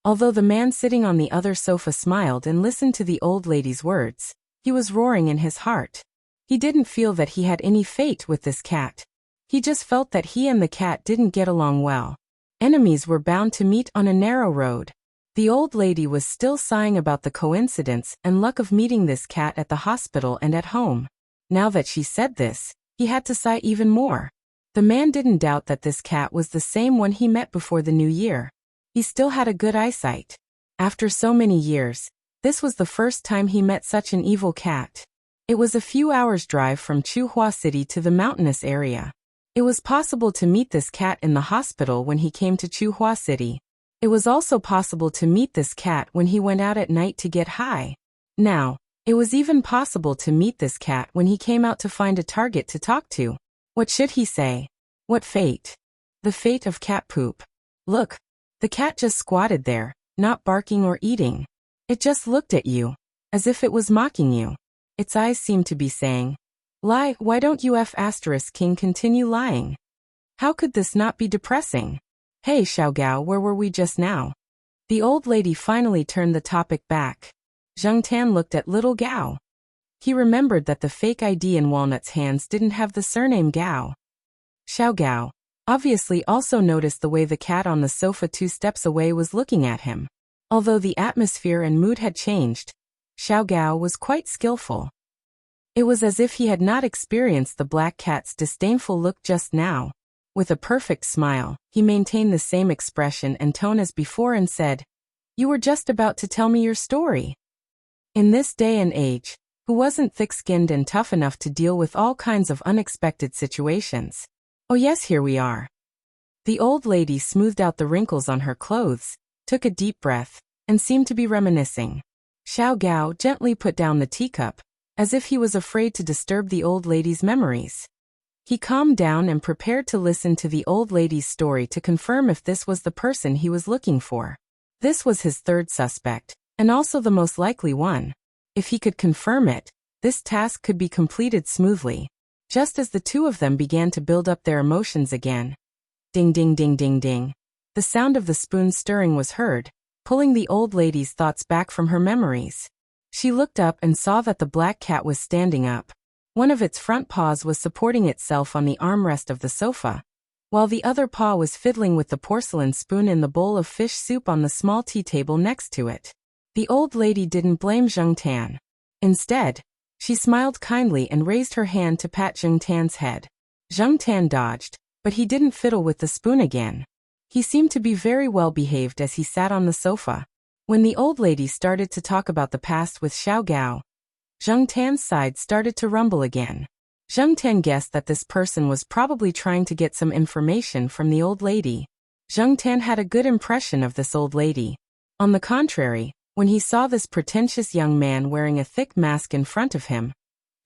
Although the man sitting on the other sofa smiled and listened to the old lady's words, he was roaring in his heart. He didn't feel that he had any fate with this cat. He just felt that he and the cat didn't get along well. Enemies were bound to meet on a narrow road. The old lady was still sighing about the coincidence and luck of meeting this cat at the hospital and at home. Now that she said this, he had to sigh even more. The man didn't doubt that this cat was the same one he met before the new year. He still had a good eyesight. After so many years, this was the first time he met such an evil cat. It was a few hours' drive from Chuhua City to the mountainous area. It was possible to meet this cat in the hospital when he came to Chuhua City. It was also possible to meet this cat when he went out at night to get high. Now, it was even possible to meet this cat when he came out to find a target to talk to. What should he say? What fate? The fate of cat poop. Look. The cat just squatted there, not barking or eating. It just looked at you, as if it was mocking you. Its eyes seemed to be saying, "Lie, why don't you King continue lying?" How could this not be depressing? Hey Xiao Gao, where were we just now? The old lady finally turned the topic back. Zheng Tan looked at little Gao. He remembered that the fake ID in Walnut's hands didn't have the surname Gao. Xiao Gao obviously also noticed the way the cat on the sofa 2 steps away was looking at him. Although the atmosphere and mood had changed, Xiao Gao was quite skillful. It was as if he had not experienced the black cat's disdainful look just now. With a perfect smile, he maintained the same expression and tone as before and said, "You were just about to tell me your story." In this day and age, who wasn't thick-skinned and tough enough to deal with all kinds of unexpected situations? Oh yes, here we are. The old lady smoothed out the wrinkles on her clothes, took a deep breath, and seemed to be reminiscing. Xiao Gao gently put down the teacup, as if he was afraid to disturb the old lady's memories. He calmed down and prepared to listen to the old lady's story to confirm if this was the person he was looking for. This was his third suspect, and also the most likely one. If he could confirm it, this task could be completed smoothly. Just as the two of them began to build up their emotions again. Ding ding ding ding ding. The sound of the spoon stirring was heard, pulling the old lady's thoughts back from her memories. She looked up and saw that the black cat was standing up. One of its front paws was supporting itself on the armrest of the sofa, while the other paw was fiddling with the porcelain spoon in the bowl of fish soup on the small tea table next to it. The old lady didn't blame Zheng Tan. Instead, she smiled kindly and raised her hand to pat Zheng Tan's head. Zheng Tan dodged, but he didn't fiddle with the spoon again. He seemed to be very well behaved as he sat on the sofa. When the old lady started to talk about the past with Xiao Gao, Zheng Tan's side started to rumble again. Zheng Tan guessed that this person was probably trying to get some information from the old lady. Zheng Tan had a good impression of this old lady. On the contrary, when he saw this pretentious young man wearing a thick mask in front of him,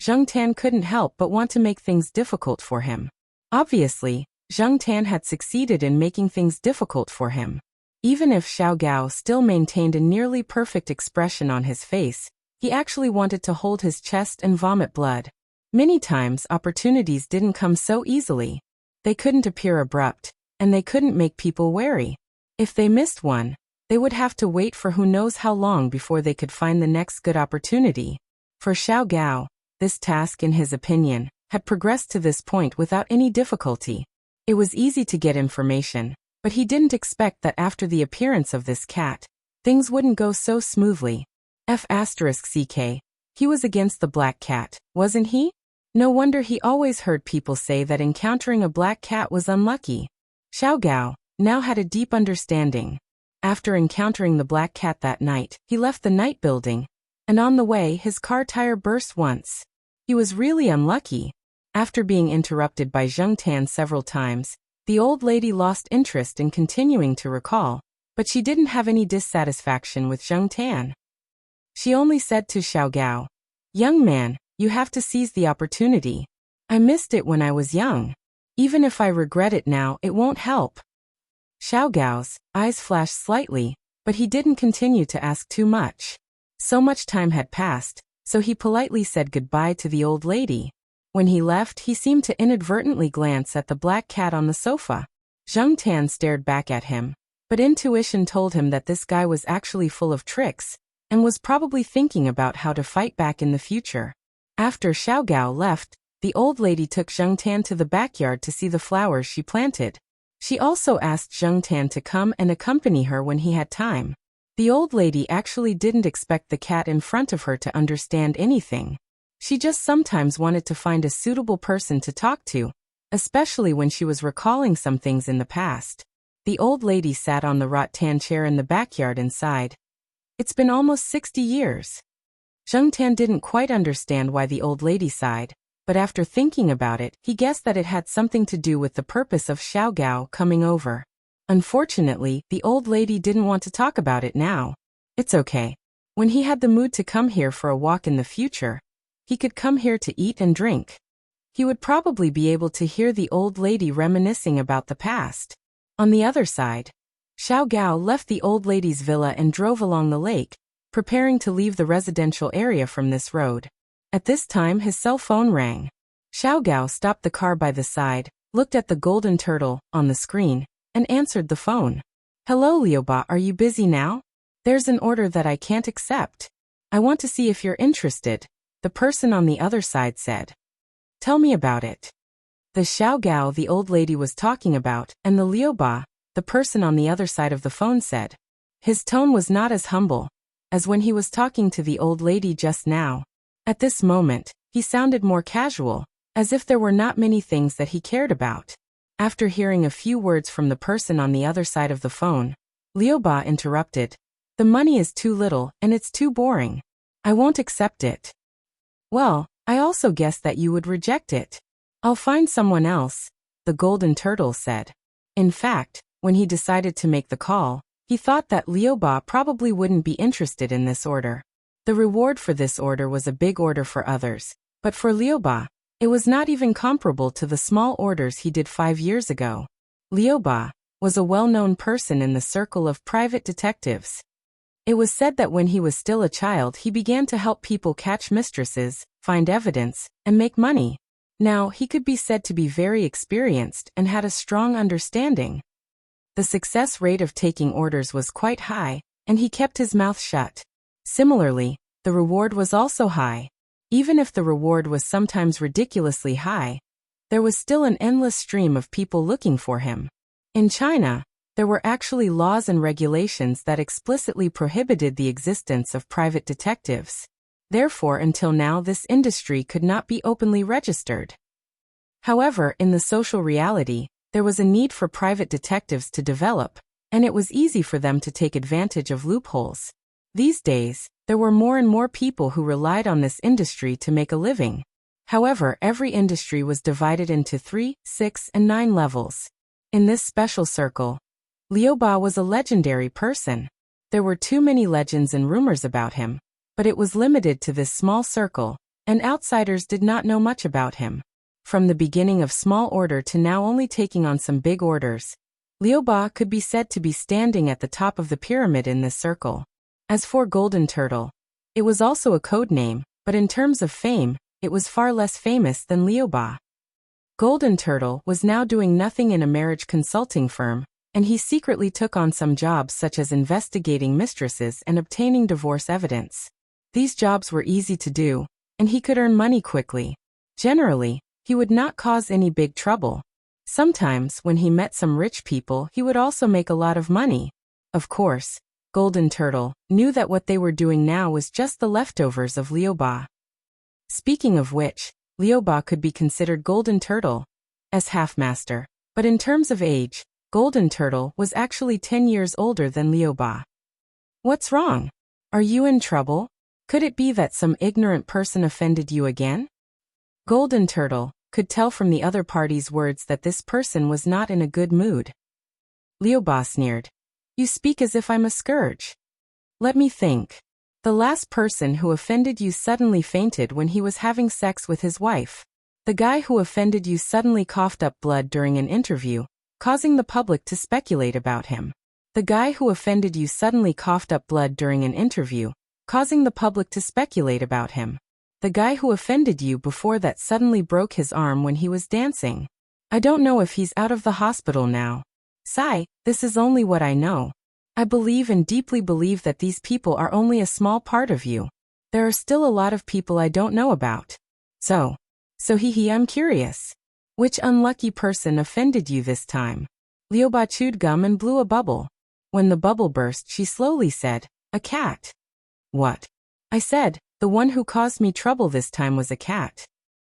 Zheng Tan couldn't help but want to make things difficult for him. Obviously, Zheng Tan had succeeded in making things difficult for him. Even if Xiao Gao still maintained a nearly perfect expression on his face, he actually wanted to hold his chest and vomit blood. Many times opportunities didn't come so easily. They couldn't appear abrupt, and they couldn't make people wary. If they missed one, they would have to wait for who knows how long before they could find the next good opportunity. For Xiao Gao, this task, in his opinion, had progressed to this point without any difficulty. It was easy to get information, but he didn't expect that after the appearance of this cat, things wouldn't go so smoothly. F***ck, he was against the black cat, wasn't he? No wonder he always heard people say that encountering a black cat was unlucky. Xiao Gao now had a deep understanding. After encountering the black cat that night, he left the night building, and on the way his car tire burst once. He was really unlucky. After being interrupted by Zheng Tan several times, the old lady lost interest in continuing to recall, but she didn't have any dissatisfaction with Zheng Tan. She only said to Xiao Gao, "Young man, you have to seize the opportunity. I missed it when I was young. Even if I regret it now, it won't help." Xiao Gao's eyes flashed slightly, but he didn't continue to ask too much. So much time had passed, so he politely said goodbye to the old lady. When he left, he seemed to inadvertently glance at the black cat on the sofa. Zheng Tan stared back at him, but intuition told him that this guy was actually full of tricks, and was probably thinking about how to fight back in the future. After Xiao Gao left, the old lady took Zheng Tan to the backyard to see the flowers she planted. She also asked Zheng Tan to come and accompany her when he had time. The old lady actually didn't expect the cat in front of her to understand anything. She just sometimes wanted to find a suitable person to talk to, especially when she was recalling some things in the past. The old lady sat on the rattan chair in the backyard and sighed. It's been almost 60 years. Zheng Tan didn't quite understand why the old lady sighed, but after thinking about it, he guessed that it had something to do with the purpose of Xiao Gao coming over. Unfortunately, the old lady didn't want to talk about it now. It's okay. When he had the mood to come here for a walk in the future, he could come here to eat and drink. He would probably be able to hear the old lady reminiscing about the past. On the other side, Xiao Gao left the old lady's villa and drove along the lake, preparing to leave the residential area from this road. At this time his cell phone rang. Xiao Gao stopped the car by the side, looked at the golden turtle on the screen, and answered the phone. Hello Liuba, are you busy now? There's an order that I can't accept. I want to see if you're interested, the person on the other side said. Tell me about it. The Xiao Gao the old lady was talking about, and the Liuba, the person on the other side of the phone said. His tone was not as humble as when he was talking to the old lady just now. At this moment, he sounded more casual, as if there were not many things that he cared about. After hearing a few words from the person on the other side of the phone, Liuba interrupted. The money is too little and it's too boring. I won't accept it. Well, I also guessed that you would reject it. I'll find someone else, the golden turtle said. In fact, when he decided to make the call, he thought that Liuba probably wouldn't be interested in this order. The reward for this order was a big order for others, but for Liuba, it was not even comparable to the small orders he did 5 years ago. Liuba was a well-known person in the circle of private detectives. It was said that when he was still a child he began to help people catch mistresses, find evidence, and make money. Now he could be said to be very experienced and had a strong understanding. The success rate of taking orders was quite high, and he kept his mouth shut. Similarly, the reward was also high. Even if the reward was sometimes ridiculously high, there was still an endless stream of people looking for him. In China, there were actually laws and regulations that explicitly prohibited the existence of private detectives. Therefore, until now this industry could not be openly registered. However, in the social reality, there was a need for private detectives to develop, and it was easy for them to take advantage of loopholes. These days, there were more and more people who relied on this industry to make a living. However, every industry was divided into 3, 6, and 9 levels. In this special circle, Liuba was a legendary person. There were too many legends and rumors about him, but it was limited to this small circle, and outsiders did not know much about him. From the beginning of small order to now only taking on some big orders, Liuba could be said to be standing at the top of the pyramid in this circle. As for Golden Turtle, it was also a code name, but in terms of fame, it was far less famous than Liuba. Golden Turtle was now doing nothing in a marriage consulting firm, and he secretly took on some jobs such as investigating mistresses and obtaining divorce evidence. These jobs were easy to do, and he could earn money quickly. Generally, he would not cause any big trouble. Sometimes, when he met some rich people, he would also make a lot of money. Of course, Golden Turtle knew that what they were doing now was just the leftovers of Liuba. Speaking of which, Liuba could be considered Golden Turtle as half-master, but in terms of age, Golden Turtle was actually 10 years older than Liuba. What's wrong? Are you in trouble? Could it be that some ignorant person offended you again? Golden Turtle could tell from the other party's words that this person was not in a good mood. Liuba sneered. You speak as if I'm a scourge. Let me think. The last person who offended you suddenly fainted when he was having sex with his wife. The guy who offended you suddenly coughed up blood during an interview, causing the public to speculate about him. The guy who offended you suddenly coughed up blood during an interview, causing the public to speculate about him. The guy who offended you before that suddenly broke his arm when he was dancing. I don't know if he's out of the hospital now. Sigh, this is only what I know. I believe and deeply believe that these people are only a small part of you. There are still a lot of people I don't know about. So I'm curious. Which unlucky person offended you this time? Liuba chewed gum and blew a bubble. When the bubble burst, she slowly said, a cat. What? I said, the one who caused me trouble this time was a cat.